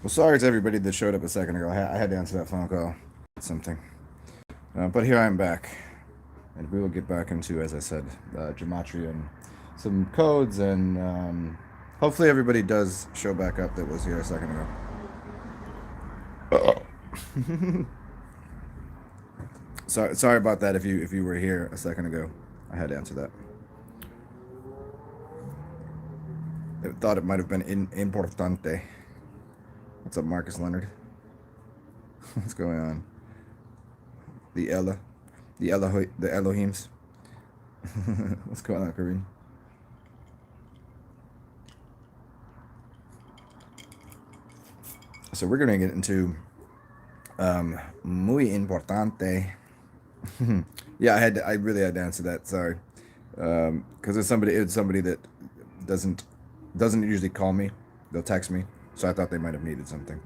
Well, sorry to everybody that showed up a second ago. I had to answer that phone call. Something. But here I am back. And we will get back into, as I said, Gematria and some codes. And hopefully everybody does show back up that was here a second ago. Sorry about that if you were here a second ago. I had to answer that. I thought it might have been importante. What's up, Marcus Leonard? What's going on? The Ella, the Elohims. What's going on, Kareem? So we're gonna get into muy importante. Yeah, I really had to answer that. Sorry, because it's somebody that doesn't usually call me. They'll text me, so I thought they might have needed something,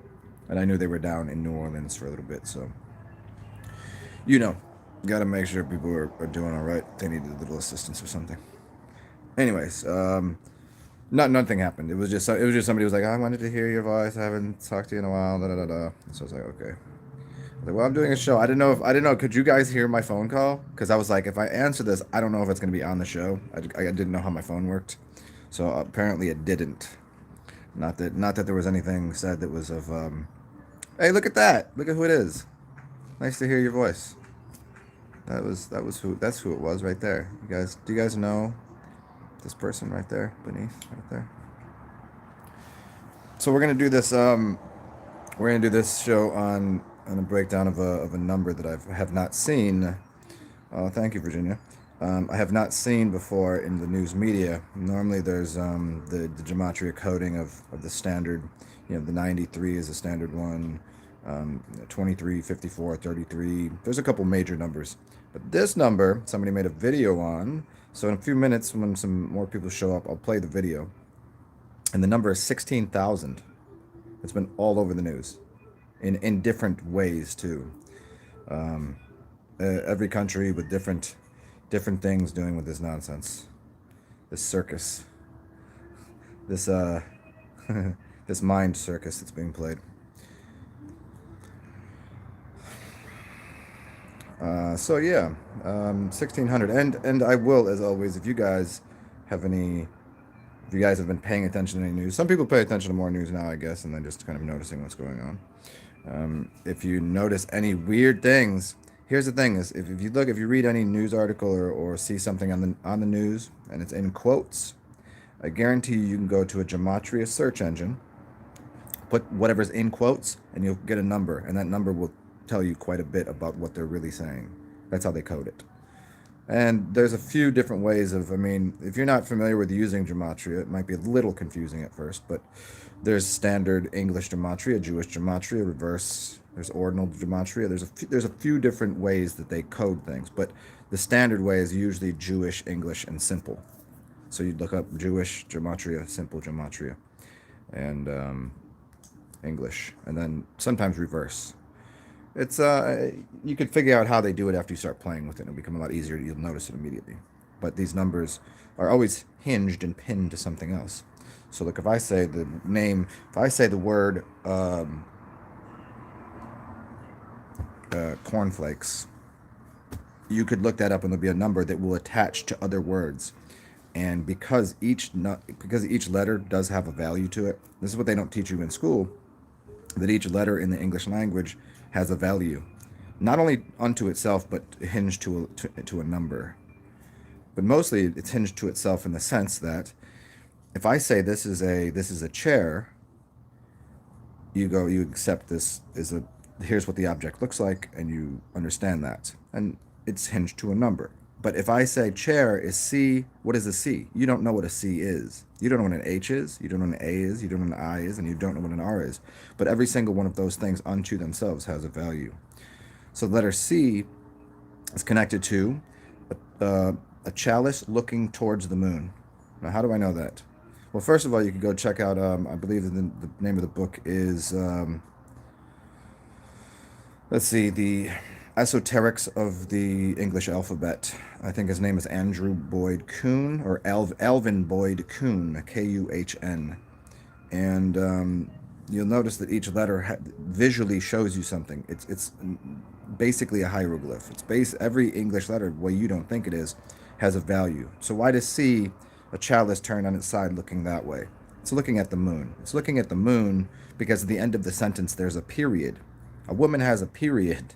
and I knew they were down in New Orleans for a little bit. So, you know, got to make sure people are doing all right. They needed a little assistance or something. Anyways, nothing happened. It was just somebody was like, I wanted to hear your voice. I haven't talked to you in a while. Da da da da. So I was like, okay. Like, well, I'm doing a show. I didn't know. Could you guys hear my phone call? Because I was like, if I answer this, I don't know if it's going to be on the show. I didn't know how my phone worked, so apparently it didn't. Not that there was anything said that was of. Hey, look at that! Look at who it is. Nice to hear your voice. That's who it was right there. Do you guys know this person right there beneath right there? So we're gonna do this. We're gonna do this show on a breakdown of a number that I have not seen. Thank you, Virginia. I have not seen before in the news media. Normally, there's the gematria coding of the standard. The 93 is a standard one. 23, 54, 33. There's a couple major numbers. But this number, somebody made a video on. So in a few minutes, when some more people show up, I'll play the video. And the number is 16,000. It's been all over the news, in different ways too. Every country with different things doing with this nonsense, this circus, this this mind circus that's being played. So yeah, 1600, and I will, as always, if you guys have any, if you guys have been paying attention to any news, some people pay attention to more news now, I guess, and then just kind of noticing what's going on. If you notice any weird things, here's the thing: is if you read any news article or see something on the news and it's in quotes, I guarantee you can go to a gematria search engine, put whatever's in quotes, and you'll get a number, and that number will tell you quite a bit about what they're really saying. That's how they code it. And there's a few different ways of, I mean, if you're not familiar with using gematria, it might be a little confusing at first, but there's standard English gematria, Jewish gematria, reverse, there's ordinal gematria. There's a few different ways that they code things, but the standard way is usually Jewish, English, and simple. So you'd look up Jewish gematria, simple gematria, and English, and then sometimes reverse. It's you could figure out how they do it after you start playing with it. It'll become a lot easier. You'll notice it immediately. But these numbers are always hinged and pinned to something else. So look, if I say the word cornflakes, you could look that up and there'll be a number that will attach to other words. And because each letter does have a value to it, this is what they don't teach you in school, that each letter in the English language has a value, not only unto itself, but hinged to a number. But mostly it's hinged to itself in the sense that if I say this is a chair, you accept this is a here's what the object looks like, and you understand that, and it's hinged to a number. But if I say chair is C, what is a C? You don't know what a C is. You don't know what an H is. You don't know what an A is. You don't know what an I is, and you don't know what an R is. But every single one of those things unto themselves has a value. So the letter C is connected to a chalice looking towards the moon. Now, how do I know that? Well, first of all, you can go check out, I believe the name of the book is, let's see, the Esoterics of the English Alphabet. I think his name is Andrew Boyd Kuhn, or Alvin Boyd Kuhn, Kuhn. And you'll notice that each letter visually shows you something. It's basically a hieroglyph. Every English letter, the way you don't think it is, has a value. So why does C, a chalice turned on its side looking that way? It's looking at the moon. It's looking at the moon because at the end of the sentence there's a period. A woman has a period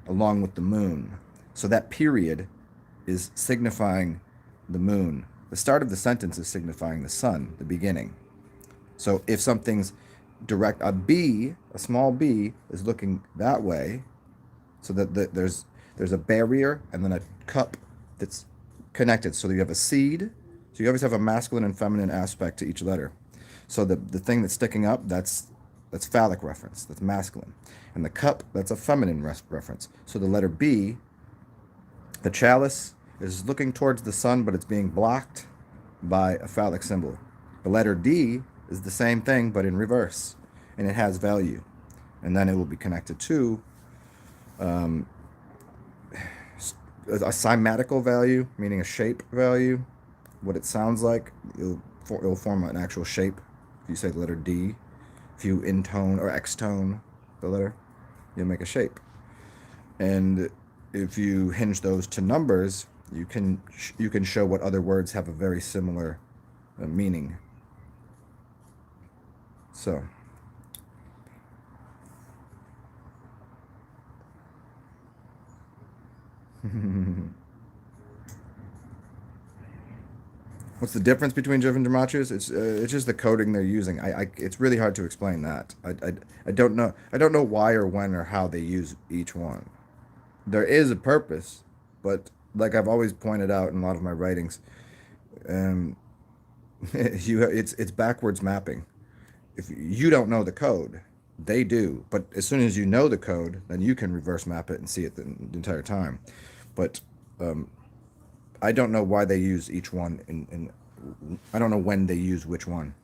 along with the moon. So that period is signifying the moon. The start of the sentence is signifying the sun, the beginning. So if something's direct, a small b, is looking that way, so that there's a barrier and then a cup that's connected. So you have a seed. So you always have a masculine and feminine aspect to each letter. So the thing that's sticking up, that's phallic reference. That's masculine. And the cup, that's a feminine reference. So the letter B, the chalice, is looking towards the sun, but it's being blocked by a phallic symbol. The letter D is the same thing, but in reverse, and it has value. And then it will be connected to a cymatical value, meaning a shape value, what it sounds like. It'll form an actual shape. If you say the letter D, if you intone or extone the letter, you'll make a shape. And if you hinge those to numbers, you can show what other words have a very similar meaning. So what's the difference between different gematrias? It's just the coding they're using. It's really hard to explain that. I don't know. I don't know why or when or how they use each one. There is a purpose, but like I've always pointed out in a lot of my writings, um, it's backwards mapping. If you don't know the code, they do. But as soon as you know the code, then you can reverse map it and see it the entire time. But I don't know why they use each one, I don't know when they use which one.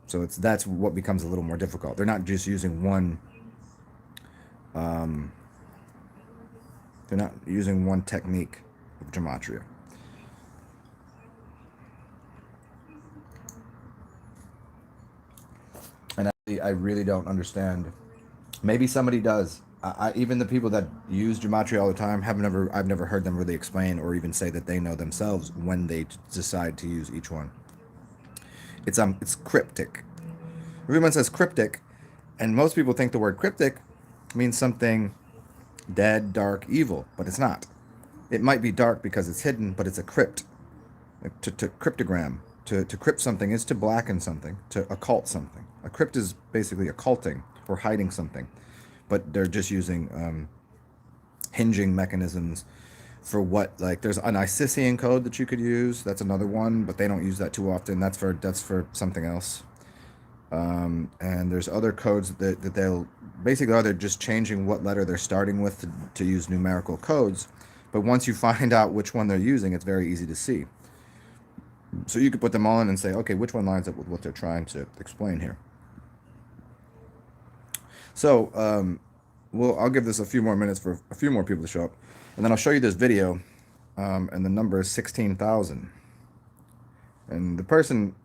So that's what becomes a little more difficult. They're not just using one. They're not using one technique of gematria. And I really don't understand. Maybe somebody does. Even the people that use gematria all the time I've never heard them really explain or even say that they know themselves when they decide to use each one. It's cryptic. Everyone says cryptic, and most people think the word cryptic means something dead, dark, evil, but it's not. It might be dark because it's hidden, but it's a crypt. To cryptogram, to crypt something is to blacken something, to occult something. A crypt is basically occulting or hiding something, but they're just using hinging mechanisms for what, like there's an Icesian code that you could use. That's another one, but they don't use that too often. That's for something else. And there's other codes that they'll basically they're just changing what letter they're starting with to use numerical codes. But once you find out which one they're using, it's very easy to see. So you could put them all in and say, okay, which one lines up with what they're trying to explain here. So I'll give this a few more minutes for a few more people to show up, and then I'll show you this video, and the number is 16,000. And the person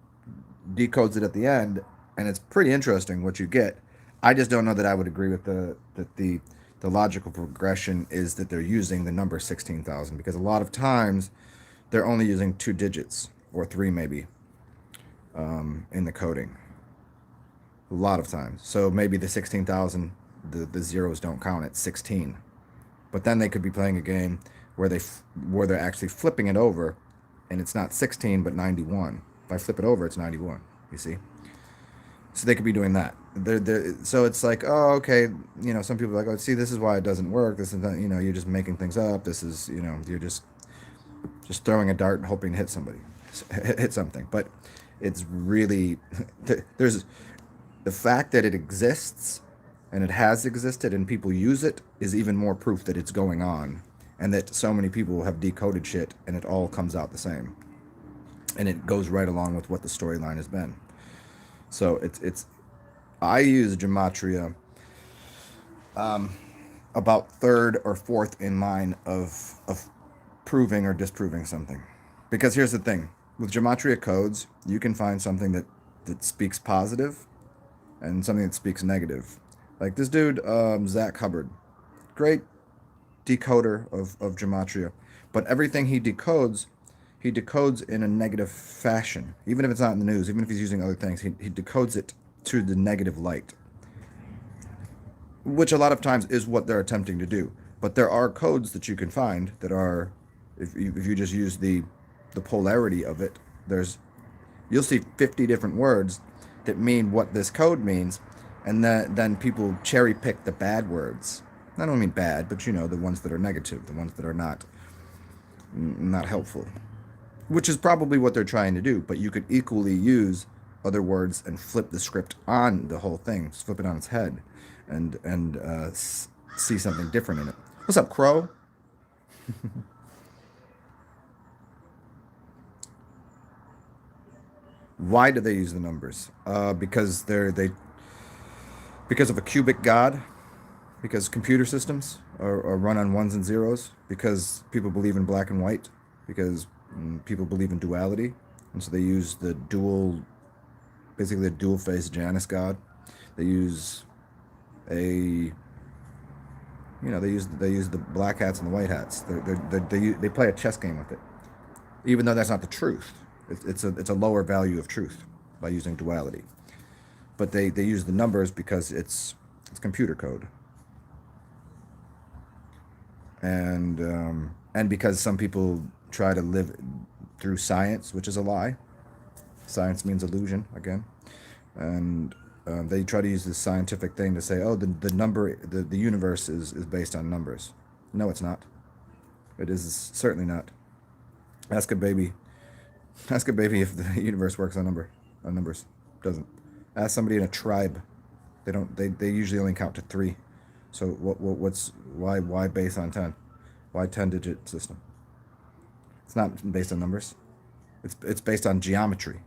decodes it at the end, and it's pretty interesting what you get. I just don't know that I would agree with the logical progression is that they're using the number 16,000, because a lot of times they're only using 2 digits or 3 maybe in the coding. A lot of times. So maybe the 16,000, the zeros don't count at 16. But then they could be playing a game where they're actually flipping it over, and it's not 16 but 91. If I flip it over, it's 91. You see? So they could be doing that. So it's like, oh, okay, some people are like, oh, see, this is why it doesn't work. This is not, you're just making things up. This is, you're just throwing a dart and hoping to hit something. But it's really, there's the fact that it exists and it has existed and people use it is even more proof that it's going on, and that so many people have decoded shit and it all comes out the same. And it goes right along with what the storyline has been. So I use gematria about third or fourth in line of proving or disproving something. Because here's the thing. With gematria codes, you can find something that speaks positive, and something that speaks negative. Like this dude, Zach Hubbard, great decoder of gematria, but everything he decodes in a negative fashion. Even if it's not in the news, even if he's using other things, he decodes it to the negative light, which a lot of times is what they're attempting to do. But there are codes that you can find that are, if you just use the polarity of it, you'll see 50 different words that mean what this code means, and then people cherry pick the bad words. I don't mean bad, but you know, the ones that are negative, the ones that are not helpful, which is probably what they're trying to do. But you could equally use other words and flip the script on the whole thing, flip it on its head, and see something different in it. What's up, Crow? Why do they use the numbers? Because because of a cubic god, because computer systems are run on ones and zeros, because people believe in black and white, because people believe in duality, and so they use basically a dual-faced Janus god. They use they use the black hats and the white hats. They play a chess game with it, even though that's not the truth. It's a lower value of truth by using duality. But they use the numbers because it's computer code, and because some people try to live through science, which is a lie. Science means illusion again, and they try to use this scientific thing to say, oh, the universe is based on numbers. No, it's not. It is certainly not. Ask a baby. Ask a baby if the universe works on numbers. Doesn't. Ask somebody in a tribe. They don't. They usually only count to 3. So why based on 10? Why 10-digit system? It's not based on numbers. It's based on geometry.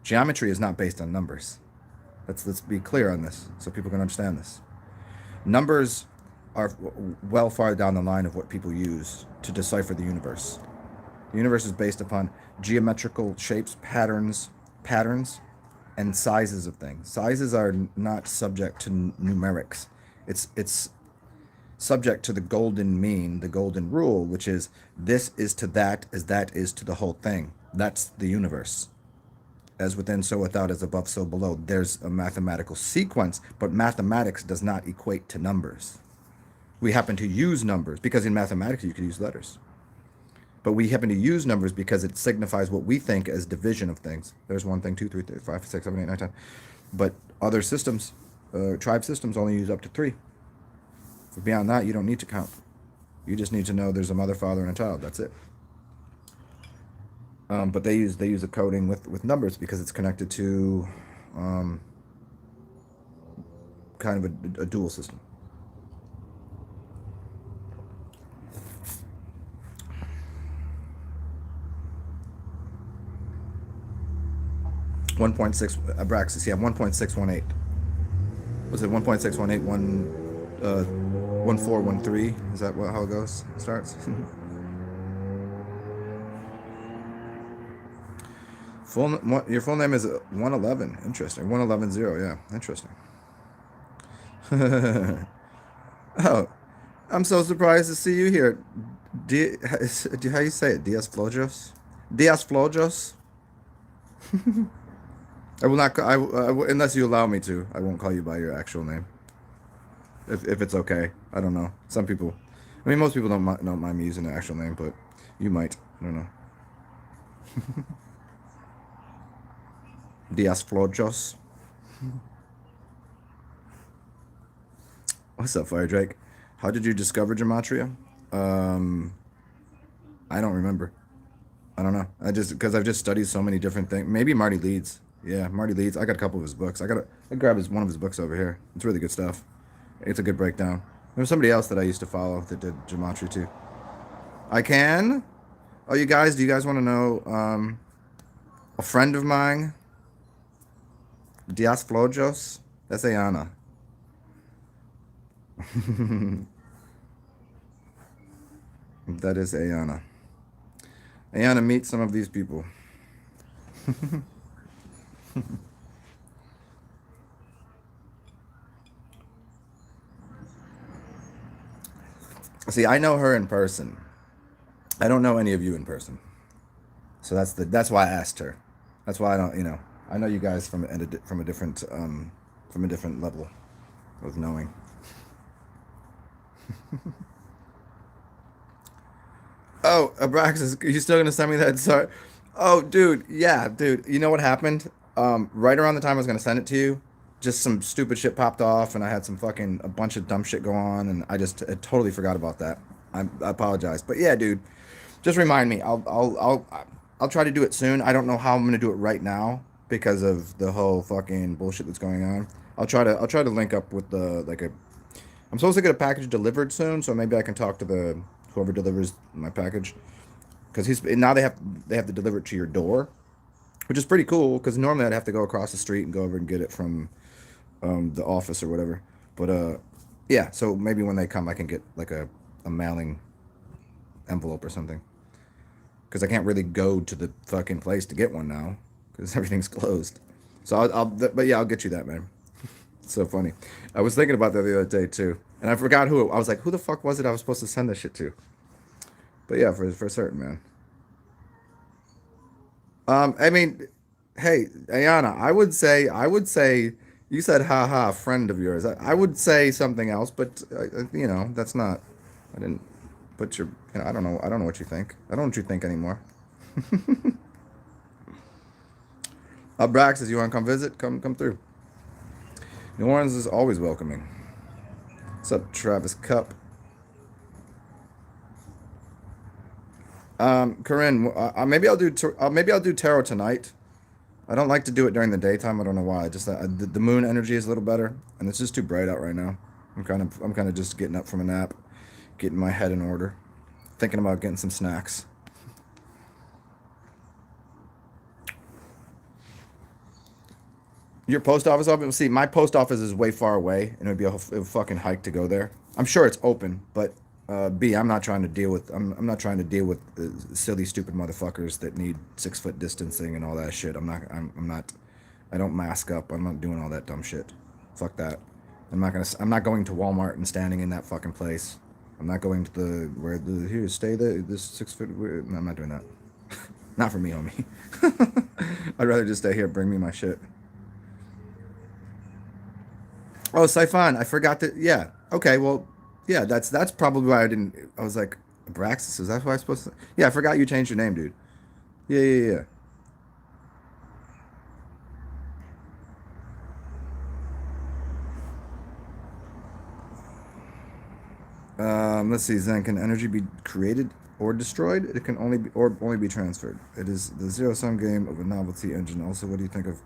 Geometry is not based on numbers. Let's be clear on this so people can understand this. Numbers are well far down the line of what people use to decipher the universe. The universe is based upon geometrical shapes, patterns, and sizes of things. Sizes are not subject to numerics. It's subject to the golden mean, the golden rule, which is this is to that as that is to the whole thing. That's the universe. As within, so without, as above, so below. There's a mathematical sequence, but mathematics does not equate to numbers. We happen to use numbers because in mathematics you could use letters. But we happen to use numbers because it signifies what we think as division of things. There's 1 thing, 2, 3, 4, 5, 6, 7, 8, 9, 10. But other systems, tribe systems, only use up to 3. So beyond that, you don't need to count. You just need to know there's a mother, father, and a child. That's it. But they use a coding with numbers because it's connected to kind of a dual system. .6 Abraxas, yeah, 1.618. Was it 1.618 1413? Is that how it goes? It starts. Your full name is 111. Interesting. 1110. Yeah, interesting. Oh, I'm so surprised to see you here. How you say it? Diaz Flojos? Diaz Flojos? I will not. Unless you allow me to. I won't call you by your actual name. If it's okay. I don't know. Some people. I mean, most people don't mind me using the actual name, but you might. I don't know. Diaz Flojos. What's up, Fire Drake? How did you discover Gematria? I don't remember. I don't know. Because I've just studied so many different things. Maybe Marty Leeds. Yeah, Marty Leeds. I got a couple of his books. I grabbed one of his books over here. It's really good stuff. It's a good breakdown. There was somebody else that I used to follow that did Gematria too. I can. Oh, do you guys want to know? A friend of mine, Diaz Flojos. That's Ayana. That is Ayana. Ayana, meet some of these people. See, I know her in person. I don't know any of you in person. So that's why I asked her. That's why I don't, I know you guys from a different level of knowing. Oh, Abraxas, you still gonna send me that? Sorry. Oh, dude, yeah, dude. You know what happened? Right around the time I was gonna send it to you, just some stupid shit popped off, and I had some fucking a bunch of dumb shit go on, and I totally forgot about that. I apologize, but yeah, dude, just remind me. I'll try to do it soon. I don't know how I'm gonna do it right now because of the whole fucking bullshit that's going on. I'll try to link up with the like a. I'm supposed to get a package delivered soon, so maybe I can talk to the whoever delivers my package because he's now they have to deliver it to your door, which is pretty cool. Because normally I'd have to go across the street and go over and get it from the office or whatever. But yeah. So maybe when they come, I can get like a mailing envelope or something. Because I can't really go to the fucking place to get one now because everything's closed. So but yeah, I'll get you that, man. It's so funny. I was thinking about that the other day too, and I forgot who. I was like, who the fuck was it I was supposed to send this shit to? But yeah, for certain, man. I mean, hey, Ayana, I would say, you said, haha, friend of yours. I would say something else, but that's not. I didn't put your. I don't know what you think. I don't know what you think anymore. Brax says you want to come visit? Come through. New Orleans is always welcoming. What's up, Travis Cup? Corinne, maybe I'll do tarot tonight. I don't like to do it during the daytime. I don't know why. Just the moon energy is a little better, and it's just too bright out right now. I'm kind of just getting up from a nap, getting my head in order, thinking about getting some snacks. Your post office open? See, my post office is way far away, and it would be a fucking hike to go there. I'm sure it's open, but B, I'm not trying to deal with. I'm not trying to deal with silly, stupid motherfuckers that need 6 foot distancing and all that shit. I'm not. I don't mask up. I'm not doing all that dumb shit. Fuck that. I'm not going to Walmart and standing in that fucking place. I'm not going to the where the here stay there. This 6 foot. No, I'm not doing that. Not for me, homie. I'd rather just stay here. Bring me my shit. Oh, Siphon, I forgot that. Yeah. Okay. Well, yeah. That's probably why I didn't. I was like, Abraxas. Is that who I was supposed to? Yeah. I forgot you changed your name, dude. Yeah. Yeah. Yeah. Let's see. Zen, can energy be created or destroyed? It can only be transferred. It is the zero sum game of a novelty engine. Also, what do you think of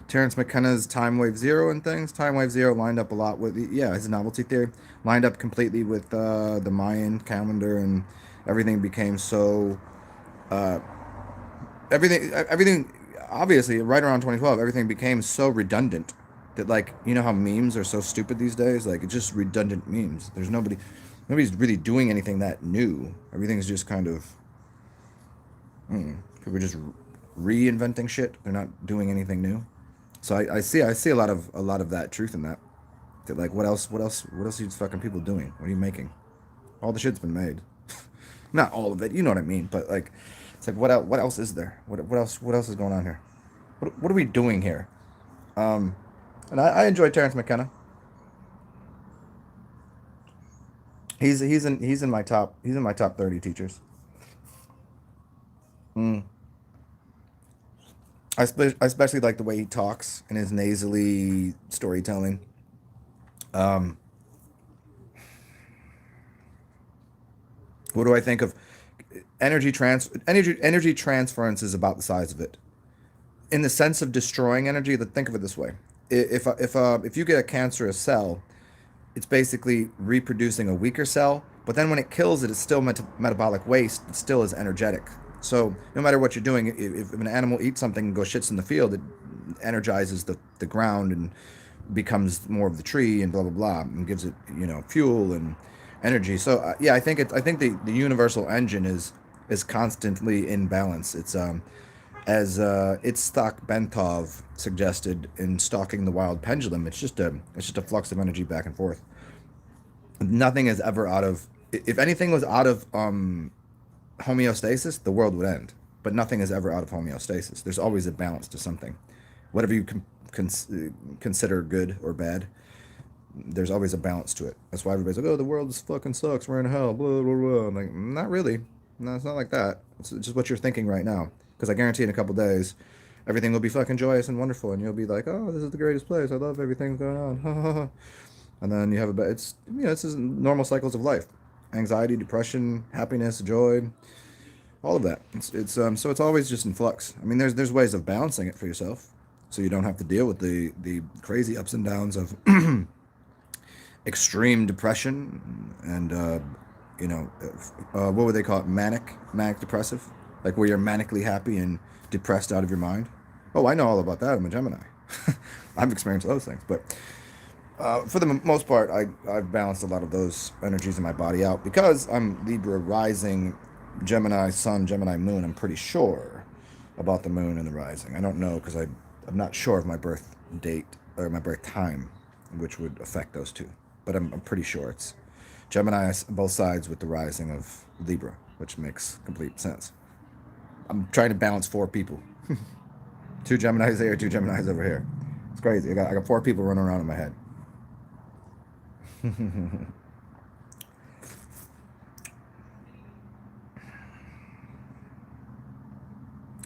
Terrence McKenna's Time Wave Zero and things? Time Wave Zero lined up a lot with yeah, his novelty theory lined up completely with the Mayan calendar, and everything became so uh, everything obviously right around 2012 everything became so redundant that, like, how memes are so stupid these days. Like, it's just redundant memes. Nobody's really doing anything that new. Everything's just kind of people are just reinventing shit. They're not doing anything new. So I see a lot of that truth in that. That, like, what else are these fucking people doing? What are you making? All the shit's been made. Not all of it, you know what I mean. But, like, it's like, what else is there? What else is going on here? What are we doing here? Um, and I enjoy Terrence McKenna. He's in my top 30 teachers. Mm. I especially like the way he talks and his nasally storytelling. Um, what do I think of energy transference is about the size of it. In the sense of destroying energy, think of it this way: if you get a cancerous cell, it's basically reproducing a weaker cell. But then when it kills it, it's still metabolic waste. It still is energetic. So no matter what you're doing, if an animal eats something and goes shits in the field, it energizes the ground and becomes more of the tree and blah blah blah, and gives it fuel and energy. So yeah, I think the universal engine is constantly in balance. It's as Itzhak Bentov suggested in Stalking the Wild Pendulum. It's just a flux of energy back and forth. Nothing is ever out of if anything was out of homeostasis, the world would end. But nothing is ever out of homeostasis. There's always a balance to something. Whatever you consider good or bad, there's always a balance to it. That's why everybody's like, "Oh, the world is fucking sucks. We're in hell." Blah blah blah. I'm like, not really. No, it's not like that. It's just what you're thinking right now. Because I guarantee in a couple days, everything will be fucking joyous and wonderful, and you'll be like, "Oh, this is the greatest place. I love everything going on." And then you have it's it's just normal cycles of life: anxiety, depression, happiness, joy, all of that. So it's always just in flux. I mean, there's ways of balancing it for yourself, so you don't have to deal with the crazy ups and downs of extreme depression and what would they call it? Manic depressive, like where you're manically happy and depressed out of your mind. Oh, I know all about that. I'm a Gemini. I've experienced those things, but for the most part, I've balanced a lot of those energies in my body out because I'm Libra rising, Gemini sun, Gemini moon. I'm pretty sure about the moon and the rising. I don't know because I'm not sure of my birth date or my birth time, which would affect those two. But I'm pretty sure it's Gemini both sides with the rising of Libra, which makes complete sense. I'm trying to balance four people. Two Geminis here, two Geminis over here. It's crazy. I got four people running around in my head.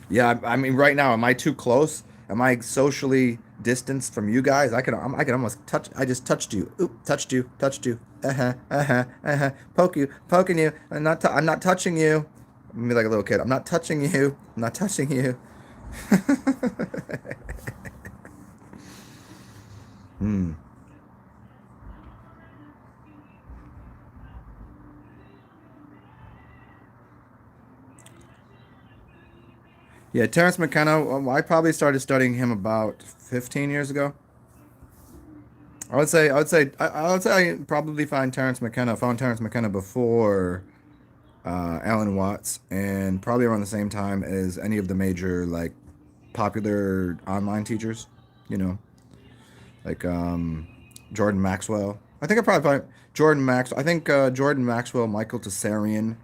Yeah, I mean, right now, am I too close? Am I socially distanced from you guys? I can almost touch. I just touched you. Oop, touched you, touched you. Poking you. I'm not touching you. Me like a little kid. I'm not touching you. I'm not touching you. Hmm. Yeah, Terrence McKenna. I probably started studying him about 15 years ago. I would say I probably found Terrence McKenna before Alan Watts, and probably around the same time as any of the major like popular online teachers. You know, like Jordan Maxwell. I think I probably find Jordan Max. I think Jordan Maxwell, Michael Tessarian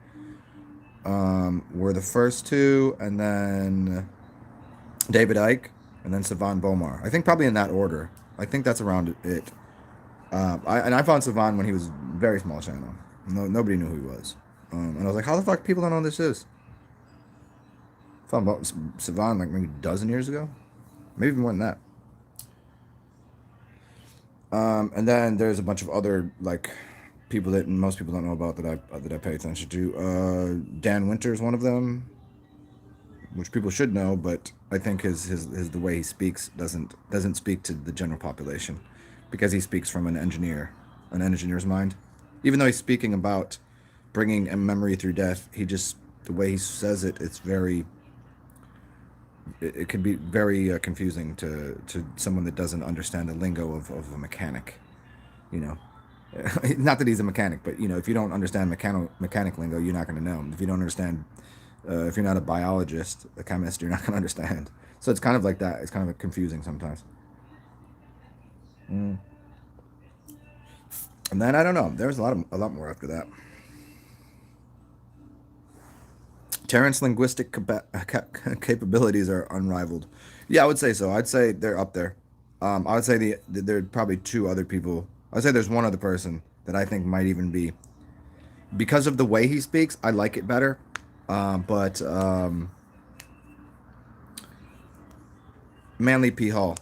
were the first two, and then David Icke, and then Savan Bomar. I think probably in that order. I think that's around it. I found Savan when he was very small channel. Nobody knew who he was. And I was like, how the fuck people don't know who this is? Found about Savan like maybe a dozen years ago, maybe even more than that. And then there's a bunch of other like people that most people don't know about that I pay attention to. Dan Winter's one of them, which people should know, but I think his the way he speaks doesn't speak to the general population because he speaks from an engineer's mind. Even though he's speaking about bringing a memory through death, he just the way he says it, it can be very confusing to someone that doesn't understand the lingo of a mechanic. You know, not that he's a mechanic, but if you don't understand mechanic lingo, you're not going to know. If you don't understand, if you're not a biologist, a chemist, you're not going to understand. So it's kind of like that. It's kind of confusing sometimes. Mm. And then I don't know. There was a lot more after that. Terrence's linguistic capabilities are unrivaled. Yeah, I would say so. I'd say they're up there. I would say there are probably two other people. I'd say there's one other person that I think might even be because of the way he speaks. I like it better, but Manly P. Hall.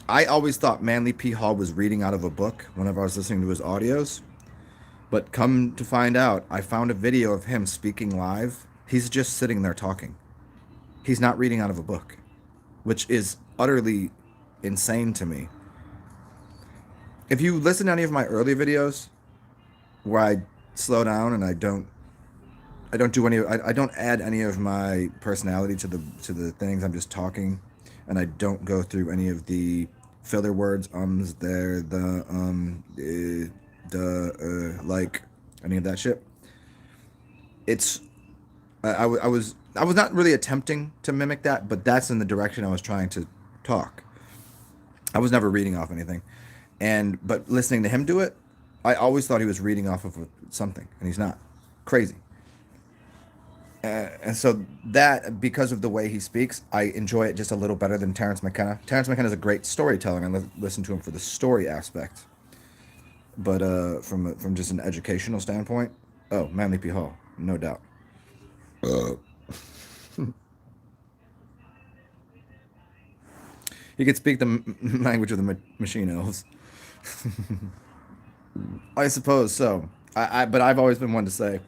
I always thought Manly P. Hall was reading out of a book whenever I was listening to his audios. But come to find out, I found a video of him speaking live. He's just sitting there talking. He's not reading out of a book, which is utterly insane to me. If you listen to any of my early videos where I slow down and I don't do I don't add any of my personality to the things. I'm just talking, and I don't go through any of the filler words, there, like any of that shit. It's I was not really attempting to mimic that, but that's in the direction I was trying to talk. I was never reading off anything, but listening to him do it, I always thought he was reading off of something, and he's not. Crazy. And so that, because of the way he speaks, I enjoy it just a little better than Terrence McKenna. Terrence McKenna is a great storyteller, and I listen to him for the story aspect. But from just an educational standpoint, oh, Manly P. Hall, no doubt. He could speak the language of the machine elves. I suppose so. But I've always been one to say,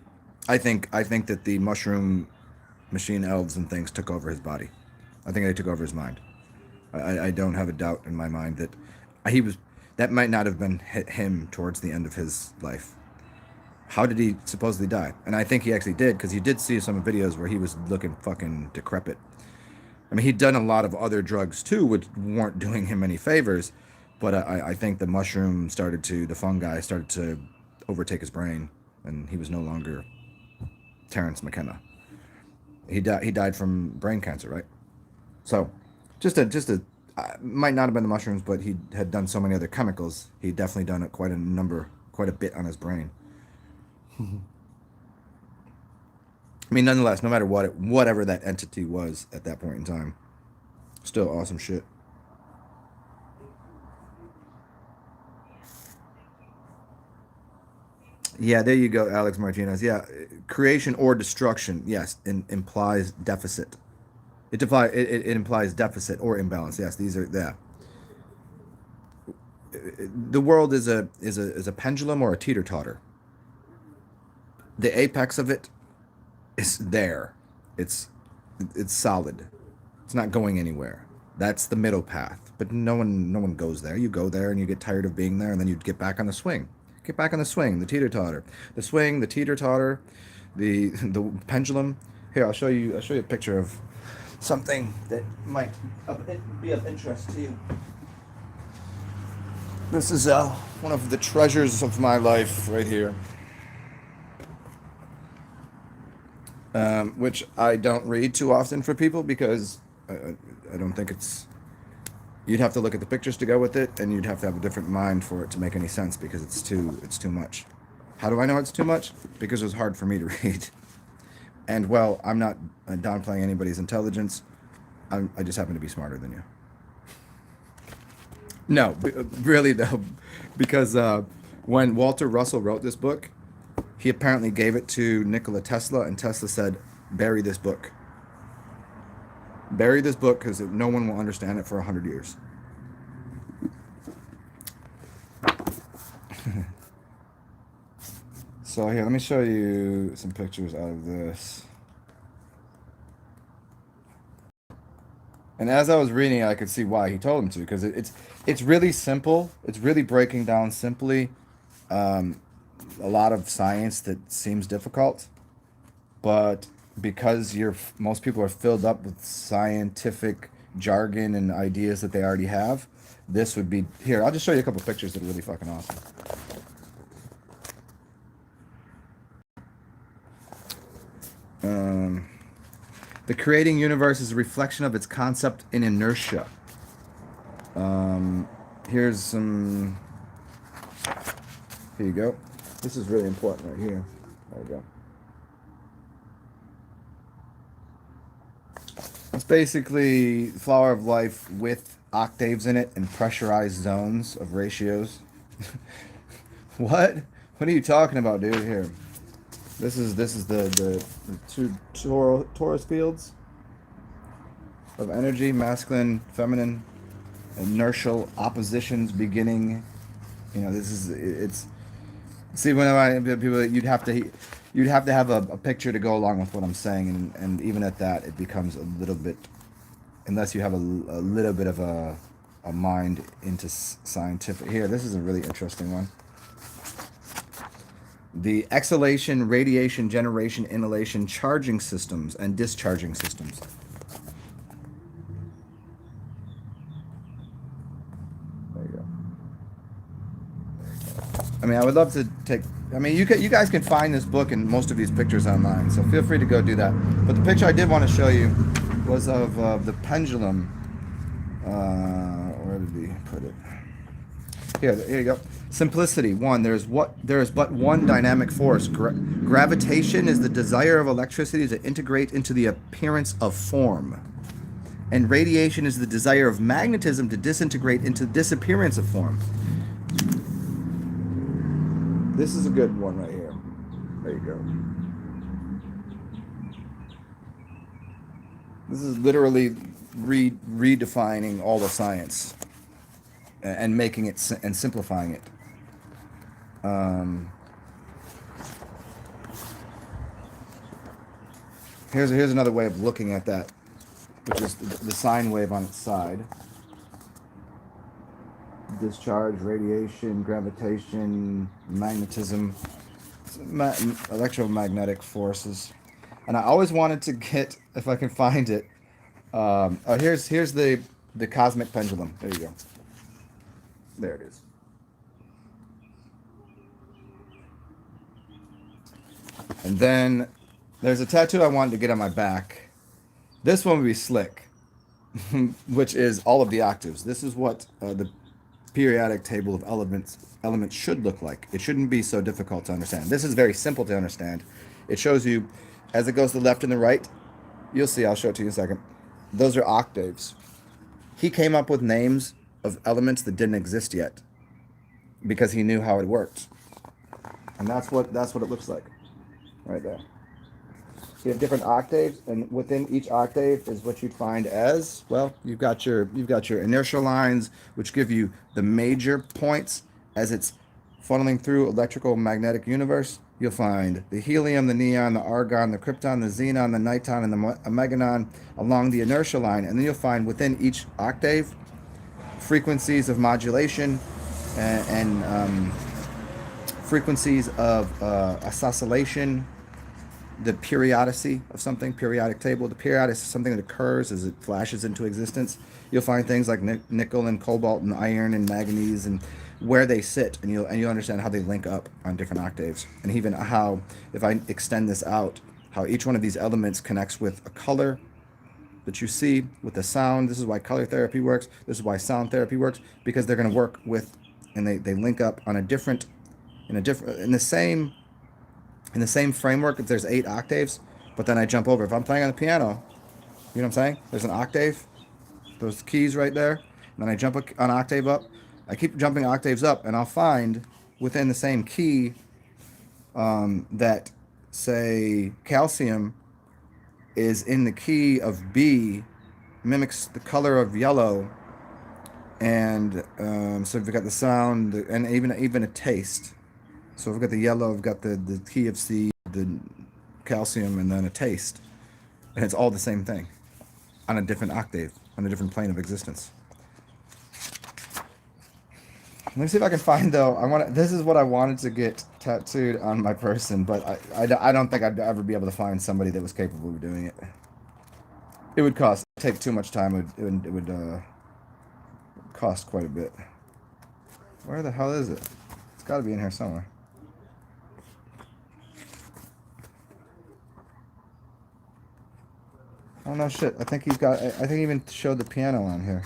I think that the mushroom machine elves and things took over his body. I think they took over his mind. I don't have a doubt in my mind that he was. That might not have been him towards the end of his life. How did he supposedly die? And I think he actually did, because you did see some videos where he was looking fucking decrepit. I mean, he'd done a lot of other drugs too, which weren't doing him any favors. But I think the fungi started to overtake his brain, and he was no longer Terrence McKenna. He died from brain cancer, right? So, might not have been the mushrooms, but he had done so many other chemicals. He'd definitely done it quite a bit on his brain. I mean, nonetheless, no matter whatever that entity was at that point in time, still awesome shit. Yeah, there you go, Alex Martinez. Yeah, creation or destruction. Yes, implies deficit. It implies deficit or imbalance. Yes, these are yeah. The world is a pendulum or a teeter totter. The apex of it is there. It's it's solid. It's not going anywhere. That's the middle path. But no one goes there. You go there and you get tired of being there, and then you get back on the swing. Get back on the swing, the teeter totter, the swing, the teeter totter, the pendulum. Here, I'll show you a picture of something that might be of interest to you. This is one of the treasures of my life right here, which I don't read too often for people because I don't think it's. You'd have to look at the pictures to go with it, and you'd have to have a different mind for it to make any sense because it's too much. How do I know it's too much? Because it was hard for me to read. And well, I'm not downplaying anybody's intelligence. I just happen to be smarter than you. No, really though, because when Walter Russell wrote this book, he apparently gave it to Nikola Tesla, and Tesla said, "Bury this book. Bury this book because no one will understand it for 100 years." So here, let me show you some pictures out of this. And as I was reading it, I could see why he told him to, because it's really simple. It's really breaking down simply um, a lot of science that seems difficult, but because most people are filled up with scientific jargon and ideas that they already have, this would be here. I'll just show you a couple pictures that are really fucking awesome. Um, the creating universe is a reflection of its concept in inertia. Here's some. Here you go. This is really important right here. There we go. It's basically Flower of Life with octaves in it and pressurized zones of ratios. What? What are you talking about, dude? Here. This is the two Taurus fields of energy, masculine, feminine, inertial oppositions beginning. This is it's. See, when people, you'd have to have a picture to go along with what I'm saying, and even at that, it becomes a little bit, unless you have a little bit of a mind into scientific. Here, this is a really interesting one. The exhalation, radiation, generation, inhalation, charging systems, and discharging systems. There you go. I mean, I would love to take. I mean, you guys can find this book and most of these pictures online, so feel free to go do that. But the picture I did want to show you was of the pendulum. Where did he put it? Here you go. Simplicity. One, there is but one dynamic force. Gravitation is the desire of electricity to integrate into the appearance of form. And radiation is the desire of magnetism to disintegrate into disappearance of form. This is a good one right here. There you go. This is literally redefining all of science and making it and simplifying it. Um, here's another way of looking at that, which is the sine wave on its side. Discharge, radiation, gravitation, magnetism, electromagnetic forces. And I always wanted to get, if I can find it. Oh, here's the cosmic pendulum. There you go. There it is. And then there's a tattoo I wanted to get on my back. This one would be slick, which is all of the octaves. This is what the periodic table of elements should look like. It shouldn't be so difficult to understand. This is very simple to understand. It shows you as it goes to the left and the right. You'll see, I'll show it to you in a second. Those are octaves. He came up with names of elements that didn't exist yet because he knew how it worked. And that's what it looks like right there. So you have different octaves, and within each octave is what you'd find as, well, you've got your inertial lines, which give you the major points as it's funneling through electrical magnetic universe. You'll find the helium, the neon, the argon, the krypton, the xenon, the niton, and the meganon along the inertial line. And then you'll find within each octave frequencies of modulation and frequencies of oscillation, the periodicity of something, periodic table. The periodic is something that occurs as it flashes into existence. You'll find things like nickel and cobalt and iron and manganese and where they sit, and you'll understand how they link up on different octaves, and even how, if I extend this out, how each one of these elements connects with a color that you see, with the sound. This is why color therapy works. This is why sound therapy works, because they're going to work with, and they link up on in the same framework. If there's 8 octaves, but then I jump over. If I'm playing on the piano, you know what I'm saying? There's an octave, those keys right there, and then I jump an octave up. I keep jumping octaves up, and I'll find within the same key that, say, calcium is in the key of B, mimics the color of yellow, and so we've got the sound and even a taste. So we've got the yellow, we've got the key of C, the calcium, and then a taste. And it's all the same thing on a different octave, on a different plane of existence. Let me see if I can find, though. This is what I wanted to get tattooed on my person, but I don't think I'd ever be able to find somebody that was capable of doing it. It would take too much time. It would cost quite a bit. Where the hell is it? It's got to be in here somewhere. Oh no, shit. I think he even showed the piano on here.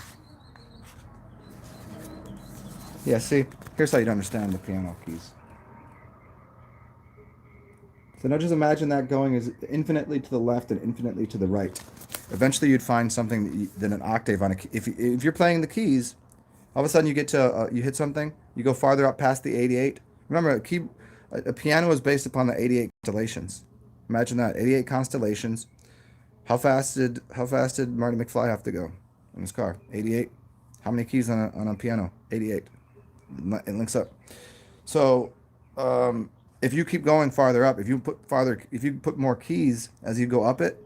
Yeah, see? Here's how you'd understand the piano keys. So now just imagine that going as infinitely to the left and infinitely to the right. Eventually you'd find something that an octave on a key. If you're playing the keys, all of a sudden you get to, you hit something, you go farther up past the 88. Remember, a piano is based upon the 88 constellations. Imagine that, 88 constellations. How fast did Marty McFly have to go in his car? 88. How many keys on a piano? 88. It links up. So if you keep going farther up, if you put more keys as you go up it,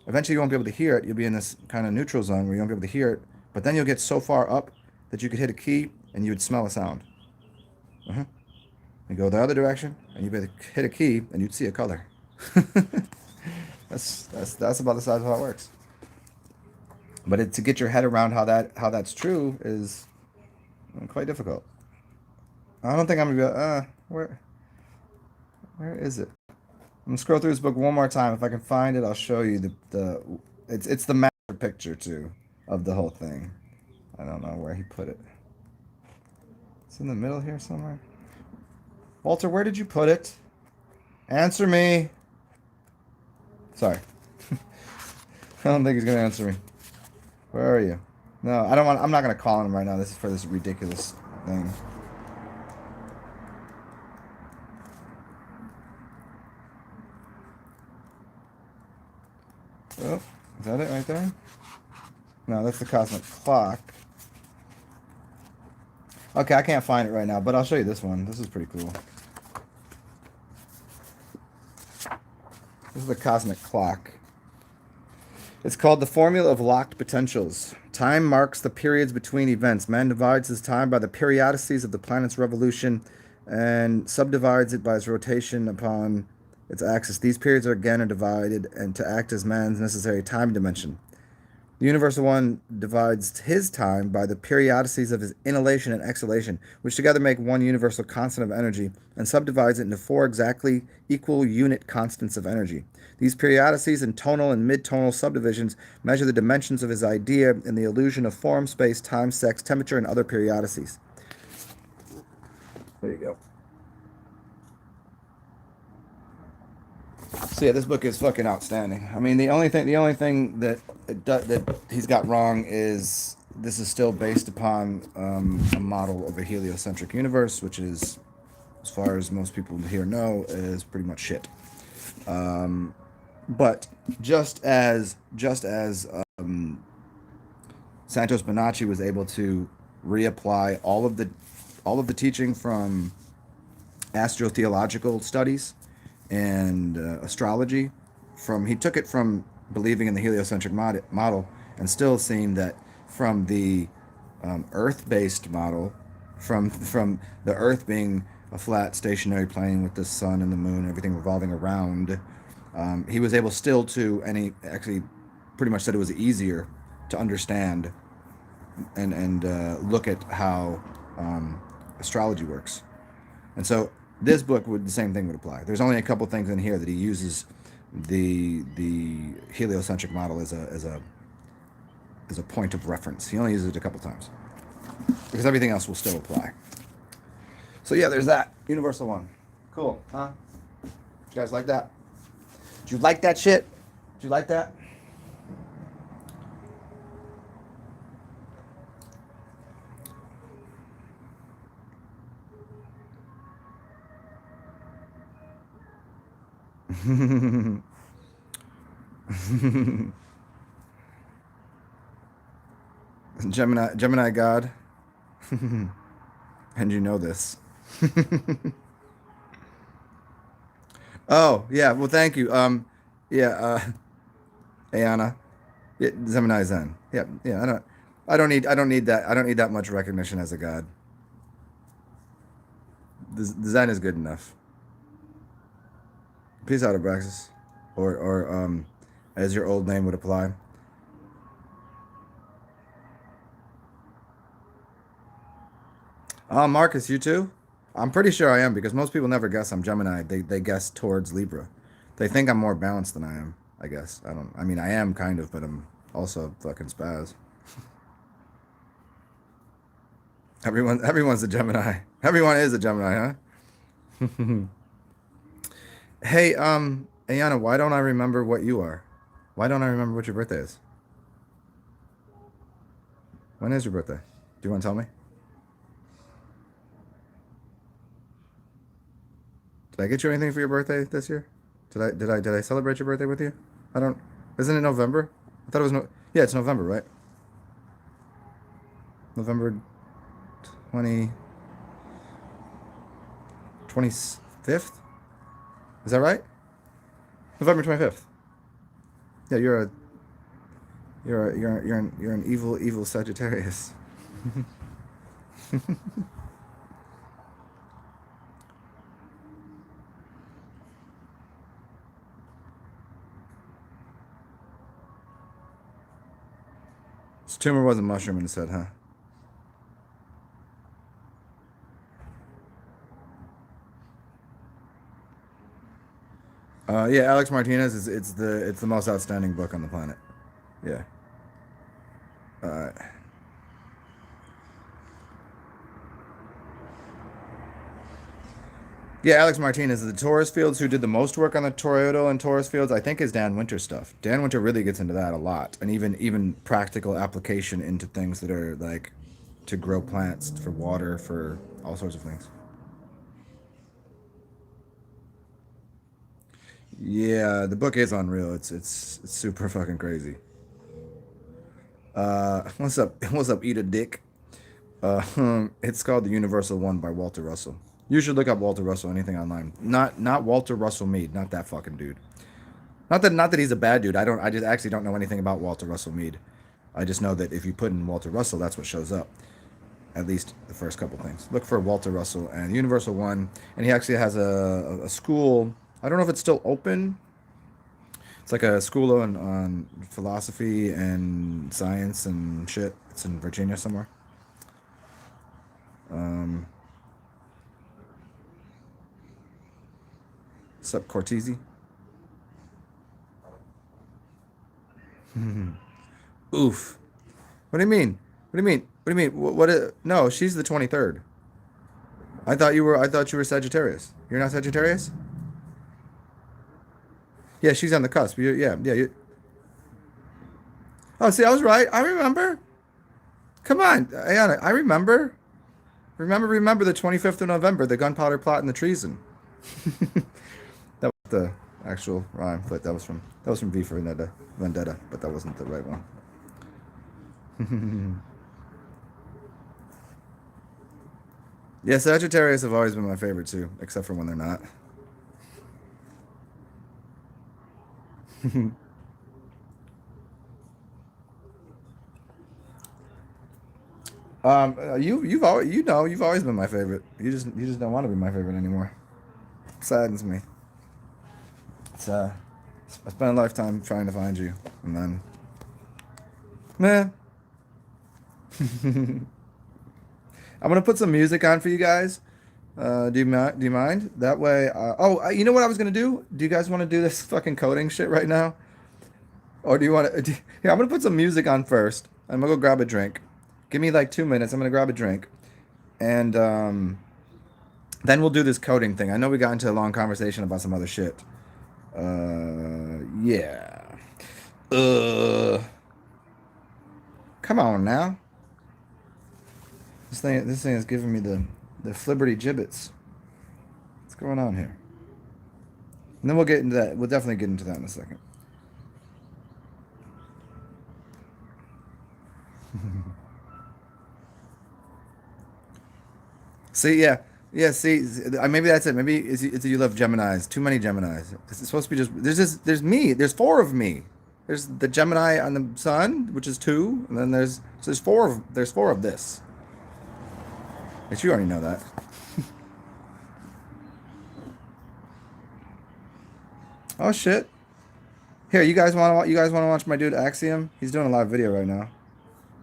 eventually you won't be able to hear it. You'll be in this kind of neutral zone where you won't be able to hear it. But then you'll get so far up that you could hit a key and you would smell a sound. You go the other direction and you hit a key and you'd see a color. That's about the size of how it works. But to get your head around how that's true is quite difficult. I don't think I'm gonna be where is it? I'm gonna scroll through this book one more time. If I can find it, I'll show you it's the master picture too of the whole thing. I don't know where he put it. It's in the middle here somewhere. Walter, where did you put it? Answer me. Sorry. I don't think he's gonna answer me. Where are you? No, I don't want. I'm not gonna call him right now. This is for this ridiculous thing. Oh, is that it right there? No, that's the cosmic clock. Okay, I can't find it right now, but I'll show you this one. This is pretty cool. This is the cosmic clock. It's called the formula of locked potentials. Time marks the periods between events. Man divides his time by the periodicities of the planet's revolution and subdivides it by its rotation upon its axis. These periods are again divided and to act as man's necessary time dimension. The universal one divides his time by the periodicities of his inhalation and exhalation, which together make one universal constant of energy, and subdivides it into four exactly equal unit constants of energy. These periodicities and tonal and mid-tonal subdivisions measure the dimensions of his idea in the illusion of form, space, time, sex, temperature, and other periodicities. There you go. So yeah, this book is fucking outstanding. I mean, the only thing that that he's got wrong is this is still based upon a model of a heliocentric universe, which is, as far as most people here know, is pretty much shit. But just as Santos Bonacci was able to reapply all of the teaching from astrotheological studies and astrology, he took it from believing in the heliocentric model and still seeing that from the Earth-based model, from the Earth being a flat stationary plane with the sun and the moon and everything revolving around, he was able still to, and he actually pretty much said it was easier to understand and look at how astrology works. And so this book the same thing would apply. There's only a couple things in here that he uses the heliocentric model as a point of reference. He only uses it a couple times because everything else will still apply. So yeah, there's that universal one. Cool, huh? You guys like that? Did you like that shit? Did you like that? Gemini God. And you know this. Oh, yeah, well thank you. Yeah, Ayana. Yeah, Gemini Zen. Yeah, yeah, I don't need that. I don't need that much recognition as a god. The Zen is good enough. Peace out, Abraxas. Or as your old name would apply. Marcus, you too? I'm pretty sure I am because most people never guess I'm Gemini. They guess towards Libra. They think I'm more balanced than I am, I guess. I mean I am kind of, but I'm also fucking spaz. Everyone's a Gemini. Everyone is a Gemini, huh? Hey, Ayana, why don't I remember what you are? Why don't I remember what your birthday is? When is your birthday? Do you want to tell me? Did I get you anything for your birthday this year? Did I celebrate your birthday with you? I don't. Isn't it November? I thought it was no. Yeah, it's November, right? November 20 25th. Is that right? November 25th. Yeah, you're an evil Sagittarius. His tumor was a mushroom in his head, huh? Yeah, Alex Martinez is it's the most outstanding book on the planet. Yeah. Uh, Yeah, Alex Martinez, the Taurus Fields, who did the most work on the Toyota and Taurus Fields, I think is Dan Winter stuff. Dan Winter really gets into that a lot, and even practical application into things that are like to grow plants for water for all sorts of things. Yeah, the book is unreal. It's super fucking crazy. What's up? What's up? Eat a dick. It's called The Universal One by Walter Russell. You should look up Walter Russell anything online. Not Walter Russell Mead, not that fucking dude. Not that he's a bad dude. I just actually don't know anything about Walter Russell Mead. I just know that if you put in Walter Russell, that's what shows up. At least the first couple things. Look for Walter Russell and Universal One, and he actually has a school. I don't know if it's still open. It's like a school on philosophy and science and shit. It's in Virginia somewhere. Um, Sup, Cortese? Oof. What do you mean? What do you mean? What do you mean? No, she's the 23rd. I thought you were Sagittarius. You're not Sagittarius? Yeah, she's on the cusp. Yeah. Oh, see, I was right. I remember. Come on, Ayana. I remember. Remember the 25th of November, the gunpowder plot and the treason. That was the actual rhyme, but that was from V for Vendetta, but that wasn't the right one. Yeah, Sagittarius have always been my favorite too, except for when they're not. You've always been my favorite. You just don't want to be my favorite anymore. Saddens me. It's I spent a lifetime trying to find you, and then meh. I'm gonna put some music on for you guys. Do you mind? That way. You know what I was gonna do? Do you guys want to do this fucking coding shit right now, or do you want to? Here, I'm gonna put some music on first. I'm gonna go grab a drink. Give me like 2 minutes. I'm gonna grab a drink, and then we'll do this coding thing. I know we got into a long conversation about some other shit. Yeah. Uh, Come on now. This thing is giving me the flibberty gibbets. What's going on here? And then we'll get into that. We'll definitely get into that in a second. See, yeah, yeah. See, maybe that's it. Maybe it's you love Gemini's. Too many Gemini's. It's supposed to be there's me. There's four of me. There's the Gemini on the sun, which is two, and then there's four of this. But you already know that. Oh shit. Here, you guys want to watch my dude Axiom? He's doing a live video right now.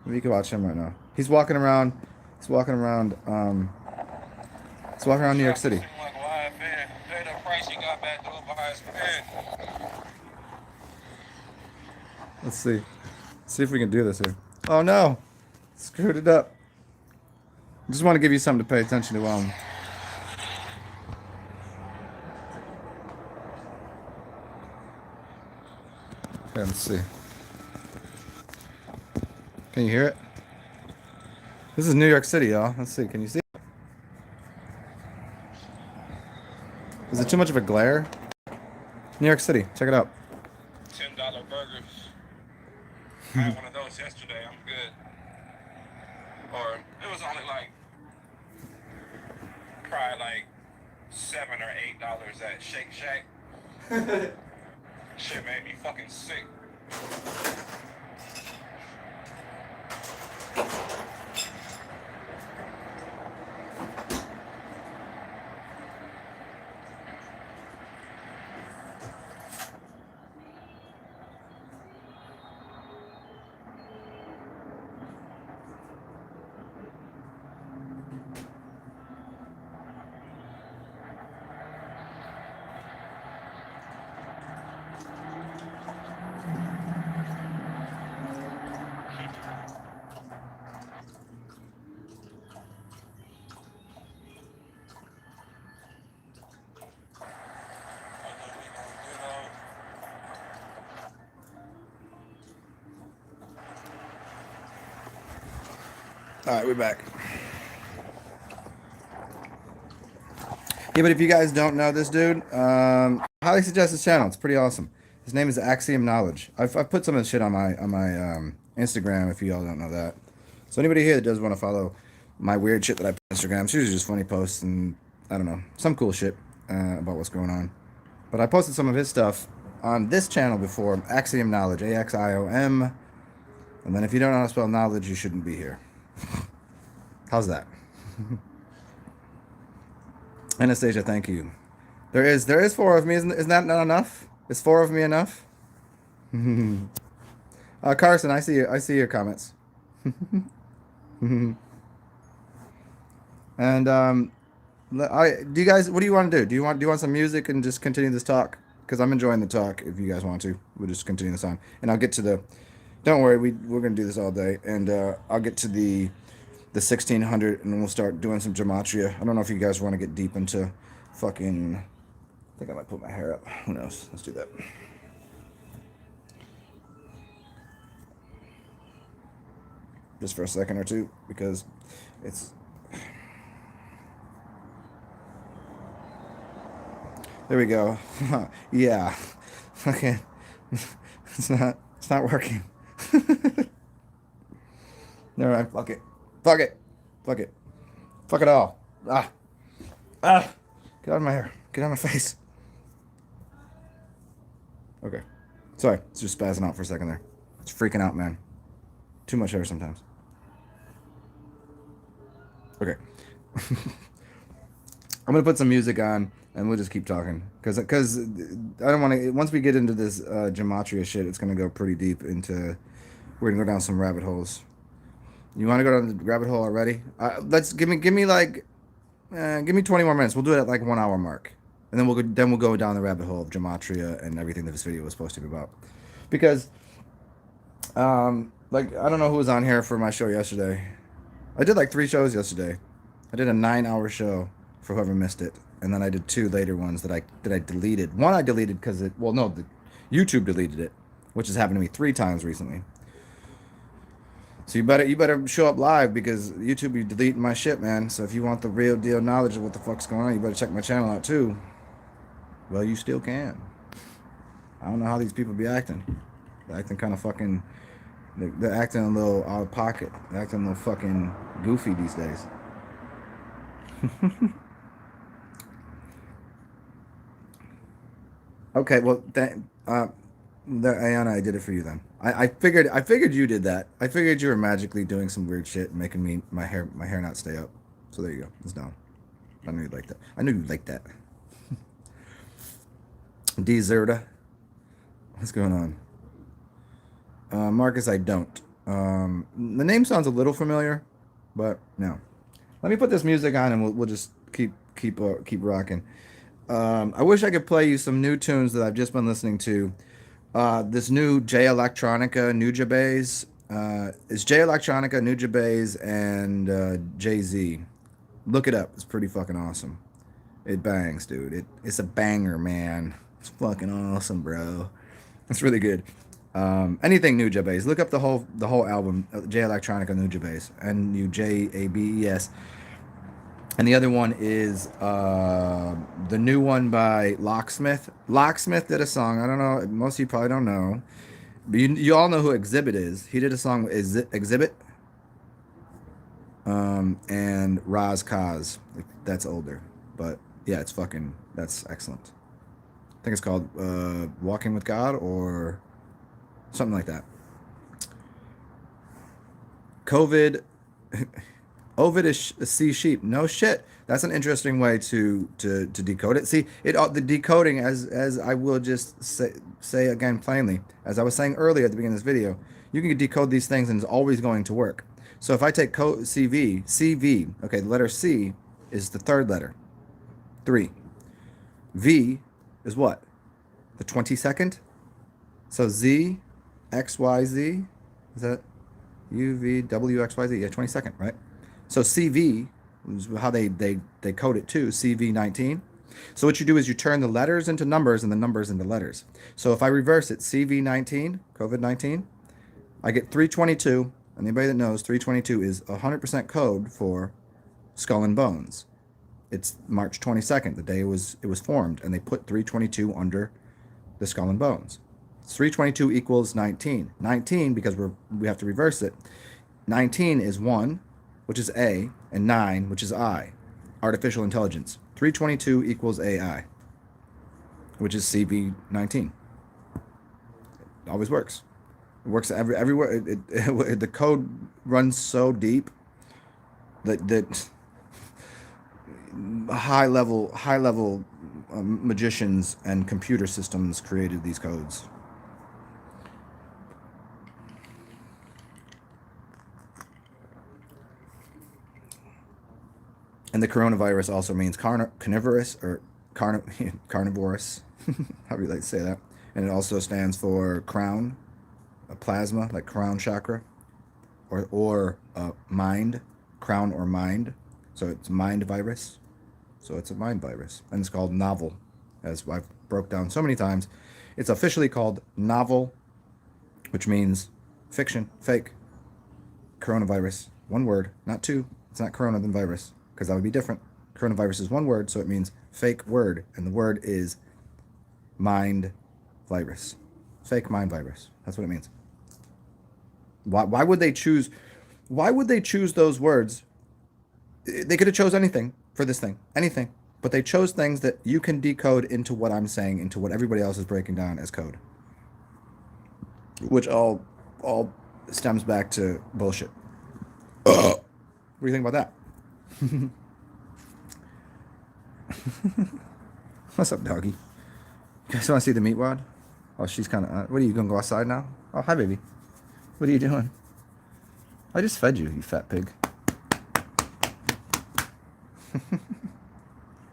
Maybe you can watch him right now. He's walking around. He's walking around. He's walking around New York City. Let's see. See if we can do this here. Oh no, screwed it up. Just want to give you something to pay attention to. Here, let's see. Can you hear it? This is New York City, y'all. Let's see. Can you see it? Is it too much of a glare? New York City. Check it out. $10 burgers. I had one of those yesterday. I'm good. Or it was only probably like $7 or $8 at Shake Shack. Shit made me fucking sick. All right, we're back. Yeah, but if you guys don't know this dude, highly suggest his channel. It's pretty awesome. His name is Axiom Knowledge. I've put some of the shit on my Instagram. If you all don't know that, so anybody here that does want to follow my weird shit that I put on Instagram, it's usually just funny posts and I don't know some cool shit about what's going on. But I posted some of his stuff on this channel before. Axiom Knowledge, AXIOM. And then if you don't know how to spell knowledge, you shouldn't be here. How's that? Anastasia, thank you. There is four of me. Isn't that not enough? Is four of me enough? Carson, I see you. I see your comments. And do you guys? What do you want to do? Do you want some music and just continue this talk? Because I'm enjoying the talk. If you guys want to, we'll just continue this on, and I'll get to the. Don't worry, we're gonna do this all day, and I'll get to the 1600, and then we'll start doing some gematria. I don't know if you guys want to get deep into fucking. I think I might put my hair up. Who knows? Let's do that. Just for a second or two, because it's. There we go. Yeah. Okay. It's not working. All right, fuck it. Fuck it. Fuck it. Fuck it all. Ah. Ah. Get out of my hair. Get out of my face. Okay. Sorry. It's just spazzing out for a second there. It's freaking out, man. Too much hair sometimes. Okay. I'm gonna put some music on and we'll just keep talking because I don't want to. Once we get into this gematria shit, it's gonna go pretty deep into. We're gonna go down some rabbit holes. You want to go down the rabbit hole already? Let's give me like give me 20 more minutes. We'll do it at like 1 hour mark, and then we'll go down the rabbit hole of gematria and everything that this video was supposed to be about. Because like I don't know who was on here for my show yesterday. I did like 3 shows yesterday. I did a 9-hour show for whoever missed it, and then I did 2 later ones that I deleted. One I deleted because the YouTube deleted it, which has happened to me 3 times recently. So you better show up live because YouTube be deleting my shit, man. So if you want the real deal knowledge of what the fuck's going on, you better check my channel out too. Well, you still can. I don't know how these people be acting. They're acting kind of fucking. They're acting a little out of pocket. They're acting a little fucking goofy these days. Okay, well, Ayana, I did it for you then. I figured you did that. I figured you were magically doing some weird shit, and making me my hair not stay up. So there you go. It's down. I knew you'd like that. I knew you'd like that. Deserta. What's going on? Marcus, I don't. The name sounds a little familiar, but no. Let me put this music on, and we'll just keep rocking. I wish I could play you some new tunes that I've just been listening to. This new J Electronica Nujabes. It's J Electronica Nujabes and Jay-Z. Look it up. It's pretty fucking awesome. It bangs, dude. It's a banger, man. It's fucking awesome, bro. It's really good. Anything Nujabes. Look up the whole album, J Electronica Nujabes, Nujabes. And the other one is the new one by Locksmith. Locksmith did a song. I don't know. Most of you probably don't know. But you all know who Exhibit is. He did a song with Exhibit. And Raz Kaz. That's older. But yeah, that's excellent. I think it's called Walking with God or something like that. COVID. Ovid is see sheep. No shit. That's an interesting way to decode it. See, the decoding, as I will just say again plainly, as I was saying earlier at the beginning of this video, you can decode these things and it's always going to work. So if I take CV, okay, the letter C is the 3rd letter. 3. V is what? The 22nd? So Z, X, Y, Z, is that U, V, W, X, Y, Z? Yeah, 22nd, right? So CV is how they code it too, CV19. So what you do is you turn the letters into numbers and the numbers into letters. So if I reverse it, CV19, COVID-19, I get 322, and Anybody that knows, 322 is 100% code for Skull and Bones. It's March 22nd, the day it was formed, and they put 322 under the Skull and Bones. 322 equals 19. 19, because we have to reverse it. 19 is 1, which is A, and 9, which is I. Artificial intelligence. 322 equals AI, which is CV19. It always works. It works everywhere. The code runs so deep that high level magicians and computer systems created these codes. And the coronavirus also means carnivorous or carnivorous, however you like to say that. And it also stands for crown, a plasma, like crown chakra, or mind, crown or mind. So it's mind virus. So it's a mind virus. And it's called novel, as I've broke down so many times. It's officially called novel, which means fiction, fake. Coronavirus, one word, not two. It's not corona then virus, because that would be different. Coronavirus is one word, so it means fake word, and the word is mind virus. Fake mind virus. That's what it means. Why would they choose? Why would they choose those words? They could have chose anything for this thing, anything, but they chose things that you can decode into what I'm saying, into what everybody else is breaking down as code, which all stems back to bullshit. What do you think about that? What's up, doggy? You guys want to see the meat wad? Oh, she's kind of... what are you, going to go outside now? Oh, hi, baby. What are you doing? I just fed you, you fat pig.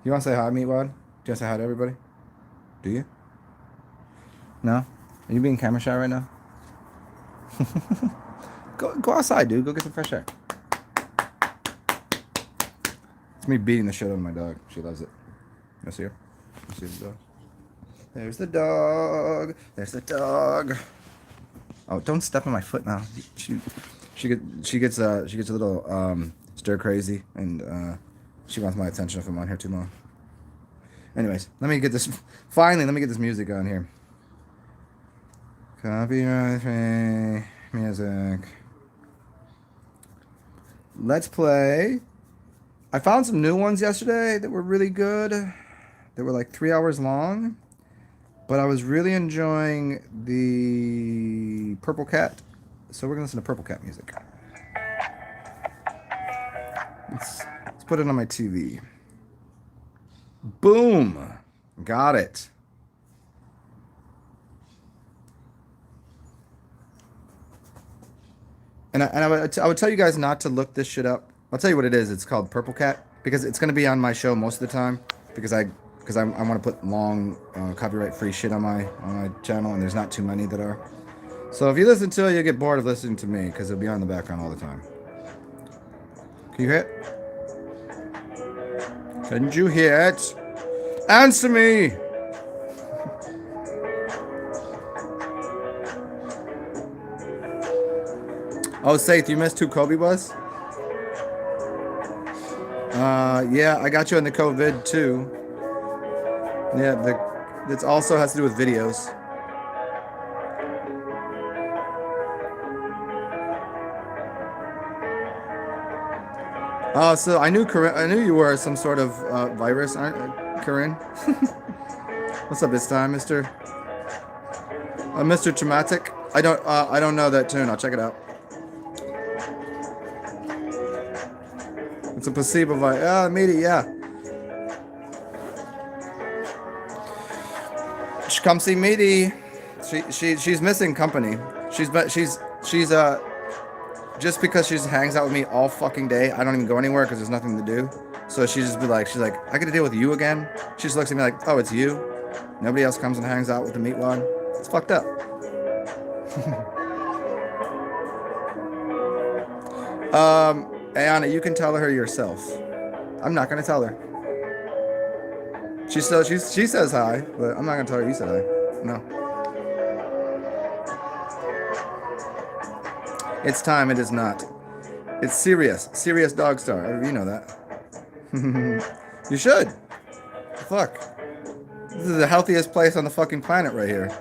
You want to say hi, meat wad? Do you want to say hi to everybody? Do you? No? Are you being camera shy right now? Go outside, dude. Go get some fresh air. It's me beating the shit out of my dog. She loves it. You see her? You see the dog? There's the dog. There's the dog. Oh, don't step on my foot now. She gets a little stir crazy, and she wants my attention if I'm on here too long. Anyways, let me get this. Finally, let me get this music on here. Copyright free music. Let's play. I found some new ones yesterday that were really good. They were like 3 hours long. But I was really enjoying the Purple Cat. So we're going to listen to Purple Cat music. Let's put it on my TV. Boom. Got it. And I would tell you guys not to look this shit up. I'll tell you what it is. It's called Purple Cat because it's going to be on my show most of the time because I want to put long copyright-free shit on my channel, and there's not too many that are. So if you listen to it, you'll get bored of listening to me because it'll be on in the background all the time. Can you hear it? Couldn't you hear it? Answer me! Oh, Saith, you missed who Kobe was? Yeah, I got you on the COVID too. Yeah, it also has to do with videos. Oh, so I knew you were some sort of virus, Corinne. What's up this time, Mr. Mr. Traumatic? I don't know that tune. I'll check it out. It's a placebo virus. Meaty, yeah. Come see Meaty. She's missing company. She's just because she just hangs out with me all fucking day. I don't even go anywhere because there's nothing to do. So she's like, I got to deal with you again. She just looks at me like, oh, it's you. Nobody else comes and hangs out with the meat wad. It's fucked up. Ayana, you can tell her yourself. I'm not gonna tell her. She says hi, but I'm not gonna tell her you said hi. No. It's time. It is not. It's Sirius. Sirius Dog Star. You know that. You should. Fuck. This is the healthiest place on the fucking planet right here.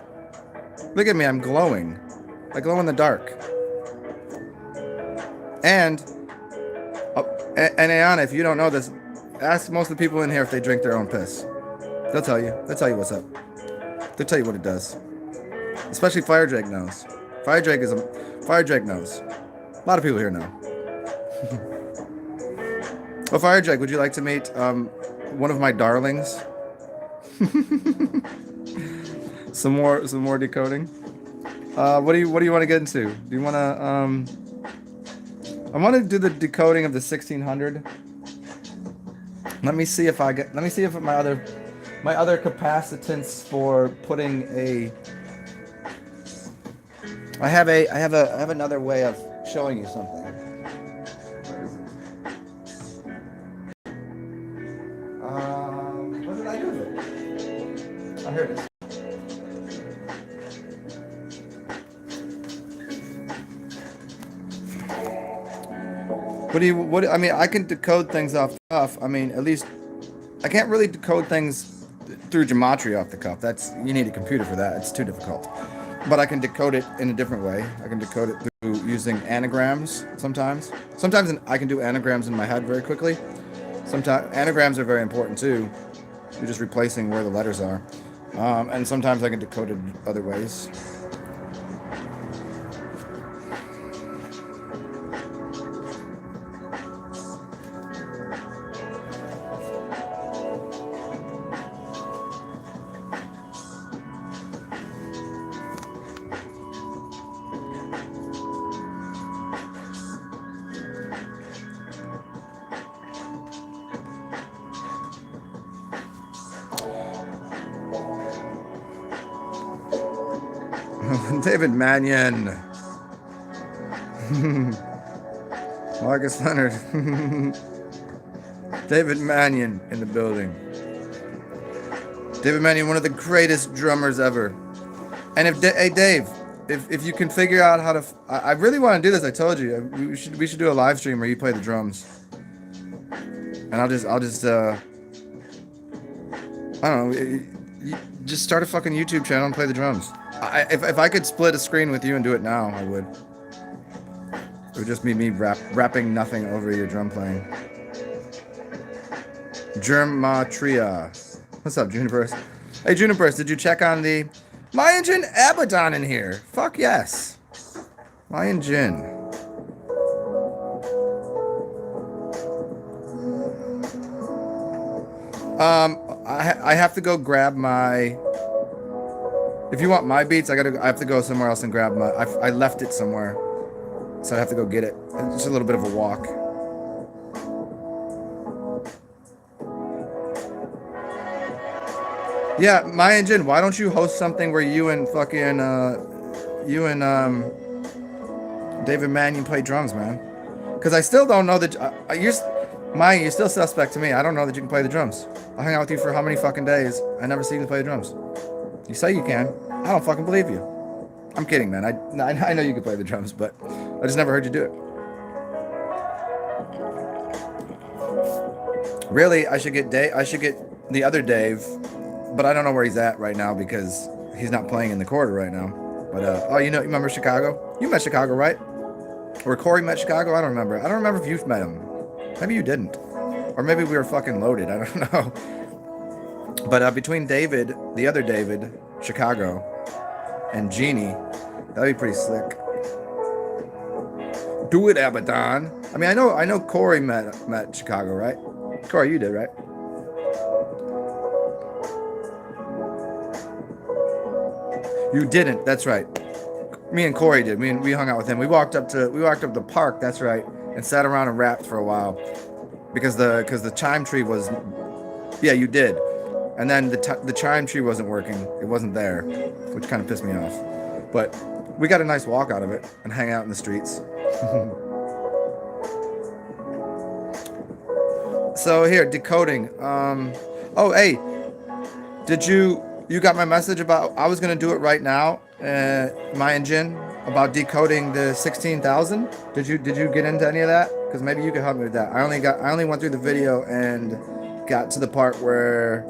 Look at me. I'm glowing. I glow in the dark. And, and Ayana, if you don't know this, ask most of the people in here if they drink their own piss. They'll tell you. They'll tell you what's up. They'll tell you what it does. Especially Fire Drake knows. Fire Drake knows. A lot of people here know. Oh, Fire Drake, would you like to meet one of my darlings? some more decoding. What do you want to get into? Do you want to I want to do the decoding of the 1600. Let me see if my other capacitance for putting a I have another way of showing you something. What did I do with it? Oh, here it is. I mean, I can decode things off the cuff. I mean, at least I can't really decode things through Gematria off the cuff. You need a computer for that. It's too difficult. But I can decode it in a different way. I can decode it through using anagrams sometimes. Sometimes I can do anagrams in my head very quickly. Sometimes anagrams are very important too. You're just replacing where the letters are. And sometimes I can decode it other ways. David Mannion. Marcus Leonard. David Mannion in the building. David Mannion, one of the greatest drummers ever. And hey Dave, if you can figure out how to, I really want to do this. I told you we should do a live stream where you play the drums. And I'll just I don't know, just start a fucking YouTube channel and play the drums. If I could split a screen with you and do it now, I would. It would just be me rapping nothing over your drum playing. Gematria. What's up, Juniper's? Hey, Juniper's, did you check on the Mayan Jin Abaddon in here? Fuck yes. Mayan Jin. I have to go grab my. If you want my beats, I have to go somewhere else and grab my. I left it somewhere, so I have to go get it. It's just a little bit of a walk. Yeah, Mayan Jin, why don't you host something where you and David Mannion play drums, man? Because I still don't know that you're still suspect to me. I don't know that you can play the drums. I hang out with you for how many fucking days? I never see you play the drums. You say you can. I don't fucking believe you. I'm kidding, man. I know you can play the drums, but I just never heard you do it. Really, I should get the other Dave, but I don't know where he's at right now because he's not playing in the quarter right now. But you remember Chicago? You met Chicago, right? Or Corey met Chicago? I don't remember. I don't remember if you've met him. Maybe you didn't. Or maybe we were fucking loaded. I don't know. But between David, the other David, Chicago, and Jeannie, that'd be pretty slick. Do it, Abaddon. I mean, I know Corey met Chicago, right? Corey, you did, right? You didn't. That's right. Me and Corey did. We hung out with him. We walked up the park. That's right, and sat around and rapped for a while, because the chime tree was. Yeah, you did. And then the chime tree wasn't working. It wasn't there, which kind of pissed me off. But we got a nice walk out of it and hang out in the streets. So here, decoding. Oh, hey, did you got my message about I was gonna do it right now, Mayan Jin, about decoding the 16,000. Did you get into any of that? Because maybe you could help me with that. I only went through the video and got to the part where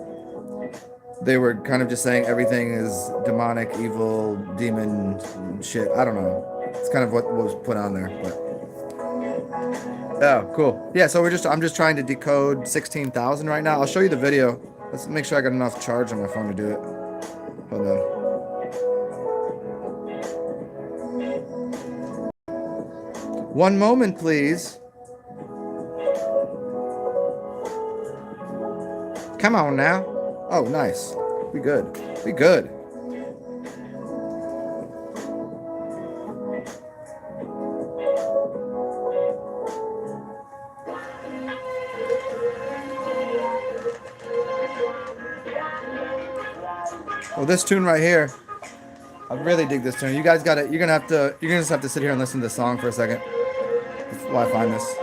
they were kind of just saying everything is demonic, evil, demon shit. I don't know. It's kind of what was put on there, but oh, cool. Yeah, so I'm just trying to decode 16,000 right now. I'll show you the video. Let's make sure I got enough charge on my phone to do it. Hold on. One moment, please. Come on now. Oh, nice. We good. We good. Well, this tune right here, I really dig this tune. You guys got it. You're gonna just have to sit here and listen to the song for a second while I find this.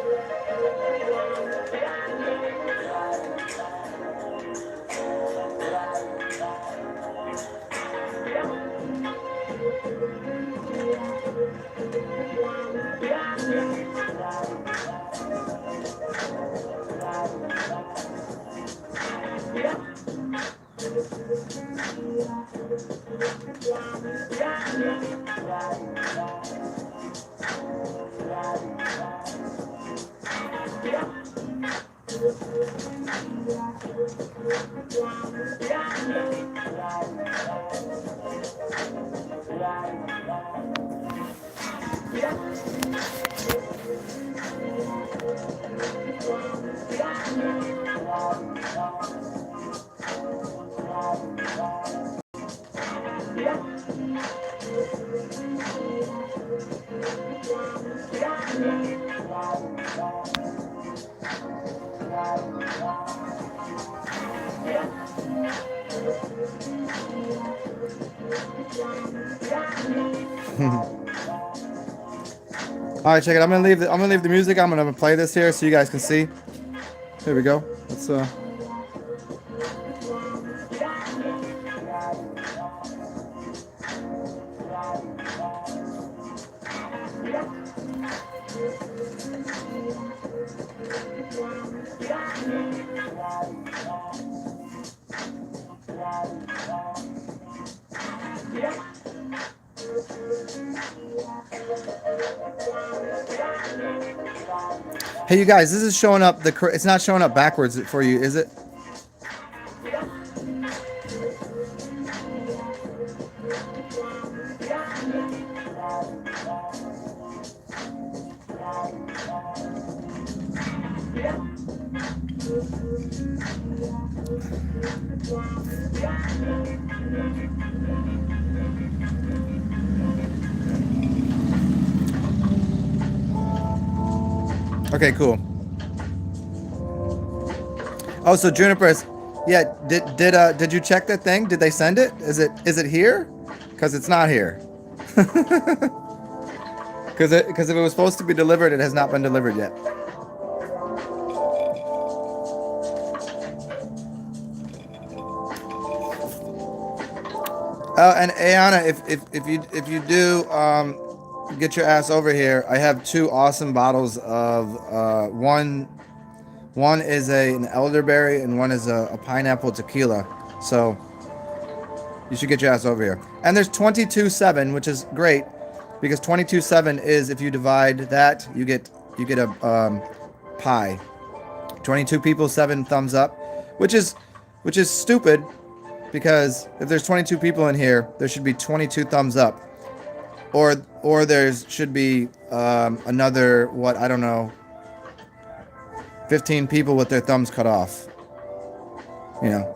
All right, check it. I'm gonna leave the music. I'm gonna play this here so you guys can see. Here we go. Let's Hey, you guys, this is showing up it's not showing up backwards for you, is it? Okay, cool. Oh, so Juniper's, yeah. Did you check that thing? Did they send it? Is it here? Because it's not here. Because if it was supposed to be delivered, it has not been delivered yet. Oh, and Ayana, if you do get your ass over here, I have two awesome bottles of one is an elderberry and one is a pineapple tequila. So you should get your ass over here. And there's 22/7, which is great because 22/7 is if you divide that, you get a pie. 22 people, 7 thumbs up, which is stupid because if there's 22 people in here, there should be 22 thumbs up. Or there should be another, what, I don't know, 15 people with their thumbs cut off. You know.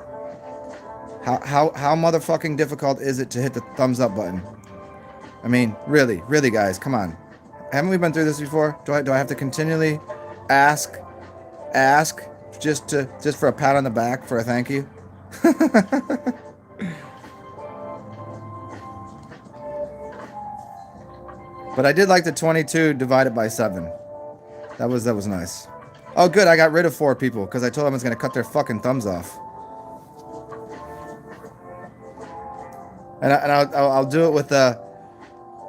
How motherfucking difficult is it to hit the thumbs up button? I mean, really, guys, come on. Haven't we been through this before? Do I have to continually ask just for a pat on the back for a thank you? But I did like the 22 divided by 7. That was nice. Oh, good. I got rid of 4 people because I told them I was going to cut their fucking thumbs off. And I'll do it with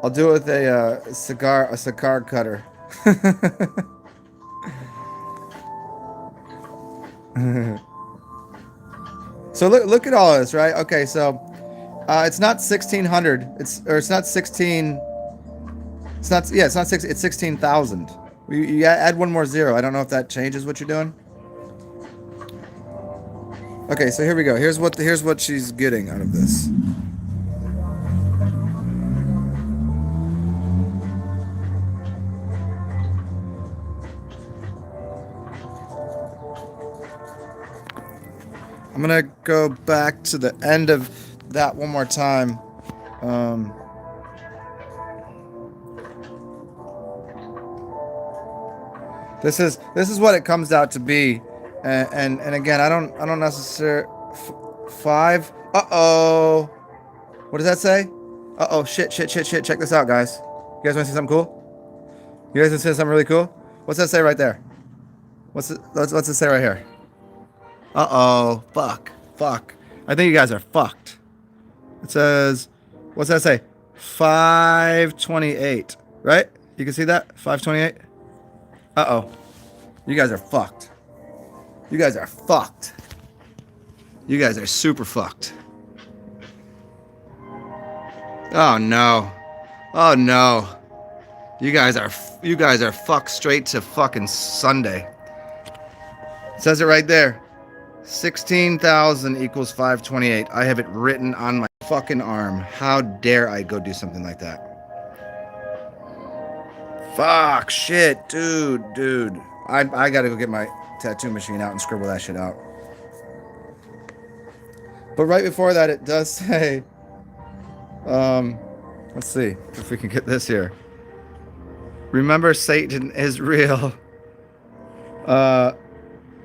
I'll do it with a cigar cutter. So look at all this, right? Okay, so it's not 1600. It's not 16. It's not, yeah, it's not six. It's 16,000. You add one more zero. I don't know if that changes what you're doing. Okay, so here we go. Here's what she's getting out of this. I'm gonna go back to the end of that one more time. This is what it comes out to be, and again, I don't necessarily five. Uh-oh. What does that say? Uh-oh, shit. Check this out, guys. You guys want to see something cool? You guys want to see something really cool? What's that say right there? What's it say right here? Uh-oh. Fuck. I think you guys are fucked. It says, what's that say? 528, right? You can see that? 528? Uh-oh. You guys are fucked. You guys are fucked. You guys are super fucked. Oh no. Oh no. You guys are fucked straight to fucking Sunday. It says it right there. 16,000 equals 528. I have it written on my fucking arm. How dare I go do something like that? Fuck, shit, dude. I gotta go get my tattoo machine out and scribble that shit out. But right before that, it does say, let's see if we can get this here. Remember, Satan is real.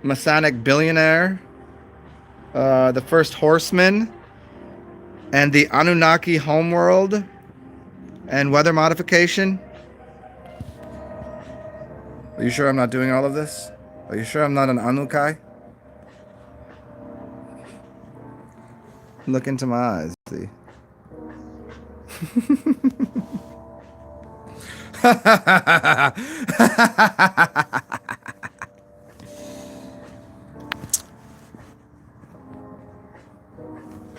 Masonic billionaire. The first horseman. And the Anunnaki homeworld. And weather modification. Are you sure I'm not doing all of this? Are you sure I'm not an Anunnaki? Look into my eyes, see.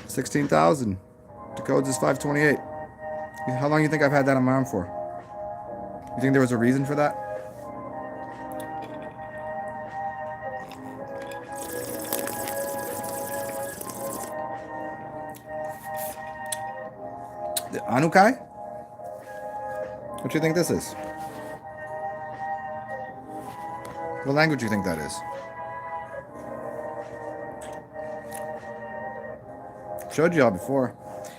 $16,000. The code is 528. How long do you think I've had that on my arm for? You think there was a reason for that? The Anunnaki? What do you think this is? What language do you think that is? Showed you all before.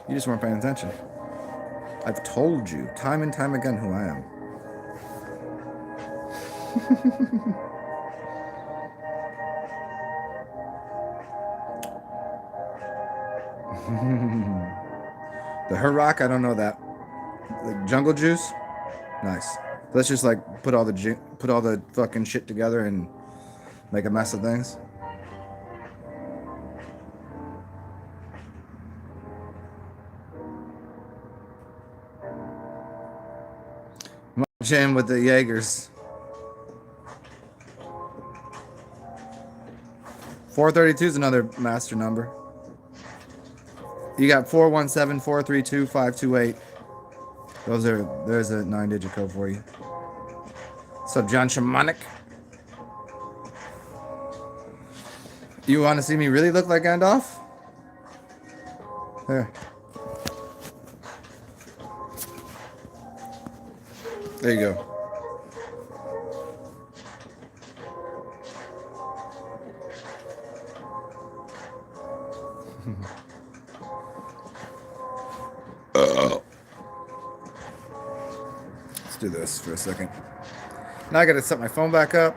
You just weren't paying attention. I've told you time and time again who I am. The Hurrock, I don't know that. The jungle juice, nice. Let's just like put all the fucking shit together and make a mess of things. Jam with the Jaegers. 432 is another master number. You got 417, 432, 528. There's a 9-digit code for you. What's up, John Shamanic? You want to see me really look like Gandalf? Here. There you go. Let's do this for a second. Now I gotta set my phone back up.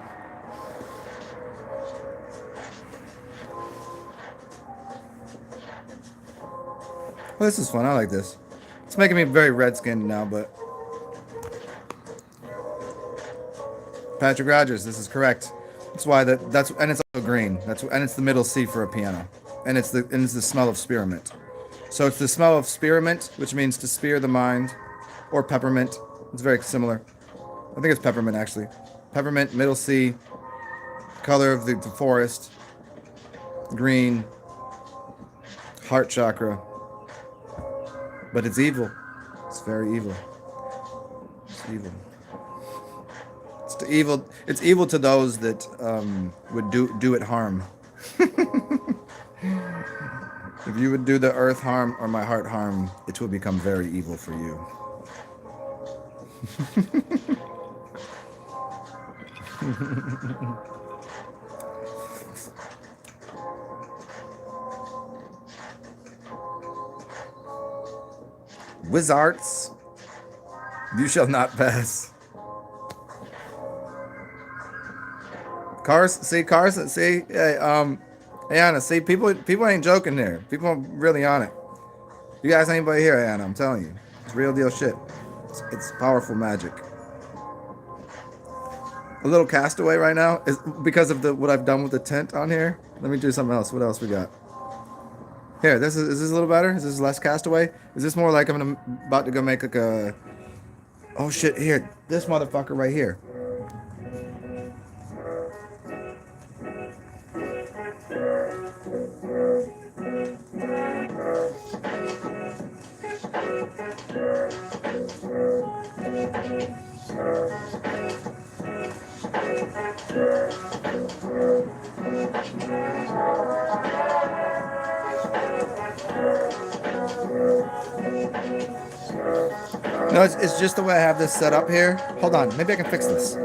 Well, this is fun. I like this. It's making me very red-skinned now, but Patrick Rogers, this is correct. That's why that's and it's also green. And it's the middle C for a piano, and it's the smell of spearmint. So it's the smell of spearmint, which means to spear the mind, or peppermint. It's very similar. I think it's peppermint actually. Peppermint, middle C, color of the forest, green, heart chakra. But it's evil. It's very evil. It's evil. It's to evil. It's evil to those that would do it harm. If you would do the earth harm or my heart harm, it will become very evil for you. Wizards, you shall not pass. Cars, see, hey, Ayana, see, people ain't joking there. People are really on it. You guys ain't anybody here, Ayana, I'm telling you. It's real deal shit. It's powerful magic. A little castaway right now is because of what I've done with the tent on here. Let me do something else. What else we got? Here, is this a little better? Is this less castaway? Is this more like I'm about to go make like a... Oh shit, here. This motherfucker right here. No, it's just the way I have this set up here. Hold on, maybe I can fix this.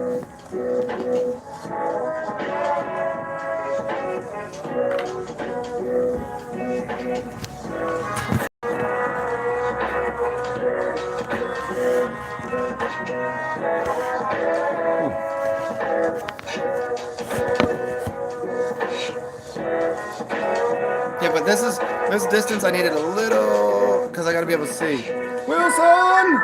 Yeah, but this distance I needed a little because I gotta be able to see. Wilson!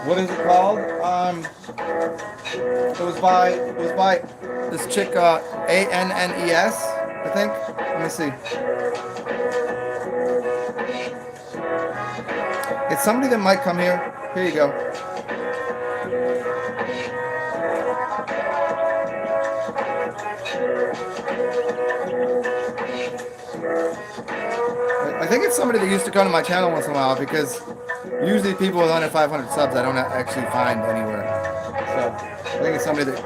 What is it called? It was by this chick Annes, I think. Let me see. It's somebody that might come here. Here you go. I think it's somebody that used to come to my channel once in a while because usually people with under 500 subs I don't actually find anywhere. So I think it's somebody that...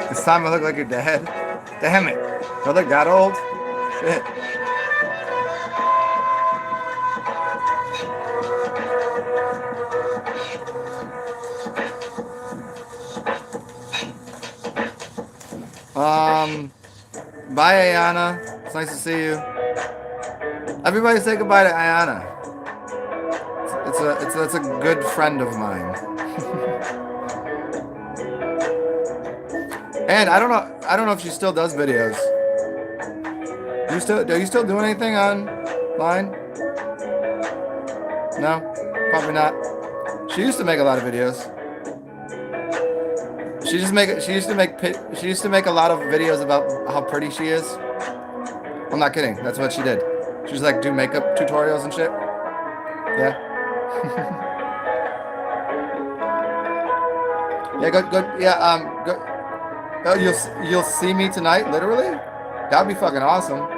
This time I look like you're dead. Damn it. Do I look that old? Shit. Bye, Ayana. It's nice to see you. Everybody say goodbye to Ayana. It's a good friend of mine. And I don't know if she still does videos. Are you still doing anything online? No? Probably not. She used to make a lot of videos. She used to make a lot of videos about how pretty she is. I'm not kidding. That's what she did. She was like do makeup tutorials and shit. Yeah. Yeah, go. Yeah, go. Oh, you'll see me tonight, literally? That'd be fucking awesome.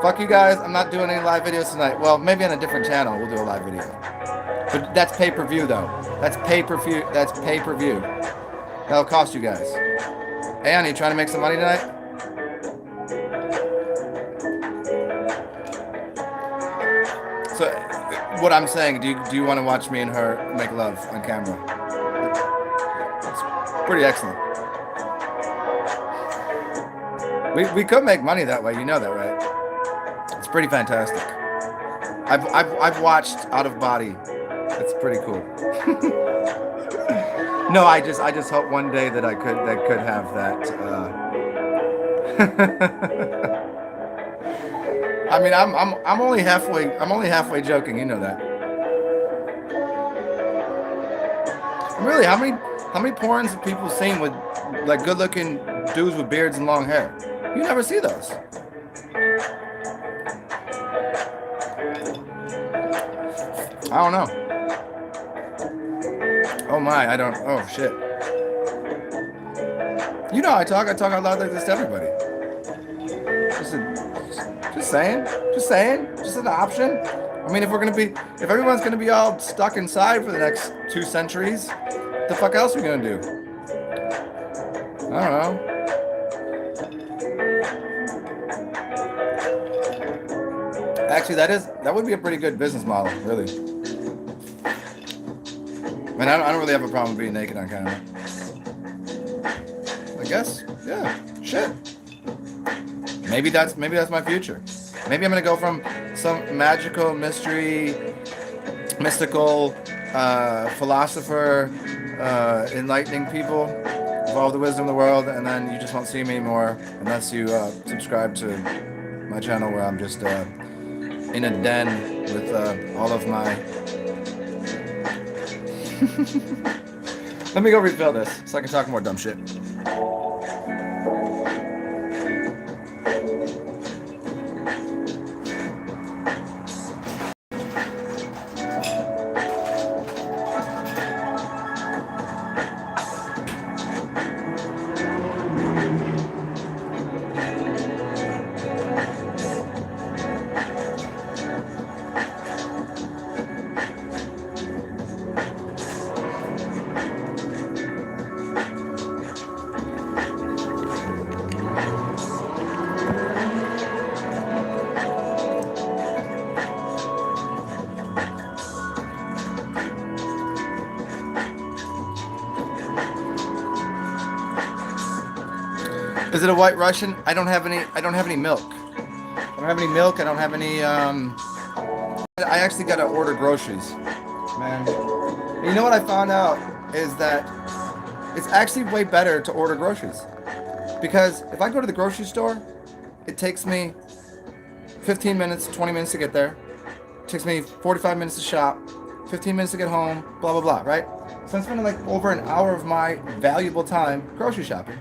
Fuck you guys. I'm not doing any live videos tonight. Well, maybe on a different channel we'll do a live video. But that's pay-per-view though. That's pay-per-view. That's pay-per-view. That'll cost you guys. Hey, Annie, you trying to make some money tonight? So, what I'm saying, do you want to watch me and her make love on camera? It's pretty excellent. We could make money that way, you know that, right? It's pretty fantastic. I've watched Out of Body. It's pretty cool. No, I just hope one day that I could have that. I mean, I'm only halfway. I'm only halfway joking. You know that. Really, how many porns have people seen with like good-looking dudes with beards and long hair? You never see those. I don't know. Oh my, I don't. Oh shit. You know, I talk out loud like this to everybody. Just saying, just an option. I mean, if everyone's gonna be all stuck inside for the next 2 centuries, what the fuck else are we gonna do? I don't know. Actually, that would be a pretty good business model, really. I mean, I don't really have a problem being naked on camera. I guess, yeah, shit. Maybe that's my future. Maybe I'm gonna go from some magical mystical philosopher, enlightening people of all the wisdom in the world, and then you just won't see me anymore unless you subscribe to my channel where I'm just in a den with all of my. Let me go refill this so I can talk more dumb shit. Is it a White Russian? I don't have any milk. I don't have any milk. I don't have any. I actually gotta order groceries, man. And you know what I found out is that it's actually way better to order groceries, because if I go to the grocery store, it takes me 15 minutes, 20 minutes to get there. It takes me 45 minutes to shop, 15 minutes to get home, blah blah blah, right? So I'm spending like over an hour of my valuable time grocery shopping,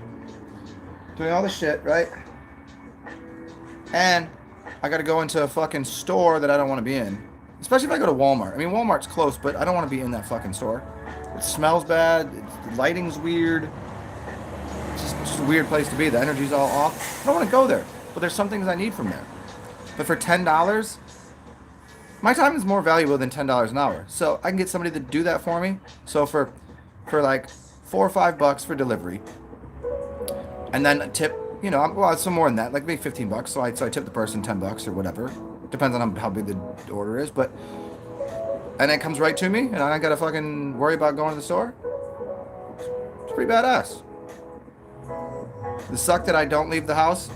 doing all this shit, right? And I gotta go into a fucking store that I don't want to be in. Especially if I go to Walmart. I mean, Walmart's close, but I don't want to be in that fucking store. It smells bad. The lighting's weird. It's just a weird place to be. The energy's all off. I don't want to go there. But there's some things I need from there. But for $10, my time is more valuable than $10 an hour. So I can get somebody to do that for me. So for like $4 or $5 for delivery, and then a tip, you know, well, it's some more than that, like maybe $15. So I tip the person $10 or whatever. Depends on how big the order is, but and it comes right to me, and I gotta fucking worry about going to the store. It's pretty badass. The suck that I don't leave the house,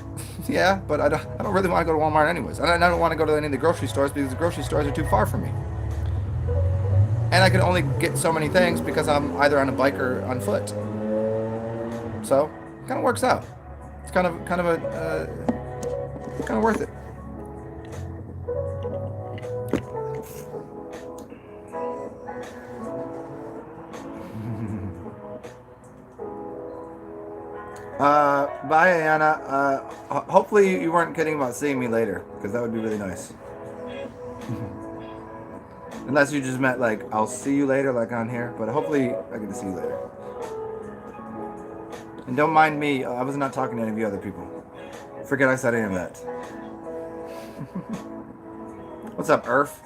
yeah, but I don't really want to go to Walmart anyways. And I don't want to go to any of the grocery stores because the grocery stores are too far from me. And I can only get so many things because I'm either on a bike or on foot. So it kind of works out. It's kind of worth it. Bye, Anna. Hopefully you weren't kidding about seeing me later, because that would be really nice. Unless you just meant like, I'll see you later, like on here, but hopefully I get to see you later. And don't mind me, I was not talking to any of you other people. Forget I said any of that. What's up, Earth?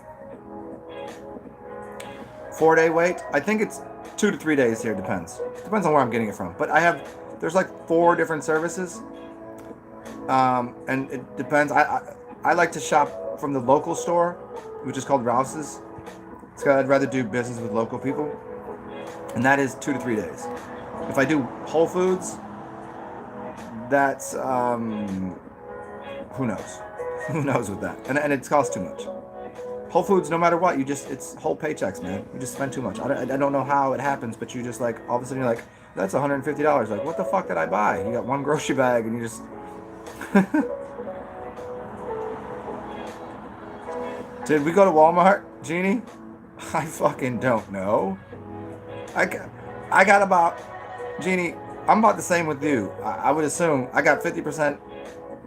4-day wait? I think it's 2 to 3 days here, depends. Depends on where I'm getting it from. But there's like 4 different services. And it depends. I like to shop from the local store, which is called Rouse's. I'd rather do business with local people. And that is 2 to 3 days. If I do Whole Foods, that's, who knows? Who knows with that? And it costs too much. Whole Foods, no matter what, it's whole paychecks, man. You just spend too much. I don't know how it happens, but you just like, all of a sudden you're like, that's $150. Like, what the fuck did I buy? You got one grocery bag and you just... Did we go to Walmart, Jeannie? I fucking don't know. I got about... Jeannie, I'm about the same with you. I would assume I got 50%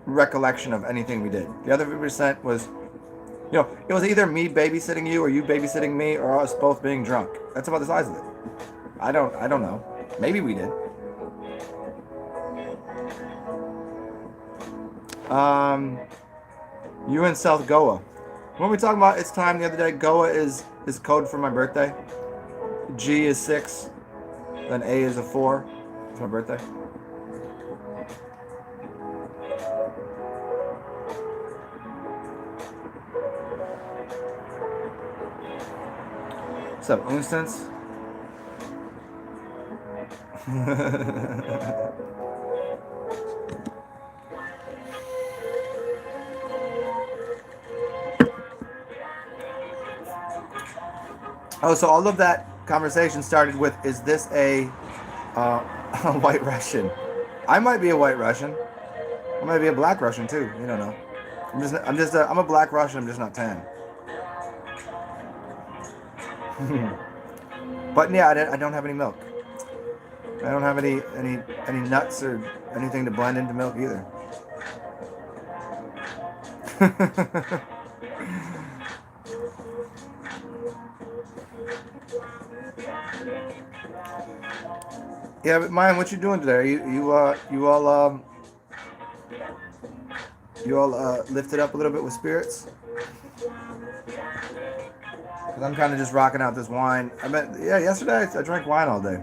recollection of anything we did. The other 50% was... You know, it was either me babysitting you or you babysitting me or us both being drunk. That's about the size of it. I don't know. Maybe we did. You in South Goa. When we talking about it's time the other day, Goa is code for my birthday. G is 6, then A is a 4. It's my birthday. What's up, Unstance? Oh, so all of that conversation started with, is this a white Russian? I might be a white Russian. I might be a black Russian too. You don't know. I'm a black Russian. I'm just not tan. But yeah, I don't have any milk. I don't have any nuts or anything to blend into milk either. Yeah, but Mayan, what you doing today? You all lifted up a little bit with spirits? Cause I'm kind of just rocking out this wine. Yesterday I drank wine all day.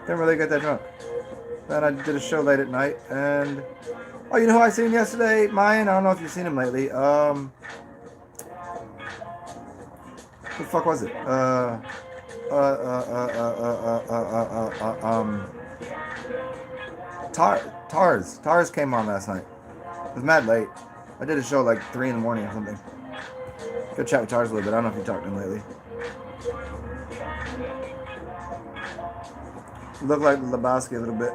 Didn't really get that drunk. Then I did a show late at night, and oh, you know who I seen yesterday, Mayan? I don't know if you've seen him lately. What the fuck was it? Tars came on last night. It was mad late. I did a show like 3 in the morning or something. Go chat with Tars a little bit. I don't know if you talked to him lately. You look like Lebowski a little bit.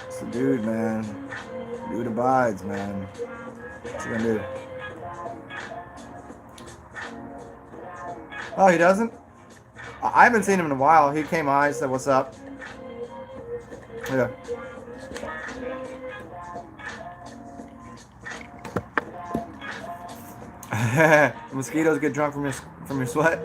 It's the dude, man. Dude abides, man. What's he gonna do? Oh, he doesn't? I haven't seen him in a while. He came on, he said, what's up? Yeah. Mosquitoes get drunk from your sweat.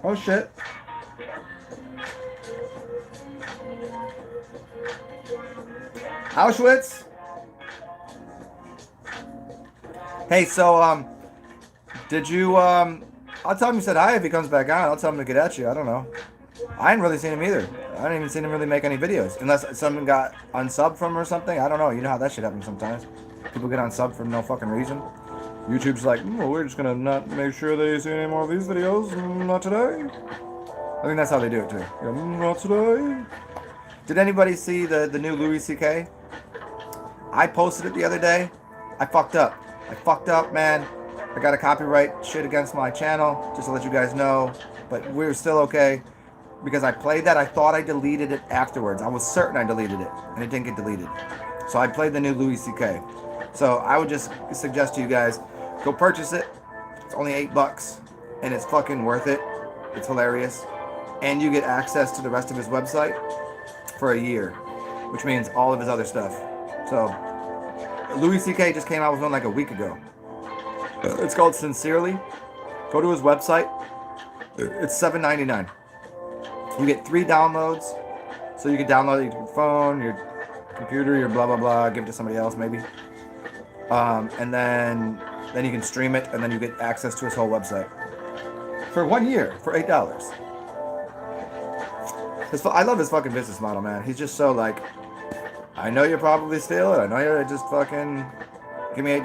Oh shit. Auschwitz. Hey, so did you I'll tell him you said hi if he comes back on. I'll tell him to get at you. I don't know. I ain't really seen him either. I haven't even seen him really make any videos. Unless someone got unsub from him or something. I don't know. You know how that shit happens sometimes. People get unsub for no fucking reason. YouTube's like, well, we're just gonna not make sure they see any more of these videos. Not today. I think that's how they do it too. Not today. Did anybody see the new Louis C.K.? I posted it the other day. I fucked up. Man. I got a copyright shit against my channel, just to let you guys know. But we're still okay. Because I played that, I thought I deleted it afterwards. I was certain I deleted it, and it didn't get deleted. So I played the new Louis C.K. So I would just suggest to you guys, go purchase it. It's only $8, and it's fucking worth it. It's hilarious. And you get access to the rest of his website for a year, which means all of his other stuff. So Louis C.K. just came out with one like a week ago. It's called Sincerely. Go to his website. It's $7.99. You get 3 downloads. So you can download it to your phone, your computer, your blah blah blah, give it to somebody else maybe. And then you can stream it, and then you get access to his whole website for 1 year for $8. I love his fucking business model, man. He's just so like, I know you'll probably steal it. I know you're just fucking give me $8.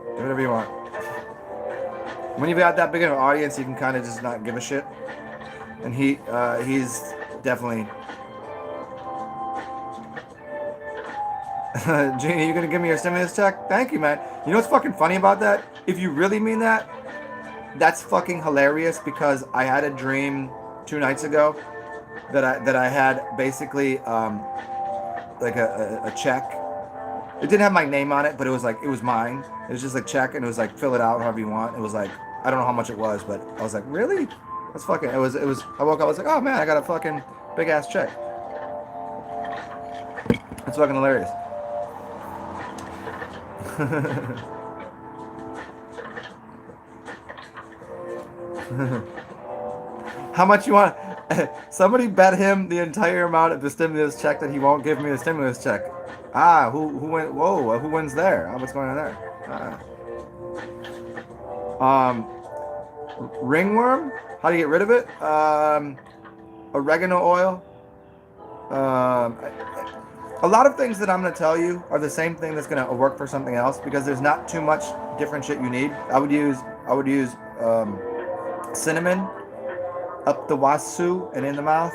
Do whatever you want. When you've got that big of an audience, you can kind of just not give a shit. and he's definitely. Jeannie, you gonna give me your stimulus check? Thank you, man. You know what's fucking funny about that? If you really mean that, that's fucking hilarious because I had a dream 2 nights ago that I had basically like a check. It didn't have my name on it, but it was like it was mine. It was just like check, and it was like fill it out however you want. It was like I don't know how much it was, but I was like, really? That's fucking. It was. I woke up. I was like, oh man, I got a fucking big ass check. It's fucking hilarious. How much you want? Somebody bet him the entire amount of the stimulus check that he won't give me the stimulus check. Ah, who went? Whoa, who wins there? What's going on there? Ringworm. How do you get rid of it? Oregano oil. Um, a lot of things that I'm gonna tell you are the same thing that's gonna work for something else because there's not too much different shit you need. I would use cinnamon up the wasu and in the mouth.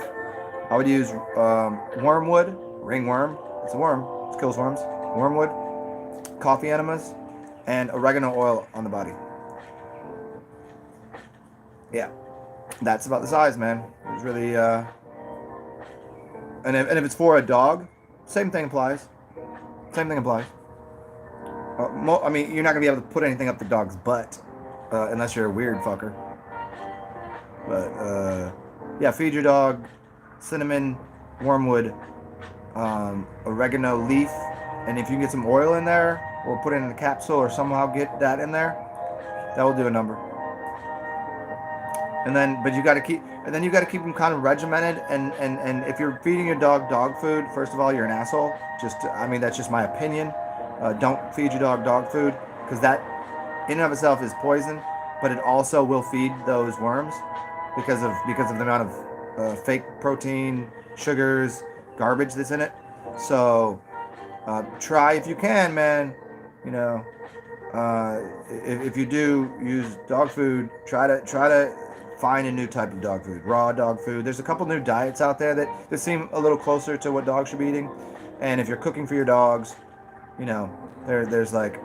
I would use wormwood, ringworm. It's a worm. It kills worms. Wormwood, coffee enemas, and oregano oil on the body. Yeah, that's about the size, man. It's really and if it's for a dog, same thing applies. Same thing applies. I mean, you're not gonna be able to put anything up the dog's butt unless you're a weird fucker. But yeah, feed your dog cinnamon, wormwood, oregano leaf, and if you can get some oil in there, or put it in a capsule, or somehow get that in there, that will do a number. And then, but you got to keep, and then you got to keep them kind of regimented. And if you're feeding your dog food, first of all, you're an asshole. I mean, that's just my opinion. Don't feed your dog food because that, in and of itself, is poison. But it also will feed those worms because of the amount of fake protein, sugars, garbage that's in it. So try if you can, man. You know, if you do use dog food, try to find a new type of dog food, raw dog food. There's a couple new diets out there that seem a little closer to what dogs should be eating. And if you're cooking for your dogs, you know, there's like,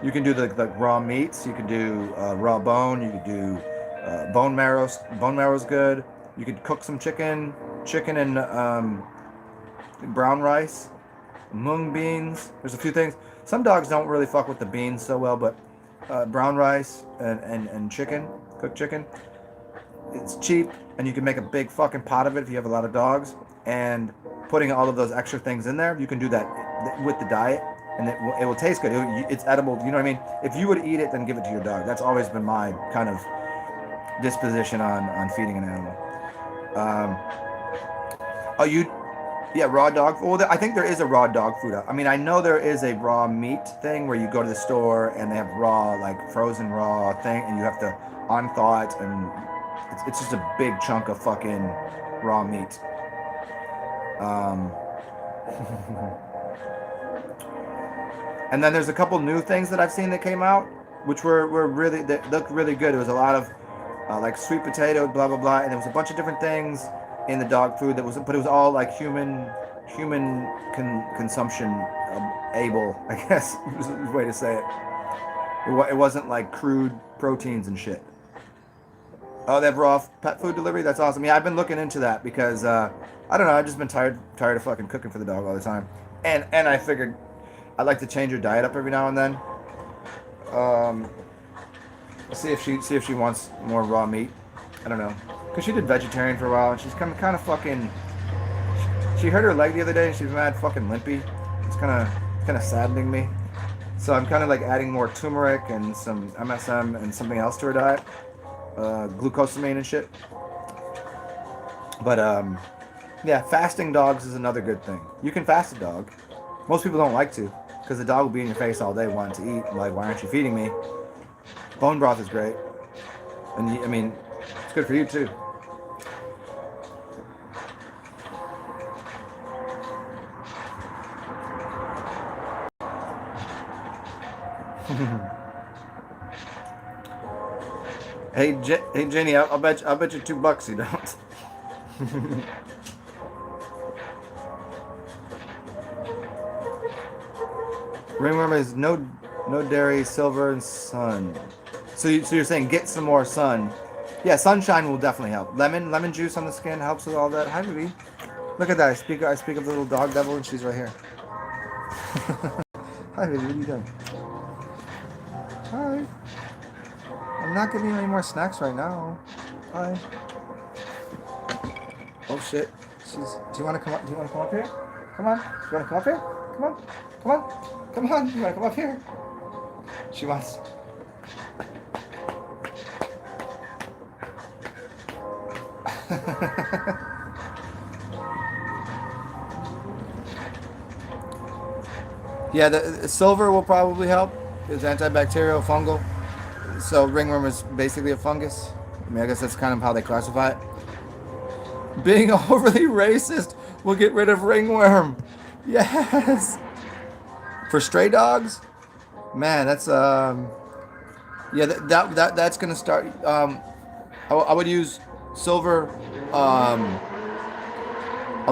you can do the raw meats. You can do raw bone. You could do bone marrow. Bone marrow's good. You could cook some chicken and brown rice, mung beans. There's a few things. Some dogs don't really fuck with the beans so well, but brown rice and chicken, cooked chicken. It's cheap, and you can make a big fucking pot of it if you have a lot of dogs. And putting all of those extra things in there, you can do that with the diet, and it will taste good. It's edible. You know what I mean? If you would eat it, then give it to your dog. That's always been my kind of disposition on feeding an animal. Raw dog. Well, I think there is a raw dog food. I mean, I know there is a raw meat thing where you go to the store and they have raw, like frozen raw thing, and you have to unthaw it, and it's just a big chunk of fucking raw meat. And then there's a couple new things that I've seen that came out, which that looked really good. It was a lot of like sweet potato, blah blah blah, and there was a bunch of different things in the dog food but it was all like human consumption able, I guess is the way to say it. It wasn't like crude proteins and shit. Oh, they have raw pet food delivery? That's awesome. Yeah, I've been looking into that because I don't know, I've just been tired of fucking cooking for the dog all the time. And I figured I'd like to change her diet up every now and then. See if she wants more raw meat. I don't know. Cause she did vegetarian for a while and she's kind of fucking. She hurt her leg the other day and she's mad fucking limpy. It's kind of saddening me. So I'm kind of like adding more turmeric and some MSM and something else to her diet, glucosamine and shit. But yeah, fasting dogs is another good thing. You can fast a dog. Most people don't like to, because the dog will be in your face all day wanting to eat. Like, why aren't you feeding me? Bone broth is great, and I mean, it's good for you too. Hey Jenny, I'll bet you $2 you don't. Ringworm is no dairy, silver, and sun. So you're saying get some more sun. Yeah, sunshine will definitely help. Lemon juice on the skin helps with all that. Hi, baby. Look at that. I speak of the little dog devil, and she's right here. Hi, baby. What are you doing? Hi. I'm not getting you any more snacks right now. Hi. Oh shit. Do you want to come up? Do you want to come up here? Come on. You want to come up here? Come on. Come on. Come on. You want to come up here? She wants. Yeah, the silver will probably help. It's antibacterial, fungal. So ringworm is basically a fungus. I mean, I guess that's kind of how they classify it. Being overly racist will get rid of ringworm. Yes. For stray dogs, man, that's yeah, that's gonna start. I would use silver, a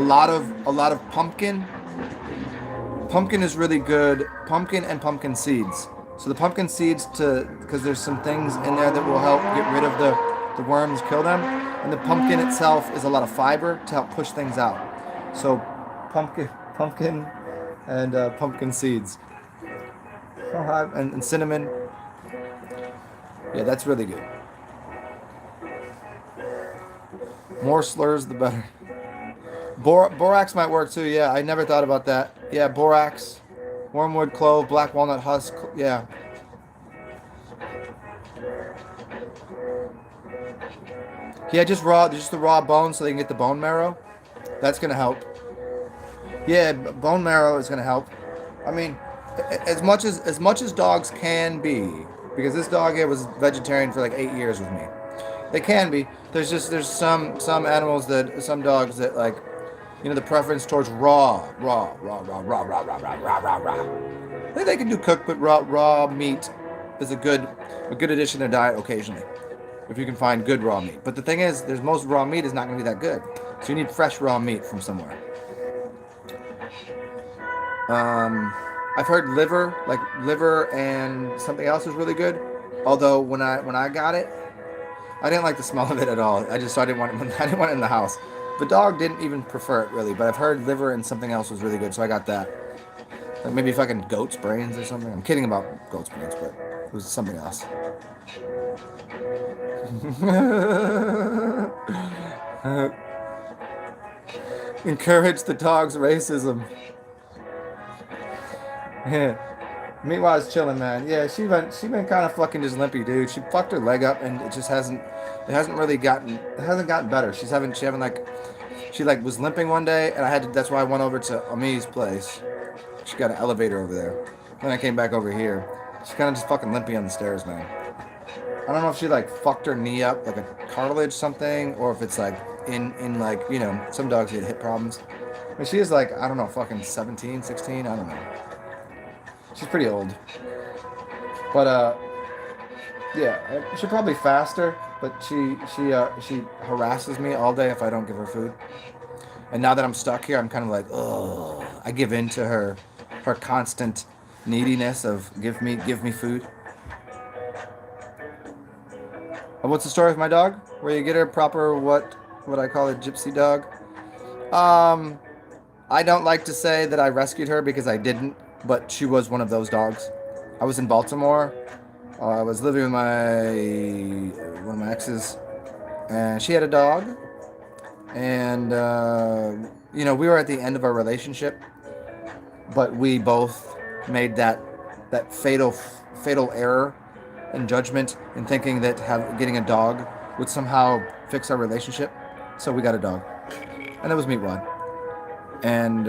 lot of pumpkin. Pumpkin is really good. Pumpkin and pumpkin seeds. So the pumpkin seeds because there's some things in there that will help get rid of the worms, kill them. And the pumpkin itself is a lot of fiber to help push things out. So pumpkin, and pumpkin seeds. And cinnamon. Yeah, that's really good. More slurs, the better. Borax might work too. Yeah, I never thought about that. Yeah, borax, wormwood, clove, black walnut husk. Yeah. Yeah, just the raw bones so they can get the bone marrow. That's gonna help. Yeah, bone marrow is gonna help. I mean, as much as dogs can be, because this dog here was vegetarian for like 8 years with me. They can be. There's some animals some dogs that like, the preference towards raw. I think they can do cooked, but raw meat is a good addition to their diet occasionally, if you can find good raw meat. But the thing is, most raw meat is not going to be that good, so you need fresh raw meat from somewhere. I've heard liver and something else is really good. Although when I got it, I didn't like the smell of it at all. I didn't want it in the house. The dog didn't even prefer it really, but I've heard liver and something else was really good, so I got that. Like maybe fucking goat's brains or something. I'm kidding about goat's brains, but it was something else. Encourage the dog's racism. Meatwise chilling, man. Yeah, she been kind of fucking just limpy, dude. She fucked her leg up, and it hasn't gotten better. She was limping one day, and that's why I went over to Ami's place. She got an elevator over there. Then I came back over here. She's kind of just fucking limpy on the stairs, man. I don't know if she like fucked her knee up, like a cartilage something, or if it's like in like, some dogs get hip problems. But she is like, I don't know, fucking 17, 16, I don't know. She's pretty old. But yeah, she'll probably faster, but she harasses me all day if I don't give her food. And now that I'm stuck here, I'm kind of like, ugh. I give in to her constant neediness of give me food. What's the story with my dog? Where you get her proper what I call a gypsy dog? I don't like to say that I rescued her because I didn't, but she was one of those dogs. I was in Baltimore. I was living with one of my exes, and she had a dog. And we were at the end of our relationship, but we both made that fatal error and judgment in thinking that getting a dog would somehow fix our relationship. So we got a dog, and it was Meatwad. And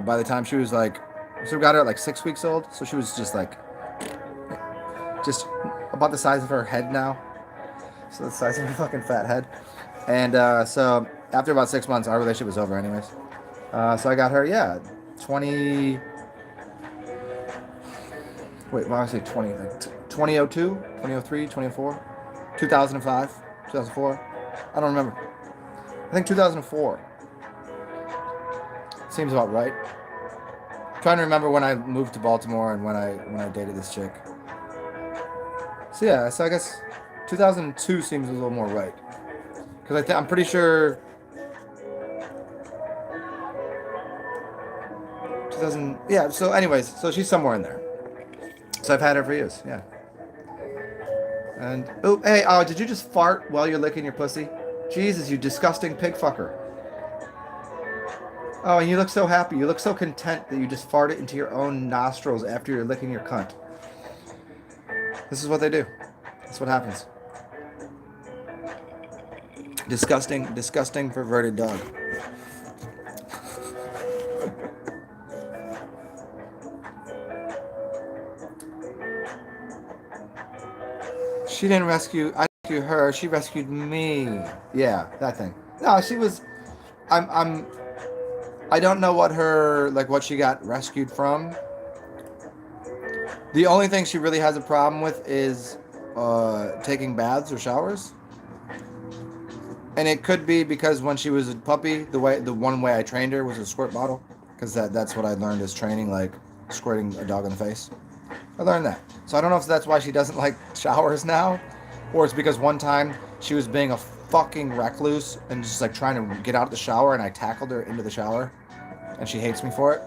by the time she was so we got her at like 6 weeks old, so she was just about the size of her head now. So the size of her fucking fat head. And so after about 6 months, our relationship was over anyways. So I got her, 20... Wait, why did I say 20? Like 2002, 2003, 2004, 2005, 2004. I don't remember. I think 2004. Seems about right. Trying to remember when I moved to Baltimore and when I dated this chick. So yeah, so I guess 2002 seems a little more right. Because I'm pretty sure 2000. Yeah. So anyways, so she's somewhere in there. So I've had her for years. Yeah. And oh hey, oh, did you just fart while you're licking your pussy? Jesus, you disgusting pig fucker. Oh, and you look so happy. You look so content that you just farted into your own nostrils after you're licking your cunt. This is what they do. That's what happens. Disgusting, disgusting, perverted dog. She didn't rescue. I rescued her. She rescued me. Yeah, that thing. No, she was. I'm. I don't know what her what she got rescued from. The only thing she really has a problem with is taking baths or showers. And it could be because when she was a puppy, the one way I trained her was a squirt bottle, because that's what I learned as training, like squirting a dog in the face. I learned that. So I don't know if that's why she doesn't like showers now, or it's because one time she was being a fucking recluse and just like trying to get out of the shower, and I tackled her into the shower, and she hates me for it.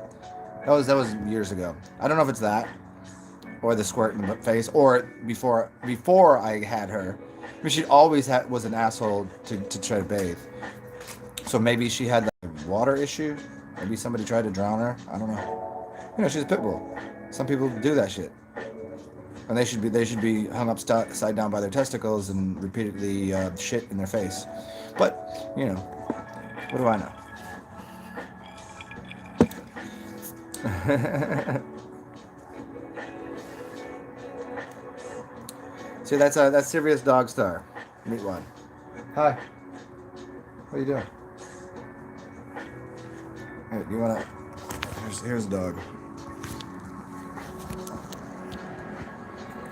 That was years ago. I don't know if it's that, or the squirt in the face, or before I had her. I mean, she always was an asshole to try to bathe. So maybe she had a water issue. Maybe somebody tried to drown her. I don't know. She's a pit bull. Some people do that shit, and they should be hung upside down by their testicles and repeatedly shit in their face. But what do I know? See, that's Serious Dog Star. Meet one. Hi. What are you doing? Hey, you wanna? Here's a dog.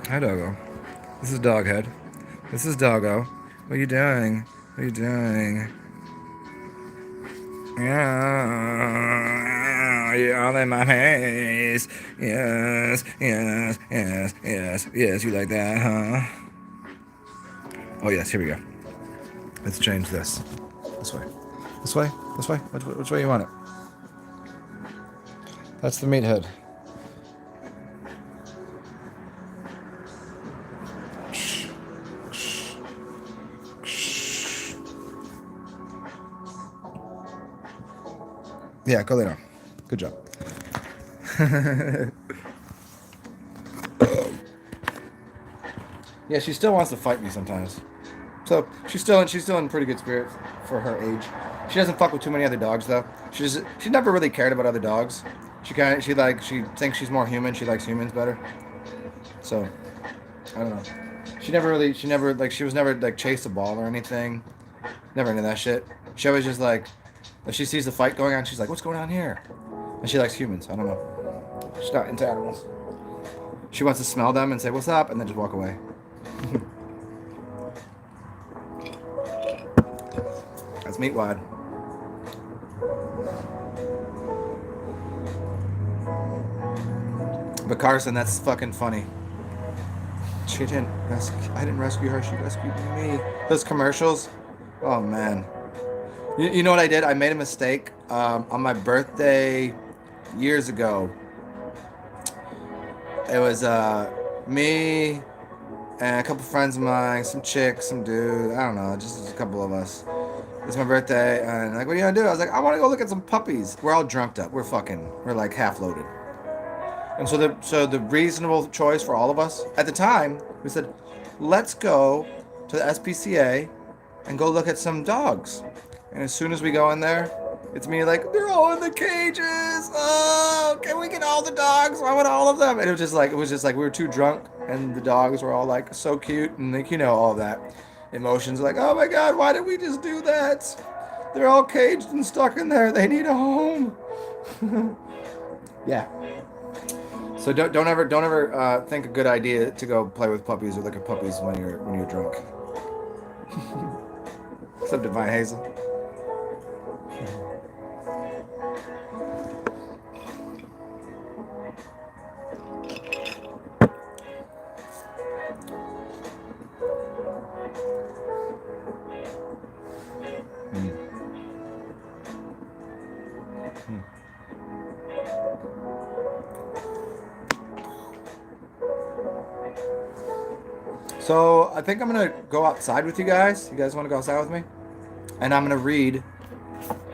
Hi, doggo. This is Doghead. This is Doggo. What are you doing? What are you doing? Yeah, you're all in my face. Yes, yes, yes, yes, yes. You like that, huh? Oh yes, here we go. Let's change this. This way. This way? This way? Which way you want it? That's the meathead. Yeah, go lay down. Good job. Yeah, she still wants to fight me sometimes. So she's still in pretty good spirits for her age. She doesn't fuck with too many other dogs though. She never really cared about other dogs. She thinks she's more human. She likes humans better. So I don't know. She was never like chased a ball or anything. Never into that shit. She always just like, if she sees the fight going on, she's like, what's going on here? And she likes humans. I don't know. She's not into animals. She wants to smell them and say, what's up? And then just walk away. That's Meatwad. But Carson, that's fucking funny. I didn't rescue her. She rescued me. Those commercials. Oh man. You know what I did? I made a mistake on my birthday years ago. It was me and a couple friends of mine, some chick, some dude. I don't know, just a couple of us. It's my birthday, and like, what are you gonna do? I was like, I want to go look at some puppies. We're all drunked up. We're like half loaded. And so the reasonable choice for all of us at the time, we said, let's go to the SPCA and go look at some dogs. And as soon as we go in there, it's me like, they're all in the cages. Oh, can we get all the dogs? I want all of them. And it was just like we were too drunk, and the dogs were all like so cute, and like all of that emotions like, oh my god, why did we just do that? They're all caged and stuck in there. They need a home. Yeah. So don't ever think a good idea to go play with puppies or look at puppies when you're drunk. Except Divine Hazel. So I think I'm gonna go outside with you guys. You guys want to go outside with me? And I'm gonna read.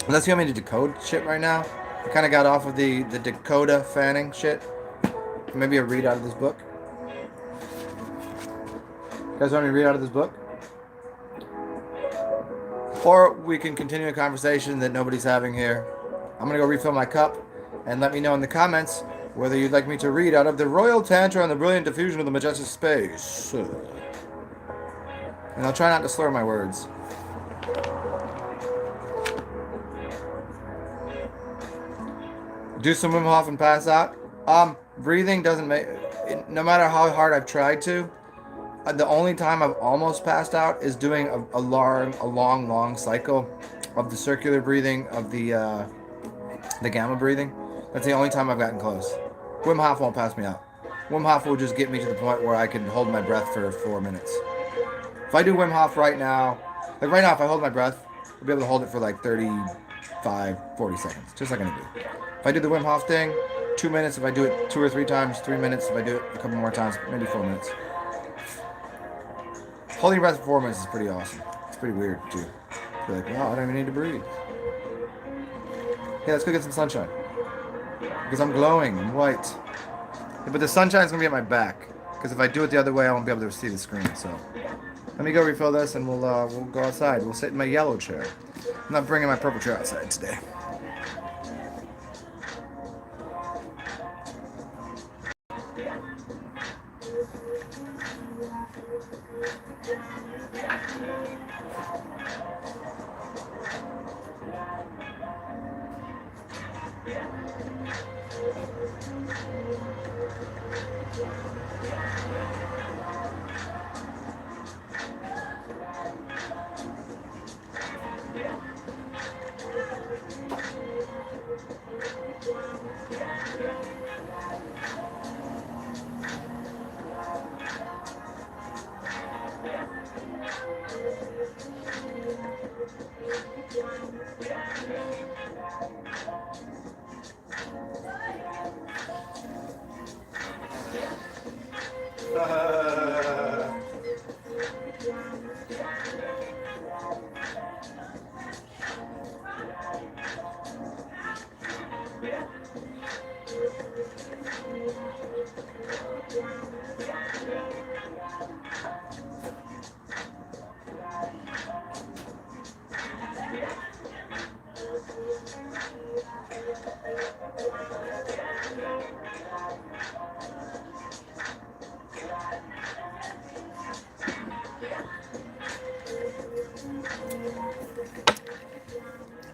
Unless you want me to decode shit right now. I kind of got off of the Dakota fanning shit. Maybe a read out of this book. You guys want me to read out of this book? Or we can continue a conversation that nobody's having here. I'm gonna go refill my cup, and let me know in the comments whether you'd like me to read out of the Royal Tantra and the Brilliant Diffusion of the Majestic Space. And I'll try not to slur my words. Do some Wim Hof and pass out. Breathing doesn't make. No matter how hard I've tried to, the only time I've almost passed out is doing a long cycle of the circular breathing of the gamma breathing. That's the only time I've gotten close. Wim Hof won't pass me out. Wim Hof will just get me to the point where I can hold my breath for 4 minutes. If I do Wim Hof right now, like right now, if I hold my breath, I'll be able to hold it for like 35, 40 seconds, just like I do. If I do the Wim Hof thing, 2 minutes. If I do it 2 or 3 times, 3 minutes. If I do it a couple more times, maybe 4 minutes. Holding your breath for 4 minutes is pretty awesome. It's pretty weird too. You're like, wow, I don't even need to breathe. Hey, let's go get some sunshine. Because I'm glowing, I'm white. Yeah, but the sunshine's gonna be at my back. Because if I do it the other way, I won't be able to see the screen. So let me go refill this, and we'll go outside. We'll sit in my yellow chair. I'm not bringing my purple chair outside today.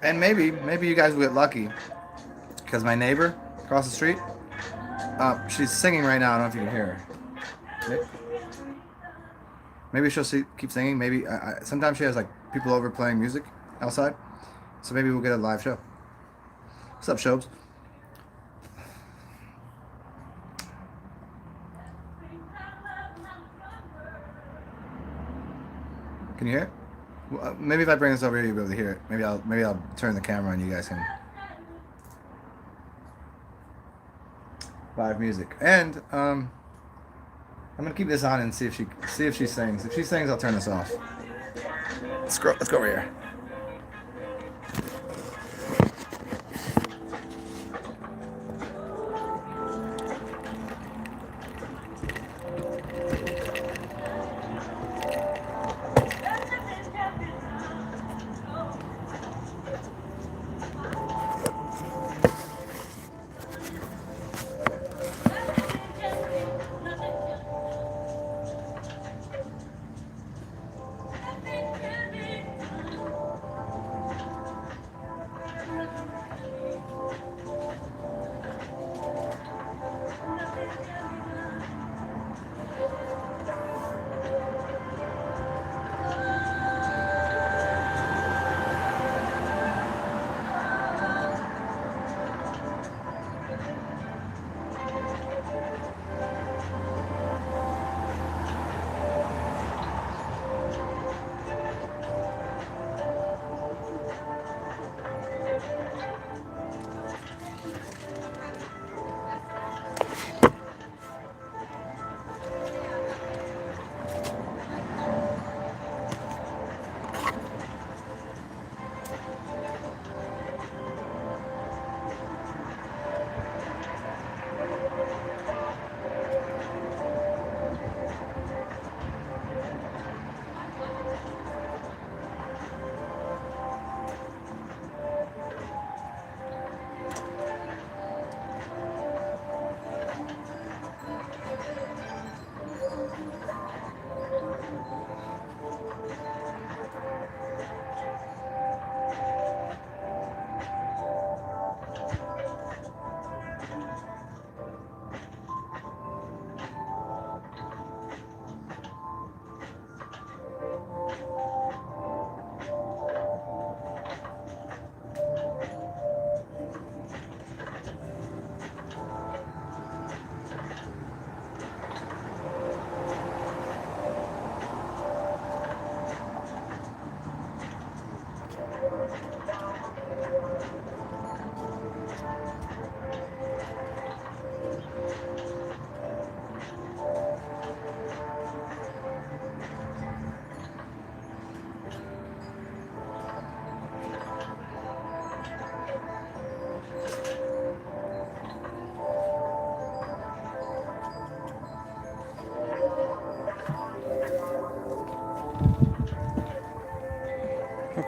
And maybe you guys will get lucky, because my neighbor across the street, she's singing right now. I don't know if you can hear her. Maybe she'll keep singing. Maybe sometimes she has like people over playing music outside, so maybe we'll get a live show. What's up, Shobes? Can you hear it? Well, maybe if I bring this over here, you'll be able to hear it. Maybe I'll turn the camera on. You guys can live music. And I'm gonna keep this on and see if she sings. If she sings, I'll turn this off. Let's go over here.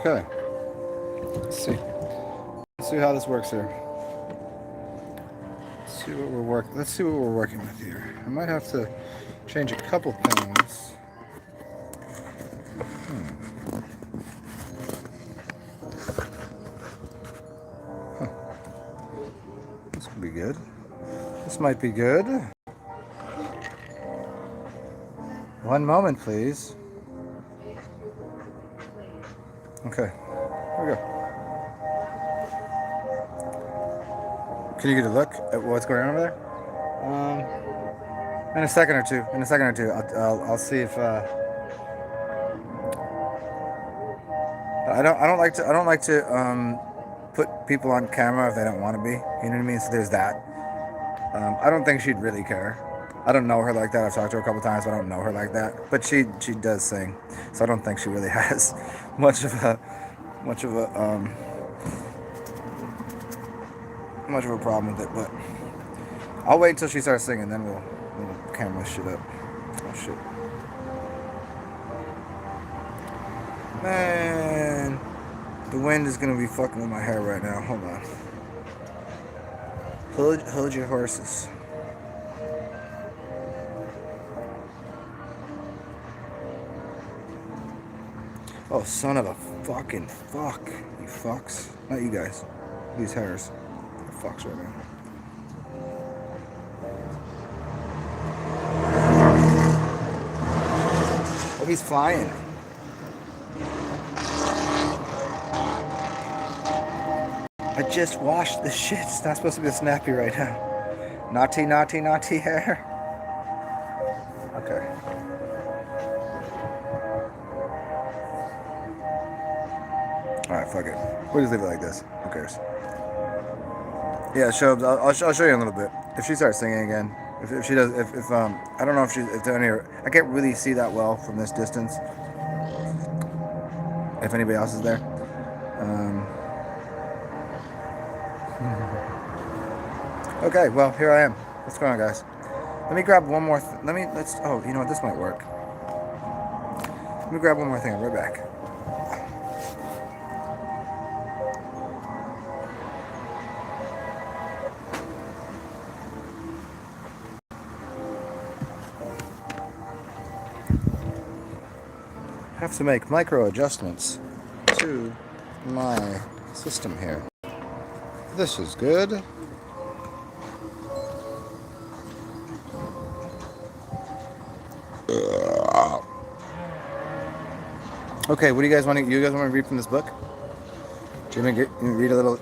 Okay. Let's see. Let's see how this works here. Let's see what we're working with here. I might have to change a couple things. Huh. This could be good. This might be good. One moment, please. Okay. Here we go. Can you get a look at what's going on over there? In a second or two. I'll see if. I don't like to put people on camera if they don't want to be. You know what I mean? So there's that. I don't think she'd really care. I don't know her like that. I've talked to her a couple times, but I don't know her like that. But she does sing, so I don't think she really has much of a problem with it. But I'll wait until she starts singing, then we'll camera shit up. Oh shit, man! The wind is gonna be fucking with my hair right now. Hold on. Hold your horses. Oh, son of a fucking fuck. You fucks. Not you guys. These hairs. They're fucks right now. Oh, he's flying. I just washed the shit. It's not supposed to be snappy right now. Naughty hair. Okay. Alright, fuck it. We'll just leave it like this. Who cares? Yeah, Shobes, I'll show you in a little bit. If she starts singing again, if she does, if I don't know if there any, I can't really see that well from this distance. If anybody else is there. Okay, well, here I am. What's going on, guys? Let me grab one more, oh, you know what, this might work. Let me grab one more thing, I'll be right back. Have to make micro adjustments to my system here. This is good. Okay, what do you guys want to? You guys want to read from this book? Do you want to read a little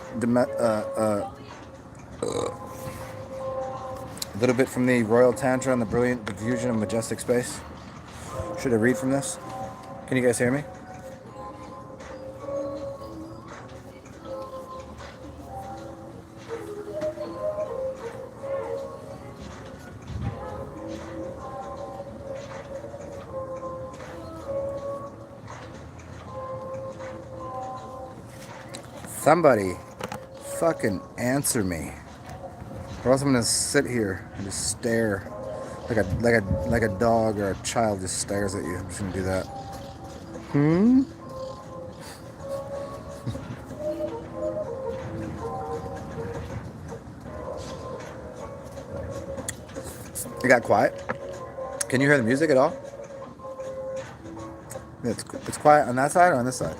bit from the Royal Tantra on the brilliant diffusion of majestic space? Should I read from this? Can you guys hear me? Somebody fucking answer me, or else I'm gonna sit here and just stare like a dog or a child just stares at you. I'm just gonna do that. It got quiet. Can you hear the music at all? It's quiet on that side or on this side?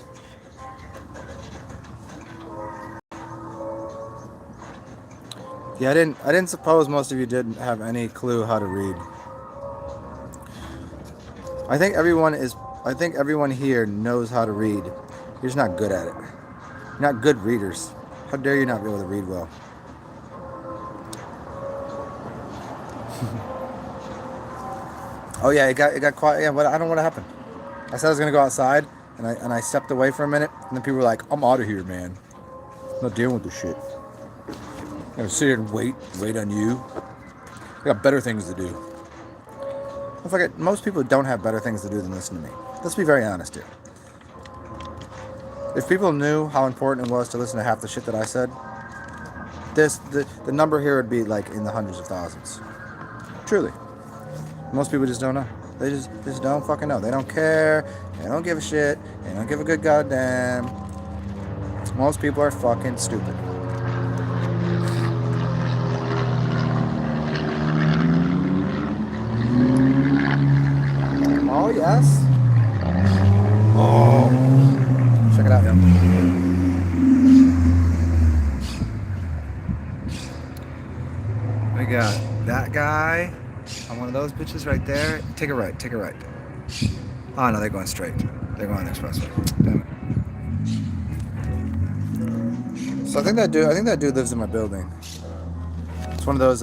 Yeah, I didn't suppose most of you didn't have any clue how to read. I think everyone here knows how to read. You're just not good at it. You're not good readers. How dare you not be able to read well? Oh yeah, it got quiet. Yeah, but I don't know what happened. I said I was gonna go outside, and I stepped away for a minute, and then people were like, "I'm out of here, man. I'm not dealing with this shit. I'm gonna sit here and wait on you. I got better things to do." I forget, most people don't have better things to do than listen to me. Let's be very honest here. If people knew how important it was to listen to half the shit that I said, the number here would be like in the hundreds of thousands. Truly. Most people just don't know. They just don't fucking know. They don't care. They don't give a shit. They don't give a good goddamn. Most people are fucking stupid. Oh, yes. Oh. Check it out, yo. We got that guy on one of those bitches right there. Take a right, take a right. Oh, no, they're going straight. They're going expressway. Damn it. So I think that dude lives in my building. It's one of those,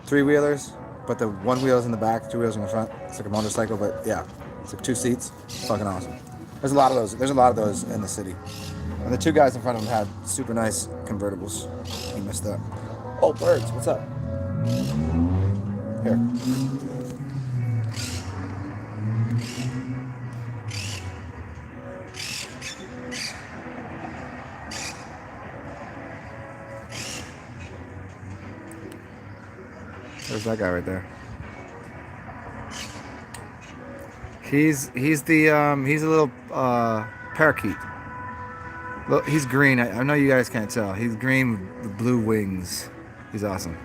three-wheelers, but the one wheel's in the back, two wheels in the front. It's like a motorcycle, but yeah, it's like 2 seats. Fucking awesome. There's a lot of those. There's a lot of those in the city. And the two guys in front of him had super nice convertibles. He missed that. Oh, birds! What's up? Here. There's that guy right there. He's a little parakeet. Look, he's green. I know you guys can't tell. He's green with blue wings. He's awesome.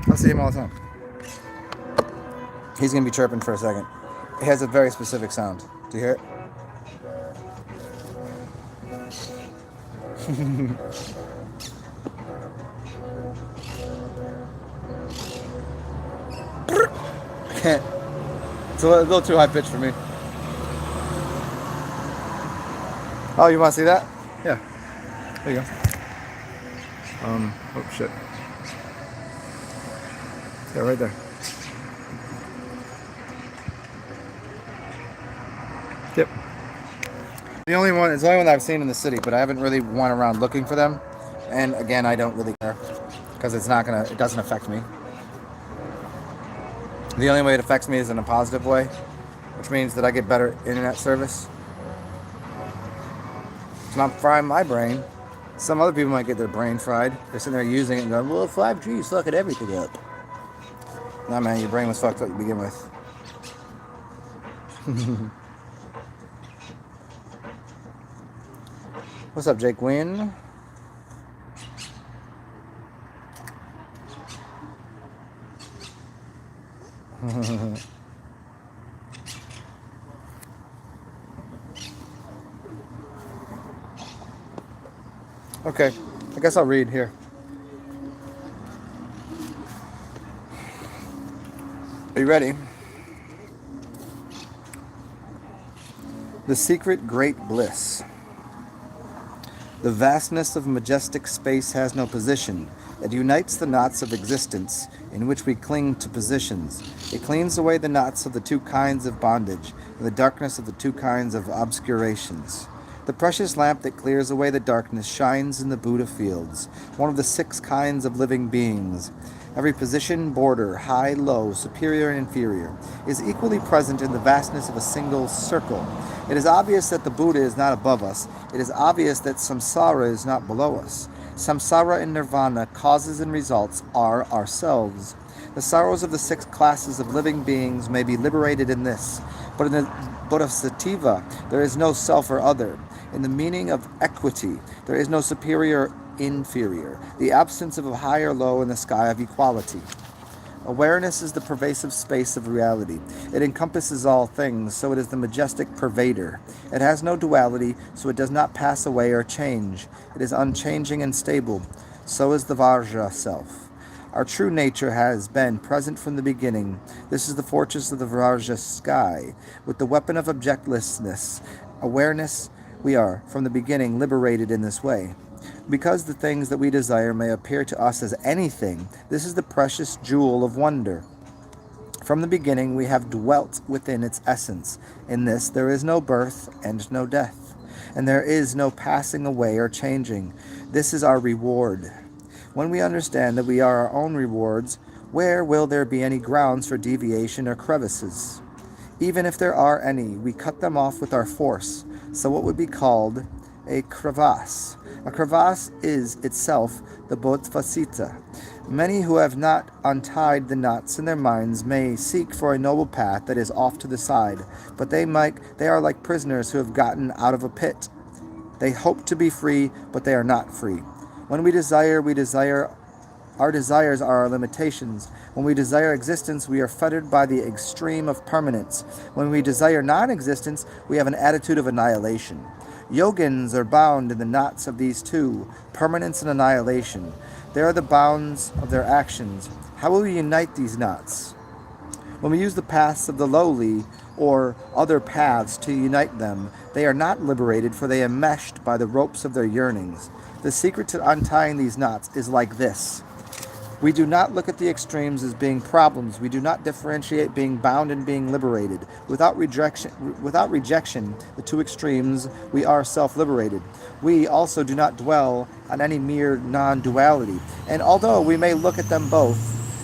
I see him all the time. He's gonna be chirping for a second. He has a very specific sound. Do you hear it? I can't. It's a little too high pitched for me. Oh, you want to see that? Yeah. There you go. Oh shit. Yeah, right there. Yep. It's the only one that I've seen in the city, but I haven't really went around looking for them. And again, I don't really care because it doesn't affect me. The only way it affects me is in a positive way, which means that I get better internet service. It's not frying my brain. Some other people might get their brain fried. They're sitting there using it and going, well, 5G is fucking everything up. Nah, man, your brain was fucked up to begin with. What's up, Jake Wynn? Okay, I guess I'll read here. Are you ready? The secret great bliss. The vastness of majestic space has no position. It unites the knots of existence in which we cling to positions. It cleans away the knots of the two kinds of bondage and the darkness of the two kinds of obscurations. The precious lamp that clears away the darkness shines in the Buddha fields, one of the 6 kinds of living beings. Every position, border, high, low, superior, and inferior, is equally present in the vastness of a single circle. It is obvious that the Buddha is not above us. It is obvious that samsara is not below us. Samsara and nirvana, causes and results, are ourselves. The sorrows of the 6 classes of living beings may be liberated in this, but in the bodhisattva there is no self or other. In the meaning of equity, there is no superior, inferior, the absence of a high or low in the sky of equality. Awareness is the pervasive space of reality. It encompasses all things, so it is the majestic pervader. It has no duality, so it does not pass away or change. It is unchanging and stable. So is the Vajra self. Our true nature has been present from the beginning. This is the fortress of the Vajra sky. With the weapon of objectlessness, awareness, we are, from the beginning, liberated in this way. Because the things that we desire may appear to us as anything, this is the precious jewel of wonder. From the beginning we have dwelt within its essence. In this there is no birth and no death, and there is no passing away or changing. This is our reward. When we understand that we are our own rewards, where will there be any grounds for deviation or crevices? Even if there are any, we cut them off with our force. So what would be called a crevasse. A crevasse is itself the bodhisattva. Many who have not untied the knots in their minds may seek for a noble path that is off to the side, but they are like prisoners who have gotten out of a pit. They hope to be free, but they are not free. When we desire our desires are our limitations. When we desire existence, we are fettered by the extreme of permanence. When we desire non existence, we have an attitude of annihilation. Yogins are bound in the knots of these two, permanence and annihilation. They are the bounds of their actions. How will we unite these knots? When we use the paths of the lowly or other paths to unite them, they are not liberated, for they are meshed by the ropes of their yearnings. The secret to untying these knots is like this. We do not look at the extremes as being problems. We do not differentiate being bound and being liberated. Without rejection, the two extremes, we are self-liberated. We also do not dwell on any mere non-duality. And although we may look at them both,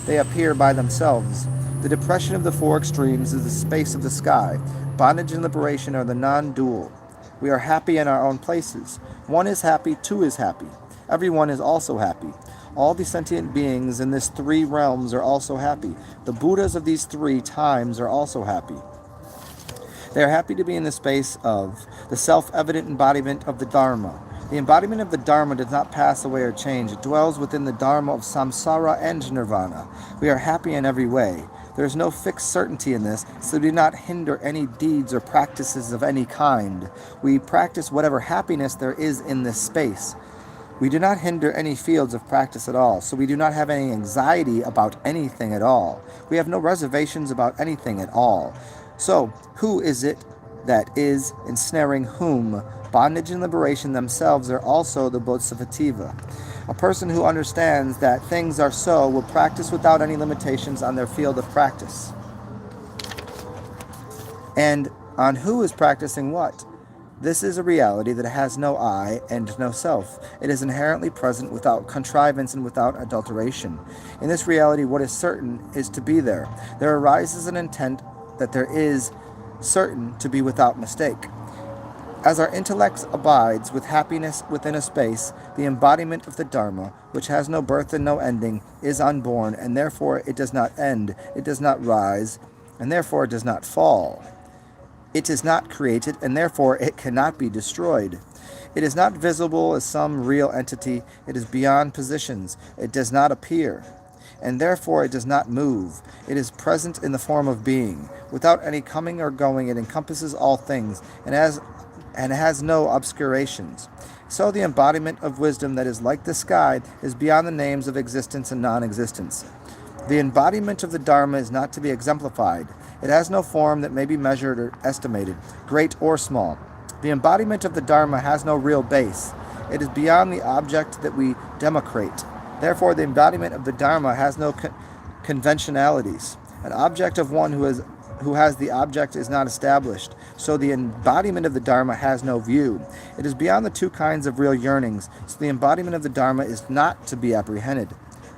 they appear by themselves. The depression of the four extremes is the space of the sky. Bondage and liberation are the non-dual. We are happy in our own places. One is happy, two is happy. Everyone is also happy. All the sentient beings in these three realms are also happy. The Buddhas of these three times are also happy. They are happy to be in the space of the self-evident embodiment of the Dharma. The embodiment of the Dharma does not pass away or change. It dwells within the Dharma of samsara and nirvana. We are happy in every way. There is no fixed certainty in this, so do not hinder any deeds or practices of any kind. We practice whatever happiness there is in this space. We do not hinder any fields of practice at all, so we do not have any anxiety about anything at all. We have no reservations about anything at all. So, who is it that is ensnaring whom? Bondage and liberation themselves are also the bodhisattva. A person who understands that things are so will practice without any limitations on their field of practice. And on who is practicing what? This is a reality that has no I and no self. It is inherently present without contrivance and without adulteration. In this reality, what is certain is to be there. There arises an intent that there is certain to be without mistake. As our intellect abides with happiness within a space, the embodiment of the Dharma, which has no birth and no ending, is unborn, and therefore it does not end, it does not rise, and therefore it does not fall. It is not created, and therefore it cannot be destroyed. It is not visible as some real entity. It is beyond positions. It does not appear, and therefore it does not move. It is present in the form of being. Without any coming or going, it encompasses all things, and has no obscurations. So the embodiment of wisdom that is like the sky is beyond the names of existence and non-existence. The embodiment of the Dharma is not to be exemplified. It has no form that may be measured or estimated, great or small. The embodiment of the Dharma has no real base. It is beyond the object that we democrate. Therefore, the embodiment of the Dharma has no conventionalities. An object of one who has the object is not established. So the embodiment of the Dharma has no view. It is beyond the two kinds of real yearnings. So the embodiment of the Dharma is not to be apprehended.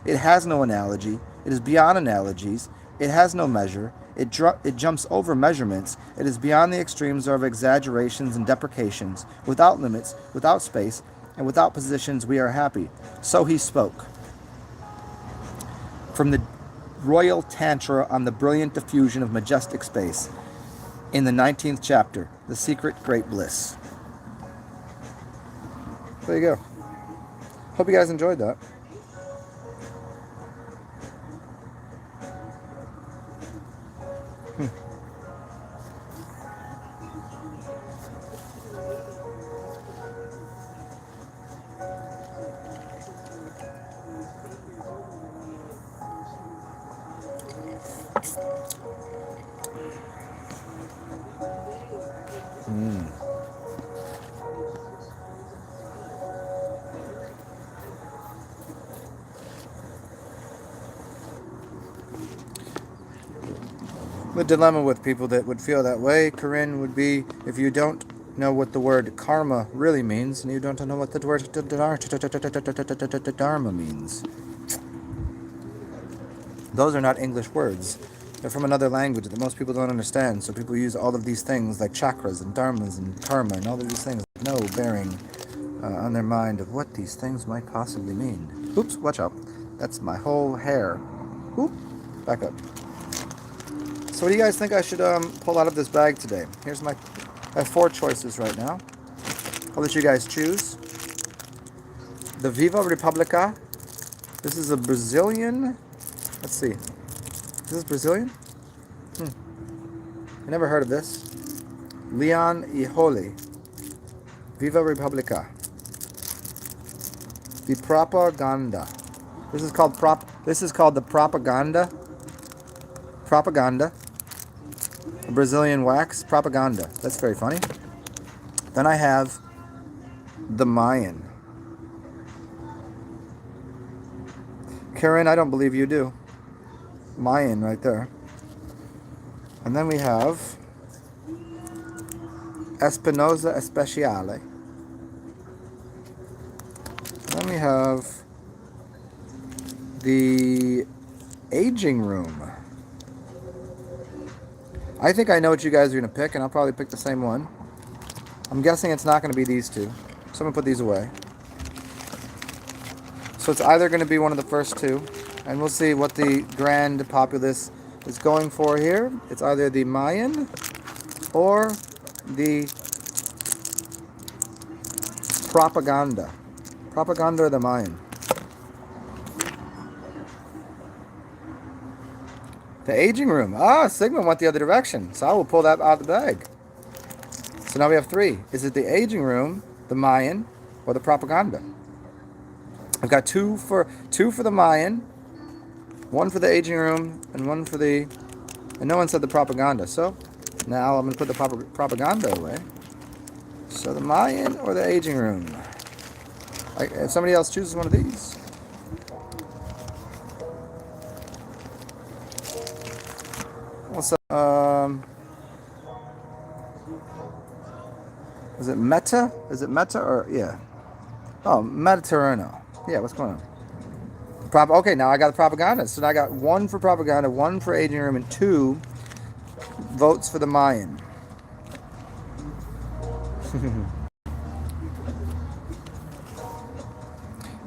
It has no analogy. It is beyond analogies. It has no measure. It jumps over measurements. It is beyond the extremes of exaggerations and deprecations. Without limits, without space, and without positions, we are happy. So he spoke. From the Royal Tantra on the brilliant diffusion of majestic space, in the 19th chapter, The Secret Great Bliss. There you go. Hope you guys enjoyed that. The dilemma with people that would feel that way, Corinne, would be if you don't know what the word karma really means, and you don't know what the word dharma means. Those are not English words. They're from another language that most people don't understand, so people use all of these things like chakras and dharmas and karma and all of these things with no bearing on their mind of what these things might possibly mean. Oops, watch out. That's my whole hair. Oop, back up. So what do you guys think I should pull out of this bag today? Here's my... I have 4 choices right now. I'll let you guys choose. The Viva Republica. This is a Brazilian... Let's see. Is this Brazilian? I never heard of this. Leon y Holy. Viva Republica. The Propaganda. This is called the Propaganda. Propaganda. A Brazilian wax. Propaganda. That's very funny. Then I have the Mayan. Karen, I don't believe you do. Mayan right there. And then we have Espinosa Especiale. Then we have the Aging Room. I think I know what you guys are going to pick, and I'll probably pick the same one. I'm guessing it's not going to be these two. So I'm going to put these away. So it's either going to be one of the first two, and we'll see what the grand populace is going for here. It's either the Mayan or the Propaganda. Propaganda or the Mayan. The Aging Room. Ah, Sigma went the other direction, so I will pull that out of the bag. So now we have 3. Is it the Aging Room, the Mayan, or the Propaganda? I've got 2 for the Mayan, 1 for the Aging Room, and 1 for the... And no one said the Propaganda, so now I'm going to put the Propaganda away. So the Mayan or the Aging Room? If somebody else chooses one of these. What's up? Is it Meta? Is it Meta or... Yeah. Oh, Mediterranean. Yeah, what's going on? Okay, now I got the Propaganda. So now I got 1 for Propaganda, 1 for Aging Room, and 2 votes for the Mayan.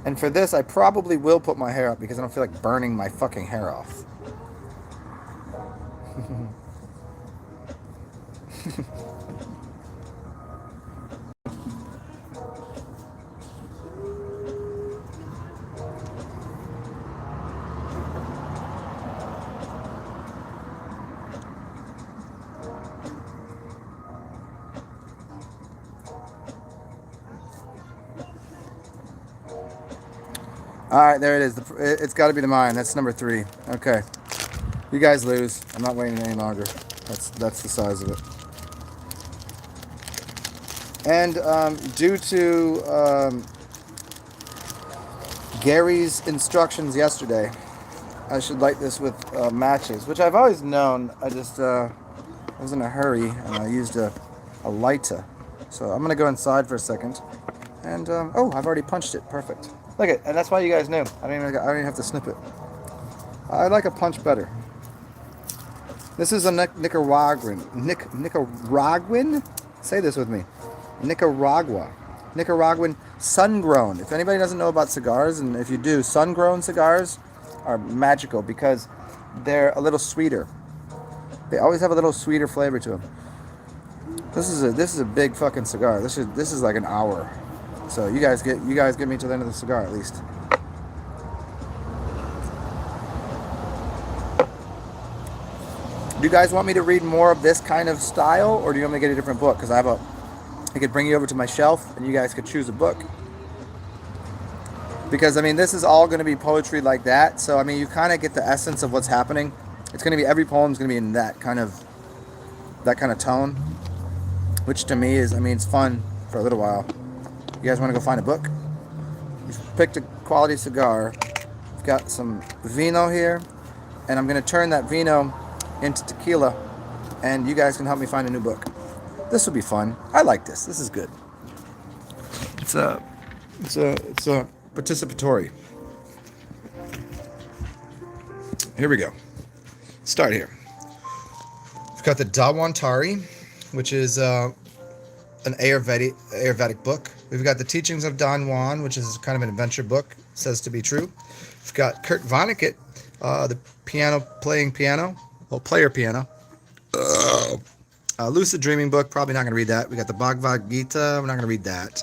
And for this, I probably will put my hair up because I don't feel like burning my fucking hair off. All right, there it is. It's got to be the Mayan. That's number 3. Okay, you guys lose. I'm not waiting any longer. That's the size of it. And due to Gary's instructions yesterday, I should light this with matches, which I've always known. I just I was in a hurry and I used a lighter. So I'm gonna go inside for a second. And oh, I've already punched it. Perfect. Look at, and that's why you guys knew. I don't even have to snip it. I like a punch better. This is a Nicaraguan. Nicaraguan? Say this with me. Nicaraguan sun-grown. If anybody doesn't know about cigars, and if you do, sun-grown cigars are magical because they're a little sweeter. They always have a little sweeter flavor to them. This is a big fucking cigar. This is like an hour. So you guys get me to the end of the cigar at least. Do you guys want me to read more of this kind of style, or do you want me to get a different book? Because I could bring you over to my shelf, and you guys could choose a book. Because I mean, this is all going to be poetry like that. So I mean, you kind of get the essence of what's happening. It's going to be, every poem's going to be in that kind of tone, which to me is, I mean, it's fun for a little while. You guys want to go find a book? You've picked a quality cigar. I've got some vino here, and I'm going to turn that vino into tequila, and you guys can help me find a new book. This will be fun. I like this. This is good. It's participatory. Here we go. Start here. We've got the Dawantari, which is an Ayurvedic book. We've got the Teachings of Don Juan, which is kind of an adventure book, says to be true. We've got Kurt Vonnegut, the player piano. Lucid Dreaming book, probably not going to read that. We got the Bhagavad Gita, we're not going to read that.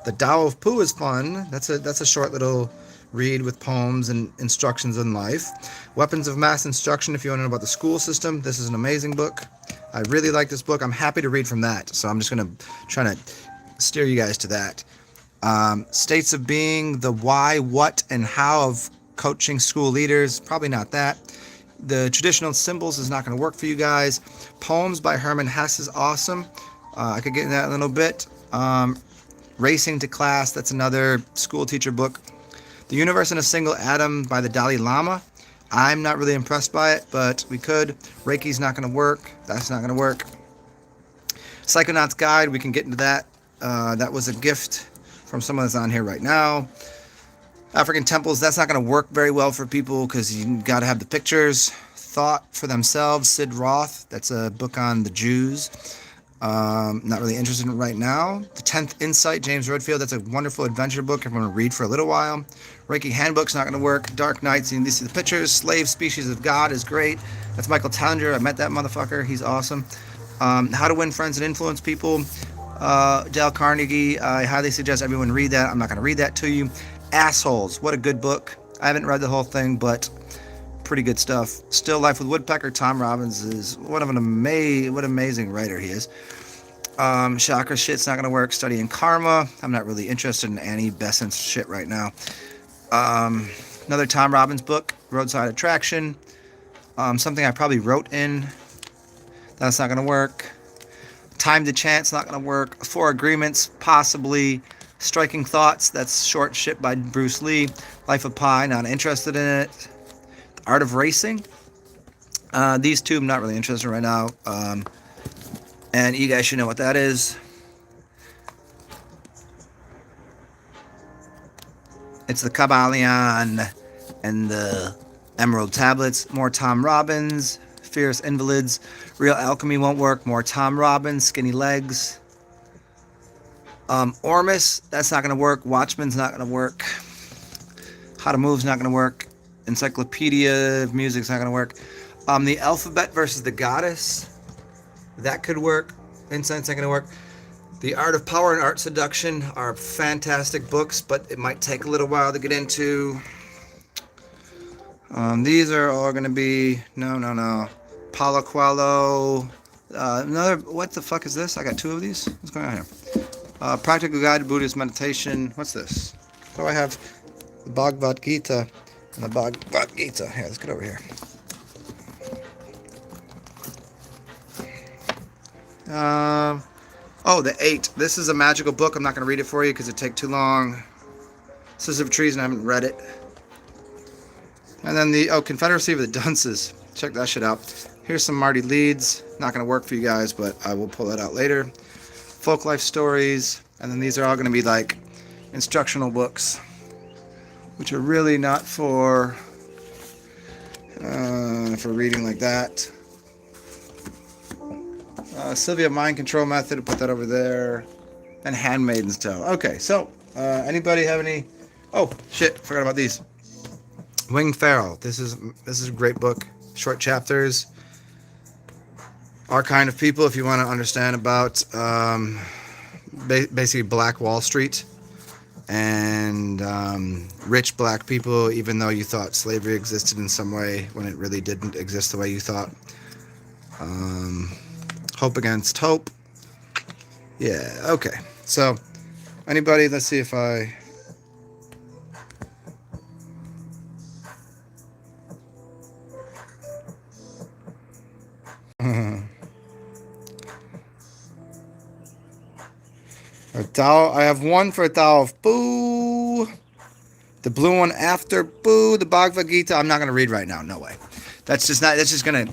The Tao of Pooh is fun. That's a short little read with poems and instructions in life. Weapons of Mass Instruction, if you want to know about the school system, this is an amazing book. I really like this book. I'm happy to read from that, so I'm just going to try to steer you guys to that. States of Being, the why, what, and how of coaching school leaders, probably not that. The Traditional Symbols is not going to work for you guys. Poems by Herman Hesse is awesome. I could get into that in a little bit. Racing to Class, that's another school teacher book. The Universe in a Single Atom by the Dalai Lama. I'm not really impressed by it, but we could. Reiki's not going to work. That's not going to work. Psychonaut's Guide, we can get into that. That was a gift from someone that's on here right now. African Temples, that's not going to work very well for people because you got to have the pictures. Thought for Themselves, Sid Roth, that's a book on the Jews. Not really interested in it right now. The 10th Insight, James Redfield, that's a wonderful adventure book I'm going to read for a little while. Reiki Handbook's not going to work. Dark Knights, you see the pictures. Slave Species of God is great. That's Michael Tallinger. I met that motherfucker. He's awesome. How to Win Friends and Influence People. Dale Carnegie, I highly suggest everyone read that. I'm not going to read that to you. Assholes, what a good book. I haven't read the whole thing, but pretty good stuff. Still Life with Woodpecker, Tom Robbins is what an amazing writer he is. Chakra shit's not going to work. Studying Karma, I'm not really interested in Annie Besant's shit right now. Another Tom Robbins book, Roadside Attraction. Something I probably wrote in. That's not going to work. Time to Chance, not going to work. Four Agreements, possibly. Striking Thoughts, that's short shit by Bruce Lee. Life of Pi, not interested in it. The Art of Racing. These two I'm not really interested in right now. And you guys should know what that is. It's the Kabbalion and the Emerald Tablets. More Tom Robbins. Fierce Invalids. Real Alchemy won't work. More Tom Robbins. Skinny Legs. Ormus, that's not going to work. Watchmen's not going to work. How to Move's not going to work. Encyclopedia of Music's not going to work. The Alphabet versus the Goddess, that could work. Incense not going to work. The Art of Power and Art Seduction are fantastic books, but it might take a little while to get into. These are all going to be no. Paulo Coelho. Another, what the fuck is this? I got two of these. What's going on here? Practical Guide to Buddhist Meditation. What's this? So I have the Bhagavad Gita and the Bhagavad Gita. Here, let's get over here. The 8. This is a magical book. I'm not going to read it for you because it'd take too long. Scissors of Trees, and I haven't read it. And then the Confederacy of the Dunces. Check that shit out. Here's some Marty Leeds. Not going to work for you guys, but I will pull that out later. Folk life stories, and then these are all going to be like instructional books, which are really not for reading like that. Sylvia Mind Control Method, I'll put that over there, and Handmaiden's Tale. Okay, so anybody have any? Oh shit, forgot about these. Wing Farrell. This is a great book. Short chapters. Our kind of people, if you want to understand about basically Black Wall Street and rich black people, even though you thought slavery existed in some way when it really didn't exist the way you thought. Hope Against Hope. Yeah, okay. So, anybody, let's see if I... I have one for a Tao of Boo. The blue one after Boo. The Bhagavad Gita. I'm not gonna read right now. No way. That's gonna.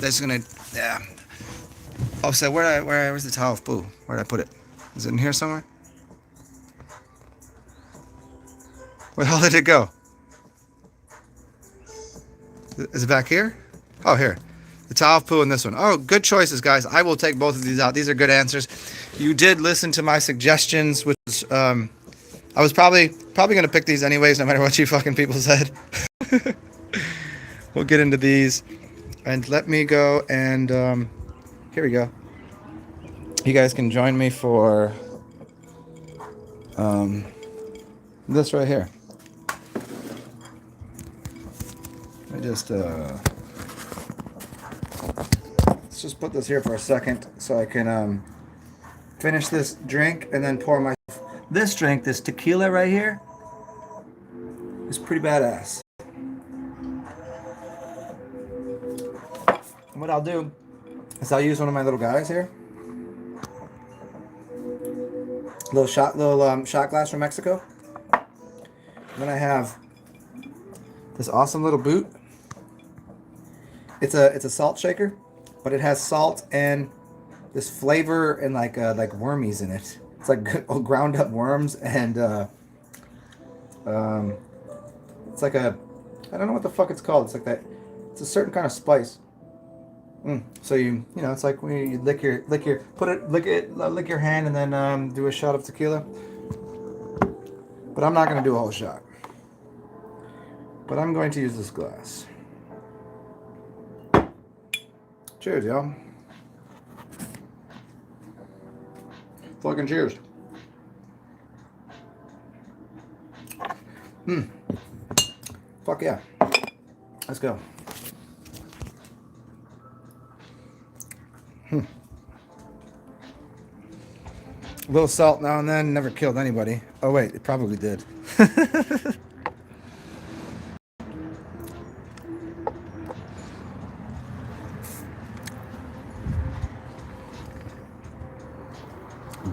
Yeah. Oh, so where's the Tao of Boo? Where did I put it? Is it in here somewhere? Where the hell did it go? Is it back here? Oh, here. The Tao of Pooh and this one. Oh, good choices, guys. I will take both of these out. These are good answers. You did listen to my suggestions, which I was probably going to pick these anyways, no matter what you fucking people said. We'll get into these. And let me go and here we go. You guys can join me for this right here. I just let's just put this here for a second so I can finish this drink and then pour my this drink. This tequila right here is pretty badass. And what I'll do is I'll use one of my little guys here, little shot glass from Mexico. And then I have this awesome little boot. It's a salt shaker, but it has salt and this flavor and like wormies in it. It's like ground up worms and it's like a, I don't know what the fuck it's called. It's like that. It's a certain kind of spice. So you know, it's like when you lick your hand and then do a shot of tequila. But I'm not gonna do a whole shot. But I'm going to use this glass. Cheers, y'all. Fucking cheers. Fuck yeah. Let's go. A little salt now and then never killed anybody. Oh wait, it probably did.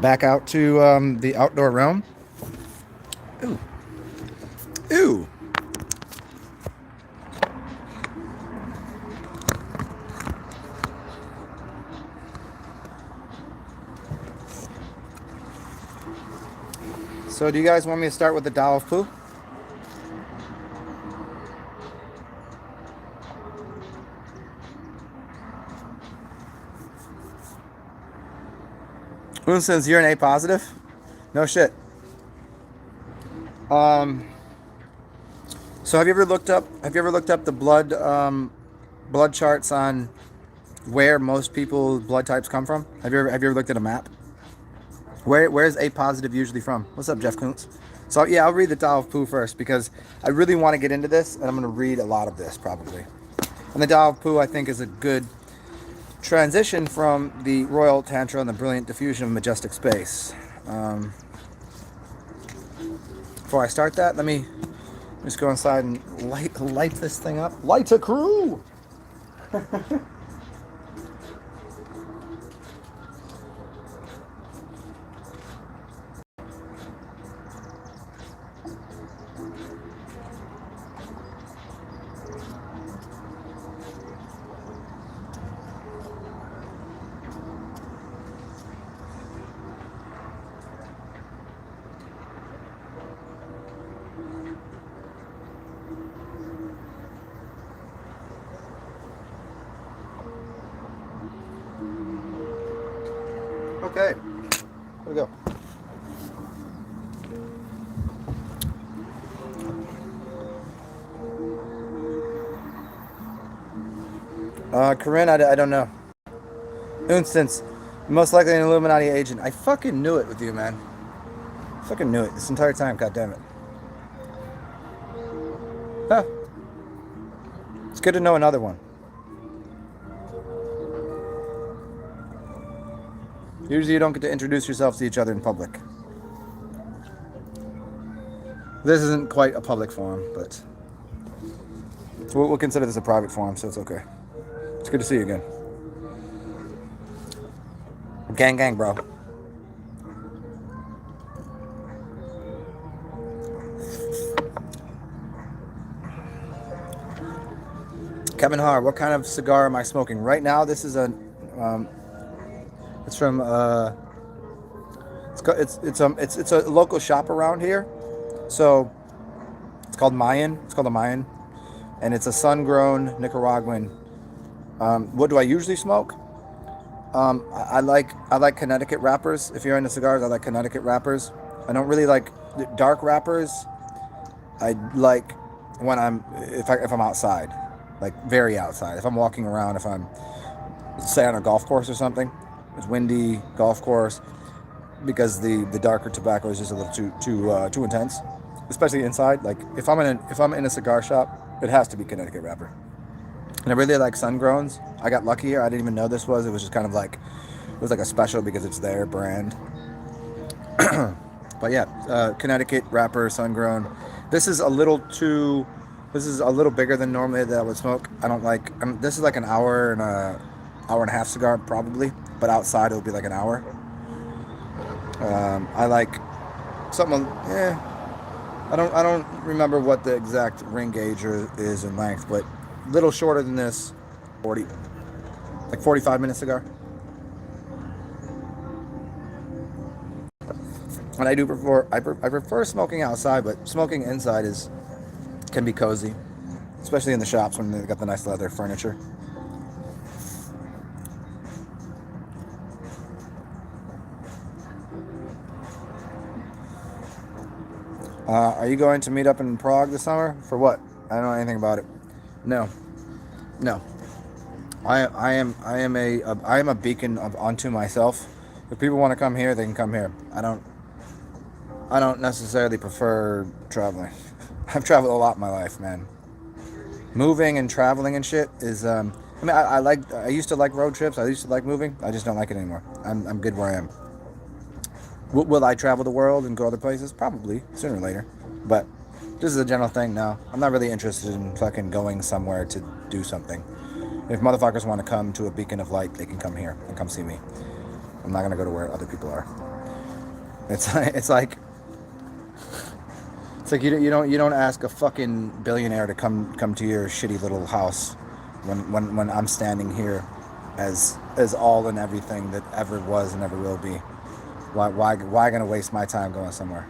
Back out to the outdoor realm. Ooh. Ooh. So do you guys want me to start with the Tao of Pooh? Since you're an A positive? No shit. So have you ever looked up the blood charts on where most people's blood types come from? Have you ever looked at a map? Where's A positive usually from? What's up, Jeff Kuntz? So yeah, I'll read the Tao of Pooh first because I really want to get into this and I'm going to read a lot of this probably. And the Tao of Pooh I think is a good transition from the Royal Tantra and the brilliant diffusion of majestic space. Before I start that, let me just go inside and light this thing up. Light a crew! Okay, here we go. Corinne, I don't know. Instance, most likely an Illuminati agent. I fucking knew it with you, man. Fucking knew it this entire time, goddammit. Huh. It's good to know another one. Usually you don't get to introduce yourself to each other in public. This isn't quite a public forum, but we'll consider this a private forum, so it's okay. It's good to see you again. Gang, gang, bro. Kevin Haar, what kind of cigar am I smoking? Right now, this is a... it's from it's a local shop around here, so it's called Mayan. It's called a Mayan, and it's a sun-grown Nicaraguan. What do I usually smoke? I like Connecticut wrappers. If you're into cigars, I like Connecticut wrappers. I don't really like dark wrappers. I like when if I'm outside, like very outside. If I'm walking around, if I'm say on a golf course or something, it's windy golf course, because the darker tobacco is just a little too intense, especially inside. Like if I'm in a cigar shop, it has to be Connecticut wrapper. And I really like sun growns. I got lucky here. I didn't even know this was. It was just kind of like it was like a special because it's their brand. But yeah, Connecticut wrapper sun grown. This is a little too. This is a little bigger than normally that I would smoke. I don't like. This is like an hour and a half cigar probably, but outside it'll be like an hour. I like something. I don't remember what the exact ring gauge is in length, but a little shorter than this, 40, like 45-minute cigar. And I prefer smoking outside, but smoking inside can be cozy, especially in the shops when they've got the nice leather furniture. Are you going to meet up in Prague this summer? For what? I don't know anything about it. No. I am a beacon unto myself. If people want to come here, they can come here. I don't necessarily prefer traveling. I've traveled a lot in my life, man. Moving and traveling and shit is I used to like road trips. I used to like moving. I just don't like it anymore. I'm good where I am. Will I travel the world and go other places? Probably, sooner or later. But this is a general thing now. I'm not really interested in fucking going somewhere to do something. If motherfuckers want to come to a beacon of light, they can come here and come see me. I'm not going to go to where other people are. It's like you don't ask a fucking billionaire to come to your shitty little house when I'm standing here as all and everything that ever was and ever will be. Why gonna waste my time going somewhere?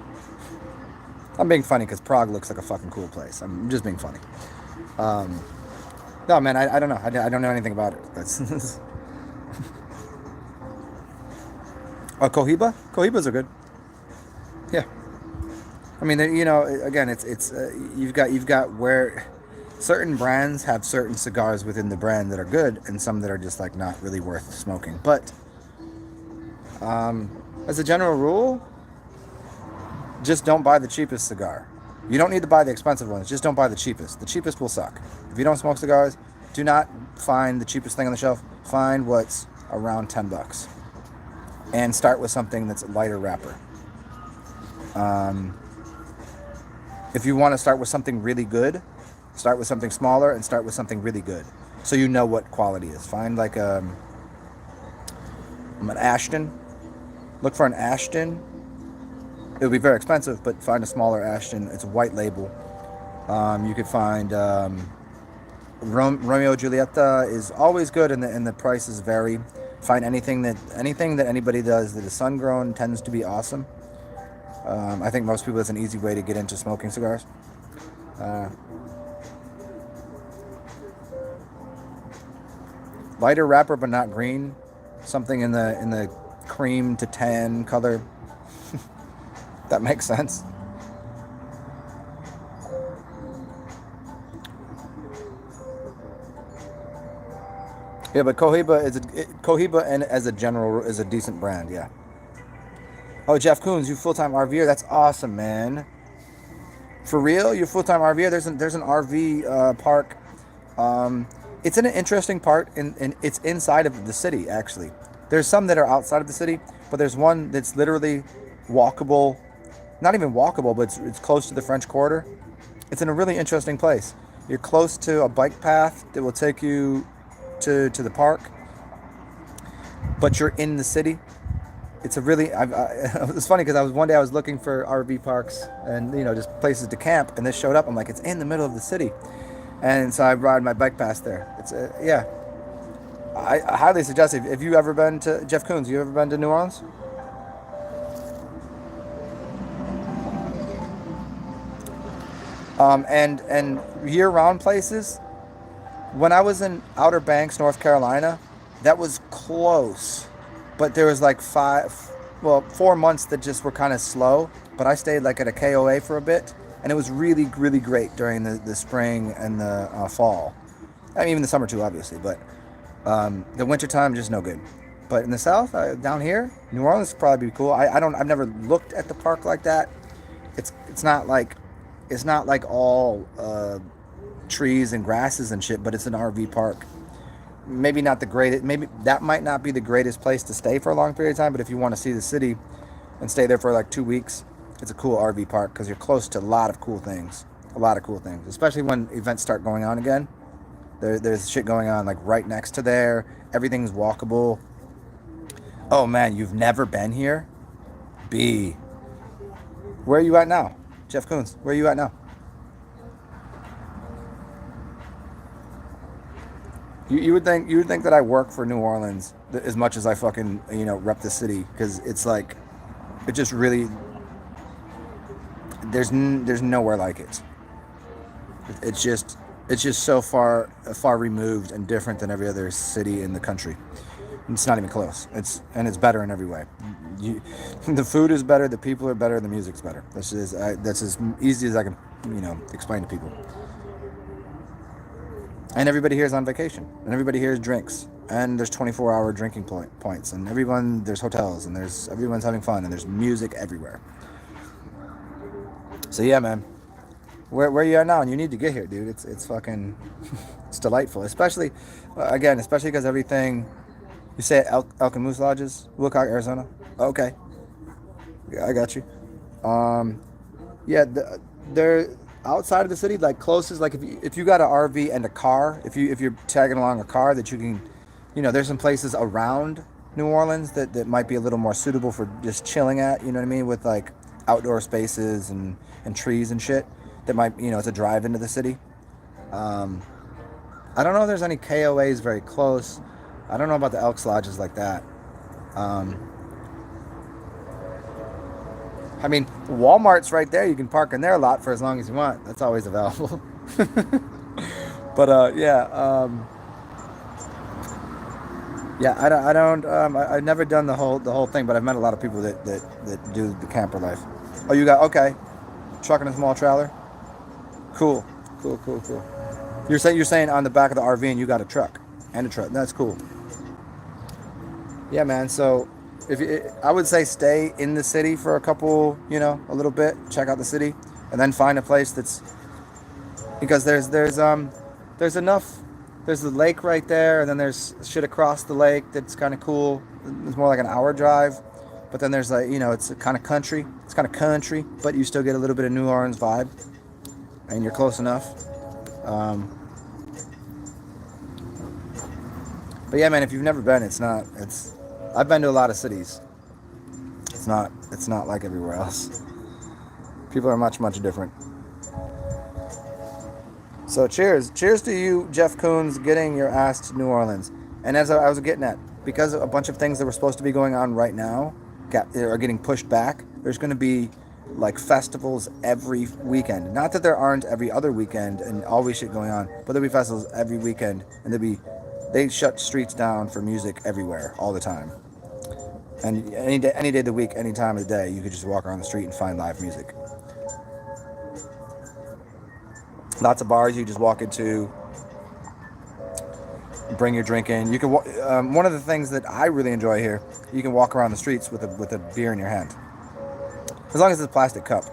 I'm being funny because Prague looks like a fucking cool place. I'm just being funny. No, man, I don't know. I don't know anything about it. That's Cohiba? Cohibas are good. Yeah. I mean, again, it's you've got where certain brands have certain cigars within the brand that are good, and some that are just like not really worth smoking. But as a general rule, just don't buy the cheapest cigar. You don't need to buy the expensive ones. Just don't buy the cheapest. The cheapest will suck. If you don't smoke cigars, do not find the cheapest thing on the shelf. Find what's around $10, and start with something that's a lighter wrapper. If you want to start with something really good, start with something smaller and start with something really good, so you know what quality is. Find like an Ashton. Look for an Ashton. It'll be very expensive, but find a smaller Ashton. It's a white label. You could find Romeo Giulietta is always good, and the prices vary. Find anything that anybody does that is sun grown tends to be awesome. I think most people, it's an easy way to get into smoking cigars. Lighter wrapper, but not green. Something in the cream to tan color. That makes sense. Yeah, but Cohiba and as a general is a decent brand. Yeah. Oh, Jeff Koons, you full-time RVer. That's awesome, man. For real, you full-time RVer. There's an RV park. It's in an interesting part, and it's inside of the city, actually. There's some that are outside of the city, but there's one that's literally walkable. Not even walkable, but it's close to the French Quarter. It's in a really interesting place. You're close to a bike path that will take you to the park, but you're in the city. It's a really, it's funny because one day I was looking for RV parks and, just places to camp, and this showed up. I'm like, it's in the middle of the city. And so I ride my bike past there. It's, yeah. I highly suggest if you ever been to, Jeff Koons, you ever been to New Orleans? And year-round places, when I was in Outer Banks, North Carolina, that was close. But there was like 4 months that just were kind of slow. But I stayed like at a KOA for a bit, and it was really, really great during the spring and the fall. I mean, even the summer too, obviously, but the wintertime just no good. But in the south, down here, New Orleans would probably be cool. I've never looked at the park like that. It's not like all trees and grasses and shit, but it's an RV park. Maybe not the greatest. Maybe that might not be the greatest place to stay for a long period of time. But if you want to see the city and stay there for like 2 weeks, it's a cool RV park because you're close to a lot of cool things. A lot of cool things, especially when events start going on again. There's shit going on like right next to there. Everything's walkable. Oh man, you've never been here? B. Where are you at now? Jeff Koons, where are you at now? You would think that I work for New Orleans as much as I fucking rep the city, because it's like it just really there's nowhere like it. It's just so far removed and different than every other city in the country. It's not even close. It's better in every way. The food is better, the people are better, the music's better. That's as easy as I can explain to people. And everybody here is on vacation, and everybody here drinks, and there's 24-hour drinking points, and there's hotels, and everyone's having fun, and there's music everywhere. So yeah, man, where you are now, and you need to get here, dude. It's fucking it's delightful, especially because everything. You say at Elk and Moose Lodges, Wilcox, Arizona. Okay, yeah, I got you. Yeah, they're outside of the city, like closest. Like if you got an RV and a car, if you're tagging along a car that you can, there's some places around New Orleans that might be a little more suitable for just chilling at. You know what I mean, with like outdoor spaces and trees and shit. That might it's a drive into the city. I don't know if there's any KOAs very close. I don't know about the Elks Lodges like that. I mean, Walmart's right there. You can park in there a lot for as long as you want. That's always available. But yeah. Yeah, I don't. I've never done the whole thing, but I've met a lot of people that do the camper life. Oh, you got okay. Truck and a small trailer. Cool. You're saying on the back of the RV, and you got a truck and a truck. That's cool. Yeah, man. So I would say stay in the city for a couple, a little bit, check out the city, and then find a place because there's enough. There's the lake right there, and then there's shit across the lake that's kind of cool. It's more like an hour drive, but then there's like it's kind of country. It's kind of country, but you still get a little bit of New Orleans vibe, and you're close enough. But yeah, man, if you've never been, I've been to a lot of cities. It's not like everywhere else. People are much, much different. So cheers to you, Jeff Koons, getting your ass to New Orleans. And as I was getting at, because a bunch of things that were supposed to be going on right now are getting pushed back, there's going to be like festivals every weekend. Not that there aren't every other weekend and always shit going on, but there'll be festivals every weekend, and they shut streets down for music everywhere all the time. And any day of the week, any time of the day, you could just walk around the street and find live music. Lots of bars you just walk into, bring your drink in. You can one of the things that I really enjoy here, you can walk around the streets with a beer in your hand, as long as it's a plastic cup.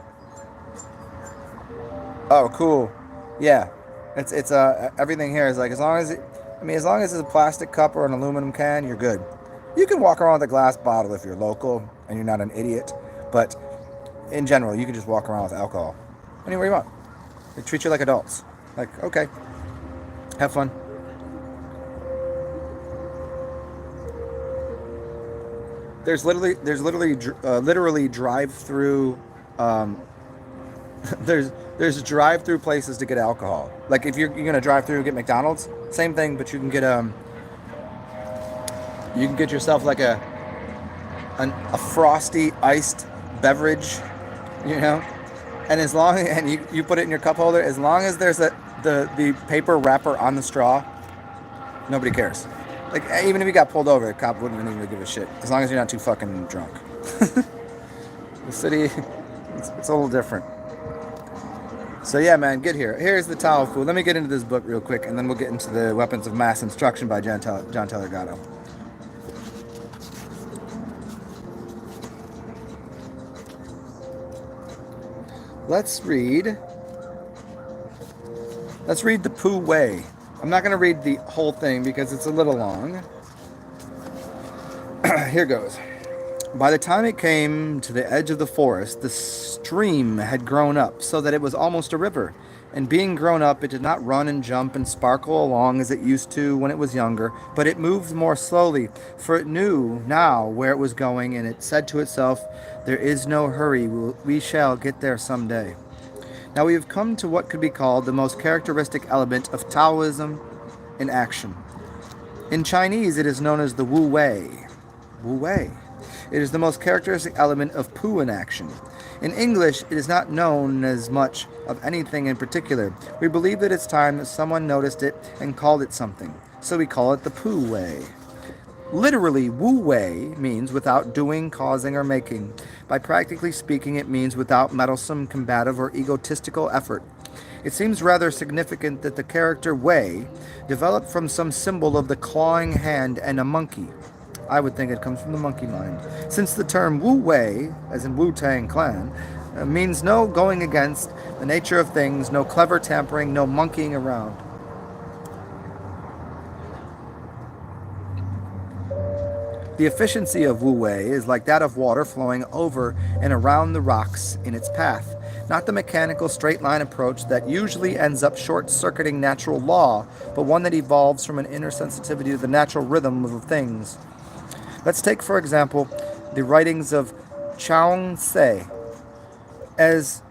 Oh, cool. Yeah, it's everything here is like as long as it's a plastic cup or an aluminum can, you're good. You can walk around with a glass bottle if you're local and you're not an idiot, but in general, you can just walk around with alcohol anywhere you want. They treat you like adults. Like, okay, have fun. There's literally drive-through. There's drive-through places to get alcohol. Like if you're gonna drive through and get McDonald's, same thing, but you can get yourself like a frosty iced beverage, and you put it in your cup holder, as long as there's the paper wrapper on the straw, nobody cares. Like even if you got pulled over, the cop wouldn't even give a shit, as long as you're not too fucking drunk. The city, it's a little different. So yeah, man, get here. Here's the Tao of Fu. Let me get into this book real quick, and then we'll get into the Weapons of Mass Instruction by John Taylor Gatto. Let's read the Pu Wei. I'm not going to read the whole thing because it's a little long. Here goes. By the time it came to the edge of the forest, the stream had grown up so that it was almost a river. And being grown up, it did not run and jump and sparkle along as it used to when it was younger, but it moved more slowly, for it knew now where it was going, and it said to itself, "There is no hurry, we shall get there someday." Now we have come to what could be called the most characteristic element of Taoism in action. In Chinese, it is known as the Wu Wei. Wu Wei. It is the most characteristic element of Pu in action. In English, it is not known as much of anything in particular. We believe that it's time that someone noticed it and called it something. So we call it the Pu Wei. Literally, Wu Wei means without doing, causing, or making. By practically speaking, it means without meddlesome, combative, or egotistical effort. It seems rather significant that the character Wei developed from some symbol of the clawing hand and a monkey. I would think it comes from the monkey mind, since the term Wu Wei, as in Wu-Tang Clan, means no going against the nature of things, no clever tampering, no monkeying around. The efficiency of Wu Wei is like that of water flowing over and around the rocks in its path, not the mechanical straight line approach that usually ends up short-circuiting natural law, but one that evolves from an inner sensitivity to the natural rhythm of things. Let's take, for example, the writings of Chuang Tse. As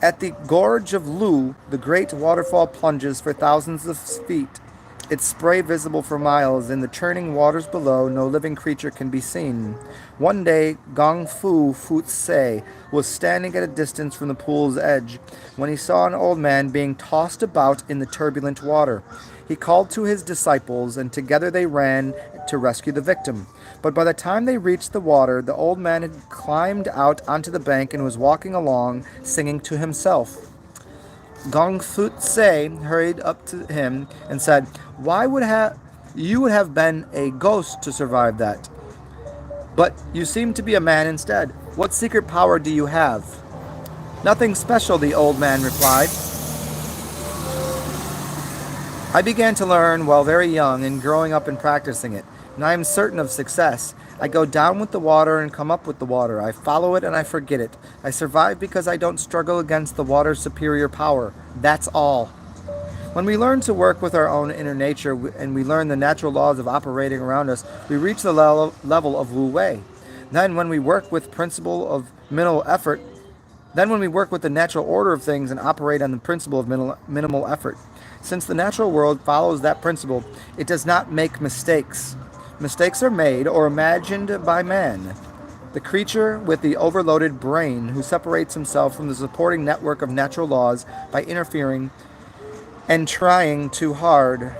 at the gorge of Lu, the great waterfall plunges for thousands of feet, its spray visible for miles. In the churning waters below, no living creature can be seen. One day, Gong Fu Tse was standing at a distance from the pool's edge when he saw an old man being tossed about in the turbulent water. He called to his disciples, and together they ran to rescue the victim. But by the time they reached the water, the old man had climbed out onto the bank and was walking along, singing to himself. Gong Fu Tse hurried up to him and said, "Why would you would have been a ghost to survive that? But you seem to be a man instead. What secret power do you have?" "Nothing special," the old man replied. "I began to learn while very young and growing up and practicing it, and I am certain of success. I go down with the water and come up with the water. I follow it and I forget it. I survive because I don't struggle against the water's superior power. That's all." When we learn to work with our own inner nature and we learn the natural laws of operating around us, we reach the level of Wu Wei. Then when we work with the natural order of things and operate on the principle of minimal effort. Since the natural world follows that principle, it does not make mistakes. Mistakes are made or imagined by man, the creature with the overloaded brain who separates himself from the supporting network of natural laws by interfering and trying too hard.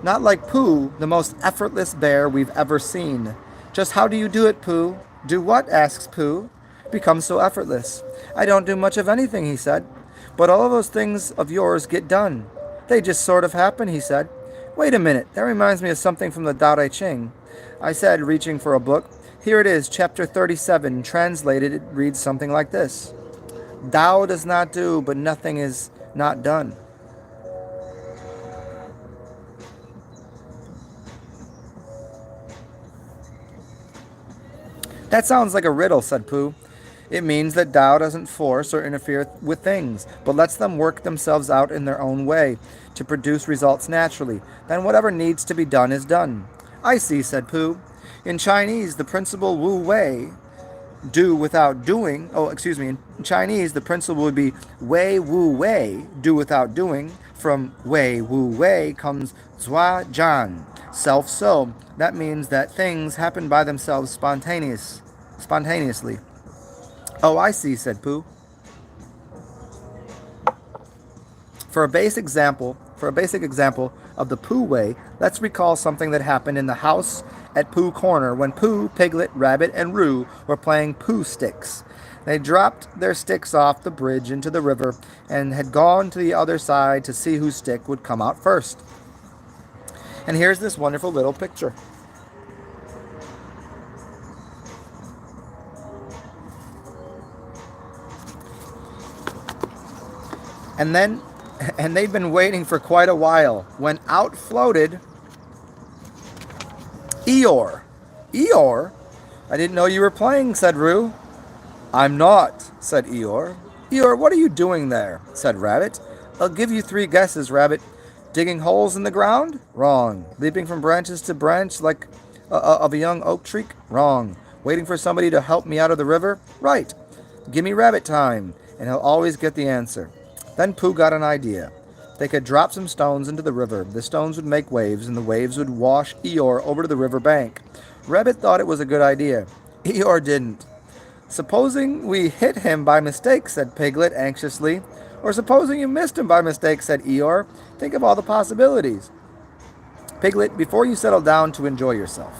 Not like Pooh, the most effortless bear we've ever seen. "Just how do you do it, Pooh?" "Do what?" asks Pooh. "Become so effortless." "I don't do much of anything," he said. "But all of those things of yours get done." "They just sort of happen," he said. "Wait a minute, that reminds me of something from the Tao Te Ching," I said, reaching for a book. "Here it is, chapter 37, translated. It reads something like this: Tao does not do, but nothing is not done. "That sounds like a riddle," said Pooh. "It means that Tao doesn't force or interfere with things, but lets them work themselves out in their own way to produce results naturally. Then whatever needs to be done is done." "I see," said Pooh. In Chinese, the principle Wu Wei, do without doing. In Chinese, the principle would be Wei Wu Wei, do without doing. From Wei Wu Wei comes Zhua Zhan, self-so. That means that things happen by themselves spontaneously. "Oh, I see," said Pooh. For a base example For a basic example of the Pooh way, let's recall something that happened in the house at Pooh Corner when Pooh, Piglet, Rabbit, and Roo were playing Pooh Sticks. They dropped their sticks off the bridge into the river and had gone to the other side to see whose stick would come out first. And here's this wonderful little picture. And they'd been waiting for quite a while when out floated Eeyore. Eeyore? I didn't know you were playing, said Roo. I'm not, said Eeyore. Eeyore, what are you doing there? Said Rabbit. I'll give you 3 guesses, Rabbit. Digging holes in the ground? Wrong. Leaping from branches to branch like of a young oak tree? Wrong. Waiting for somebody to help me out of the river? Right. Give me Rabbit time, and he'll always get the answer. Then Pooh got an idea. They could drop some stones into the river. The stones would make waves, and the waves would wash Eeyore over to the river bank. Rabbit thought it was a good idea. Eeyore didn't. Supposing we hit him by mistake, said Piglet anxiously. Or supposing you missed him by mistake, said Eeyore. Think of all the possibilities. Piglet, before you settle down to enjoy yourself.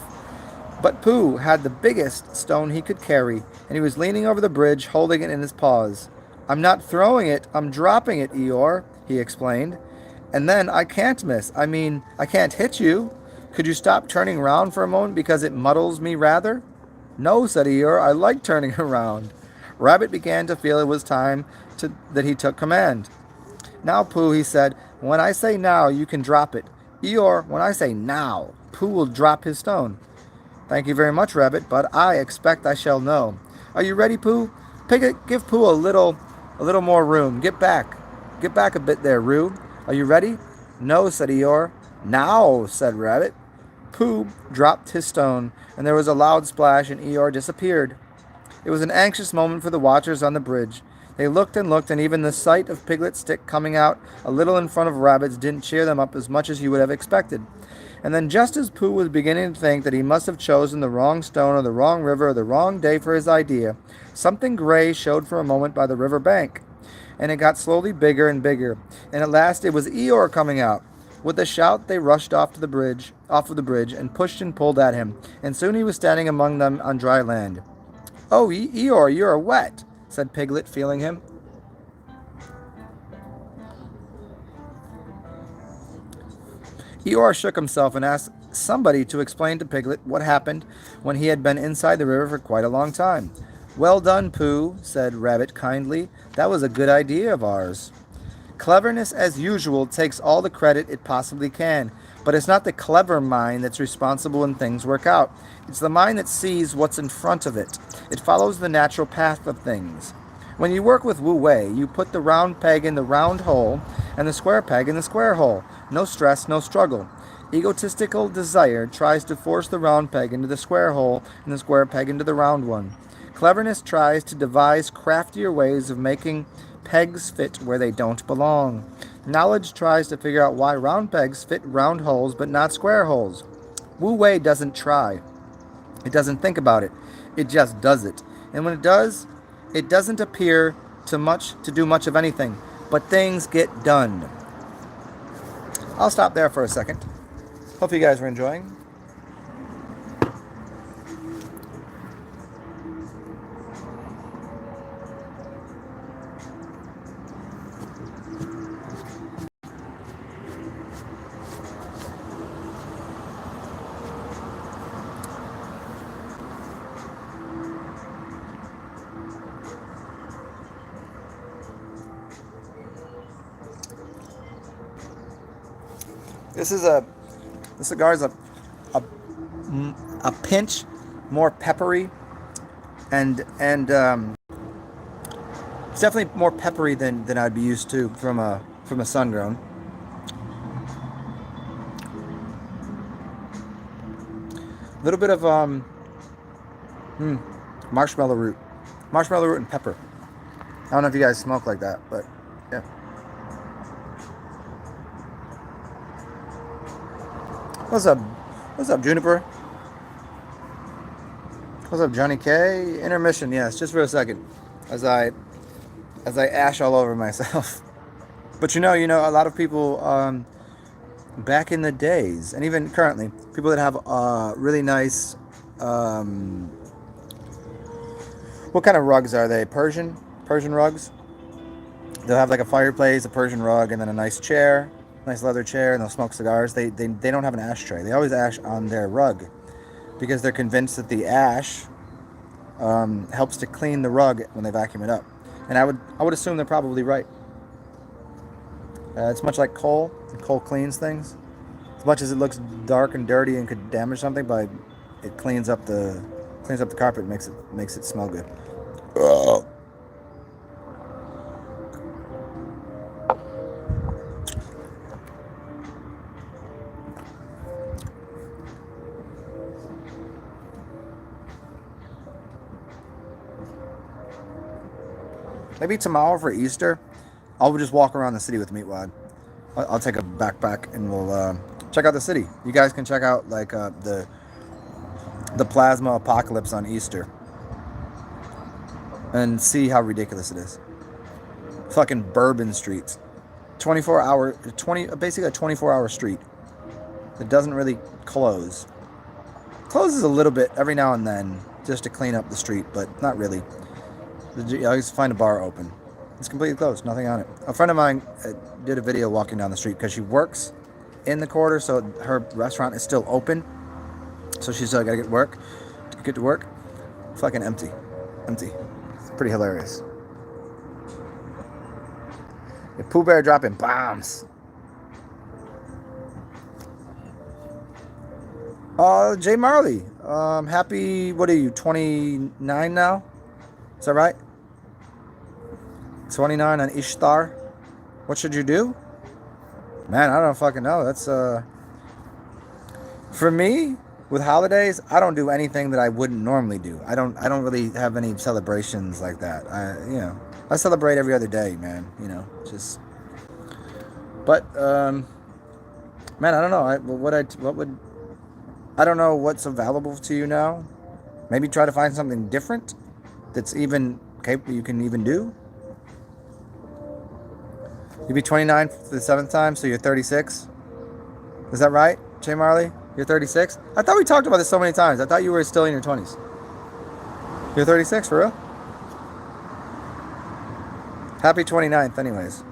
But Pooh had the biggest stone he could carry, and he was leaning over the bridge, holding it in his paws. I'm not throwing it, I'm dropping it, Eeyore, he explained. And then I can't miss. I can't hit you. Could you stop turning around for a moment because it muddles me rather? No, said Eeyore, I like turning around. Rabbit began to feel it was time that he took command. Now, Pooh, he said, when I say now, you can drop it. Eeyore, when I say now, Pooh will drop his stone. Thank you very much, Rabbit, but I expect I shall know. Are you ready, Pooh? Piglet, give Pooh a little more room. Get back a bit there, Roo. Are you ready? No, said Eeyore. Now, said Rabbit. Pooh dropped his stone, and there was a loud splash, and Eeyore disappeared. It was an anxious moment for the watchers on the bridge. They looked, and even the sight of Piglet's stick coming out a little in front of Rabbit's didn't cheer them up as much as you would have expected. And then just as Pooh was beginning to think that he must have chosen the wrong stone or the wrong river or the wrong day for his idea, something gray showed for a moment by the river bank. And it got slowly bigger and bigger, and at last it was Eeyore coming out. With a shout, they rushed off of the bridge, and pushed and pulled at him, and soon he was standing among them on dry land. Oh, Eeyore, you're wet, said Piglet, feeling him. Eeyore shook himself and asked somebody to explain to Piglet what happened when he had been inside the river for quite a long time. Well done, Pooh, said Rabbit kindly. That was a good idea of ours. Cleverness, as usual, takes all the credit it possibly can, but it's not the clever mind that's responsible when things work out. It's the mind that sees what's in front of it. It follows the natural path of things. When you work with Wu Wei, you put the round peg in the round hole and the square peg in the square hole. No stress, no struggle. Egotistical desire tries to force the round peg into the square hole and the square peg into the round one. Cleverness tries to devise craftier ways of making pegs fit where they don't belong. Knowledge tries to figure out why round pegs fit round holes but not square holes. Wu Wei doesn't try. It doesn't think about it. It just does it. And when it does, it doesn't appear to do much of anything, but things get done. I'll stop there for a second. Hope you guys are enjoying. This cigar is a pinch more peppery, and it's definitely more peppery than I'd be used to from a sun-grown. A little bit of marshmallow root and pepper. I don't know if you guys smoke like that, but yeah. What's up, Juniper? What's up, Johnny K? Intermission, yes, just for a second, as I ash all over myself. But a lot of people back in the days, and even currently, people that have really nice. What kind of rugs are they? Persian rugs. They'll have like a fireplace, a Persian rug, and then a nice chair, nice leather chair, and they'll smoke cigars. They don't have an ashtray. They always ash on their rug because they're convinced that the ash helps to clean the rug when they vacuum it up. And I would assume they're probably right. It's much like coal. Coal cleans things. As much as it looks dark and dirty and could damage something, but it cleans up the carpet, and makes it smell good. Maybe tomorrow for Easter, I'll just walk around the city with Meatwad. I'll take a backpack and we'll check out the city. You guys can check out like the plasma apocalypse on Easter and see how ridiculous it is. Fucking Bourbon streets, basically a 24-hour street. It doesn't really close. Closes a little bit every now and then just to clean up the street, but not really. I always find a bar open. It's completely closed, nothing on it. A friend of mine did a video walking down the street because she works in the quarter, so her restaurant is still open. So she's still gotta get to work. Fucking empty. It's pretty hilarious. Pooh Bear dropping bombs. Jay Marley. Happy, what are you, 29 now? Is that right? 29 on Ishtar. What should you do? Man, I don't fucking know. That's for me, with holidays, I don't do anything that I wouldn't normally do. I don't really have any celebrations like that. I celebrate every other day, man. Just. But man, I don't know. I don't know what's available to you now. Maybe try to find something different that's even capable you can even do. You'll be 29 for the 7th time, so you're 36. Is that right, Jay Marley? You're 36? I thought we talked about this so many times. I thought you were still in your 20s. You're 36, for real? Happy 29th, anyways.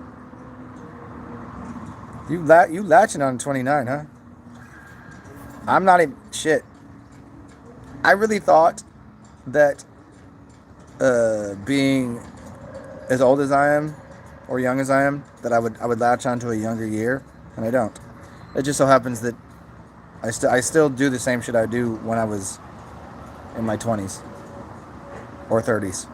You latching on 29, huh? I'm not even... Shit. I really thought that being as old as I am, or young as I am, that I would latch on to a younger year, and I don't. It just so happens that I still do the same shit I do when I was in my 20s or 30s.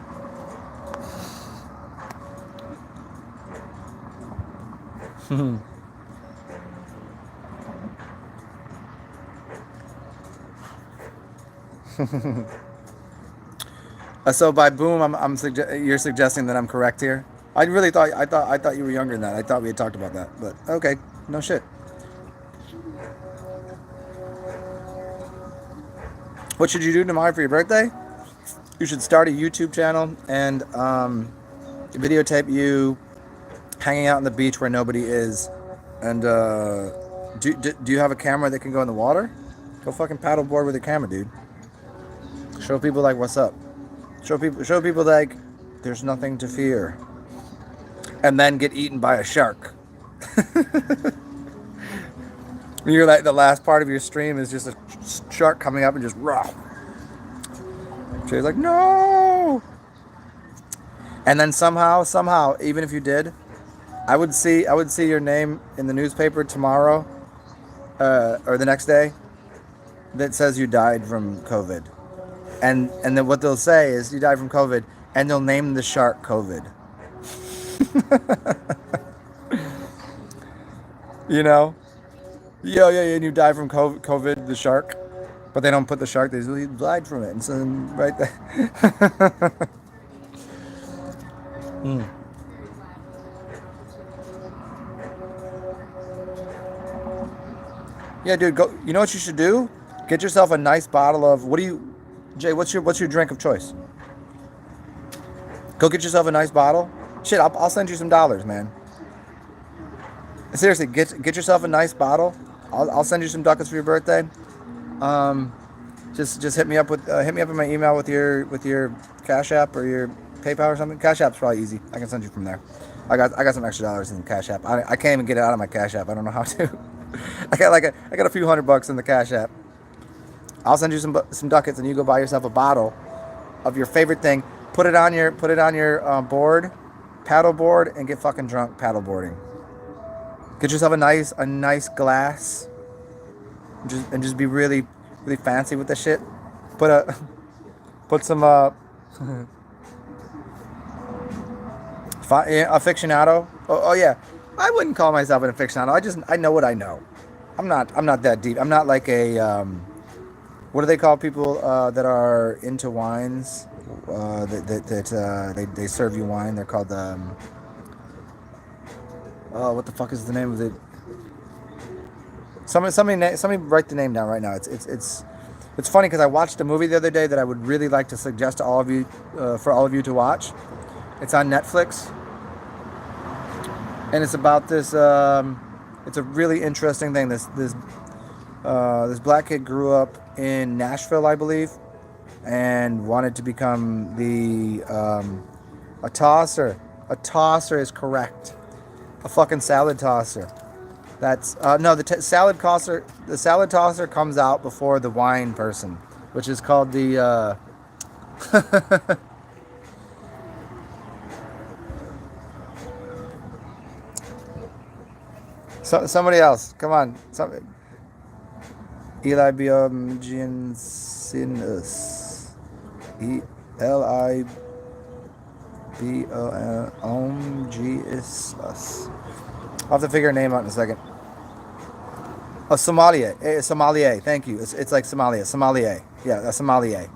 So by boom, you're suggesting that I'm correct here. I really thought you were younger than that. I thought we had talked about that, but okay, no shit. What should you do tomorrow for your birthday? You should start a YouTube channel and videotape you hanging out on the beach where nobody is. And do you have a camera that can go in the water? Go fucking paddleboard with a camera, dude. Show people like what's up. Show people like there's nothing to fear. And then get eaten by a shark. You're like, the last part of your stream is just a shark coming up and just raw. So you're like, no. And then somehow, even if you did, I would see your name in the newspaper tomorrow, or the next day, that says you died from COVID. And then what they'll say is you died from COVID, and they'll name the shark COVID. Yeah, and you died from COVID, the shark. But they don't put the shark, they say, died from it. And so, right there. Yeah, dude, go. You know what you should do? Get yourself a nice bottle of, Jay, what's your drink of choice? Go get yourself a nice bottle. Shit, I'll send you some dollars, man. Seriously, get yourself a nice bottle. I'll send you some ducats for your birthday. Um, just hit me up in my email with your Cash App or your PayPal or something. Cash App's probably easy. I can send you from there. I got some extra dollars in the Cash App. I can't even get it out of my Cash App. I don't know how to. I got a few $100 in the Cash App. I'll send you some ducats and you go buy yourself a bottle of your favorite thing. Put it on your board, paddle board, and get fucking drunk paddle boarding. Get yourself a nice glass, and just be really really fancy with the shit. Put a put some aficionado. Oh yeah, I wouldn't call myself an aficionado. I know what I know. I'm not that deep. I'm not like a what do they call people that are into wines? They serve you wine. They're called oh, what the fuck is the name of it? Somebody write the name down right now. It's funny because I watched a movie the other day that I would really like to suggest to all of you, for all of you to watch. It's on Netflix, and it's about this. It's a really interesting thing. This black kid grew up in Nashville, I believe, and wanted to become a tosser. A tosser is correct. A fucking salad tosser. That's no, salad tosser. The salad tosser comes out before the wine person, which is called the. Somebody else, come on. Eli Biogensinus. Elibomgus. I'll have to figure her name out in a second. A sommelier. Sommelier. Thank you. It's like Somalia. Sommelier. Yeah, a sommelier.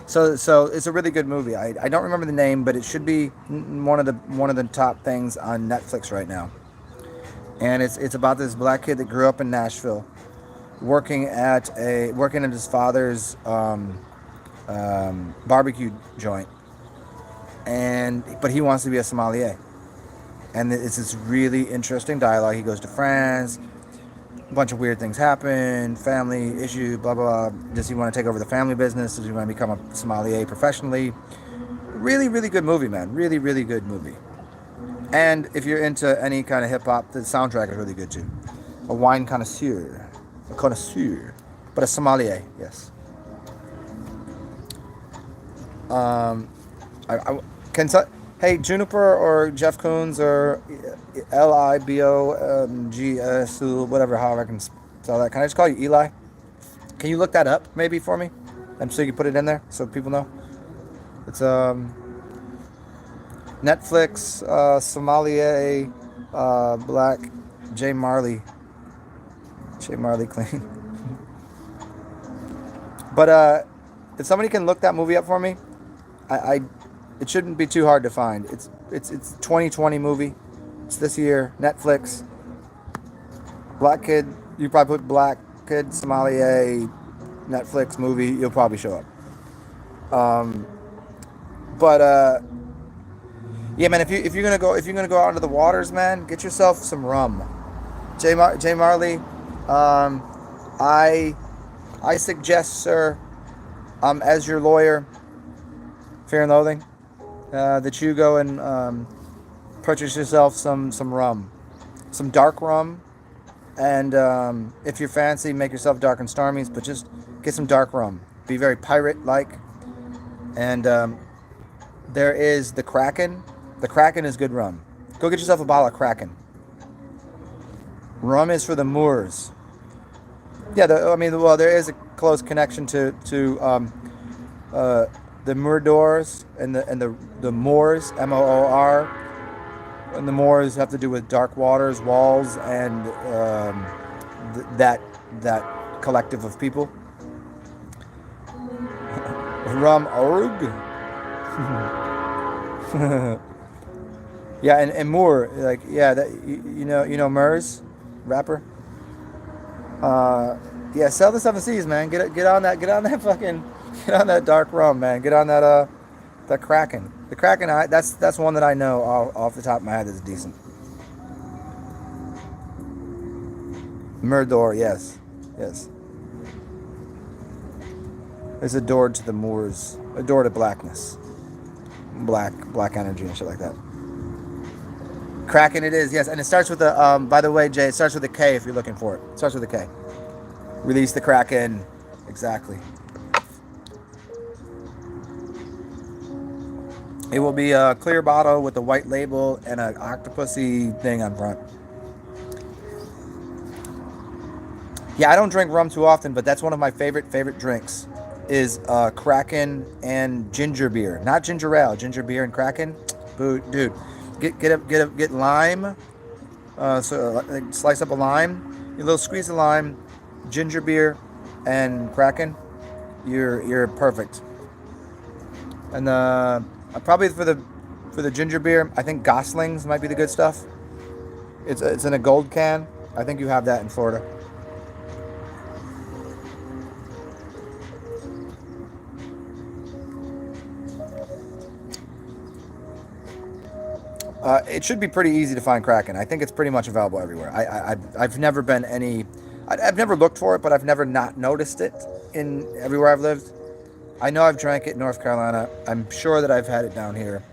So it's a really good movie. I don't remember the name, but it should be one of the top things on Netflix right now. And it's about this black kid that grew up in Nashville, working at his father's barbecue joint, but he wants to be a sommelier. And it's this really interesting dialogue. He goes to France. A bunch of weird things happen. Family issue. Blah blah. Does he want to take over the family business? Does he want to become a sommelier professionally? Really, really good movie, man. Really, really good movie. And if you're into any kind of hip hop, the soundtrack is really good too. A wine connoisseur, but a sommelier, yes. Hey, Juniper or Jeff Koons or Liboggs, whatever, however I can spell that. Can I just call you Eli? Can you look that up maybe for me? And so you can put it in there so people know. It's Netflix, sommelier, black, J Marley Clean. But if somebody can look that movie up for me, it shouldn't be too hard to find. It's 2020 movie. It's this year. Netflix. Black kid. You probably put black kid sommelier Netflix movie. You'll probably show up. But yeah, man. If you're gonna go out into the waters, man, get yourself some rum. J Marley. I suggest, sir, as your lawyer, Fear and Loathing, that you go and purchase yourself some rum, some dark rum, and if you're fancy, make yourself dark and stormies, but just get some dark rum. Be very pirate-like. And there is the Kraken. The Kraken is good rum. Go get yourself a bottle of Kraken. Rum is for the Moors. Yeah, there is a close connection to the Murdors and the Moors, Moor, and the Moors have to do with dark waters, walls, and that collective of people. Rum Org. Yeah, and Moor, like, yeah, that you know Murs, rapper. Yeah, sell the 7 Cs, man. Get on that dark rum, man. Get on that Kraken. The Kraken, that's one that I know off the top of my head is decent. Murdor, yes. Yes. It's a door to the moors. A door to blackness. Black energy and shit like that. Kraken it is, yes. And it starts with a, by the way, Jay, it starts with a K if you're looking for it. It starts with a K. Release the Kraken. Exactly. It will be a clear bottle with a white label and an octopusy thing on front. Yeah, I don't drink rum too often, but that's one of my favorite drinks. Is Kraken and ginger beer, not ginger ale, ginger beer and Kraken. Dude, get lime. Slice up a lime, a little squeeze of lime, ginger beer, and Kraken. You're perfect. And probably for the ginger beer, I think Gosling's might be the good stuff. It's in a gold can. I think you have that in Florida. It should be pretty easy to find Kraken. I think it's pretty much available everywhere. I've never been any. I've never looked for it, but I've never not noticed it in everywhere I've lived. I know I've drank it in North Carolina. I'm sure that I've had it down here.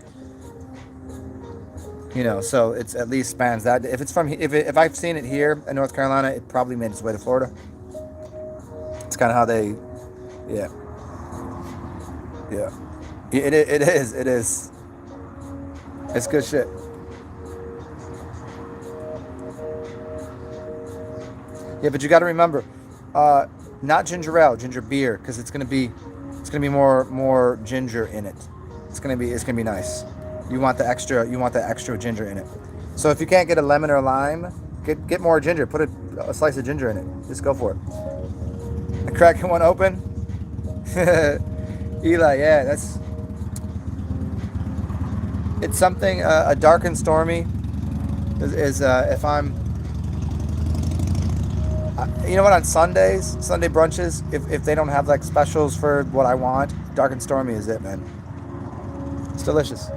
You know, so it's at least spans that. If it's from if I've seen it here in North Carolina, it probably made its way to Florida. It's kind of how they, yeah, yeah. It is. It's good shit. Yeah, but you got to remember, not ginger ale, ginger beer, because it's gonna be more ginger in it. It's gonna be nice. You want the extra ginger in it. So if you can't get a lemon or a lime, get more ginger. Put a slice of ginger in it. Just go for it. A Kraken one open. Eli, yeah, it's something. A dark and stormy is if I'm. You know what? On Sunday brunches, if they don't have like specials for what I want, dark and stormy is it, man. It's delicious,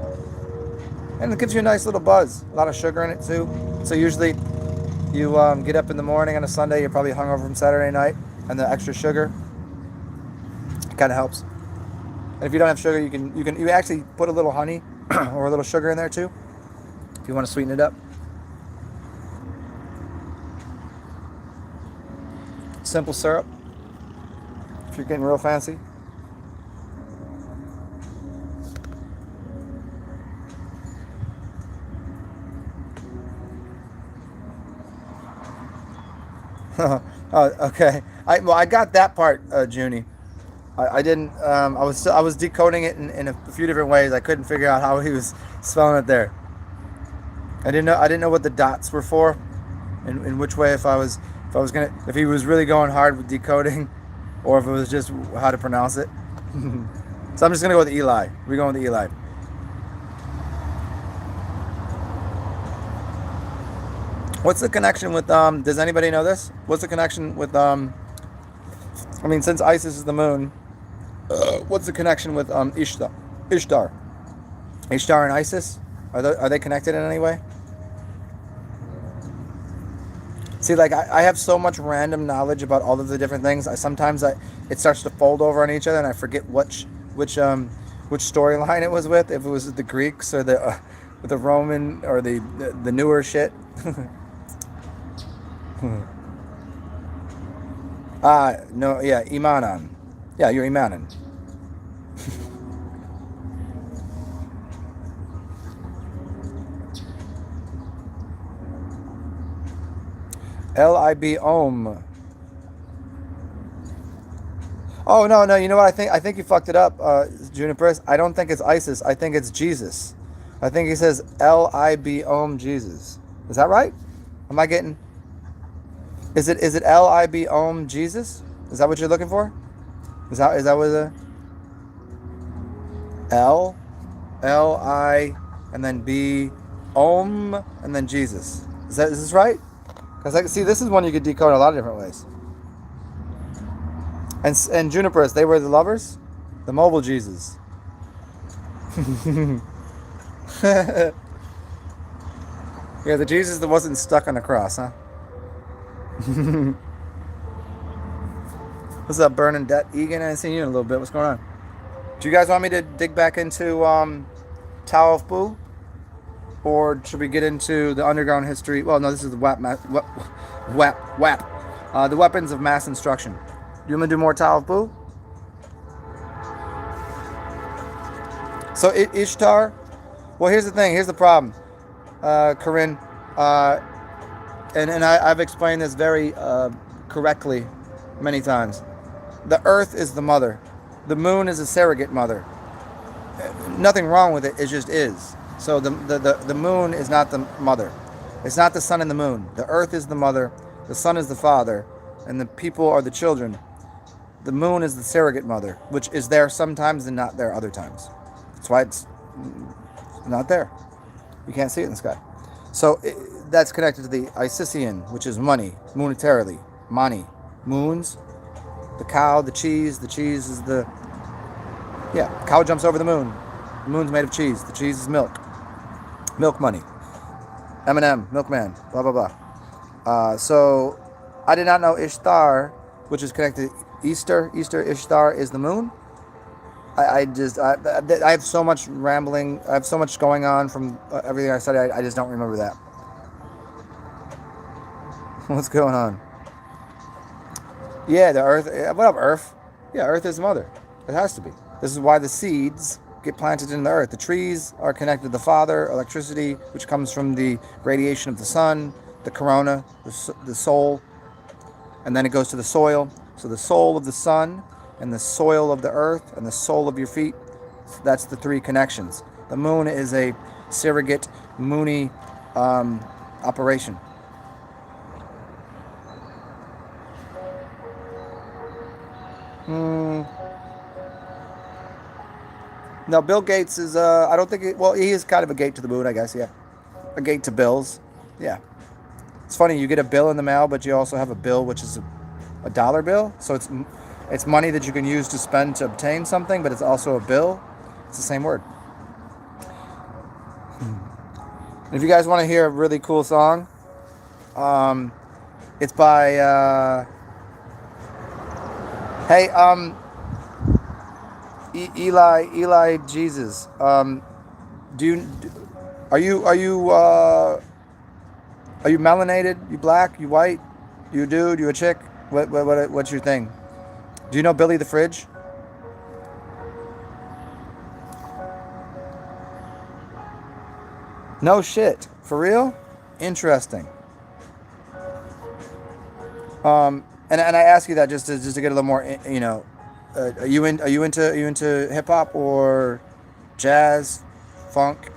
and it gives you a nice little buzz. A lot of sugar in it too. So usually, you get up in the morning on a Sunday. You're probably hungover from Saturday night, and the extra sugar kind of helps. And if you don't have sugar, you actually put a little honey or a little sugar in there too, if you want to sweeten it up. Simple syrup, if you're getting real fancy. Oh, okay. I got that part, Junie. I didn't. I was decoding it in a few different ways. I couldn't figure out how he was spelling it there. I didn't know what the dots were for, in which way if he was really going hard with decoding, or if it was just how to pronounce it. So I'm just gonna go with Eli. We're going with Eli. What's the connection with does anybody know this? What's the connection with since Isis is the moon, what's the connection with Ishtar? Ishtar and Isis? Are they connected in any way? See, like I have so much random knowledge about all of the different things. Sometimes it starts to fold over on each other, and I forget which storyline it was with. If it was the Greeks or the Roman or the newer shit. No, yeah, Imanan. Yeah, you're Imanan. Lib Om. Oh no, you know what I think you fucked it up, Juniperus. I don't think it's ISIS. I think it's Jesus. I think he says Lib Om Jesus. Is that right? Am I getting? Is it Lib Om Jesus? Is that what you're looking for? Is that what the L I and then B Om and then Jesus? Is this right? Because I can see this is one you could decode in a lot of different ways. And Junipers, they were the lovers, the mobile Jesus. Yeah, the Jesus that wasn't stuck on the cross, huh? What's up, Bernadette Egan? I haven't seen you in a little bit. What's going on? Do you guys want me to dig back into Tao of Boo? Or should we get into the underground history? Well, no, this is the the weapons of mass instruction. You want me to do more Tao of Boo? So Ishtar. Well, here's the thing. Here's the problem, Corinne. And I've explained this very correctly many times. The earth is the mother. The moon is a surrogate mother. Nothing wrong with it. It just is. So the moon is not the mother. It's not the sun and the moon. The earth is the mother. The sun is the father. And the people are the children. The moon is the surrogate mother, which is there sometimes and not there other times. That's why it's not there. You can't see it in the sky. So that's connected to the Isisian, which is money, monetarily. Mani. Moons. The cow, the cheese. The cheese is the... Yeah, cow jumps over the moon. The moon's made of cheese. The cheese is milk. Milk money. M&M, milkman, blah, blah, blah. So I did not know Ishtar, which is connected to Easter. Ishtar is the moon. I have so much rambling. I have so much going on from everything I studied. I just don't remember that. What's going on? Yeah, the earth. What up, earth? Yeah, earth is the mother. It has to be. This is why the seeds get planted in the earth. The trees are connected to the father, electricity, which comes from the radiation of the sun, the corona, the soul, and then it goes to the soil. So the soul of the sun, and the soil of the earth, and the sole of your feet. That's the three connections. The moon is a surrogate moony operation. No, Bill Gates is, I don't think, he is kind of a gate to the moon, I guess, yeah. A gate to bills, yeah. It's funny, you get a bill in the mail, but you also have a bill, which is a dollar bill. So it's money that you can use to spend to obtain something, but it's also a bill. It's the same word. And if you guys want to hear a really cool song, it's by, Eli Jesus. Are you melanated? You black? You white? You a dude? You a chick? What's your thing? Do you know Billy the Fridge? No shit. For real? Interesting. And I ask you that just to get a little more, are you into hip hop or jazz, funk,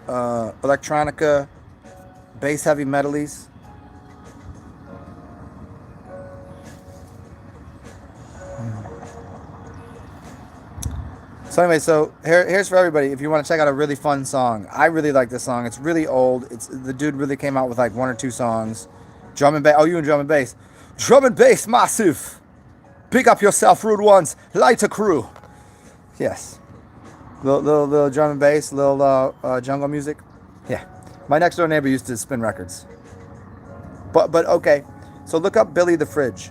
electronica, bass heavy metalies? So anyway, here's for everybody. If you want to check out a really fun song, I really like this song. It's really old. The dude really came out with like one or two songs. Drum and bass. Oh, you and drum and bass. Drum and bass, massive. Pick up yourself, rude ones. Light a crew. Yes. Little drum and bass, little jungle music. Yeah. My next door neighbor used to spin records. But okay. So look up Billy the Fridge.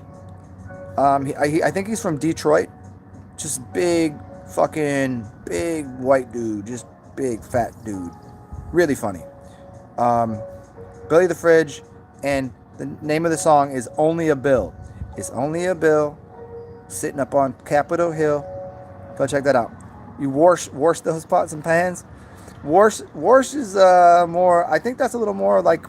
I think he's from Detroit. Just big white dude. Just big fat dude. Really funny. Billy the Fridge, and the name of the song is Only a Bill. It's only a bill sitting up on Capitol Hill. Go check that out. You wash those pots and pans. Wash is more, I think that's a little more like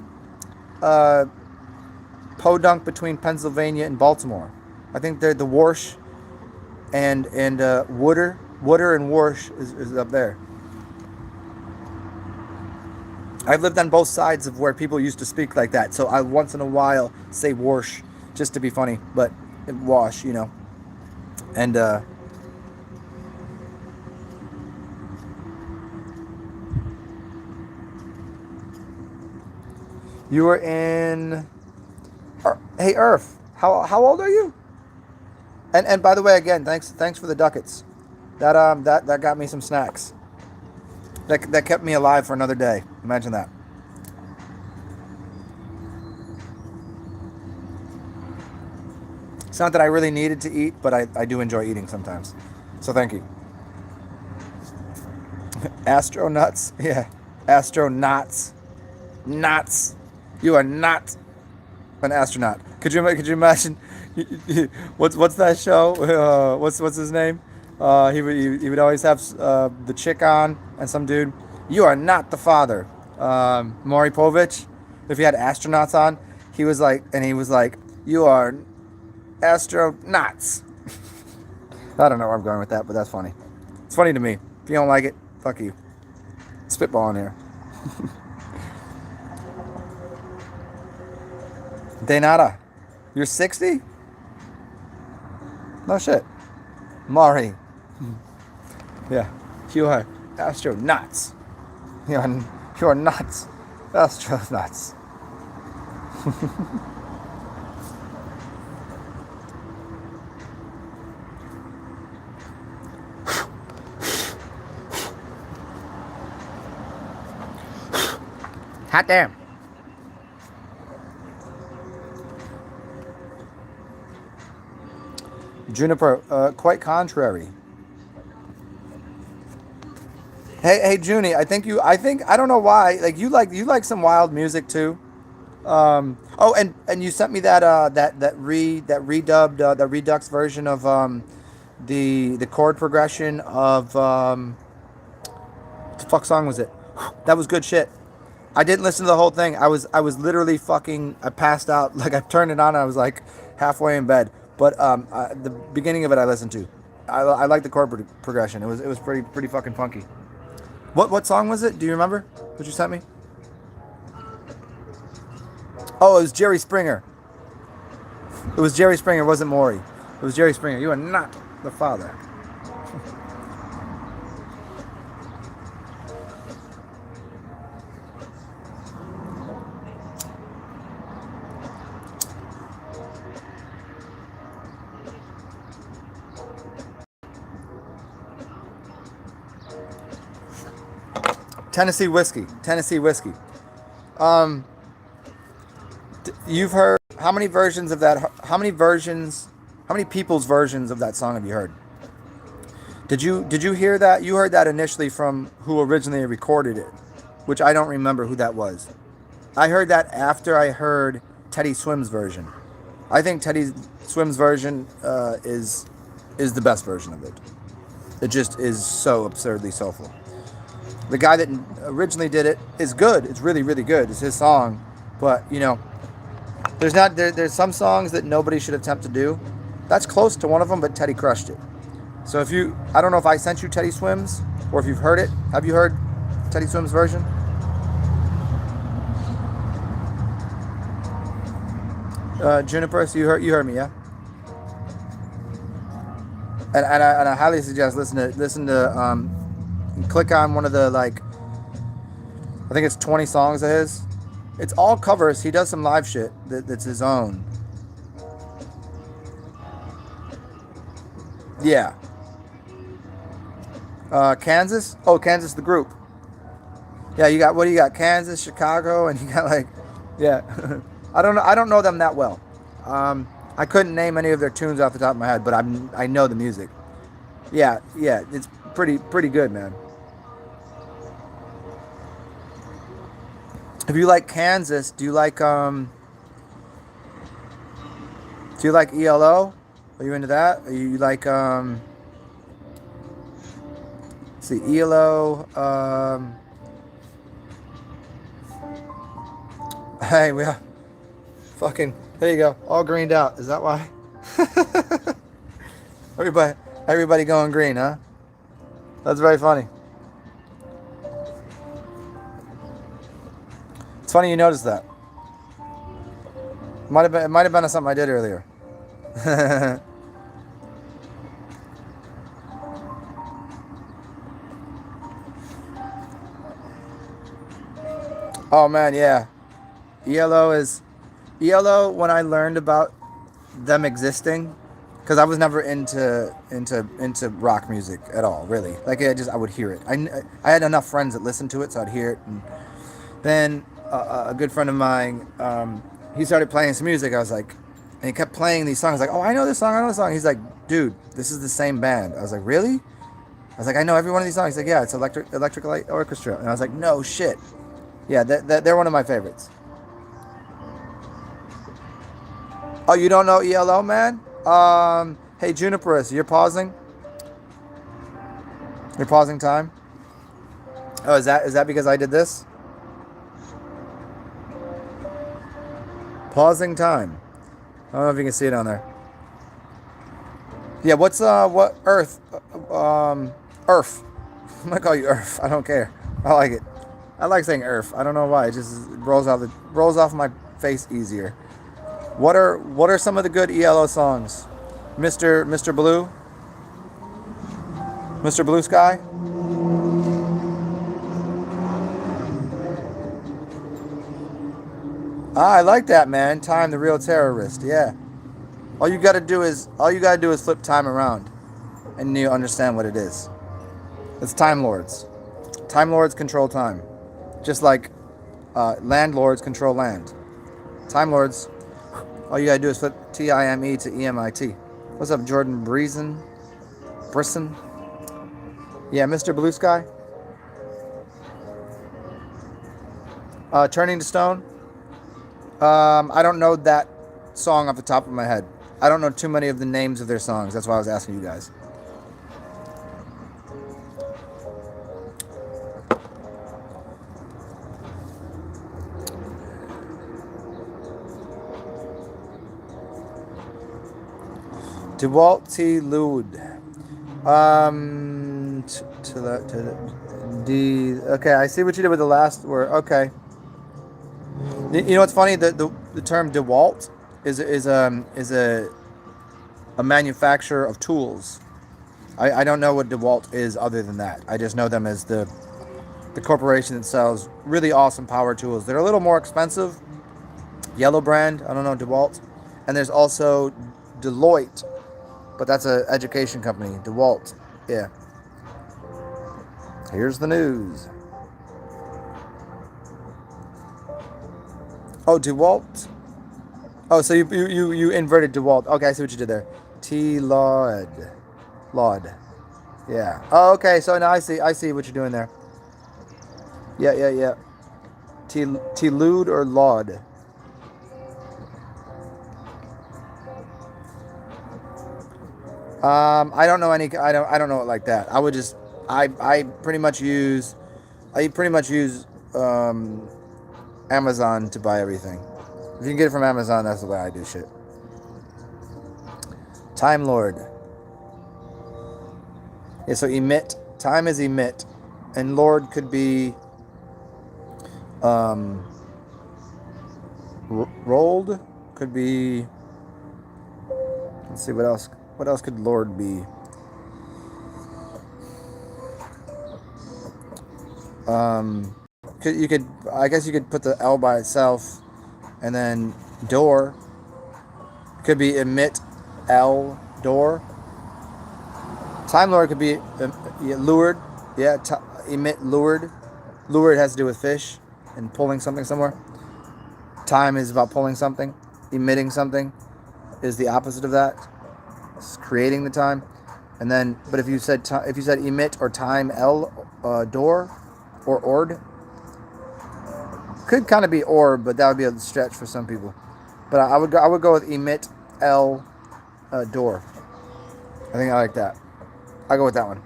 podunk between Pennsylvania and Baltimore. I think they're the Warsh and Wooder and Warsh is up there. I've lived on both sides of where people used to speak like that, so I once in a while say Warsh just to be funny, but wash, and you were in. Hey, Earth, how old are you? And by the way, again, thanks for the ducats. That got me some snacks. That kept me alive for another day. Imagine that. It's not that I really needed to eat, but I do enjoy eating sometimes. So thank you. Astronauts. Yeah. Astronauts. Knots. You are not an astronaut. Could you imagine? What's that show? What's his name? He would always have the chick on and some dude. You are not the father. Maury Povich. If he had astronauts on, he was like, you are astronauts. I don't know where I'm going with that, but that's funny. It's funny to me. If you don't like it, fuck you. Spitballing here. De nada. You're 60? No shit. Maury. Yeah. You are astronauts. You are nuts. Astronauts. Hot damn. Juniper, quite contrary. Hey, Junie, I don't know why. Like you like some wild music too. Oh, and you sent me that redux version of the chord progression of what the fuck song was it? That was good shit. I didn't listen to the whole thing. I was literally fucking. I passed out. Like I turned it on. And I was like halfway in bed. But the beginning of it I listened to. I like the chord progression. It was pretty fucking funky. What song was it? Do you remember? What you sent me? Oh, it was Jerry Springer. It was Jerry Springer. It wasn't Maury. It was Jerry Springer. You are not the father. Tennessee whiskey. You've heard how many versions of that? How many people's versions of that song have you heard? Did you hear that? You heard that initially from who originally recorded it, which I don't remember who that was. I heard that after I heard Teddy Swim's version. I think Teddy Swim's version is the best version of it. It just is so absurdly soulful. The guy that originally did it is good. It's really, really good. It's his song. But, there's some songs that nobody should attempt to do. That's close to one of them, but Teddy crushed it. So I don't know if I sent you Teddy Swim's or if you've heard it. Have you heard Teddy Swim's version? Juniper, so you heard me, yeah? And I highly suggest listen to click on one of the I think it's 20 songs of his. It's all covers. He does some live shit that's his own. Yeah. Kansas? Oh, Kansas the group. Yeah, what do you got? Kansas, Chicago, and you got yeah. I don't know them that well. I couldn't name any of their tunes off the top of my head, but I know the music. Yeah, it's pretty good, man. If you like Kansas, do you like ELO? Are you into that? Are you like let's see, ELO, hey, we are fucking, there you go, all greened out. Is that why? Everybody going green, huh? That's very funny. It's funny you noticed that. It might have been something I did earlier. Oh man, yeah. ELO when I learned about them existing, because I was never into rock music at all, really. I would hear it. I had enough friends that listened to it, so I'd hear it. And then a good friend of mine, he started playing some music. I was like, And he kept playing these songs. Like, oh, I know this song. I know this song. He's like, dude, this is the same band. I was like, really? I was like, I know every one of these songs. He's like, yeah, it's Electric Light Orchestra. And I was like, no shit. Yeah, they're one of my favorites. Oh, you don't know ELO, man? Hey, Juniperus, you're pausing? You're pausing time? Oh, is that because I did this? Pausing time. I don't know if you can see it on there. Yeah, what Earth? Earth. I'm gonna call you Earth. I don't care. I like it. I like saying Earth. I don't know why. It just rolls off my face easier. What are some of the good ELO songs? Mr. Blue? Mr. Blue Sky? I like that, man. Time the Real Terrorist. Yeah. All you gotta do is flip time around, and you understand what it is. It's Time Lords. Time Lords control time, just like landlords control land. Time Lords. All you gotta do is flip TIME to EMIT. What's up, Jordan Brisson? Yeah, Mr. Blue Sky. Turning to Stone. I don't know that song off the top of my head. I don't know too many of the names of their songs. That's why I was asking you guys. DeWalt T. Lude. Okay, I see what you did with the last word. Okay. You know what's funny? The term DeWalt is a manufacturer of tools. I don't know what DeWalt is other than that. I just know them as the corporation that sells really awesome power tools. They're a little more expensive. Yellow brand. I don't know, DeWalt. And there's also Deloitte, but that's an education company. DeWalt. Yeah. Here's the news. Oh, DeWalt. Oh, so you inverted DeWalt. Okay, I see what you did there. Laud. Yeah. Oh, okay. So now I see what you're doing there. Yeah. Lude or Laud. I don't know any. I don't know it like that. I would just. I pretty much use. Amazon to buy everything. If you can get it from Amazon, that's the way I do shit. Time Lord. Yeah, so emit. Time is emit. And Lord could be rolled. Could be, let's see what else. What else could Lord be? I guess you could put the L by itself, and then door could be emit L door. Time Lord could be lured. Yeah, emit lured. Lured has to do with fish and pulling something somewhere. Time is about pulling something. Emitting something is the opposite of that. It's creating the time. And then, but if you said emit or time L door or ord. Could kind of be orb, but that would be a stretch for some people. But I would go with emit L door. I think I like that. I'll go with that one.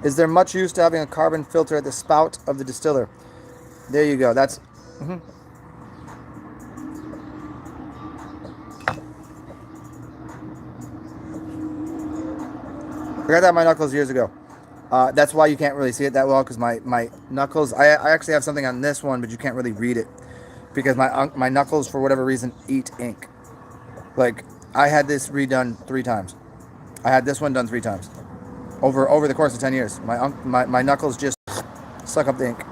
Is there much use to having a carbon filter at the spout of the distiller? There you go. That's. I got that on my knuckles years ago. That's why you can't really see it that well, because my knuckles, I actually have something on this one, but you can't really read it because my knuckles, for whatever reason, eat ink. Like, I had this redone 3 times. I had this one done 3 times over the course of 10 years. My knuckles just suck up the ink.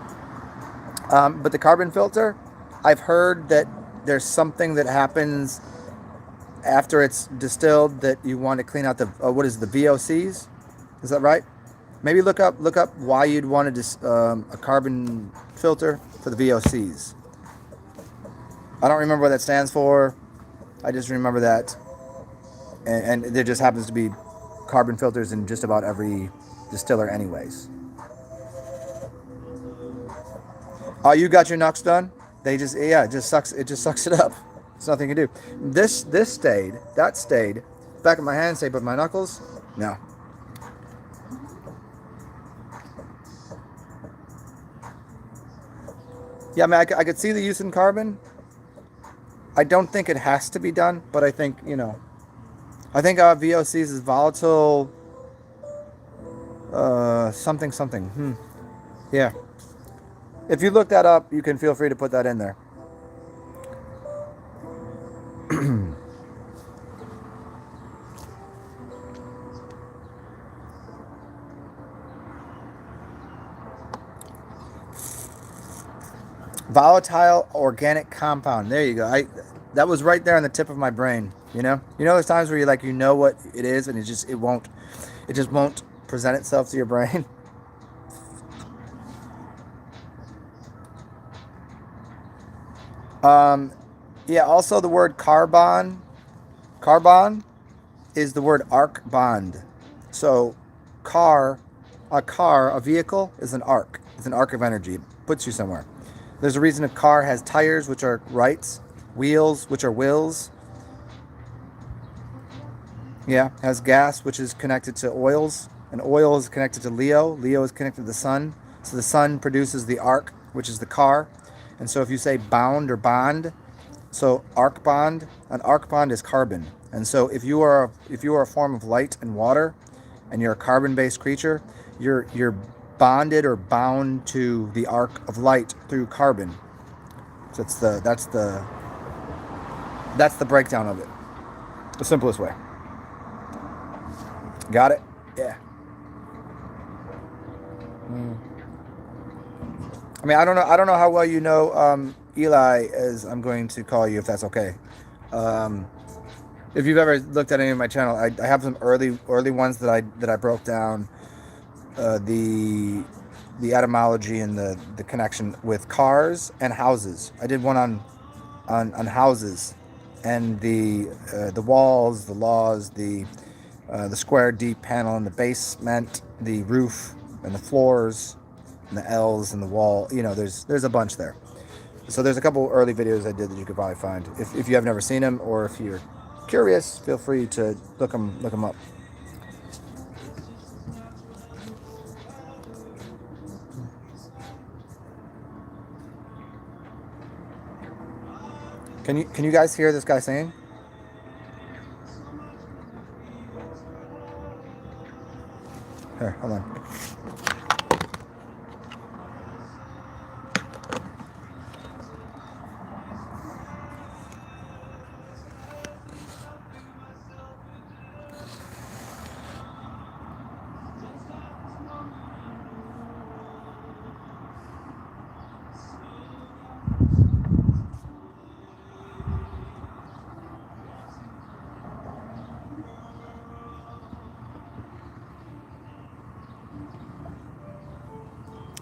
But the carbon filter, I've heard that there's something that happens after it's distilled that you want to clean out the the VOCs? Is that right? Maybe look up why you'd want a carbon filter for the VOCs. I don't remember what that stands for. I just remember that, and there just happens to be carbon filters in just about every distiller, anyways. Oh, you got your knucks done? They just, yeah, it just sucks. It just sucks it up. There's nothing you can do. This stayed. That stayed. Back of my hand stayed, but my knuckles, no. Yeah, I mean, I could see the use in carbon. I don't think it has to be done, but I think, I think VOCs is volatile, something, something. Yeah. If you look that up, you can feel free to put that in there. Volatile organic compound. There you go. That was right there on the tip of my brain. There's times where you know what it is, and it just won't present itself to your brain. Yeah. Also, the word carbon is the word arc bond. So, a vehicle is an arc. It's an arc of energy. It puts you somewhere. There's a reason a car has tires, which are rights, wheels, which are wills. Yeah, has gas, which is connected to oils, and oil is connected to Leo. Leo is connected to the sun. So the sun produces the arc, which is the car. And so if you say bound or bond, so an arc bond is carbon. And so if you are a form of light and water, and you're a carbon-based creature, you're bonded or bound to the arc of light through carbon. So that's the breakdown of it. The simplest way. Got it? Yeah. I mean, I don't know how well you know Eli, as I'm going to call you, if that's okay. If you've ever looked at any of my channel, I have some early ones that I broke down, the etymology and the connection with cars and houses. I did one on houses and the walls, the laws, the square deep panel in the basement, the roof and the floors and the L's and the wall. There's a bunch there. So there's a couple early videos I did that you could probably find if you have never seen them, or if you're curious, feel free to look them up. Can you guys hear this guy singing? Here, hold on.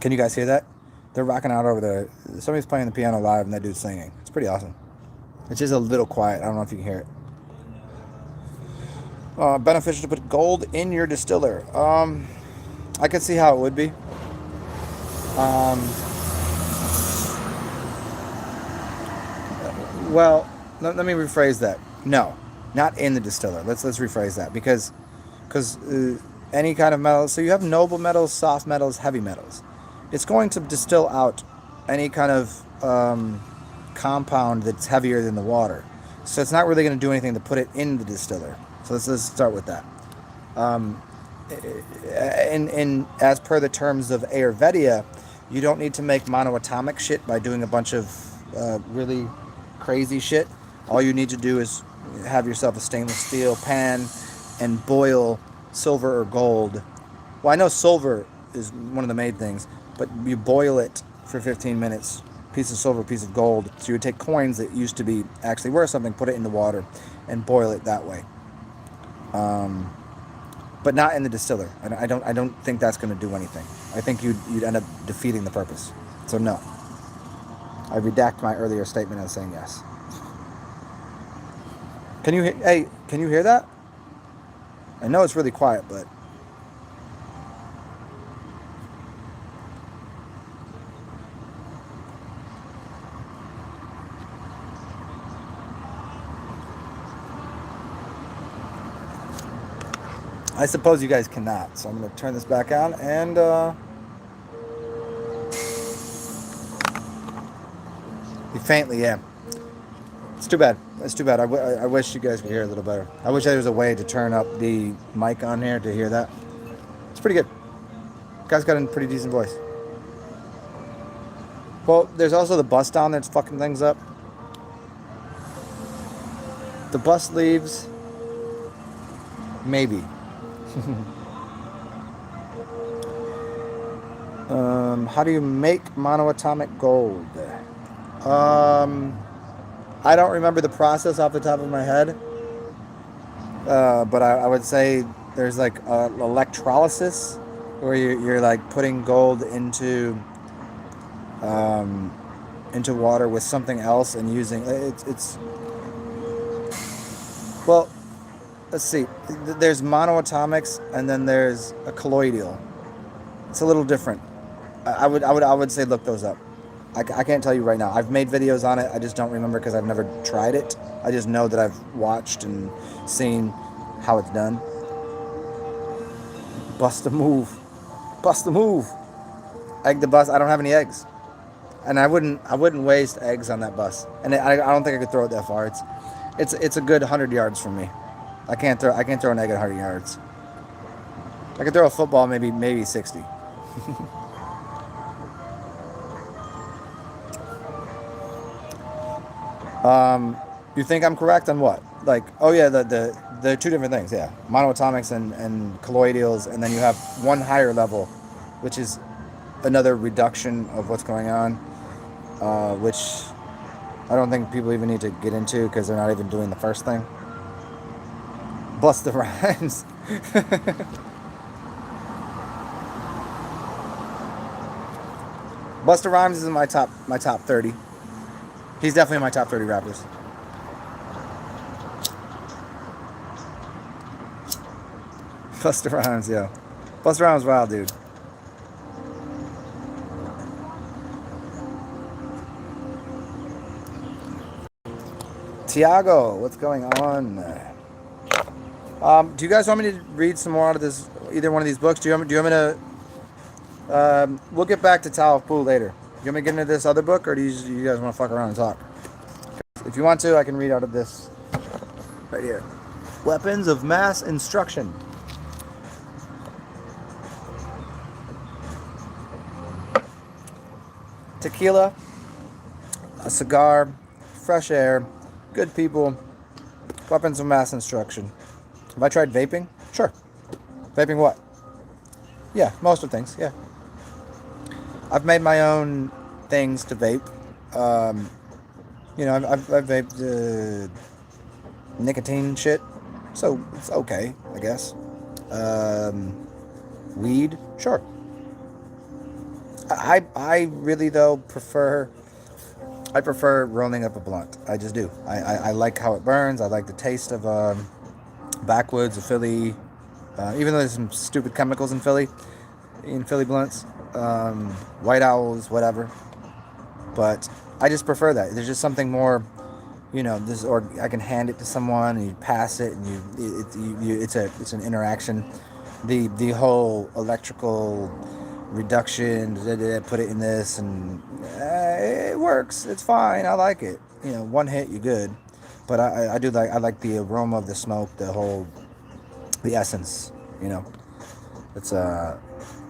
Can you guys hear that? They're rocking out over there. Somebody's playing the piano live and that dude's singing. It's pretty awesome. It's just a little quiet. I don't know if you can hear it. Beneficial to put gold in your distiller. I could see how it would be. Well, let me rephrase that. No, not in the distiller. Let's rephrase that, because any kind of metal. So you have noble metals, soft metals, heavy metals. It's going to distill out any kind of compound that's heavier than the water. So it's not really going to do anything to put it in the distiller. So let's start with that. In as per the terms of Ayurveda, you don't need to make monoatomic shit by doing a bunch of really crazy shit. All you need to do is have yourself a stainless steel pan and boil silver or gold. Well, I know silver is one of the main things, but you boil it for 15 minutes, piece of silver, piece of gold. So you would take coins that used to be actually worth something, put it in the water, and boil it that way. But not in the distiller. I don't think that's going to do anything. I think you'd end up defeating the purpose. So no. I redact my earlier statement as saying yes. Can you hey, can you hear that? I know it's really quiet, but I suppose you guys cannot. So I'm going to turn this back on and faintly, yeah. It's too bad. It's too bad. I wish you guys could hear a little better. I wish there was a way to turn up the mic on here to hear that. It's pretty good. Guy's got a pretty decent voice. Well, there's also the bus down there that's fucking things up. The bus leaves. Maybe. How do you make monoatomic gold? I don't remember the process off the top of my head. But I would say there's like electrolysis where you're like putting gold into water with something else and using it's well, let's see. There's monoatomics and then there's a colloidal. It's a little different. I would say look those up. I can't tell you right now. I've made videos on it. I just don't remember because I've never tried it. I just know that I've watched and seen how it's done. Bust a move. Bust a move. Egg the bus. I don't have any eggs. And I wouldn't waste eggs on that bus. And I don't think I could throw it that far. It's a good 100 yards from me. I can't throw an egg at 100 yards. I could throw a football maybe 60. You think I'm correct on what? Like, oh yeah, the two different things, yeah. Monoatomics and colloidals, and then you have one higher level, which is another reduction of what's going on, which I don't think people even need to get into because they're not even doing the first thing. Bust the rhymes. Busta Rhymes is in my top 30. He's definitely in my top 30 rappers. Busta Rhymes, yeah. Busta Rhymes, wild dude. Tiago, what's going on? Do you guys want me to read some more out of this? Either one of these books? Do you want me to? We'll get back to Tao of Pooh later. You want me to get into this other book, or do you guys want to fuck around and talk? If you want to, I can read out of this right here. Weapons of Mass Instruction. Tequila, a cigar, fresh air, good people, weapons of mass instruction. Have I tried vaping? Sure. Vaping what? Yeah, most of things, yeah. I've made my own things to vape. I've vaped nicotine shit, so it's okay, I guess. Weed, sure. I really though prefer rolling up a blunt. I just do. I like how it burns. I like the taste of backwoods of Philly. Even though there's some stupid chemicals in Philly blunts, white owls, whatever. But I just prefer that. There's just something more, or I can hand it to someone and you pass it and it's an interaction. The whole electrical reduction, put it in this, and it works. It's fine. I like it. One hit, you're good. But I like the aroma of the smoke, the essence. It's a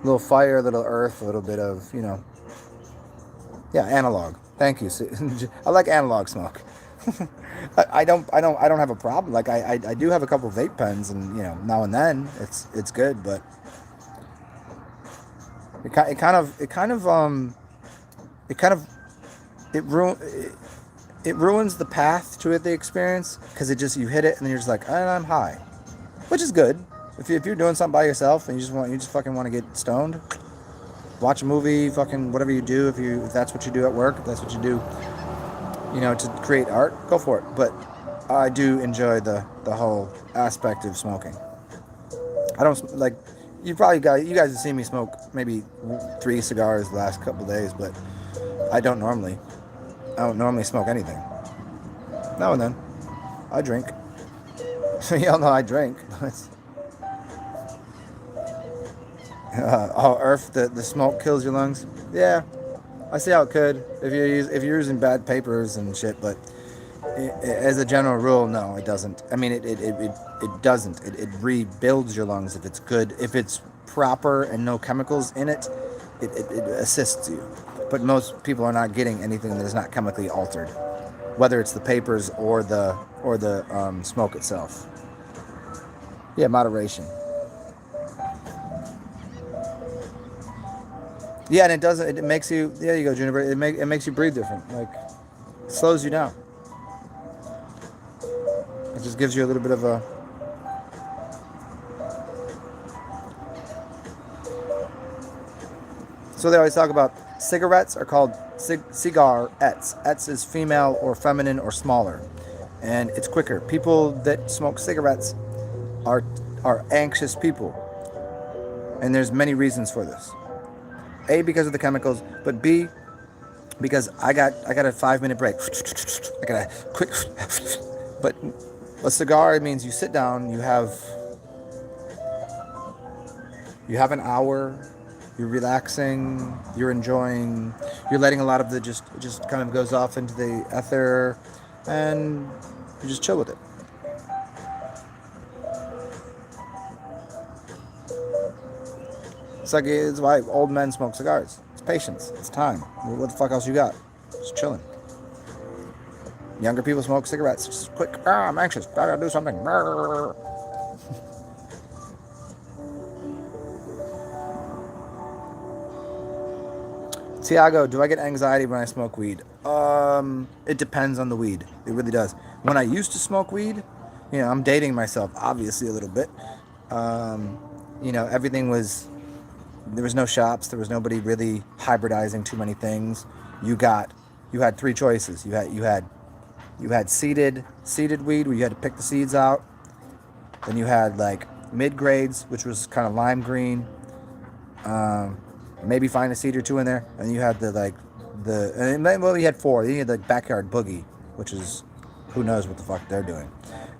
little fire, a little earth, a little bit of analog. Thank you. I like analog smoke. I don't have a problem. Like I do have a couple vape pens, and now and then it's good, but. It ruins the path to the experience because you hit it and then you're just like, and I'm high, which is good. If you're doing something by yourself and you just fucking want to get stoned, watch a movie, fucking whatever you do. If that's what you do at work, if that's what you do, to create art, go for it. But I do enjoy the whole aspect of smoking. I don't like. You guys have seen me smoke maybe 3 cigars the last couple of days, but I don't normally. I don't normally smoke anything. Now and then, I drink. So y'all know I drink. Oh, Earth, the smoke kills your lungs. Yeah, I see how it could if you're using bad papers and shit, but as a general rule, no, it doesn't. I mean, it doesn't. It rebuilds your lungs if it's good. If it's proper and no chemicals in it, it assists you. But most people are not getting anything that is not chemically altered, whether it's the papers or the smoke itself. Yeah, moderation. Yeah, and it doesn't. It makes you. There you go, Juniper. It makes you breathe different. Like, slows you down. It just gives you a little bit of a. So they always talk about cigarettes are called cigarettes. Ets is female or feminine or smaller, and it's quicker. People that smoke cigarettes are anxious people, and there's many reasons for this. A, because of the chemicals, but B, because I got a 5-minute break. I got a quick. But a cigar, it means you sit down, you have an hour, you're relaxing, you're enjoying, you're letting a lot of the just kind of goes off into the ether, and you just chill with it. It's why old men smoke cigars. It's patience. It's time. What the fuck else you got? Just chilling. Younger people smoke cigarettes. Just quick. I'm anxious. I gotta do something. Tiago, do I get anxiety when I smoke weed? It depends on the weed. It really does. When I used to smoke weed, I'm dating myself, obviously a little bit. Everything was. There was no shops. There was nobody really hybridizing too many things. You had 3 choices. You had seeded weed where you had to pick the seeds out. Then you had like mid grades, which was kind of lime green. Maybe find a seed or 2 in there. And you had you had 4. Then you had the backyard boogie, which is who knows what the fuck they're doing.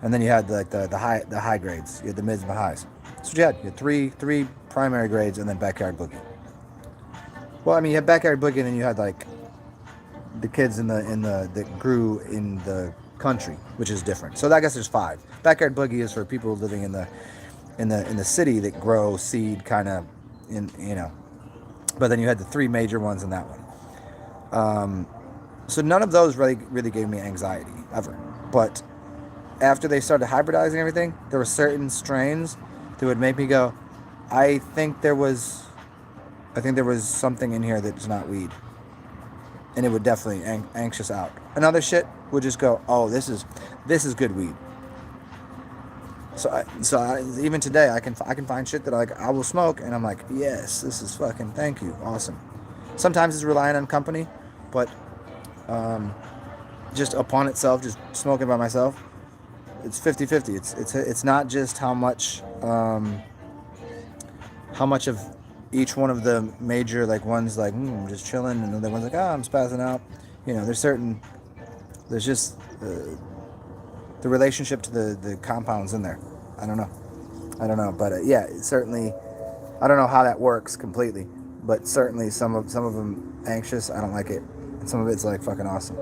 And then you had the high grades. You had the mids and the highs. So you had 3 primary grades and then backyard boogie. Well, I mean, you had backyard boogie and then you had like the kids that grew in the country, which is different. So I guess there's 5. Backyard boogie is for people living in the city that grow seed kind of But then you had the 3 major ones in that one. So none of those really gave me anxiety ever. But after they started hybridizing everything, there were certain strains that would make me go, I think there was something in here that's not weed. And it would definitely anxious out. Another shit would just go, oh, this is good weed. So even today I can find shit that I will smoke and I'm like, yes, this is fucking, thank you, awesome. Sometimes it's relying on company, but just upon itself, just smoking by myself, it's 50-50. It's not just how much of each one of the major like ones like just chilling, and the other ones like I'm spazzing out. There's just the relationship to the compounds in there. I don't know, but yeah, certainly I don't know how that works completely, but certainly some of them anxious. I don't like it, and some of it's like fucking awesome.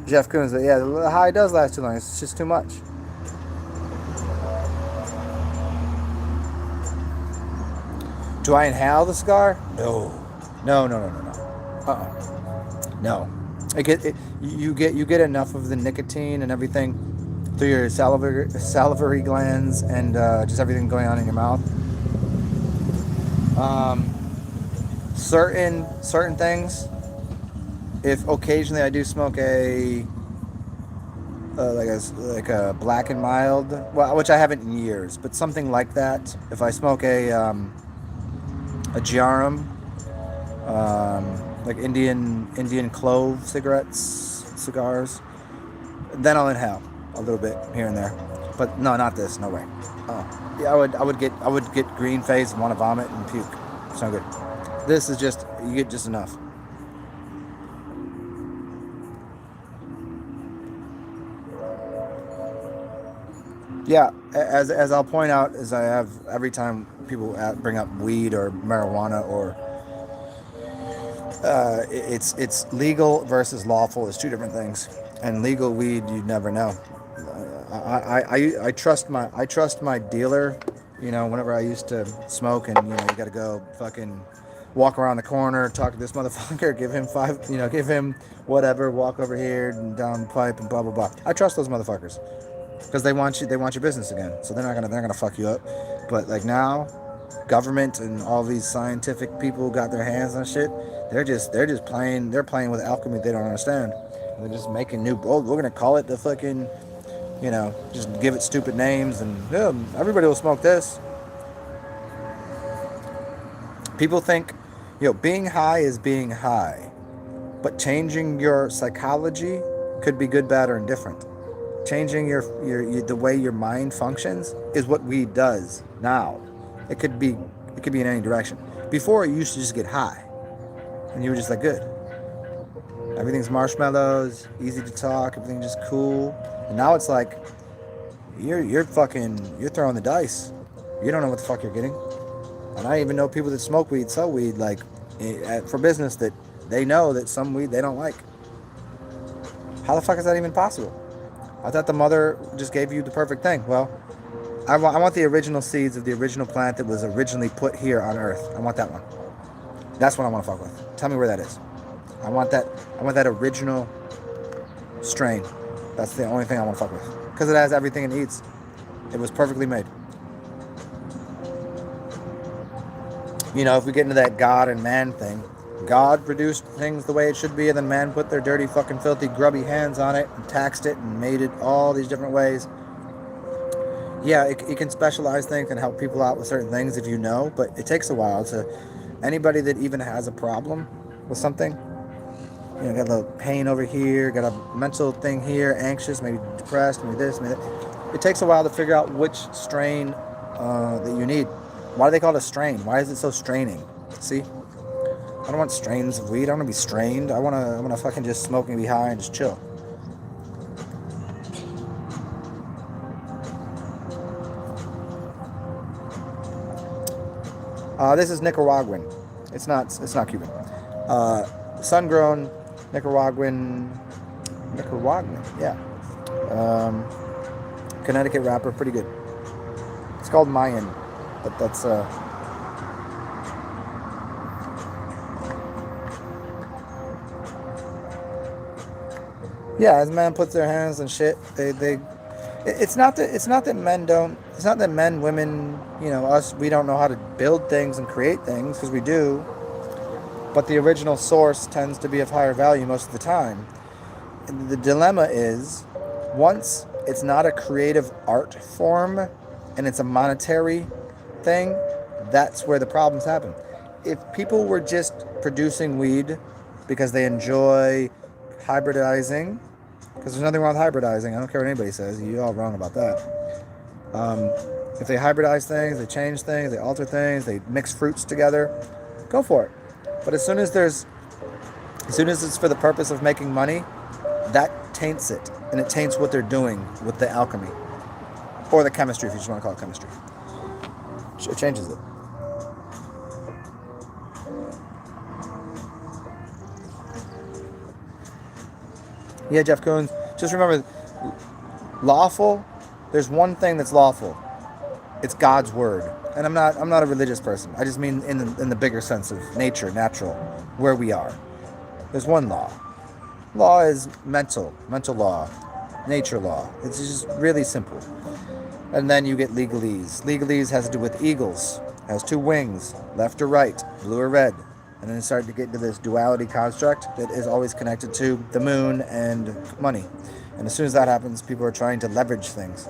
Jeff Coons, yeah, the high does last too long. It's just too much. Do I inhale the cigar? No. No. You get enough of the nicotine and everything through your salivary glands and just everything going on in your mouth. Certain things. If occasionally I do smoke a black and mild, well, which I haven't in years, but something like that. If I smoke a Jarum, like Indian clove cigarettes, cigars. Then I'll inhale a little bit here and there. But no, not this. No way. Oh, yeah, I would get green face and want to vomit and puke. It's no good. This is just, you get just enough. Yeah, as I'll point out, as I have every time people bring up weed or marijuana or it's legal versus lawful is two different things. And legal weed, you never know. I trust my dealer. You know, whenever I used to smoke, and you got to go fucking walk around the corner, talk to this motherfucker, give him give him whatever, walk over here and down the pipe and blah blah blah. I trust those motherfuckers because they want your business again. So they're not gonna fuck you up. But like now, government and all these scientific people got their hands on shit. They're just playing. They're playing with alchemy they don't understand. They're just making new. Oh, we're gonna call it the fucking. Just give it stupid names, and yeah, everybody will smoke this. People think, being high is being high, but changing your psychology could be good, bad, or indifferent. Changing your the way your mind functions is what weed does now. It could be in any direction. Before, you used to just get high, and you were just like good. Everything's marshmallows, easy to talk, everything's just cool. And now it's like you're throwing the dice. You don't know what the fuck you're getting. And I even know people that smoke weed, sell weed, like for business, that they know that some weed they don't like. How the fuck is that even possible? I thought the mother just gave you the perfect thing. Well, I want the original seeds of the original plant that was originally put here on Earth. I want that one. That's what I want to fuck with. Tell me where that is. I want that original strain. That's the only thing I want to fuck with. Because it has everything it needs. It was perfectly made. If we get into that God and man thing, God produced things the way it should be, and then man put their dirty, fucking, filthy, grubby hands on it and taxed it and made it all these different ways. Yeah, it can specialize things and help people out with certain things if you know, but it takes a while to... Anybody that even has a problem with something, got a little pain over here, got a mental thing here, anxious, maybe depressed, maybe this, maybe that. It takes a while to figure out which strain that you need. Why do they call it a strain? Why is it so straining? See? I don't want strains of weed. I want to be strained. I want to fucking just smoke and be high and just chill. This is Nicaraguan. It's not Cuban. Sun-grown Nicaraguan, yeah. Connecticut wrapper, pretty good. It's called Mayan, but that's yeah. As man puts their hands and shit, it's not that men, women, us, we don't know how to build things and create things, because we do. But the original source tends to be of higher value most of the time. And the dilemma is, once it's not a creative art form and it's a monetary thing, that's where the problems happen. If people were just producing weed because they enjoy hybridizing, because there's nothing wrong with hybridizing, I don't care what anybody says, you're all wrong about that. If they hybridize things, they change things, they alter things, they mix fruits together, go for it. But as soon as it's for the purpose of making money, that taints it. And it taints what they're doing with the alchemy. Or the chemistry, if you just want to call it chemistry. It changes it. Yeah, Jeff Koons. Just remember, lawful, there's one thing that's lawful. It's God's word. And I'm not a religious person. I just mean in the bigger sense of nature, natural, where we are. There's one law. Law is mental law, nature law. It's just really simple. And then you get legalese. Legalese has to do with eagles. It has two wings, left or right, blue or red. And then you start to get into this duality construct that is always connected to the moon and money. And as soon as that happens, people are trying to leverage things.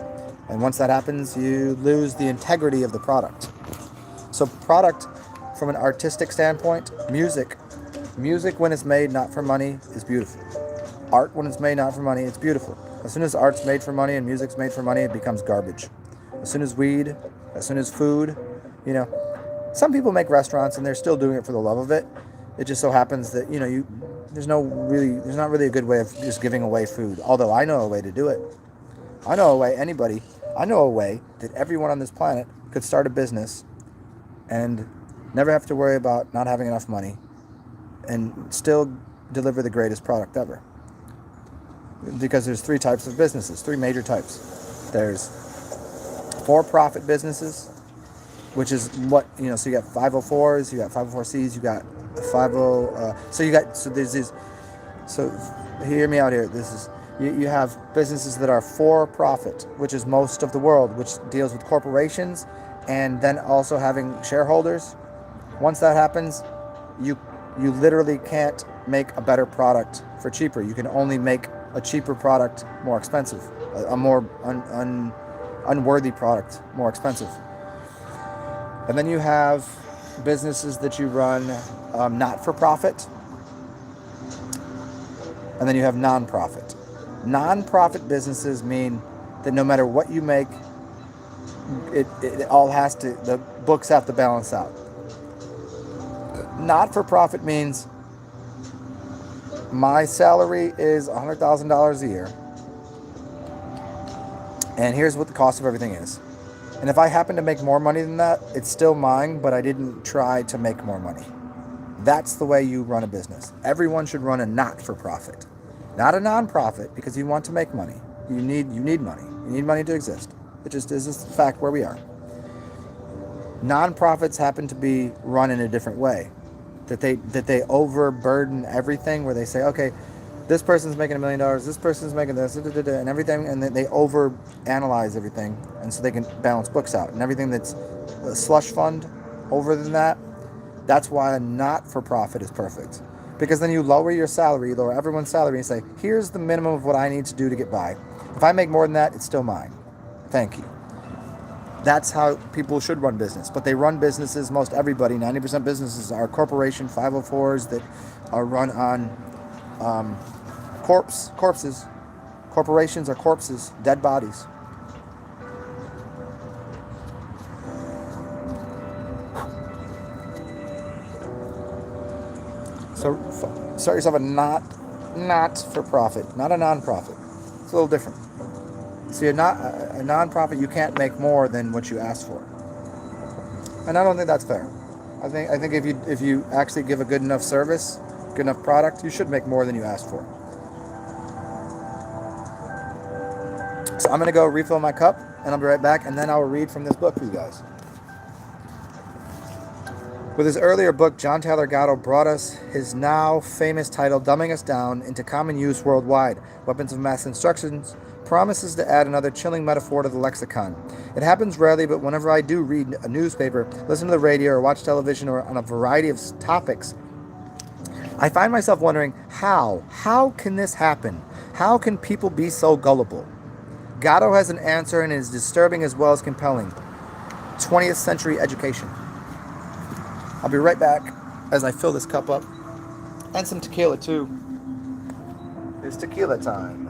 And once that happens, you lose the integrity of the product. So product, from an artistic standpoint, music when it's made not for money, is beautiful. art, when it's made not for money, it's beautiful. As soon as art's made for money and music's made for money, it becomes garbage. As soon as weed, as soon as food, you know, some people make restaurants and they're still doing it for the love of it. It just so happens that, you know, there's not really a good way of just giving away food. Although I know a way to do it. I know a way that everyone on this planet could start a business and never have to worry about not having enough money and still deliver the greatest product ever. Because there's three types of businesses, three major types. There's for-profit businesses, which is what, you know, so you got 504s, you got 504Cs, you got 50, so there's these, so hear me out here. This is, you have businesses that are for-profit, which is most of the world, which deals with corporations and then also having shareholders. Once that happens, you literally can't make a better product for cheaper. You can only make a cheaper product more expensive, a more unworthy product more expensive. And then you have businesses that you run not for profit, and then you have non-profit. Non-profit businesses mean that no matter what you make, it all has to, the books have to balance out. Not-for-profit means my salary is $100,000 a year, and here's what the cost of everything is. And if I happen to make more money than that, it's still mine, but I didn't try to make more money. That's the way you run a business. Everyone should run a not-for-profit, not a non-profit, because you want to make money. You need money. You need money to exist. It just is a fact where we are. Non-profits happen to be run in a different way. That they overburden everything, where they say, okay, this person's making $1 million, this person's making this, and everything, and they over analyze everything, and so they can balance books out. And everything that's a slush fund over than that, that's why a not-for-profit is perfect. Because then you lower your salary, you lower everyone's salary, and say, here's the minimum of what I need to do to get by. If I make more than that, it's still mine. Thank you. That's how people should run business. But they run businesses, most everybody, 90% businesses are corporation 504s that are run on corpses. Corporations are corpses, dead bodies. So start yourself a not-for-profit, not a non-profit. It's a little different. So you're not a non-profit, you can't make more than what you asked for. And I don't think that's fair. I think if you actually give a good enough service, good enough product, you should make more than you asked for. So I'm going to go refill my cup, and I'll be right back, and then I'll read from this book for you guys. With his earlier book, John Taylor Gatto brought us his now famous title, Dumbing Us Down, into common use worldwide. Weapons of Mass Instructions promises to add another chilling metaphor to the lexicon. It happens rarely, but whenever I do read a newspaper, listen to the radio, or watch television, or on a variety of topics, I find myself wondering, how can this happen? How can people be so gullible? Gatto has an answer, and it is disturbing as well as compelling. 20th century education. I'll be right back as I fill this cup up. And some tequila too. It's tequila time.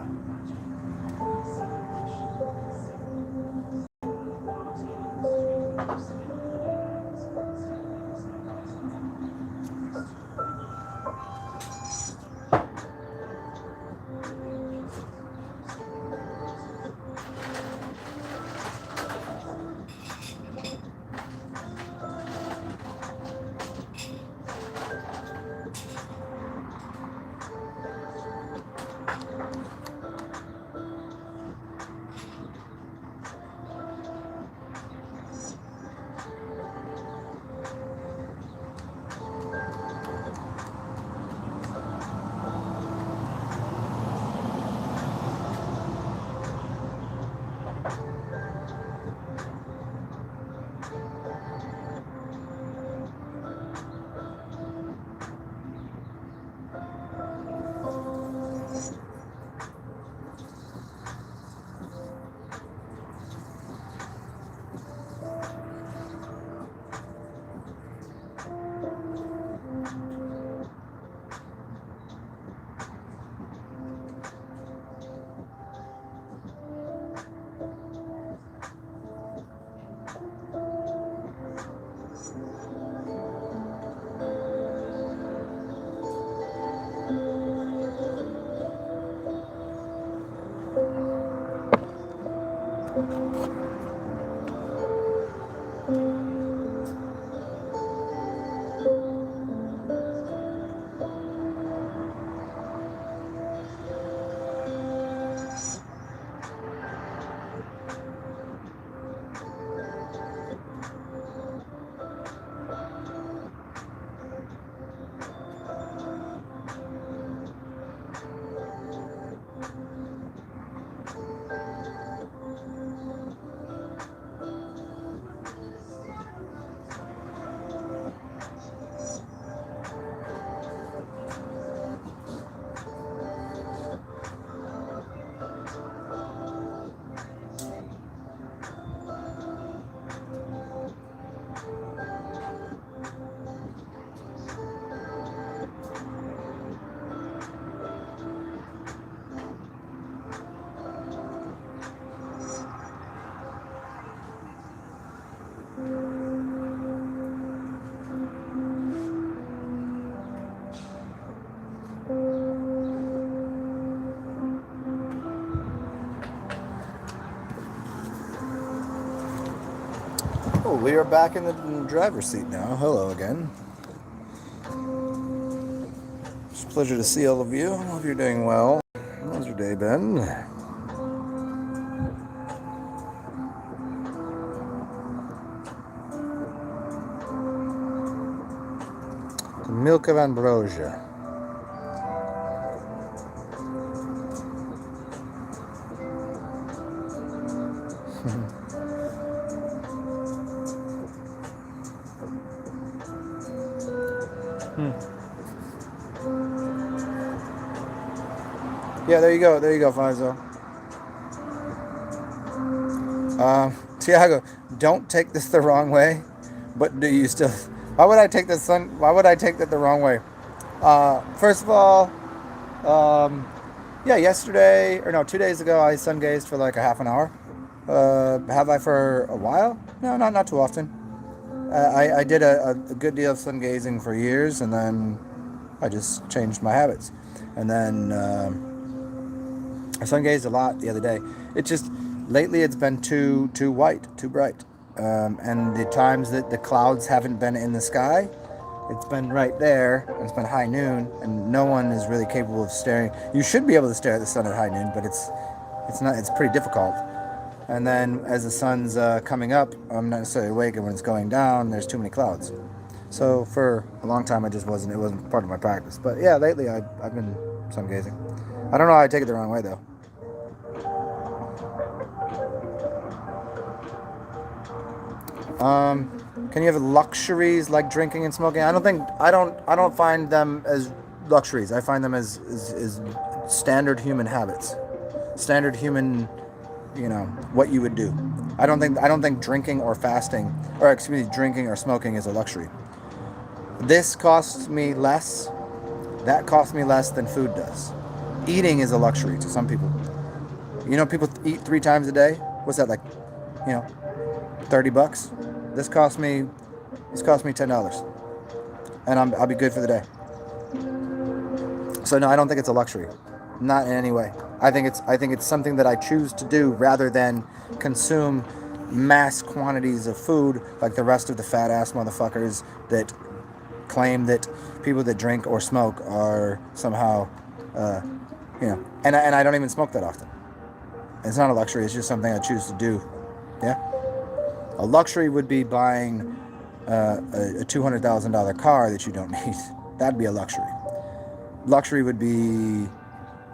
Oh, we are back in the driver's seat now. Hello again. It's a pleasure to see all of you. I hope you're doing well. How's your day been? The milk of ambrosia. Yeah, there you go. There you go, Faisal. Tiago, don't take this the wrong way. But do you still? Why would I take this Why would I take that the wrong way? First of all, yeah, yesterday or no, 2 days ago, I sun gazed for like a half an hour. Have I for a while? No, not too often. I did a good deal of sun gazing for years, and then I just changed my habits. And then I sun gazed a lot the other day. It just lately it's been too white, too bright, and the times that the clouds haven't been in the sky, it's been right there. And it's been high noon, and no one is really capable of staring. You should be able to stare at the sun at high noon, but it's not. It's pretty difficult. And then as the sun's coming up, I'm not necessarily awake, and when it's going down, there's too many clouds. So for a long time, it wasn't part of my practice. But yeah, lately I've been sun gazing. I don't know how I take it the wrong way though. Can you have luxuries like drinking and smoking? I don't find them as luxuries. I find them as standard human habits, standard human, what you would do. I don't think drinking or fasting, or excuse me, drinking or smoking is a luxury. This costs me less. That costs me less than food does. Eating is a luxury to some people. People eat 3 times a day. What's that like? $30. This cost me $10, and I'll be good for the day. So no, I don't think it's a luxury, not in any way. I think it's something that I choose to do rather than consume mass quantities of food like the rest of the fat ass motherfuckers that claim that people that drink or smoke are somehow, and I don't even smoke that often. It's not a luxury. It's just something I choose to do. Yeah. A luxury would be buying a $200,000 car that you don't need. That'd be a luxury. Luxury would be,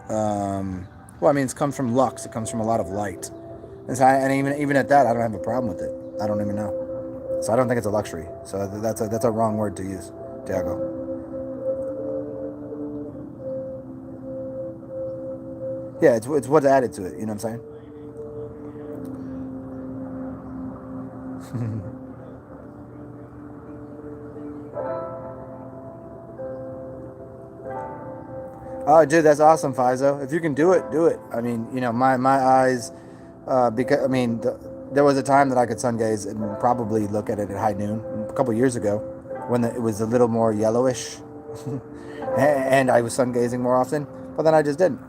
it comes from lux. It comes from a lot of light. And even at that, I don't have a problem with it. I don't even know. So I don't think it's a luxury. So that's a wrong word to use, Tiago. Yeah, it's what's added to it. You know what I'm saying? Oh, dude, that's awesome, Fizo. If you can do it, do it. I mean, my eyes, because there was a time that I could sun gaze and probably look at it at high noon a couple years ago, when it was a little more yellowish, and I was sun gazing more often. But then I just didn't.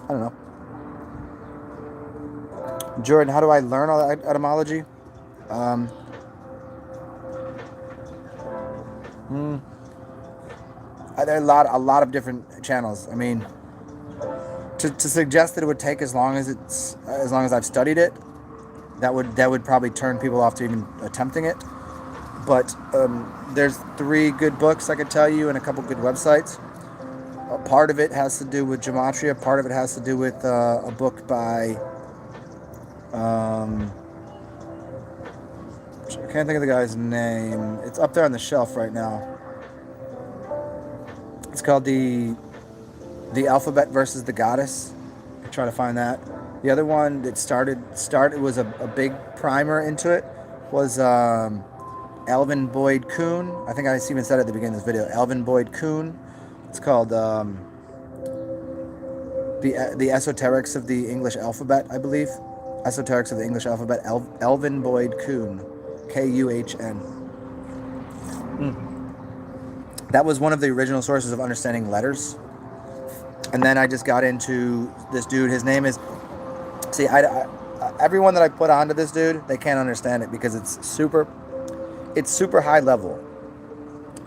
I don't know. Jordan, how do I learn all that etymology? Um, there are a lot of different channels. I mean, to suggest that it would take as long as I've studied it, that would probably turn people off to even attempting it. But there's 3 good books I could tell you and a couple good websites. Part of it has to do with Gematria. Part of it has to do with a book by I can't think of the guy's name. It's up there on the shelf right now. It's called the Alphabet versus the Goddess. I try to find that. The other one that it was a big primer into it was Alvin Boyd Kuhn. I think I even said it at the beginning of this video. Alvin Boyd Kuhn. It's called the Esoterics of the English Alphabet, I believe. Esoterics of the English Alphabet. Alvin Boyd Kuhn, Kuhn. That was one of the original sources of understanding letters. And then I just got into this dude. His name is... See, everyone that I put onto this dude, they can't understand it because it's super high level.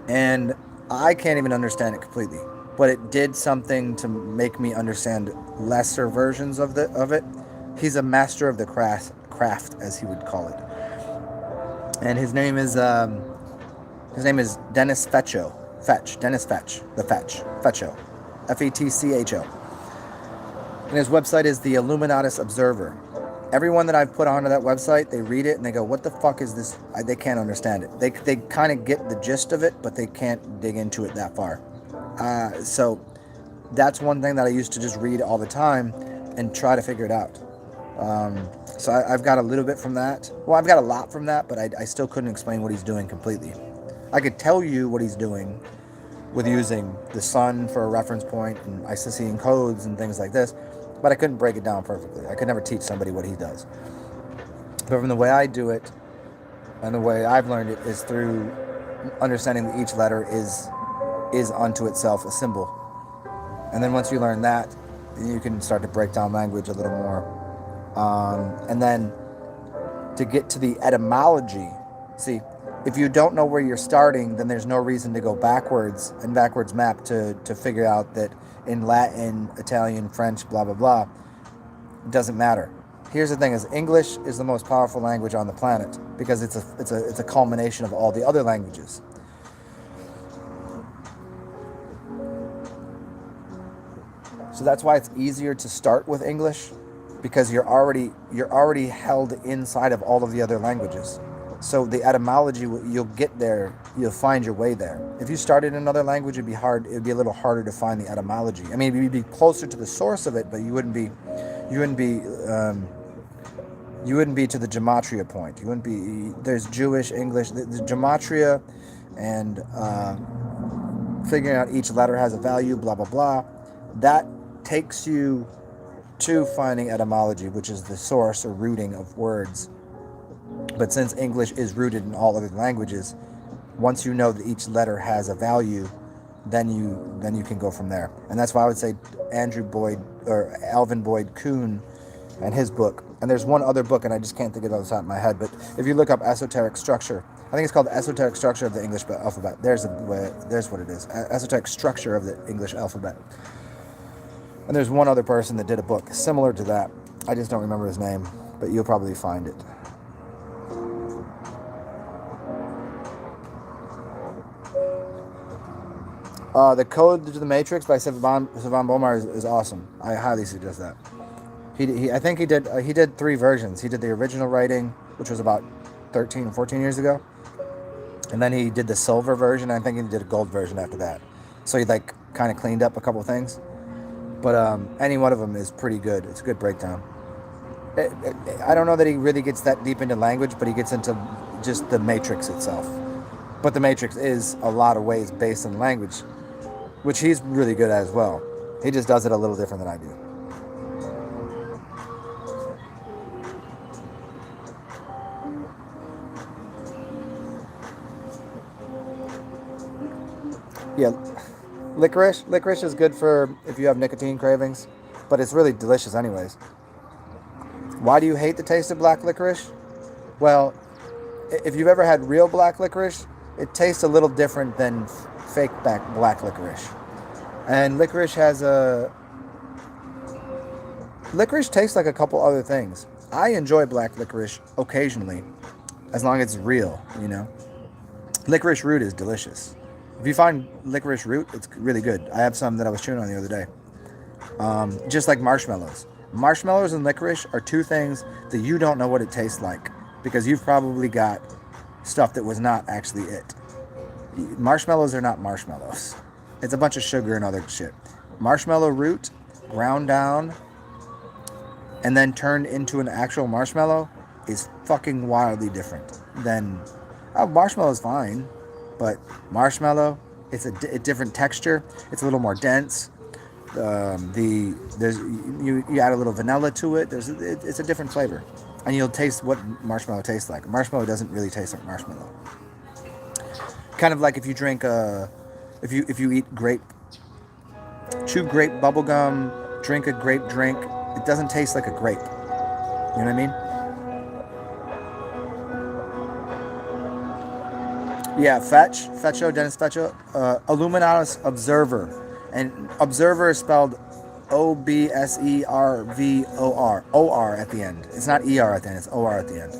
And I can't even understand it completely. But it did something to make me understand lesser versions of it. He's a master of the craft, as he would call it. And his name is Dennis Fetcho. Dennis Fetch. Fetcho. Fetcho. And his website is the Illuminatus Observer. Everyone that I've put onto that website, they read it and they go, what the fuck is this? They can't understand it. They kind of get the gist of it, but they can't dig into it that far. So that's one thing that I used to just read all the time and try to figure it out. So I've got a little bit from that. Well, I've got a lot from that, but I still couldn't explain what he's doing completely. I could tell you what he's doing with using the sun for a reference point and Isocian codes and things like this, but I couldn't break it down perfectly. I could never teach somebody what he does. But from the way I do it and the way I've learned it is through understanding that each letter is unto itself a symbol. And then once you learn that, you can start to break down language a little more. And then to get to the etymology, see, if you don't know where you're starting, then there's no reason to go backwards and backwards map to figure out that in Latin, Italian, French, blah, blah, blah, it doesn't matter. Here's the thing is English is the most powerful language on the planet because it's a culmination of all the other languages. So that's why it's easier to start with English because you're already held inside of all of the other languages. So the etymology, you'll get there, you'll find your way there. If you started in another language, it'd be a little harder to find the etymology. I mean, you'd be closer to the source of it, but you wouldn't be to the Gematria point. You wouldn't be, there's Jewish, English, the Gematria, and figuring out each letter has a value, blah, blah, blah. That takes you to finding etymology, which is the source or rooting of words. But since English is rooted in all other languages, once you know that each letter has a value, then you can go from there. And that's why I would say Alvin Boyd Kuhn and his book. And there's one other book, and I just can't think of it off the top of my head, but if you look up esoteric structure, I think it's called the Esoteric Structure of the English Alphabet. There's what it is. Esoteric Structure of the English Alphabet. And there's one other person that did a book similar to that. I just don't remember his name, but you'll probably find it. The Code to the Matrix by Sivan Bomar is awesome. I highly suggest that. I think he did 3 versions. He did the original writing, which was about 13 or 14 years ago. And then he did the silver version. I think he did a gold version after that. So he kind of cleaned up a couple things. But any one of them is pretty good. It's a good breakdown. I don't know that he really gets that deep into language, but he gets into just the matrix itself. But the matrix is a lot of ways based on language, which he's really good at as well. He just does it a little different than I do. Yeah, licorice. Licorice is good for if you have nicotine cravings, but it's really delicious anyways. Why do you hate the taste of black licorice? Well, if you've ever had real black licorice, it tastes a little different than fake black licorice. And licorice tastes like a couple other things. I enjoy black licorice occasionally, as long as it's real, you know. Licorice root is delicious. If you find licorice root, it's really good. I have some that I was chewing on the other day. Just like marshmallows. Marshmallows and licorice are two things that you don't know what it tastes like because you've probably got stuff that was not actually it. Marshmallows are not marshmallows. It's a bunch of sugar and other shit. Marshmallow root, ground down, and then turned into an actual marshmallow is fucking wildly different than... marshmallow is fine, but marshmallow, it's a different texture. It's a little more dense. You add a little vanilla to it. It's a different flavor, and you'll taste what marshmallow tastes like. Marshmallow doesn't really taste like marshmallow. Kind of like if you drink if you eat chew grape bubble gum, drink a grape drink. It doesn't taste like a grape. You know what I mean? Yeah, Feccio, Dennis Feccio, Illuminatus Observer. And observer is spelled Observor. O-R at the end. It's not E-R at the end, it's O-R at the end.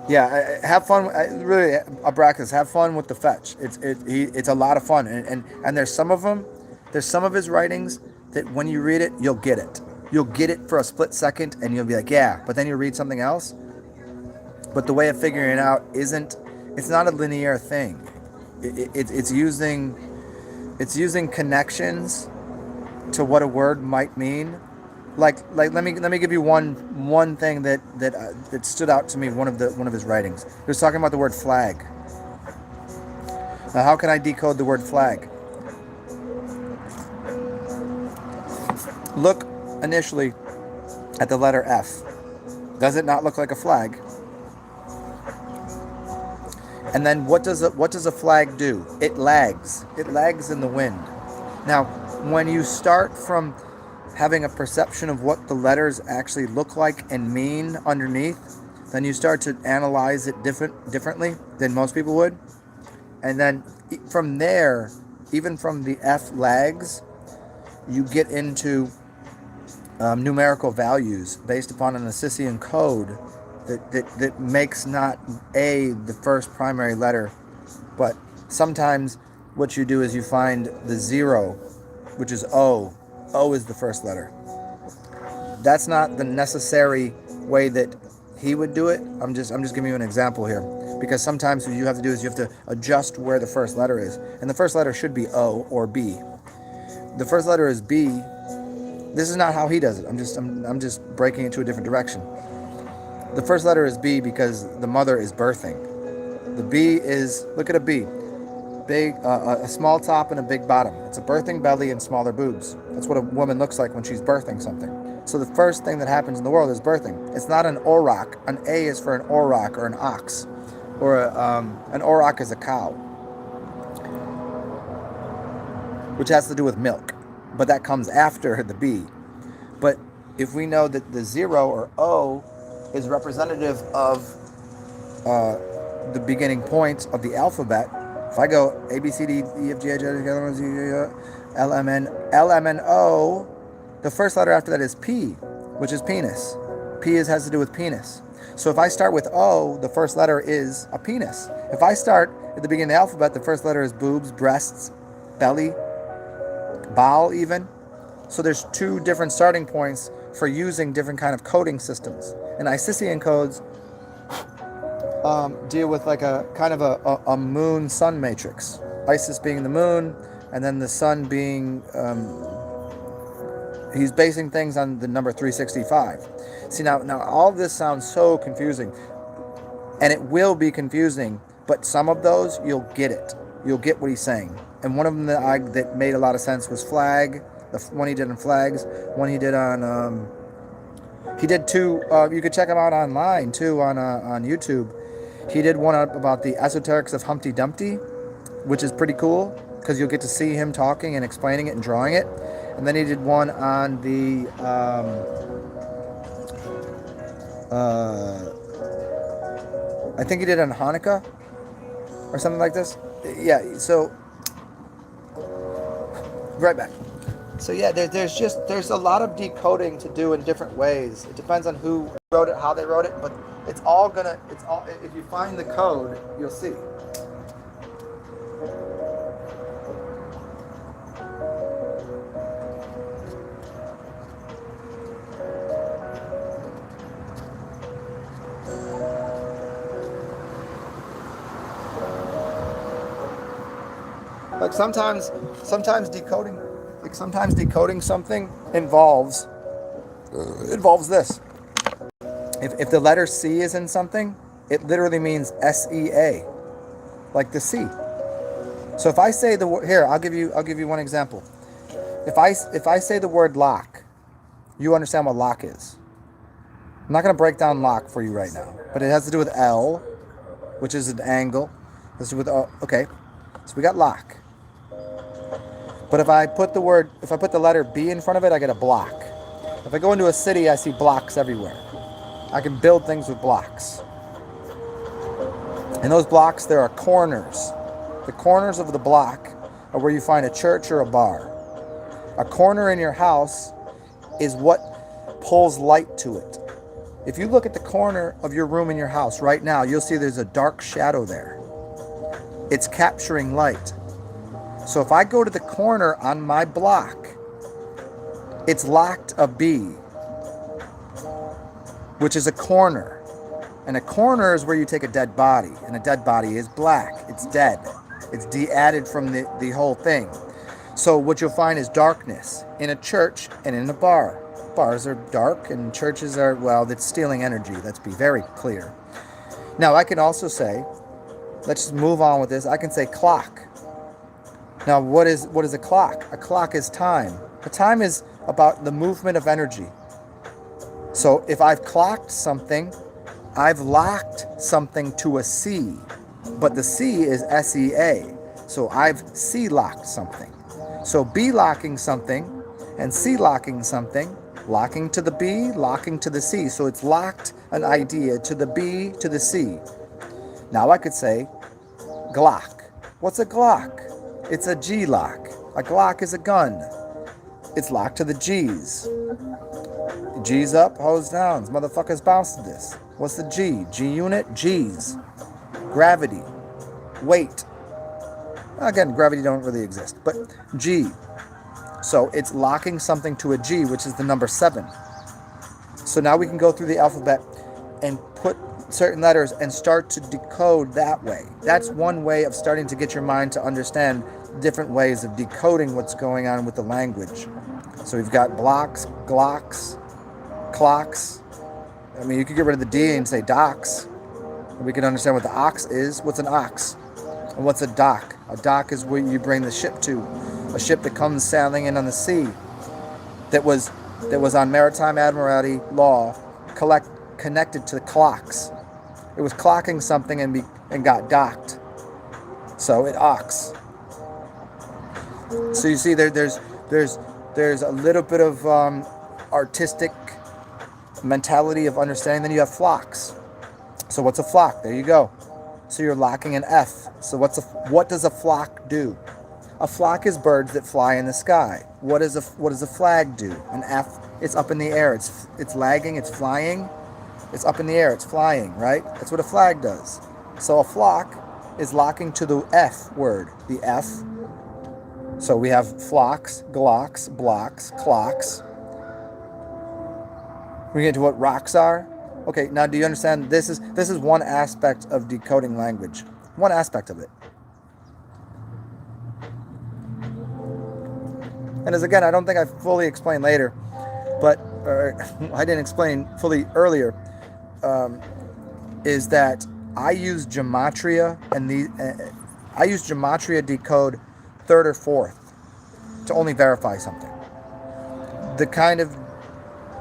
Yeah, have fun. Really, Abraxas, have fun with the fetch. It's a lot of fun, and there's some of his writings that when you read it, you'll get it. You'll get it for a split second, and you'll be like, yeah. But then you read something else. But the way of figuring it out it's not a linear thing. It's using connections to what a word might mean. Like let me give you one thing that stood out to me. One of his writings. He was talking about the word flag. Now, how can I decode the word flag? Look initially at the letter F. Does it not look like a flag? And then what does a flag do? It lags. It lags in the wind. Now, when you start from having a perception of what the letters actually look like and mean underneath, then you start to analyze it differently than most people would. And then from there, even from the F lags, you get into numerical values based upon an Assisian code that makes not A the first primary letter, but sometimes what you do is you find the 0, which is O. O is the first letter. That's not the necessary way that he would do it. I'm just giving you an example here, because sometimes what you have to do is you have to adjust where the first letter is, and the first letter should be O or B. The first letter is B. This is not how he does it. I'm just breaking it to a different direction. The first letter is B because the mother is birthing. The B is, look at a B. Big, a small top and a big bottom. It's a birthing belly and smaller boobs. That's what a woman looks like when she's birthing something. So the first thing that happens in the world is birthing. It's not an auroch. An A is for an auroch or an ox, or an auroch is a cow, which has to do with milk, but that comes after the B. But if we know that the 0 or O is representative of the beginning points of the alphabet. If I go A, B, C, D, E, F, G, H, I, J, K, L, M, N, O, the first letter after that is P, which is penis. P has to do with penis. So if I start with O, the first letter is a penis. If I start at the beginning of the alphabet, the first letter is boobs, breasts, belly, bowel even. So there's 2 different starting points for using different kind of coding systems. And Isisian codes deal with like a kind of a moon-sun matrix. Isis being the moon, and then the sun being, he's basing things on the number 365. See, now all of this sounds so confusing, and it will be confusing, but some of those, you'll get it. You'll get what he's saying. And one of them that made a lot of sense was flag, the one he did on flags, one he did on He did two. You could check him out online too on YouTube. He did one about the esoterics of Humpty Dumpty, which is pretty cool because you'll get to see him talking and explaining it and drawing it. And then he did one on the I think he did on Hanukkah or something like this. Yeah. So right back. So yeah, there's a lot of decoding to do in different ways. It depends on who wrote it, how they wrote it, but it's all if you find the code, you'll see. Like sometimes decoding something involves this. If the letter C is in something, it literally means SEA, like the sea. So if I say the word here, I'll give you one example. If I say the word lock, you understand what lock is. I'm not going to break down lock for you right now, but it has to do with L, which is an angle. This is with okay. So we got lock. But if I put the letter B in front of it, I get a block. If I go into a city, I see blocks everywhere. I can build things with blocks. In those blocks, there are corners. The corners of the block are where you find a church or a bar. A corner in your house is what pulls light to it. If you look at the corner of your room in your house right now, you'll see there's a dark shadow there. It's capturing light. So if I go to the corner on my block, it's locked a B, which is a corner. And a corner is where you take a dead body. And a dead body is black. It's dead. It's de-added from the whole thing. So what you'll find is darkness in a church and in a bar. Bars are dark and churches are, well, that's stealing energy. Let's be very clear. Now I can also say, let's just move on with this. I can say clock. Now, what is a clock? A clock is time. A time is about the movement of energy. So if I've clocked something, I've locked something to a C, but the C is SEA. So I've C-locked something. So B-locking something and C-locking something, locking to the B, locking to the C. So it's locked an idea to the B, to the C. Now I could say Glock. What's a Glock? It's a G-lock. A Glock is a gun. It's locked to the G's. G's up, hose down. Motherfuckers bounce to this. What's the G? G unit? G's. Gravity. Weight. Again, gravity don't really exist, but G. So it's locking something to a G, which is the number 7. So now we can go through the alphabet and put certain letters and start to decode that way. That's one way of starting to get your mind to understand different ways of decoding what's going on with the language. So we've got blocks, glocks, clocks. I mean, you could get rid of the D and say docks. We can understand what the ox is. What's an ox? And what's a dock? A dock is where you bring the ship to. A ship that comes sailing in on the sea that was on maritime admiralty law connected to the clocks. It was clocking something and got docked. So it ox. So you see there's a little bit of artistic mentality of understanding. Then you have flocks. So what's a flock? There you go. So you're locking an F. So what does a flock do? A flock is birds that fly in the sky. What does a flag do? An F. It's up in the air. It's lagging. It's flying. It's up in the air. It's flying. Right. That's what a flag does. So a flock is locking to the F word. The F. So we have flocks, glocks, blocks, clocks. We get to what rocks are. Okay, now do you understand? This is one aspect of decoding language. One aspect of it. And as again, I don't think I fully explained later, but I didn't explain fully earlier, is that I use Gematria I use Gematria decode 3rd or 4th to only verify something. The kind of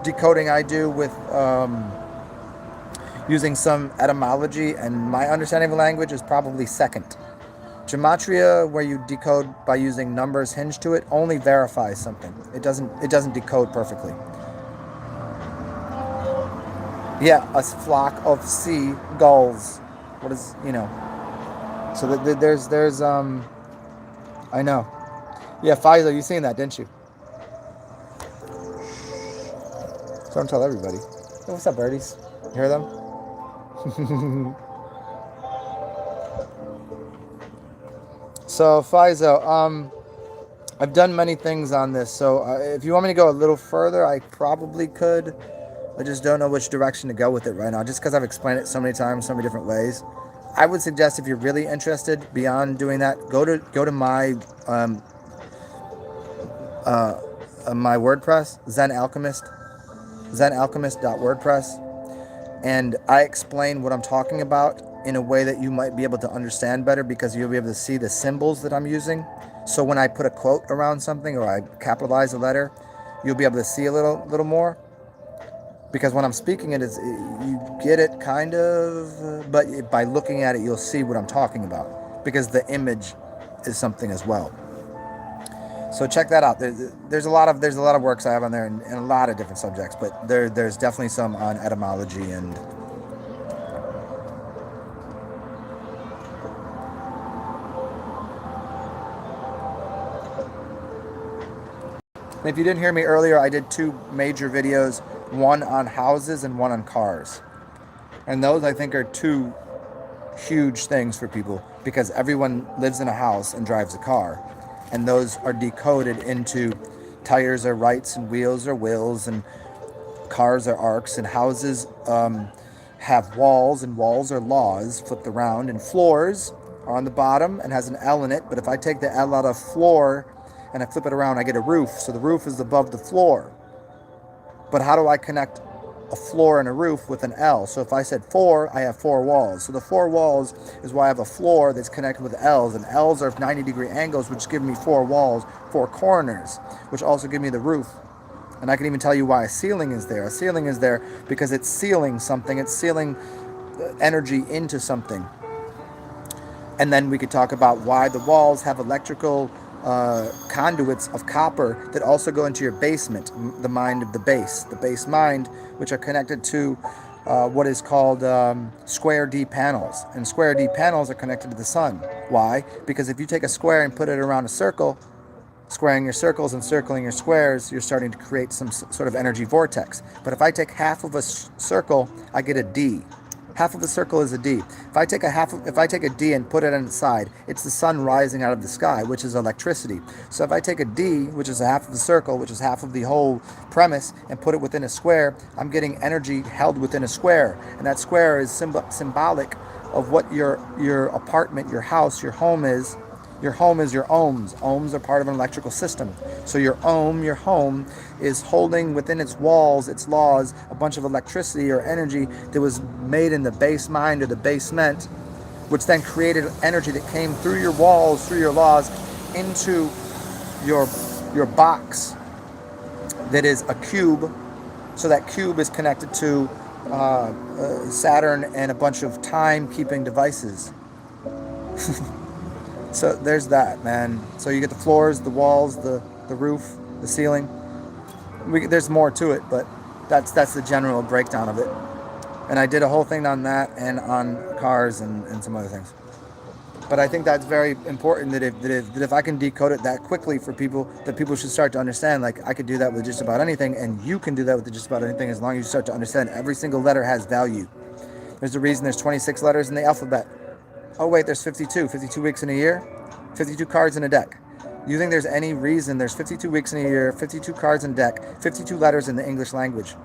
decoding I do with using some etymology, and my understanding of language is probably second. Gematria, where you decode by using numbers hinged to it, only verifies something. It doesn't decode perfectly. Yeah, a flock of sea gulls. What is, So there's I know. Yeah, Faisal, you seen that, didn't you? So don't tell everybody. Hey, what's up, birdies? You hear them? So Faisal, I've done many things on this. So if you want me to go a little further, I probably could. I just don't know which direction to go with it right now, just because I've explained it so many times, so many different ways. I would suggest if you're really interested beyond doing that, go to my WordPress, zenalchemist.wordpress, and I explain what I'm talking about in a way that you might be able to understand better, because you'll be able to see the symbols that I'm using. So when I put a quote around something or I capitalize a letter, you'll be able to see a little more. Because when I'm speaking it, you get it kind of, but by looking at it, you'll see what I'm talking about, because the image is something as well. So check that out. There's a lot of works I have on there, and a lot of different subjects, but there's definitely some on etymology. And if you didn't hear me earlier, I did two major videos, one on houses and one on cars. And those, I think, are two huge things for people, because everyone lives in a house and drives a car. And those are decoded into tires are rights and wheels are wills, and cars are arcs, and houses have walls, and walls are laws flipped around, and floors are on the bottom and has an L in it. But if I take the L out of floor and I flip it around, I get a roof. So the roof is above the floor. But how do I connect a floor and a roof with an L? So if I said four, I have four walls. So the four walls is why I have a floor that's connected with L's, and L's are 90-degree angles, which give me four walls, four corners, which also give me the roof. And I can even tell you why a ceiling is there. A ceiling is there because it's sealing something. It's sealing energy into something. And then we could talk about why the walls have electrical conduits of copper that also go into your basement, the mind of the base mind, which are connected to what is called square D panels. And square D panels are connected to the sun. Why? Because if you take a square and put it around a circle, squaring your circles and circling your squares, you're starting to create some sort of energy vortex. But if I take half of a circle, I get a D. Half of a circle is a D. If I take a D and put it on its side, it's the sun rising out of the sky, which is electricity. So if I take a D, which is a half of the circle, which is half of the whole premise, and put it within a square, I'm getting energy held within a square. And that square is symbolic of what your apartment, your house, your home is. Your home is your ohms. Ohms are part of an electrical system. So your home, is holding within its walls, its laws, a bunch of electricity or energy that was made in the base mind or the basement, which then created energy that came through your walls, through your laws, into your box that is a cube. So that cube is connected to Saturn and a bunch of time-keeping devices. So there's that, man. So you get the floors, the walls, the roof, the ceiling. There's more to it, but that's the general breakdown of it. And I did a whole thing on that and on cars and some other things. But I think that's very important, that if I can decode it that quickly for people, that people should start to understand, like, I could do that with just about anything, and you can do that with just about anything, as long as you start to understand every single letter has value. There's a reason there's 26 letters in the alphabet. Oh wait, there's 52 weeks in a year, 52 cards in a deck. You think there's any reason there's 52 weeks in a year, 52 cards in a deck, 52 letters in the English language?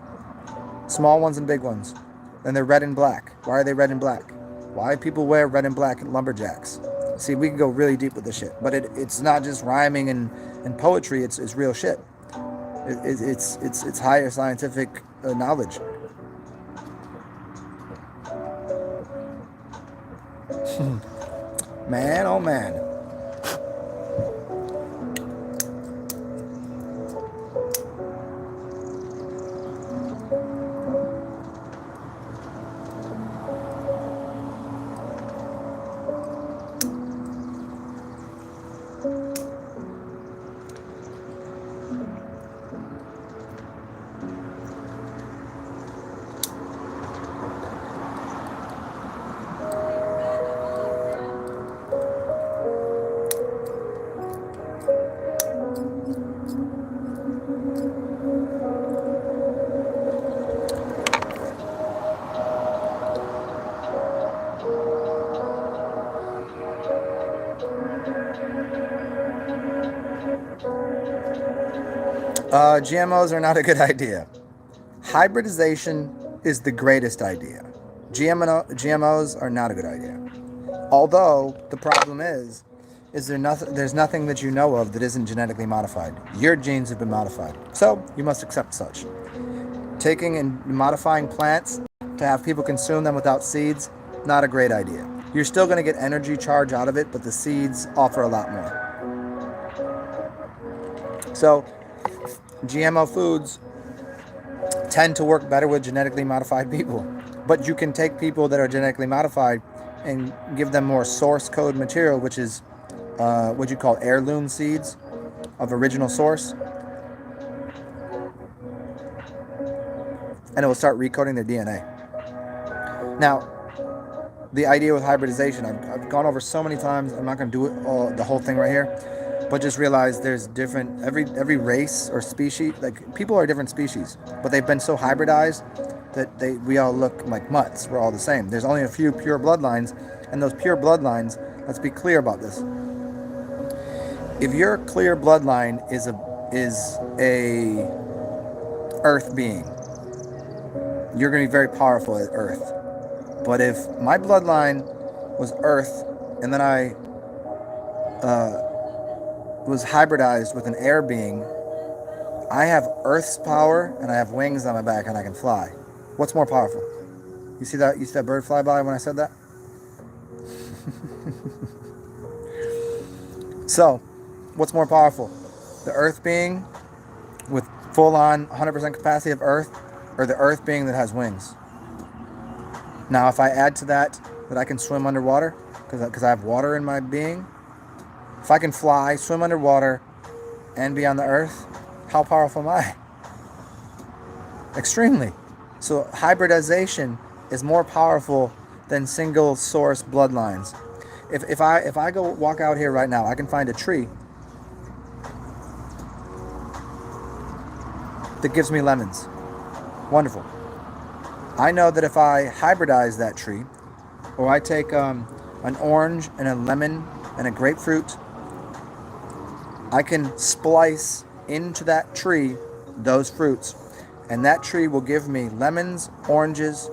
Small ones and big ones. And they're red and black. Why are they red and black? Why people wear red and black lumberjacks? See, we can go really deep with this shit. But it's not just rhyming and poetry, it's real shit. It's higher scientific knowledge. Man, oh man. GMOs are not a good idea. Hybridization is the greatest idea. GMOs are not a good idea. Although the problem is there's nothing that you know of that isn't genetically modified. Your genes have been modified, so you must accept such. Taking and modifying plants to have people consume them without seeds, not a great idea. You're still going to get energy charge out of it, but the seeds offer a lot more. So, GMO foods tend to work better with genetically modified people. But you can take people that are genetically modified and give them more source code material, which is what you call heirloom seeds of original source, and it will start recoding their DNA. Now, the idea with hybridization, I've gone over so many times. I'm not going to do it the whole thing right here, but just realize there's different every race or species. Like, people are different species, but they've been so hybridized that we all look like mutts. We're all the same. There's only a few pure bloodlines, and those pure bloodlines. Let's be clear about this. If your clear bloodline is a Earth being, you're going to be very powerful at Earth. But if my bloodline was Earth, and then I was hybridized with an air being, I have Earth's power, and I have wings on my back, and I can fly. What's more powerful? You see that? You see that bird fly by when I said that? So, what's more powerful? The Earth being with full-on 100% capacity of Earth, or the Earth being that has wings? Now, if I add to that I can swim underwater, because I have water in my being, if I can fly, swim underwater, and be on the Earth, how powerful am I? Extremely. So hybridization is more powerful than single source bloodlines. If I go walk out here right now, I can find a tree that gives me lemons. Wonderful. I know that if I hybridize that tree, or I take an orange and a lemon and a grapefruit, I can splice into that tree those fruits, and that tree will give me lemons, oranges,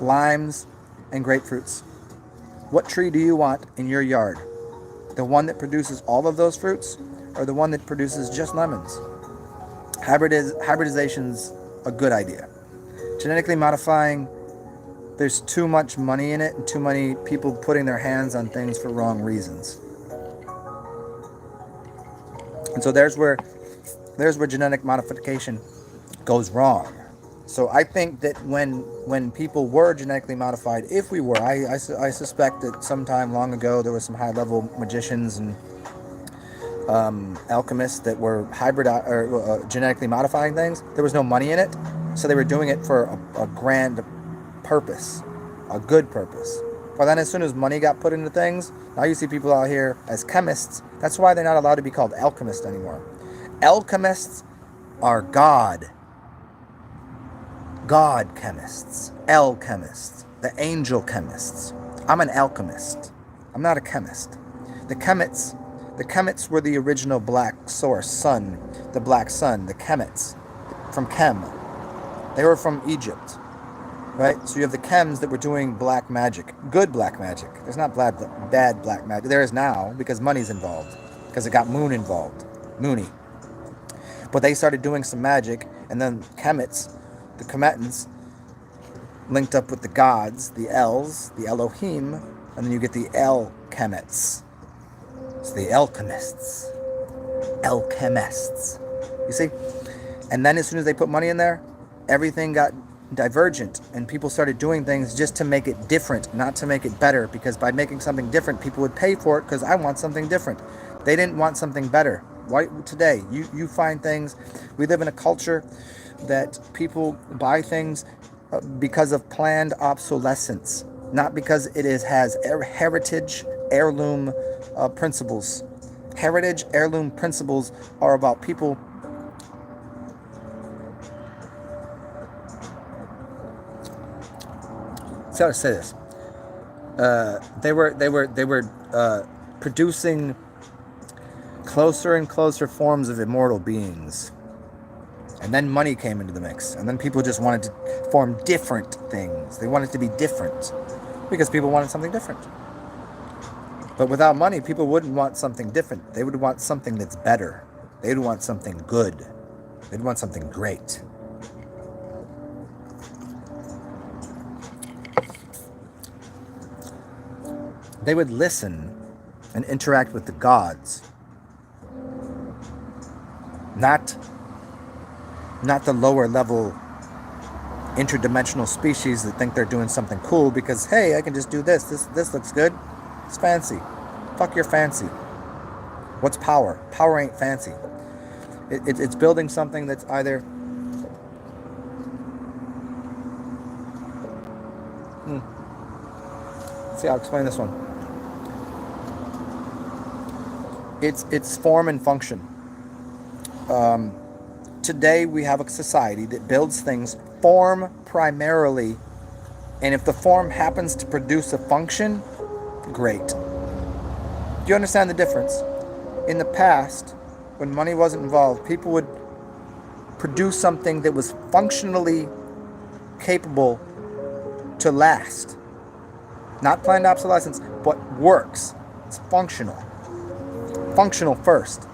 limes, and grapefruits. What tree do you want in your yard? The one that produces all of those fruits, or the one that produces just lemons? Hybridization's a good idea. Genetically modifying, there's too much money in it and too many people putting their hands on things for wrong reasons. And so there's where genetic modification goes wrong. So I think that when people were genetically modified, if we were, I suspect that sometime long ago there was some high-level magicians and alchemists that were genetically modifying things. There was no money in it, so they were doing it for a grand purpose, a good purpose. But then as soon as money got put into things, now you see people out here as chemists. That's why they're not allowed to be called alchemists anymore. Alchemists are God chemists, alchemists, the angel chemists. I'm an alchemist. I'm not a chemist. The Kemets were the original black source, sun, the black sun, the Kemets, from Kem. They were from Egypt, right? So you have the Chems that were doing black magic, good black magic. There's not bad black magic. There is now, because money's involved, because it got Moon involved, Mooney. But they started doing some magic, and then Kemets, the Kemetans, linked up with the gods, the Els, the Elohim, and then you get the El-Kemets. It's the alchemists. Alchemists. You see? And then as soon as they put money in there, everything got divergent, and people started doing things just to make it different, not to make it better, because by making something different, people would pay for it because I want something different. They didn't want something better. Why today? You find things. We live in a culture that people buy things because of planned obsolescence, not because it has heritage, heirloom principles. Heritage, heirloom principles are about people how to say this. They were producing closer and closer forms of immortal beings. And then money came into the mix. And then people just wanted to form different things. They wanted to be different because people wanted something different. But without money, people wouldn't want something different. They would want something that's better. They'd want something good. They'd want something great. They would listen and interact with the gods. Not the lower level interdimensional species that think they're doing something cool because, hey, I can just do this. This looks good. It's fancy. Fuck your fancy. What's power? Power ain't fancy. It's building something that's either... See, I'll explain this one. It's form and function. Today we have a society that builds things form primarily, and if the form happens to produce a function, great. Do you understand the difference? In the past, when money wasn't involved, people would produce something that was functionally capable to last. Not planned obsolescence, but works. It's functional. Functional first.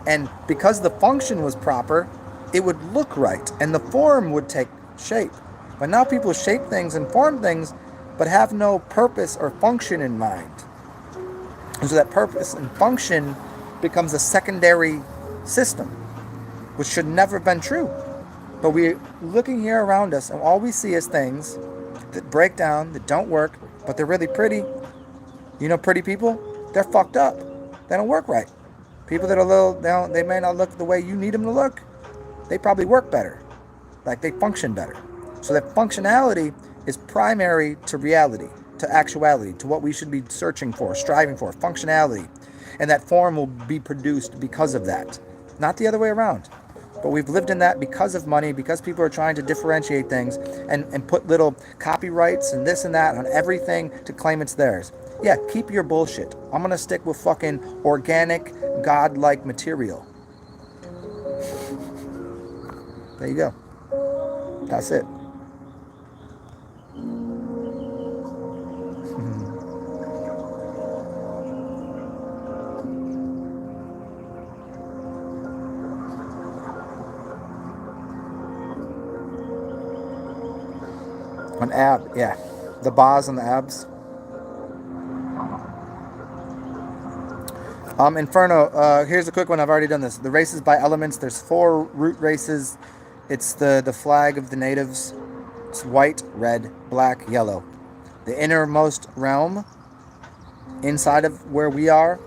And because the function was proper, it would look right, and the form would take shape. But now people shape things and form things, but have no purpose or function in mind. And so that purpose and function becomes a secondary system, which should never have been true. But we're looking here around us, and all we see is things that break down, that don't work, but they're really pretty. You know, pretty people, they're fucked up. They don't work right. People that are they may not look the way you need them to look. They probably work better. Like, they function better. So that functionality is primary to reality, to actuality, to what we should be searching for, striving for, functionality. And that form will be produced because of that. Not the other way around. But we've lived in that because of money, because people are trying to differentiate things and put little copyrights and this and that on everything to claim it's theirs. Yeah, keep your bullshit. I'm going to stick with fucking organic, godlike material. There you go. That's it. An ab, yeah. The bars on the abs. Inferno, here's a quick one. I've already done this. The races by elements. There's 4 root races. It's the flag of the natives. It's white, red, black, yellow. The innermost realm inside of where we are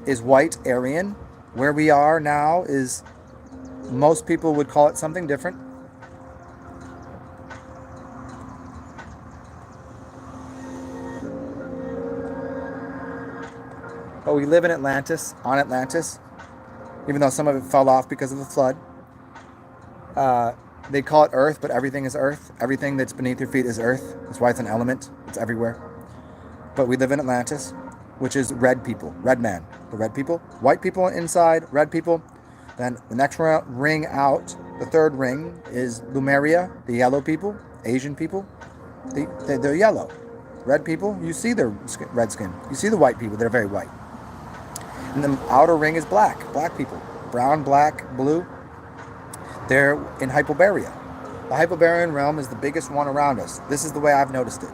is white, Aryan. Where we are now is, most people would call it something different. But we live in Atlantis, on Atlantis, even though some of it fell off because of the flood. They call it Earth, but everything is Earth. Everything that's beneath your feet is Earth. That's why it's an element. It's everywhere. But we live in Atlantis, which is red people, red man. The red people, white people inside, red people. Then the next ring out, the third ring, is Lemuria, the yellow people, Asian people. They're yellow. Red people, you see their red skin. You see the white people, they're very white. And the outer ring is black people. Brown, black, blue. They're in Hyperborea. The Hyperborean realm is the biggest one around us. This is the way I've noticed it.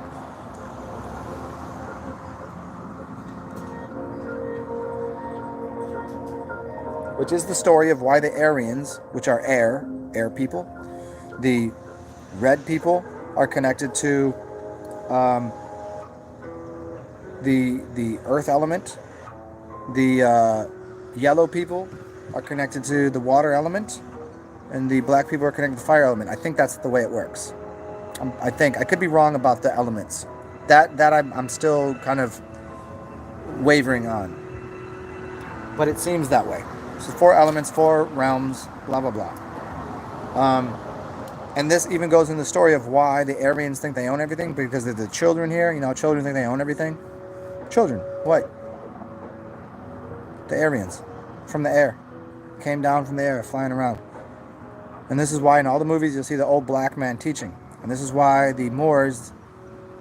Which is the story of why the Aryans, which are air people, the red people are connected to the earth element. The yellow people are connected to the water element, and the black people are connected to the fire element. I think that's the way it works. I think I could be wrong about the elements. That I'm still kind of wavering on, but it seems that way. So 4 elements, 4 realms, blah blah blah. And this even goes in the story of why the Aryans think they own everything, because they're the children here. You know, children think they own everything. Children, what? The Aryans, from the air, came down from the air, flying around. And this is why in all the movies you'll see the old black man teaching. And this is why the Moors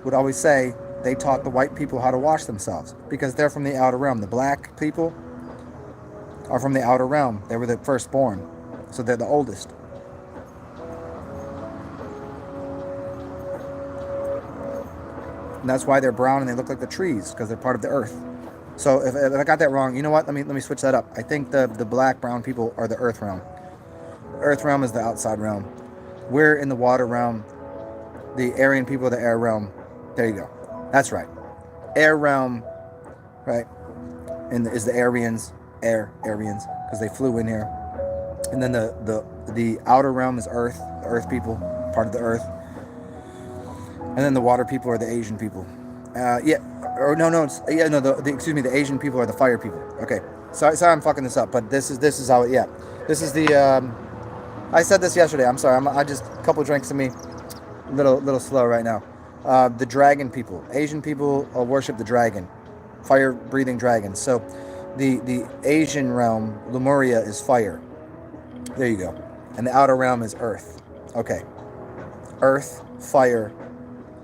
would always say they taught the white people how to wash themselves, because they're from the outer realm. The black people are from the outer realm. They were the firstborn, so they're the oldest. And that's why they're brown and they look like the trees, because they're part of the earth. So if I got that wrong, you know what? Let me switch that up. I think the black brown people are the earth realm. Earth realm is the outside realm. We're in the water realm. The Aryan people are the air realm. There you go. That's right. Air realm, right? And is the Aryans, Aryans, because they flew in here. And then the outer realm is Earth, the Earth people, part of the Earth. And then the water people are the Asian people. Excuse me, the Asian people are the fire people. Okay, sorry I'm fucking this up, but this is how it. Yeah, this is the. I said this yesterday. I'm sorry. I just a couple drinks of me, little slow right now. The dragon people, Asian people worship the dragon, fire breathing dragons. So, the Asian realm, Lemuria, is fire. There you go, and the outer realm is Earth. Okay, Earth, fire.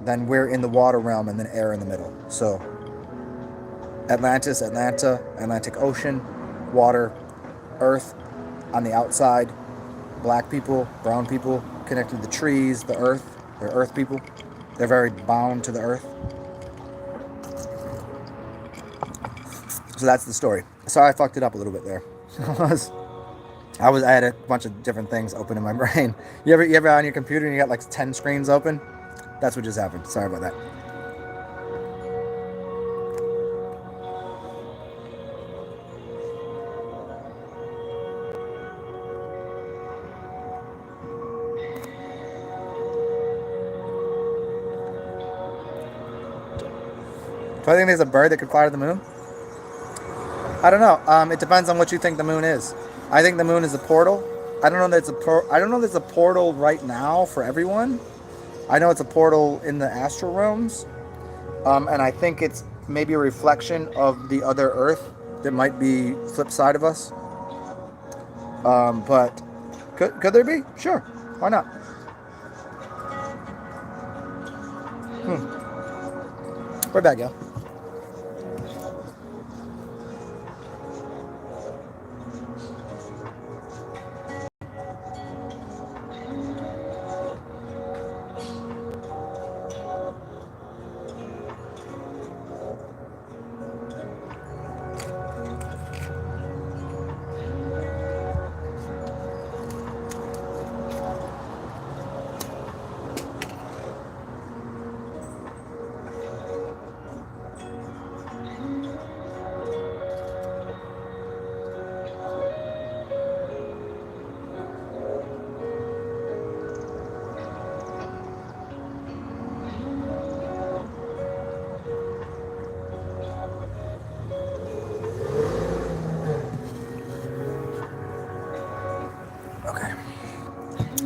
Then we're in the water realm, and then air in the middle. So Atlantis, Atlanta, Atlantic Ocean, water, Earth on the outside, black people, brown people connected to the trees, the earth. They're earth people. They're very bound to the earth. So that's the story. Sorry I fucked it up a little bit there. I had a bunch of different things open in my brain. You ever on your computer and you got like 10 screens open? That's what just happened. Sorry about that. Do I think there's a bird that could fly to the moon? I don't know. It depends on what you think the moon is. I think the moon is a portal. I don't know that there's a portal right now for everyone. I know it's a portal in the astral realms, and I think it's maybe a reflection of the other Earth that might be flip side of us. But could there be? Sure, why not? We're back, y'all.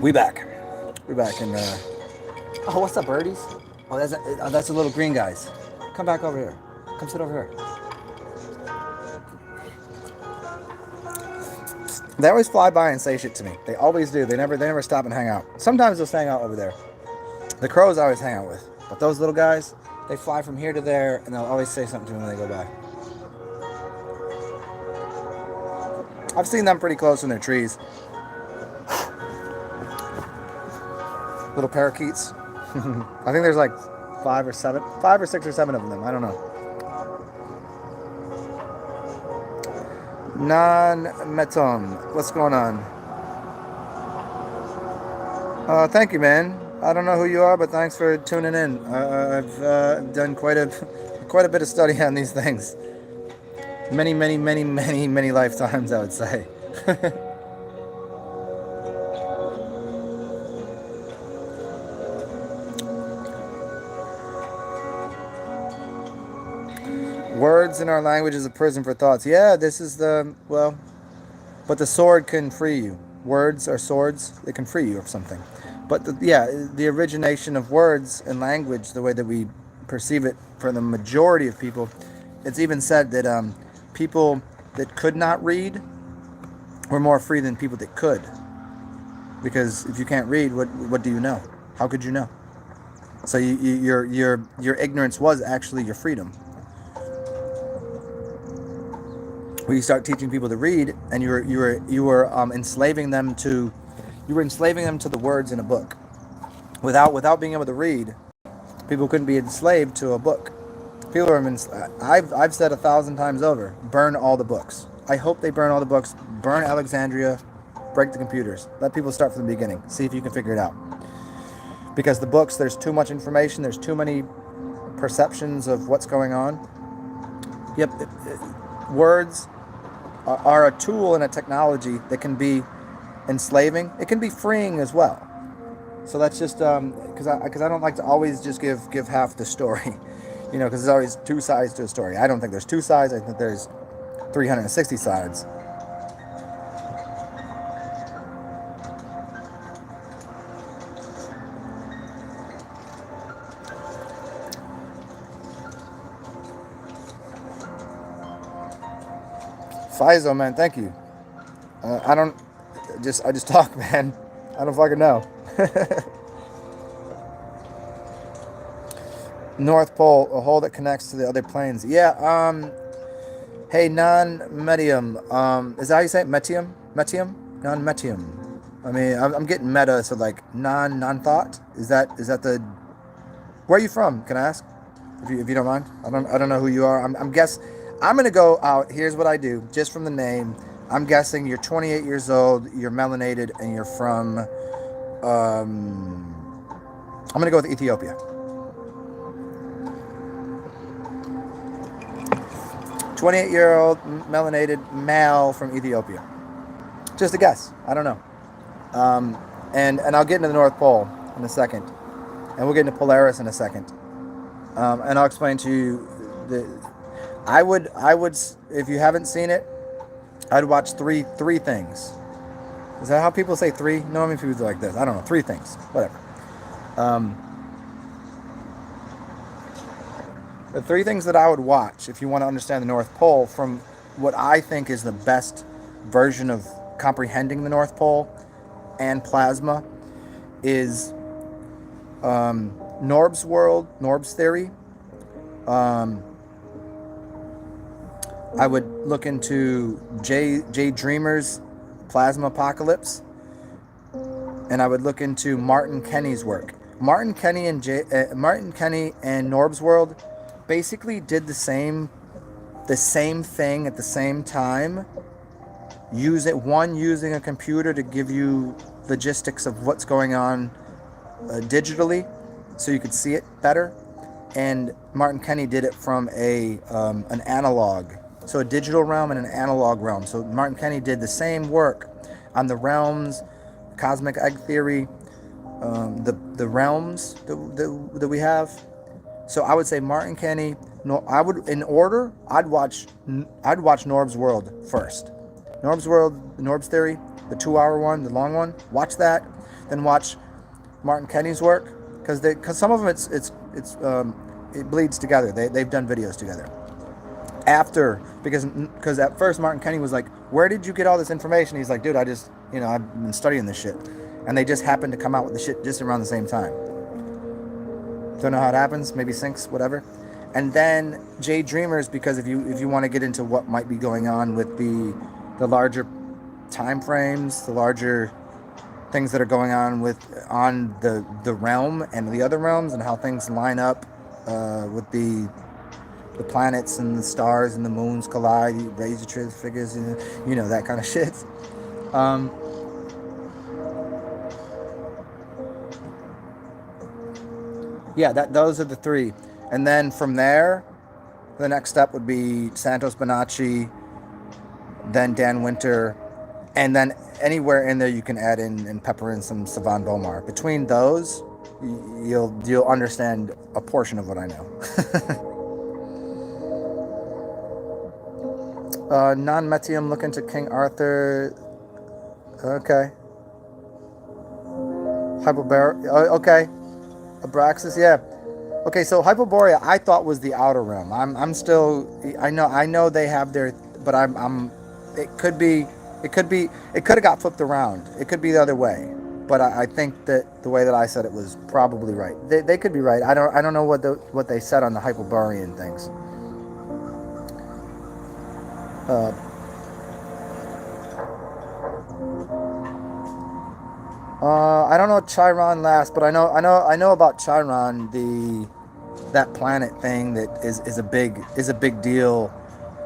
We back. We're back, and oh, what's up, birdies? Oh, that's the little green guys. Come back over here. Come sit over here. They always fly by and say shit to me. They always do. They never stop and hang out. Sometimes they'll hang out over there. The crows I always hang out with, but those little guys, they fly from here to there, and they'll always say something to me when they go by. I've seen them pretty close in their trees. Little parakeets. I think there's like 5 or 6 or 7 of them. I don't know. Non-meton. What's going on? Thank you, man. I don't know who you are, but thanks for tuning in. I've done quite a bit of study on these things. Many lifetimes, I would say. Words in our language is a prison for thoughts. Yeah, this is but the sword can free you. Words are swords. They can free you of something. But the origination of words and language, the way that we perceive it for the majority of people, it's even said that people that could not read were more free than people that could. Because if you can't read, what do you know? How could you know? So your ignorance was actually your freedom. When you start teaching people to read, and you were enslaving them to the words in a book. Without being able to read, people couldn't be enslaved to a book. People are I've said 1,000 times over, burn all the books. I hope they burn all the books. Burn Alexandria, break the computers. Let people start from the beginning. See if you can figure it out. Because the books, there's too much information. There's too many perceptions of what's going on. Yep, words are a tool and a technology that can be enslaving. It can be freeing as well. So that's just because I don't like to always just give half the story, because there's always two sides to a story. I don't think there's two sides. I think there's 360 sides. Faizo, man, thank you. I just talk, man. I don't fucking know. North Pole, a hole that connects to the other planes. Yeah. Hey, non-medium. Is that how you say it? Metium? Metium? Non-metium. I mean, I'm getting meta, so like non-thought. Is that the? Where are you from? Can I ask? If you don't mind. I don't know who you are. I'm gonna go out. Here's what I do, just from the name. I'm guessing you're 28 years old. You're melanated, and you're from. I'm gonna go with Ethiopia. 28-year-old melanated male from Ethiopia. Just a guess. I don't know. And I'll get into the North Pole in a second, and we'll get into Polaris in a second. And I'll explain to you I would if you haven't seen it, I'd watch three things. Is that how people say three? No, I mean people do like this. I don't know. Three things. Whatever. The three things that I would watch if you want to understand the North Pole from what I think is the best version of comprehending the North Pole and plasma is Norb's world, Norb's theory. I would look into Jay Dreamer's plasma apocalypse, and I would look into Martin Kenny's work. Martin Kenny and Norb's world basically did the same thing at the same time. Using a computer to give you logistics of what's going on digitally, so you could see it better. And Martin Kenny did it from an analog, so a digital realm and an analog realm. So Martin Kenny did the same work on the realms, cosmic egg theory, the realms that we have. So I would say Martin Kenny. No, I would in order. I'd watch Norb's World first. Norb's World, Norb's Theory, the 2-hour one, the long one. Watch that, then watch Martin Kenny's work because some of them it bleeds together. They've done videos together. Because at first Martin Kenny was like, "Where did you get all this information?" He's like, "Dude, I've been studying this shit," and they just happened to come out with the shit just around the same time. Don't know how it happens. Maybe syncs, whatever. And then Jay Dreamers, because if you want to get into what might be going on with the larger time frames, the larger things that are going on on the realm and the other realms, and how things line up with the planets and the stars and the moons collide, raise your truth figures, that kind of shit. Yeah, those are the three. And then from there, the next step would be Santos Bonacci, then Dan Winter, and then anywhere in there you can add in and pepper in some Savan Bomar. Between those, you'll understand a portion of what I know. Non-Metium looking to King Arthur. Okay. Hyperborea. Okay. Abraxas. Yeah. Okay. So Hyperborea, I thought was the outer realm. I'm still. I know they have their, but I'm. It could be. It could have got flipped around. It could be the other way. but I think that the way that I said it was probably right. They could be right. I don't know what they said on the Hyperborean things. Uh, I don't know Chiron last, but I know about Chiron, that planet thing that is a big deal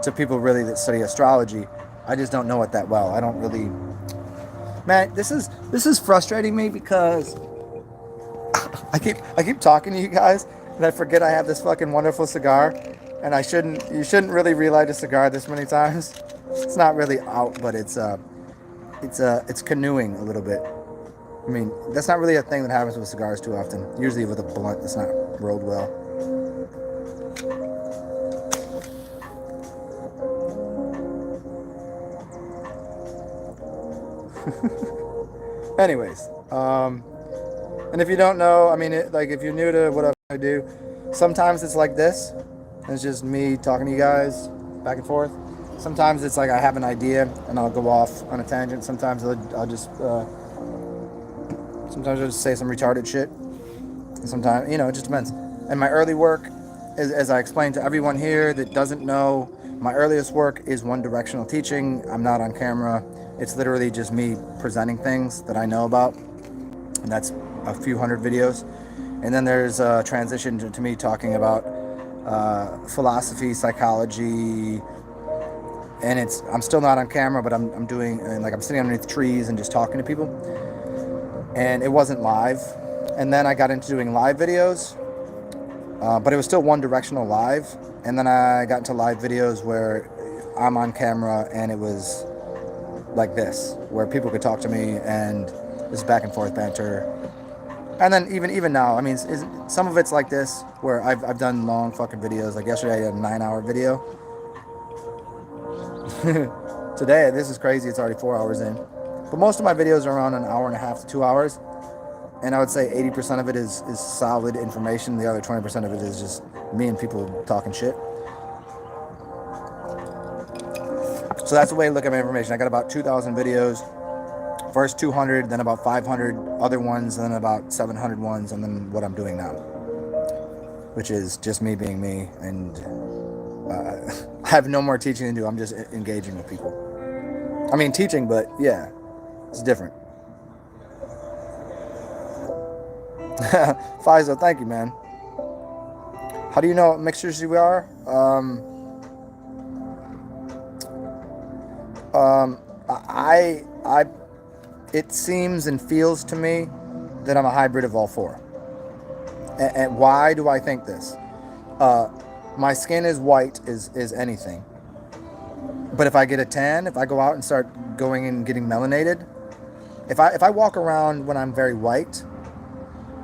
to people really that study astrology. I just don't know it that well. I don't really. Man, this is frustrating me because I keep talking to you guys and I forget I have this fucking wonderful cigar, and you shouldn't really relight a cigar this many times. It's not really out, but it's canoeing a little bit. I mean, that's not really a thing that happens with cigars too often. Usually with a blunt that's not rolled well. Anyways, and if you don't know, I mean, like if you're new to what I do, sometimes it's like this. It's just me talking to you guys back and forth. Sometimes it's like I have an idea and I'll go off on a tangent. Sometimes I'll just say some retarded shit. Sometimes, it just depends. And my early work, as I explained to everyone here that doesn't know, my earliest work is one directional teaching. I'm not on camera. It's literally just me presenting things that I know about. And that's a few hundred videos. And then there's a transition to me talking about philosophy, psychology, and I'm still not on camera, but I'm doing, and like I'm sitting underneath trees and just talking to people. And it wasn't live. And then I got into doing live videos, but it was still one directional live. And then I got into live videos where I'm on camera and it was like this, where people could talk to me and this back and forth banter. And then even now, I mean, some of it's like this, where I've done long fucking videos. Like yesterday, I did a 9-hour video. Today, this is crazy. It's already 4 hours in. But most of my videos are around an hour and a half to 2 hours. And I would say 80% of it is solid information. The other 20% of it is just me and people talking shit. So that's the way to look at my information. I got about 2,000 videos. First 200, then about 500 other ones, then about 700 ones, and then what I'm doing now, which is just me being me, and I have no more teaching to do. I'm just engaging with people. I mean, teaching, but yeah, it's different. Faizo, thank you, man. How do you know what mixtures we are? I it seems and feels to me that I'm a hybrid of all four. And why do I think this? My skin is white is anything. But if I get a tan, if I go out and start going and getting melanated, if I walk around when I'm very white,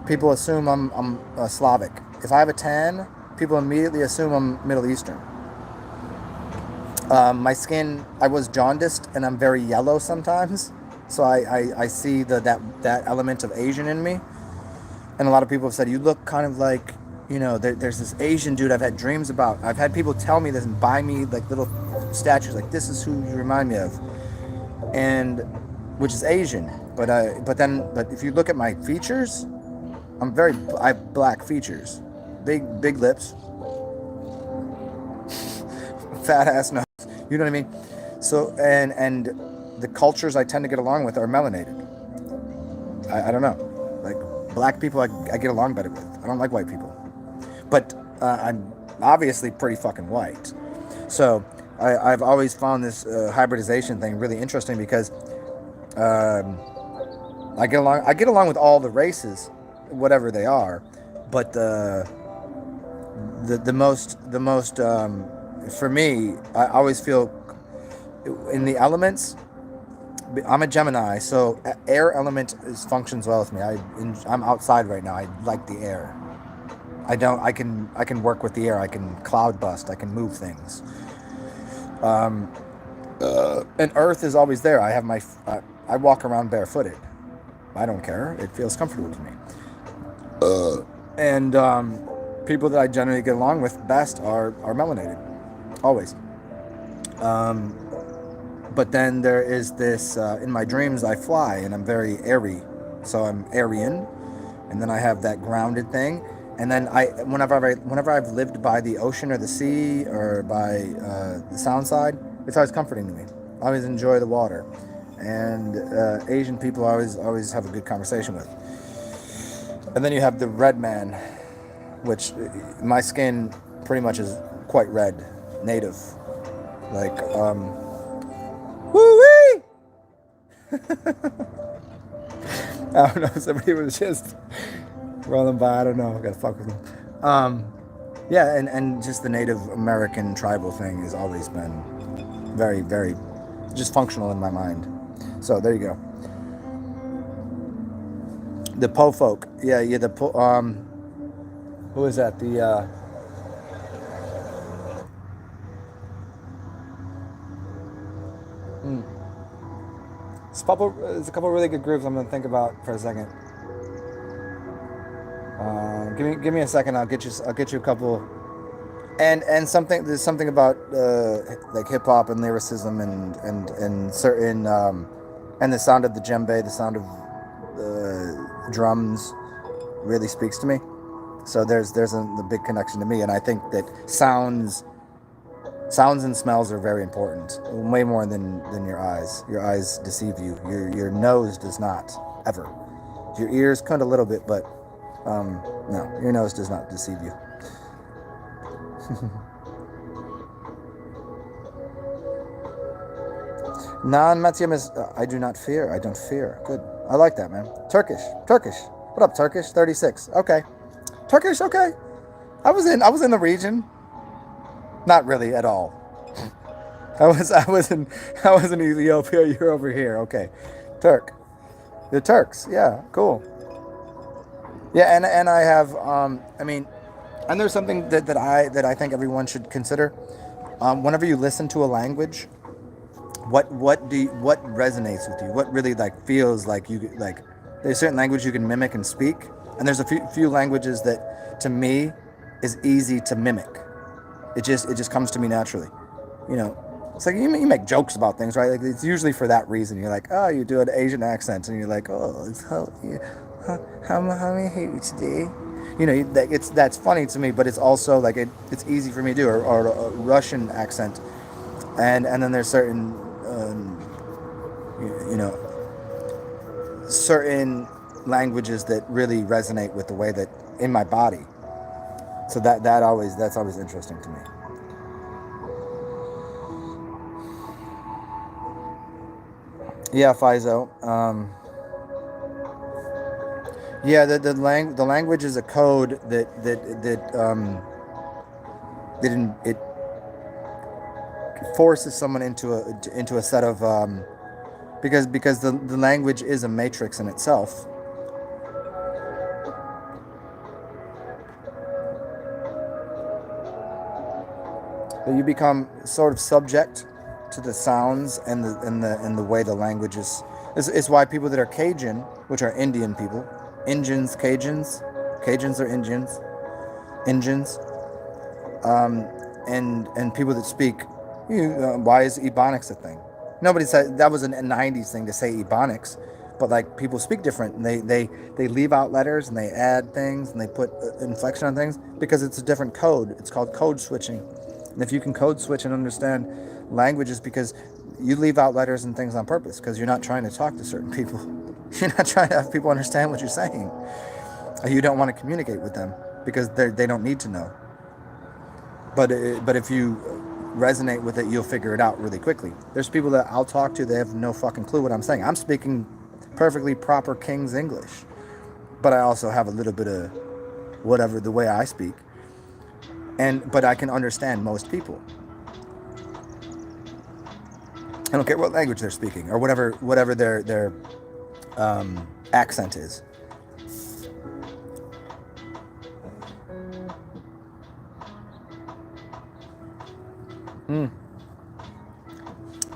people assume I'm Slavic. If I have a tan, people immediately assume I'm Middle Eastern. My skin, I was jaundiced and I'm very yellow sometimes. So I see that element of Asian in me. And a lot of people have said, you look kind of like, there's this Asian dude I've had dreams about. I've had people tell me this and buy me like little statues, like this is who you remind me of. And, which is Asian. But if you look at my features, I have black features. Big lips. Fat ass nose. You know what I mean? So, and the cultures I tend to get along with are melanated. I don't know. Like, black people I get along better with. I don't like white people. But I'm obviously pretty fucking white. So, I've always found this hybridization thing really interesting because I get along with all the races, whatever they are. But the most for me, I always feel in the elements. I'm a Gemini, so air element functions well with me. I'm outside right now. I like the air. I can work with the air. I can cloud bust. I can move things. And earth is always there. I walk around barefooted. I don't care. It feels comfortable to me. And people that I generally get along with best are melanated, always. But then there is this, in my dreams I fly and I'm very airy. so I'm Aryan, and then I have that grounded thing. And then whenever I've lived by the ocean or the sea or by the sound side, it's always comforting to me. I always enjoy the water, and Asian people I always have a good conversation with. And then you have the red man, which my skin pretty much is quite red, native, like woo wee. I don't know. Somebody was just rolling by. I don't know. I gotta fuck with them. Yeah, and just the Native American tribal thing has always been very, very just functional in my mind. So there you go. The Po folk. Yeah. The Po. Who is that? The there's a couple really good groups I'm gonna think about for a second. Give me a second. I'll get you a couple. And there's something about like hip hop and lyricism and certain and the sound of the djembe, the sound of drums, really speaks to me. So there's a big connection to me, and I think that sounds and smells are very important, way more than your eyes. Your eyes deceive you. Your nose does not ever. Your ears kind of a little bit, but no, your nose does not deceive you. Non-Matyam is I do not fear. I don't fear. Good. I like that, man. Turkish. What up, Turkish? 36. Okay. Turkish. Okay. I was in the region. Not really at all. I was in Ethiopia. You're over here. Okay. Turk. The Turks. Yeah. Cool. Yeah, and I have I mean, and there's something that I think everyone should consider. Whenever you listen to a language, what resonates with you? What really like feels like you like? There's certain language you can mimic and speak, and there's a few languages that to me is easy to mimic. It just comes to me naturally. You know, it's like you make jokes about things, right? Like it's usually for that reason. You're like, oh, you do an Asian accent, and you're like, oh, it's how many hate you today? You know, that's funny to me, but it's also like it's easy for me to do, or a Russian accent, and then there's certain you know certain languages that really resonate with the way that in my body. So that's always interesting to me. Yeah, Faizo. Yeah, the language is a code that it forces someone into a set of because the language is a matrix in itself. That you become sort of subject to the sounds and the way the language is. It's why people that are Cajun, which are Indian people, Cajuns are Indians, and people that speak, why is Ebonics a thing? Nobody said that was a 90s thing to say Ebonics, but like people speak different, and they leave out letters and they add things and they put inflection on things because it's a different code. It's called code switching, and if you can code switch and understand languages, because you leave out letters and things on purpose because you're not trying to talk to certain people. You're not trying to have people understand what you're saying. You don't want to communicate with them because they don't need to know. But if you resonate with it, you'll figure it out really quickly. There's people that I'll talk to, they have no fucking clue what I'm saying. I'm speaking perfectly proper King's English, but I also have a little bit of whatever the way I speak, but I can understand most people. I don't care what language they're speaking or whatever their accent is.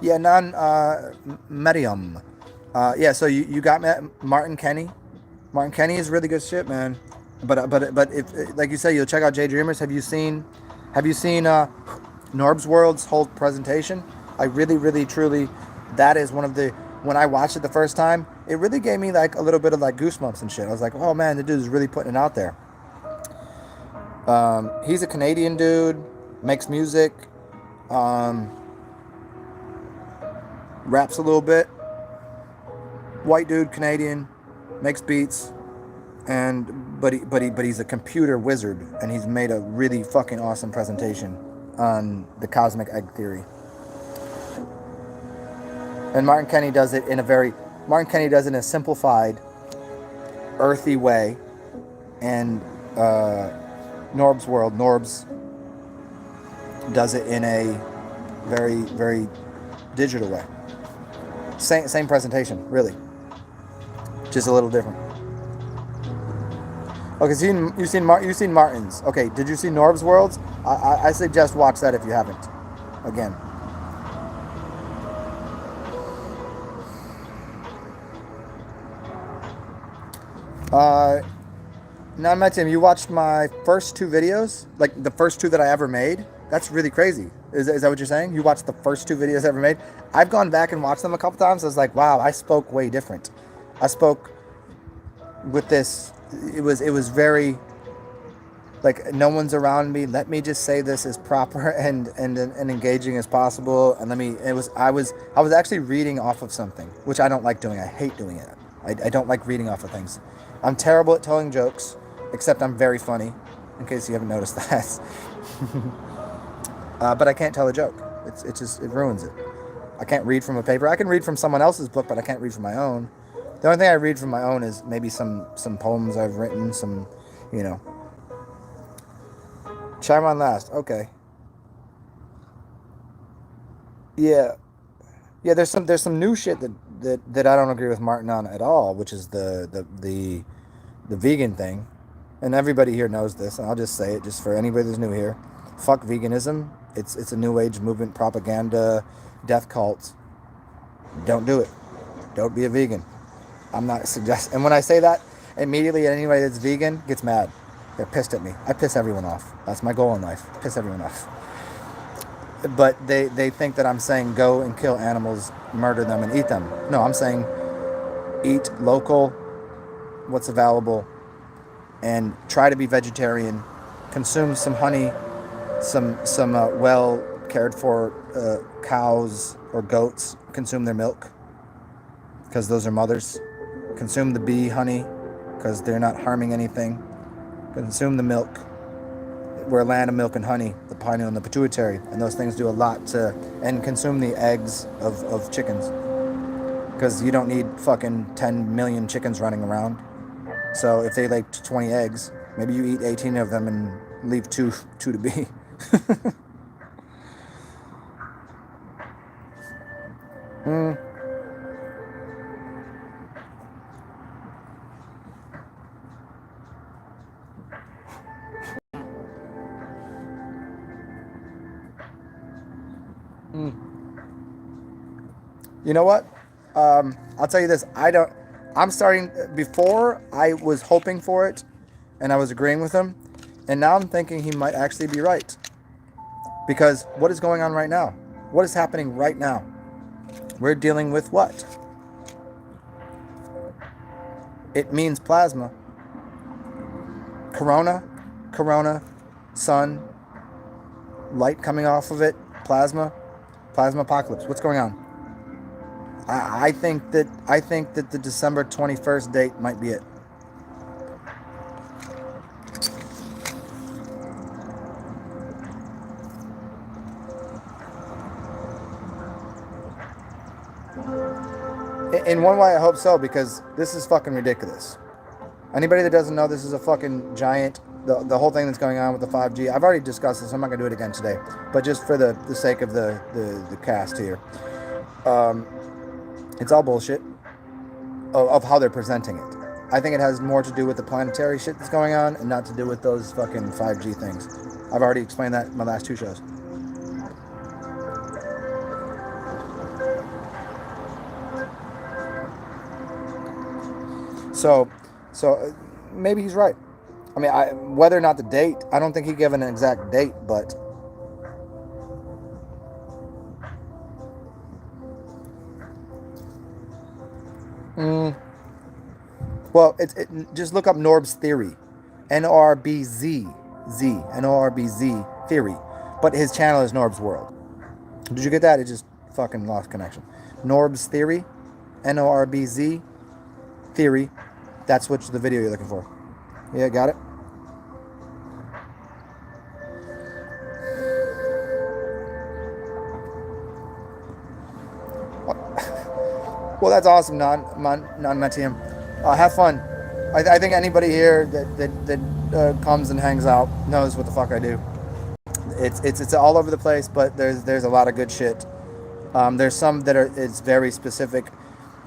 Yeah, Medium. Yeah, so you got Martin Kenny. Martin Kenny is really good shit, man. But if like you say, you'll check out Jay Dreamers. Have you seen Norb's World's whole presentation? I really, really, truly, that is one of the when I watched it the first time, it really gave me like a little bit of like goosebumps and shit. I was like, oh man, the dude's really putting it out there. He's a Canadian dude, makes music, raps a little bit. White dude, Canadian, makes beats, but he's a computer wizard, and he's made a really fucking awesome presentation on the cosmic egg theory. And Martin Kenny does it in a simplified, earthy way, and Norbs does it in a very, very digital way. Same presentation, really, just a little different. Okay, so you've seen Martin's. Okay, did you see Norb's Worlds? I suggest watch that if you haven't. Again. Now, Tim, you watched my first two videos, like the first two that I ever made. That's really crazy. Is that what you're saying? You watched the first two videos I ever made? I've gone back and watched them a couple times. I was like, wow, I spoke way different. I spoke with this. It was very like no one's around me. Let me just say this as proper and engaging as possible. And I was actually reading off of something, which I don't like doing. I hate doing it. I don't like reading off of things. I'm terrible at telling jokes, except I'm very funny, in case you haven't noticed that. But I can't tell a joke. It ruins it. I can't read from a paper. I can read from someone else's book, but I can't read from my own. The only thing I read from my own is maybe some poems I've written, some, Chime on last. Okay. Yeah. Yeah, there's some new shit that I don't agree with Martin on at all, which is the vegan thing. And everybody here knows this, and I'll just say it just for anybody that's new here. Fuck veganism. It's a new age movement, propaganda, death cult. Don't do it. Don't be a vegan. I'm not suggesting. And when I say that, immediately anybody that's vegan gets mad. They're pissed at me. I piss everyone off. That's my goal in life. Piss everyone off. But they think that I'm saying go and kill animals, murder them, and eat them. No, I'm saying eat local, what's available, and try to be vegetarian. Consume some honey, some well cared for cows or goats. Consume their milk, because those are mothers. Consume the bee honey, because they're not harming anything. Consume the milk. We're a land of milk and honey, the pineal and the pituitary, and those things do a lot to. And consume the eggs of chickens, because you don't need fucking 10 million chickens running around. So if they lay 20 eggs, maybe you eat 18 of them and leave two to be. You know what? I'll tell you this. I'm starting. Before I was hoping for it, and I was agreeing with him, and now I'm thinking he might actually be right. Because what is going on right now? What is happening right now? We're dealing with what? It means plasma. Corona, sun, light coming off of it, plasma apocalypse. What's going on? I think that the December 21st date might be it. In one way, I hope so, because this is fucking ridiculous. Anybody that doesn't know, this is a fucking giant. The whole thing that's going on with the 5G. I've already discussed this. I'm not gonna do it again today, but just for the sake of the cast here. It's all bullshit of how they're presenting it. I think it has more to do with the planetary shit that's going on and not to do with those fucking 5G things. I've already explained that in my last two shows. So maybe he's right. I mean, whether or not the date, I don't think he gave an exact date, but Well, just look up Norb's theory, N-O-R-B-Z, N-O-R-B-Z theory, but his channel is Norb's World. Did you get that? It just fucking lost connection. Norb's theory, N-O-R-B-Z theory. That's what the video you're looking for. Yeah, got it. Well, that's awesome, non-Metium. Have fun. I think anybody here that comes and hangs out knows what the fuck I do. It's all over the place, but there's a lot of good shit. There's some that it's very specific.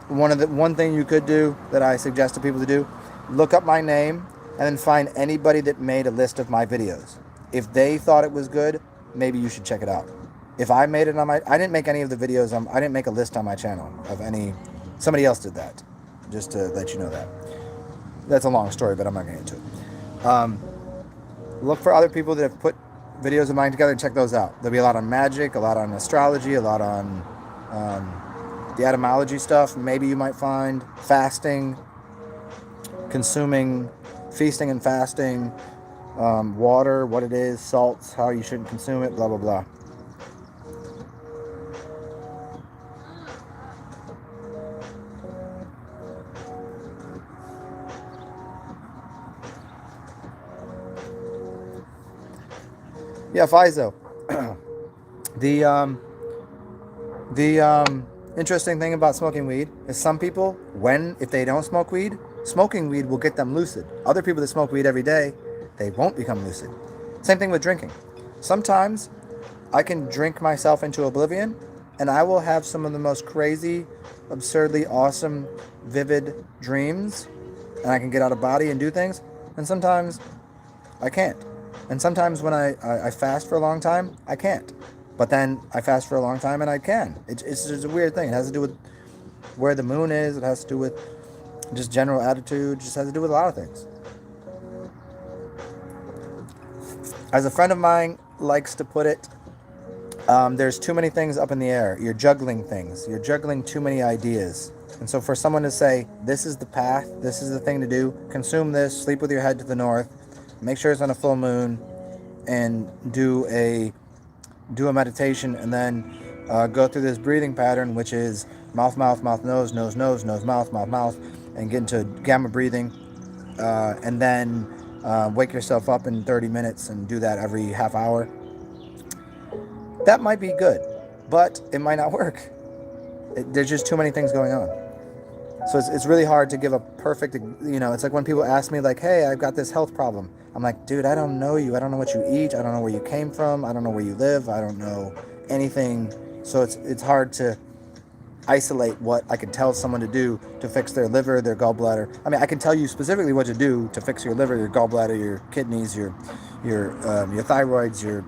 One thing you could do that I suggest to people to do, look up my name and then find anybody that made a list of my videos. If they thought it was good, maybe you should check it out. If I made it on I didn't make any of the videos. I didn't make a list on my channel of any. Somebody else did that. Just to let you know that. That's a long story, but I'm not getting into it. Look for other people that have put videos of mine together and check those out. There'll be a lot on magic, a lot on astrology, a lot on the etymology stuff. Maybe you might find fasting, consuming, feasting and fasting, water, what it is, salts, how you shouldn't consume it, blah, blah, blah. Yeah, FISO. The interesting thing about smoking weed is some people, if they don't smoke weed, smoking weed will get them lucid. Other people that smoke weed every day, they won't become lucid. Same thing with drinking. Sometimes I can drink myself into oblivion, and I will have some of the most crazy, absurdly awesome, vivid dreams, and I can get out of body and do things, and sometimes I can't. And sometimes when I fast for a long time, I can't. But then I fast for a long time and I can. It's just a weird thing. It has to do with where the moon is. It has to do with just general attitude. It just has to do with a lot of things. As a friend of mine likes to put it, there's too many things up in the air. You're juggling things. You're juggling too many ideas. And so for someone to say, this is the path, this is the thing to do, consume this, sleep with your head to the north, make sure it's on a full moon, and do a meditation, and then go through this breathing pattern, which is mouth, mouth, mouth, nose, nose, nose, nose, mouth, mouth, mouth, and get into gamma breathing, and then wake yourself up in 30 minutes and do that every half hour. That might be good, but it might not work. There's just too many things going on. So it's really hard to give a perfect, it's like when people ask me like, hey, I've got this health problem. I'm like, dude, I don't know you. I don't know what you eat. I don't know where you came from. I don't know where you live. I don't know anything. So it's hard to isolate what I can tell someone to do to fix their liver, their gallbladder. I mean, I can tell you specifically what to do to fix your liver, your gallbladder, your kidneys, your thyroids, your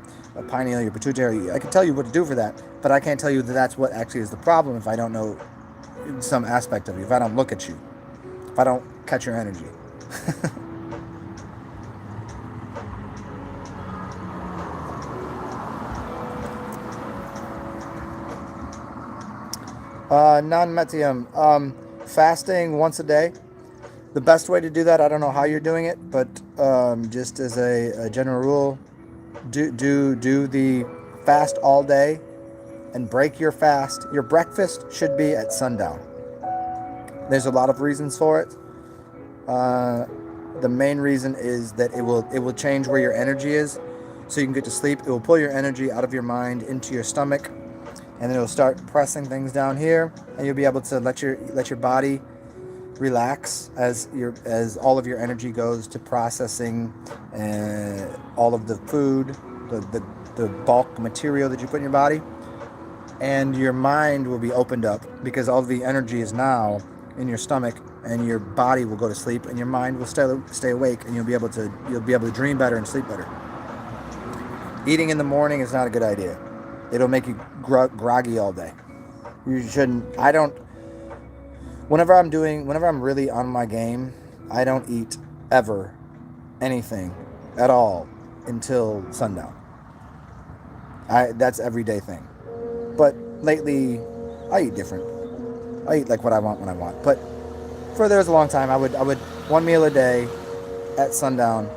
pineal, your pituitary. I can tell you what to do for that, but I can't tell you that that's what actually is the problem if I don't know some aspect of you, if I don't look at you, if I don't catch your energy. Non-metium. Fasting once a day. The best way to do that, I don't know how you're doing it, but just as a general rule, do the fast all day and break your fast. Your breakfast should be at sundown. There's a lot of reasons for it. The main reason is that it will change where your energy is, so you can get to sleep. It will pull your energy out of your mind into your stomach, and then it'll start pressing things down here, and you'll be able to let your body relax as all of your energy goes to processing all of the food, the bulk material that you put in your body. And your mind will be opened up because all the energy is now in your stomach, and your body will go to sleep, and your mind will stay awake, and you'll be able to dream better and sleep better. Eating in the morning is not a good idea. It'll make you groggy all day. You shouldn't. Whenever I'm really on my game, I don't eat ever anything at all until sundown. That's everyday thing. But lately, I eat different. I eat like what I want when I want. But there was a long time, I would one meal a day at sundown,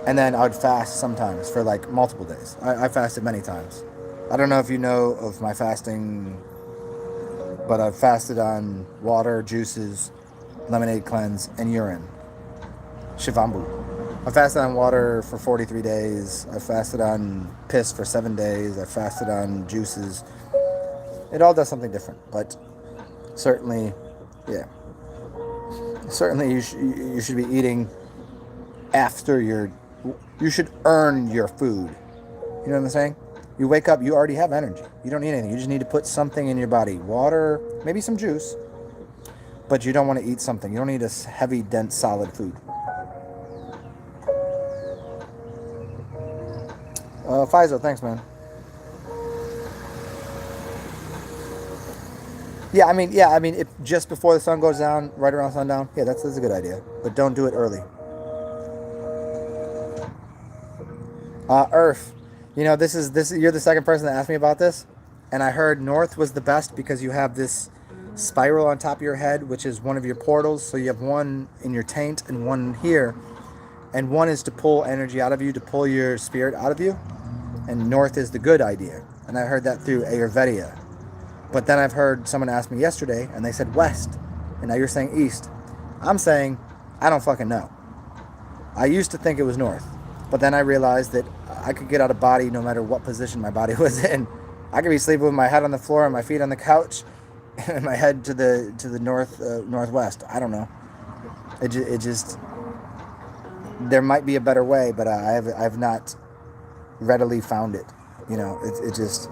and then I would fast sometimes for like multiple days. I fasted many times. I don't know if you know of my fasting, but I've fasted on water, juices, lemonade cleanse, and urine. Shivambu. I fasted on water for 43 days. I fasted on piss for 7 days. I fasted on juices. It all does something different, but certainly, yeah. Certainly you should be eating after you should earn your food. You know what I'm saying? You wake up, you already have energy. You don't need anything. You just need to put something in your body. Water, maybe some juice, but you don't want to eat something. You don't need a heavy, dense, solid food. Faisal, thanks, man. Yeah, I mean, if just before the sun goes down, right around sundown, yeah, that's a good idea. But don't do it early. Earth, this. You're the second person that asked me about this, and I heard north was the best because you have this spiral on top of your head, which is one of your portals. So you have one in your taint and one here, and one is to pull energy out of you, to pull your spirit out of you, and north is the good idea. And I heard that through Ayurveda. But then I've heard someone ask me yesterday, and they said west, and now you're saying east. I'm saying I don't fucking know. I used to think it was north, but then I realized that I could get out of body no matter what position my body was in. I could be sleeping with my head on the floor and my feet on the couch, and my head to the northwest. I don't know. It just there might be a better way, but I've not readily found it. It just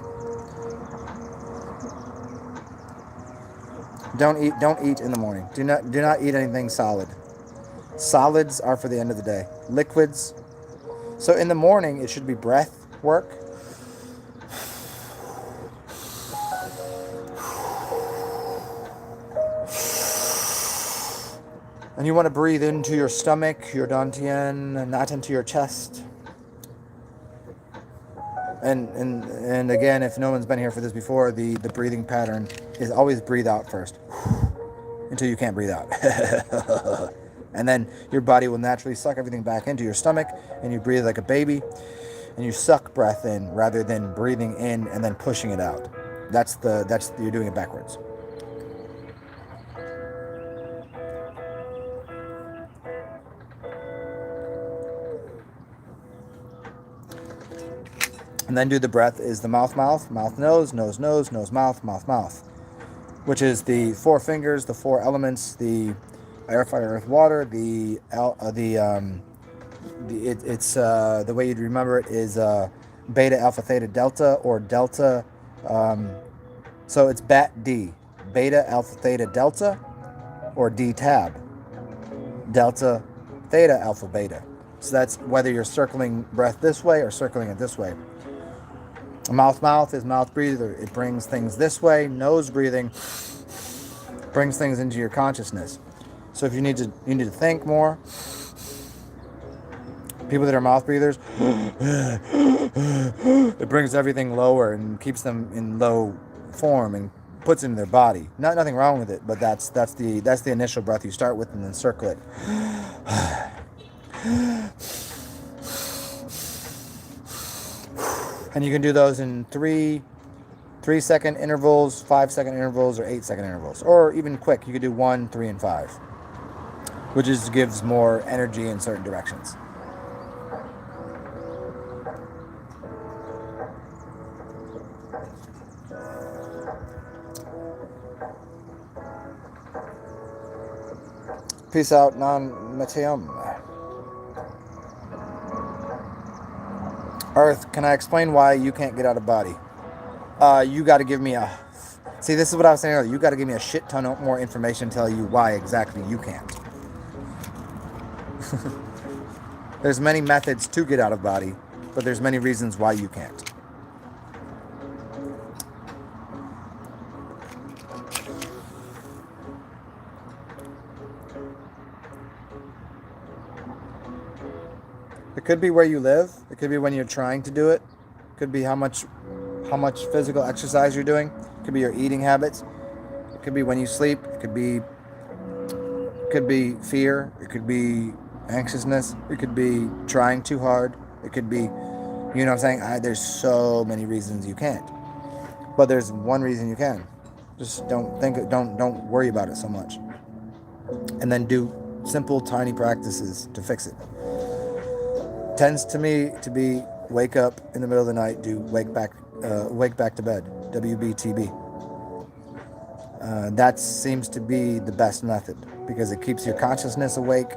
don't eat in the morning. Do not eat anything solid. Solids are for the end of the day. Liquids. So in the morning, it should be breath work. And you want to breathe into your stomach, your dantian, and not into your chest. And again, if no one's been here for this before, the breathing pattern is always breathe out first until you can't breathe out. And then your body will naturally suck everything back into your stomach, and you breathe like a baby, and you suck breath in rather than breathing in and then pushing it out. You're doing it backwards. And then do the breath is the mouth, nose, mouth, which is the 4 fingers, the 4 elements, the air, fire, earth, water. The way you'd remember it is beta, alpha, theta, delta, or delta. So it's BAT D, beta, alpha, theta, delta, or D tab, delta, theta, alpha, beta. So that's whether you're circling breath this way or circling it this way. Mouth is mouth breather. It brings things this way. Nose breathing brings things into your consciousness. So if you need to think more. People that are mouth breathers, it brings everything lower and keeps them in low form and puts it in their body. Nothing wrong with it, but that's the initial breath you start with and then circle it. And you can do those in 3-second intervals, 5-second intervals, or 8-second intervals. Or even quick, you could do 1, 3, and 5. Which gives more energy in certain directions. Peace out, non-Mateum. Earth, can I explain why you can't get out of body? You got to give me See, this is what I was saying earlier. You got to give me a shit ton of more information to tell you why exactly you can't. There's many methods to get out of body, but there's many reasons why you can't. It could be where you live. It could be when you're trying to do it. It could be how much physical exercise you're doing. It could be your eating habits. It could be when you sleep. It could be could be fear. It could be anxiousness. It could be trying too hard. It could be, you know what I'm saying? There's so many reasons you can't. But there's one reason you can. Just don't worry about it so much. And then do simple, tiny practices to fix it. Tends to me to be wake up in the middle of the night, do wake back to bed, WBTB. That seems to be the best method because it keeps your consciousness awake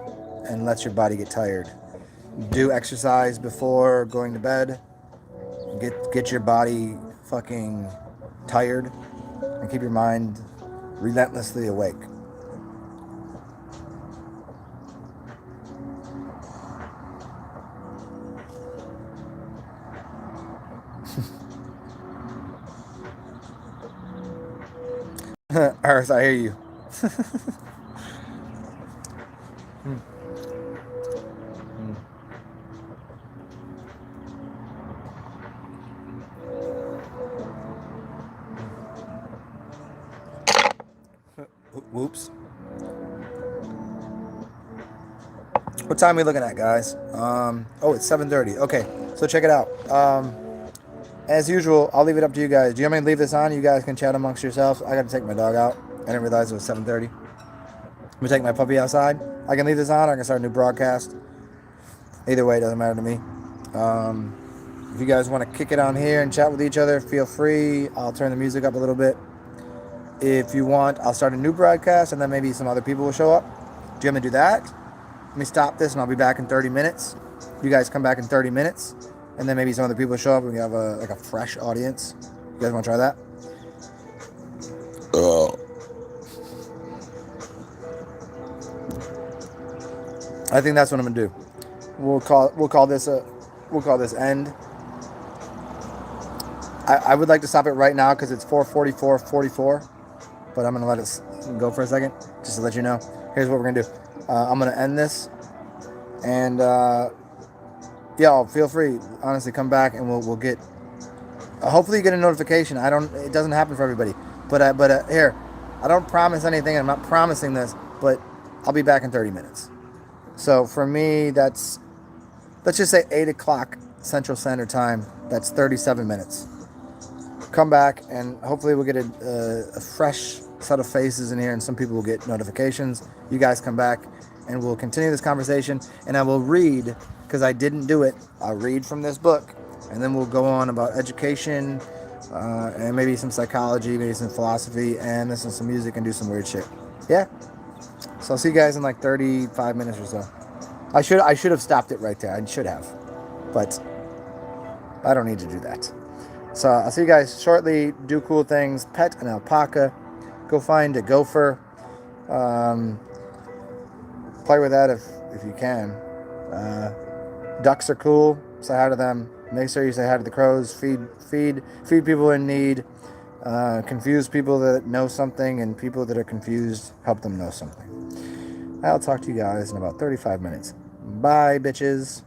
and lets your body get tired. Do exercise before going to bed. Get your body fucking tired and keep your mind relentlessly awake. Earth, I hear you. Whoops. What time are we looking at, guys? Oh, it's 7:30. Okay, so check it out. As usual, I'll leave it up to you guys. Do you want me to leave this on? You guys can chat amongst yourselves. I got to take my dog out. I didn't realize it was 7:30. I'm going to take my puppy outside. I can leave this on. I can start a new broadcast. Either way, it doesn't matter to me. If you guys want to kick it on here and chat with each other, feel free. I'll turn the music up a little bit. If you want, I'll start a new broadcast and then maybe some other people will show up. Do you want me to do that? Let me stop this and I'll be back in 30 minutes. You guys come back in 30 minutes and then maybe some other people show up and we have a fresh audience. You guys want to try that? I think that's what I'm gonna do. We'll call this end. I would like to stop it right now because it's 4:44, but I'm gonna let it go for a second just to let you know. Here's what we're gonna do. I'm gonna end this, and y'all feel free. Honestly, come back and we'll get. Hopefully, you get a notification. It doesn't happen for everybody, but here, I don't promise anything. I'm not promising this, but I'll be back in 30 minutes. So for me, let's just say 8 o'clock Central Standard Time. That's 37 minutes. Come back and hopefully we'll get a fresh set of faces in here and some people will get notifications. You guys come back and we'll continue this conversation and I will read, because I didn't do it, I'll read from this book and then we'll go on about education and maybe some psychology, maybe some philosophy, and listen to some music and do some weird shit. Yeah? So I'll see you guys in like 35 minutes or so. I should have stopped it right there. I should have. But I don't need to do that. So I'll see you guys shortly. Do cool things. Pet an alpaca. Go find a gopher. Play with that if you can. Ducks are cool. Say hi to them. Make sure you say hi to the crows. Feed people in need. Confuse people that know something, and people that are confused, help them know something. I'll talk to you guys in about 35 minutes. Bye, bitches.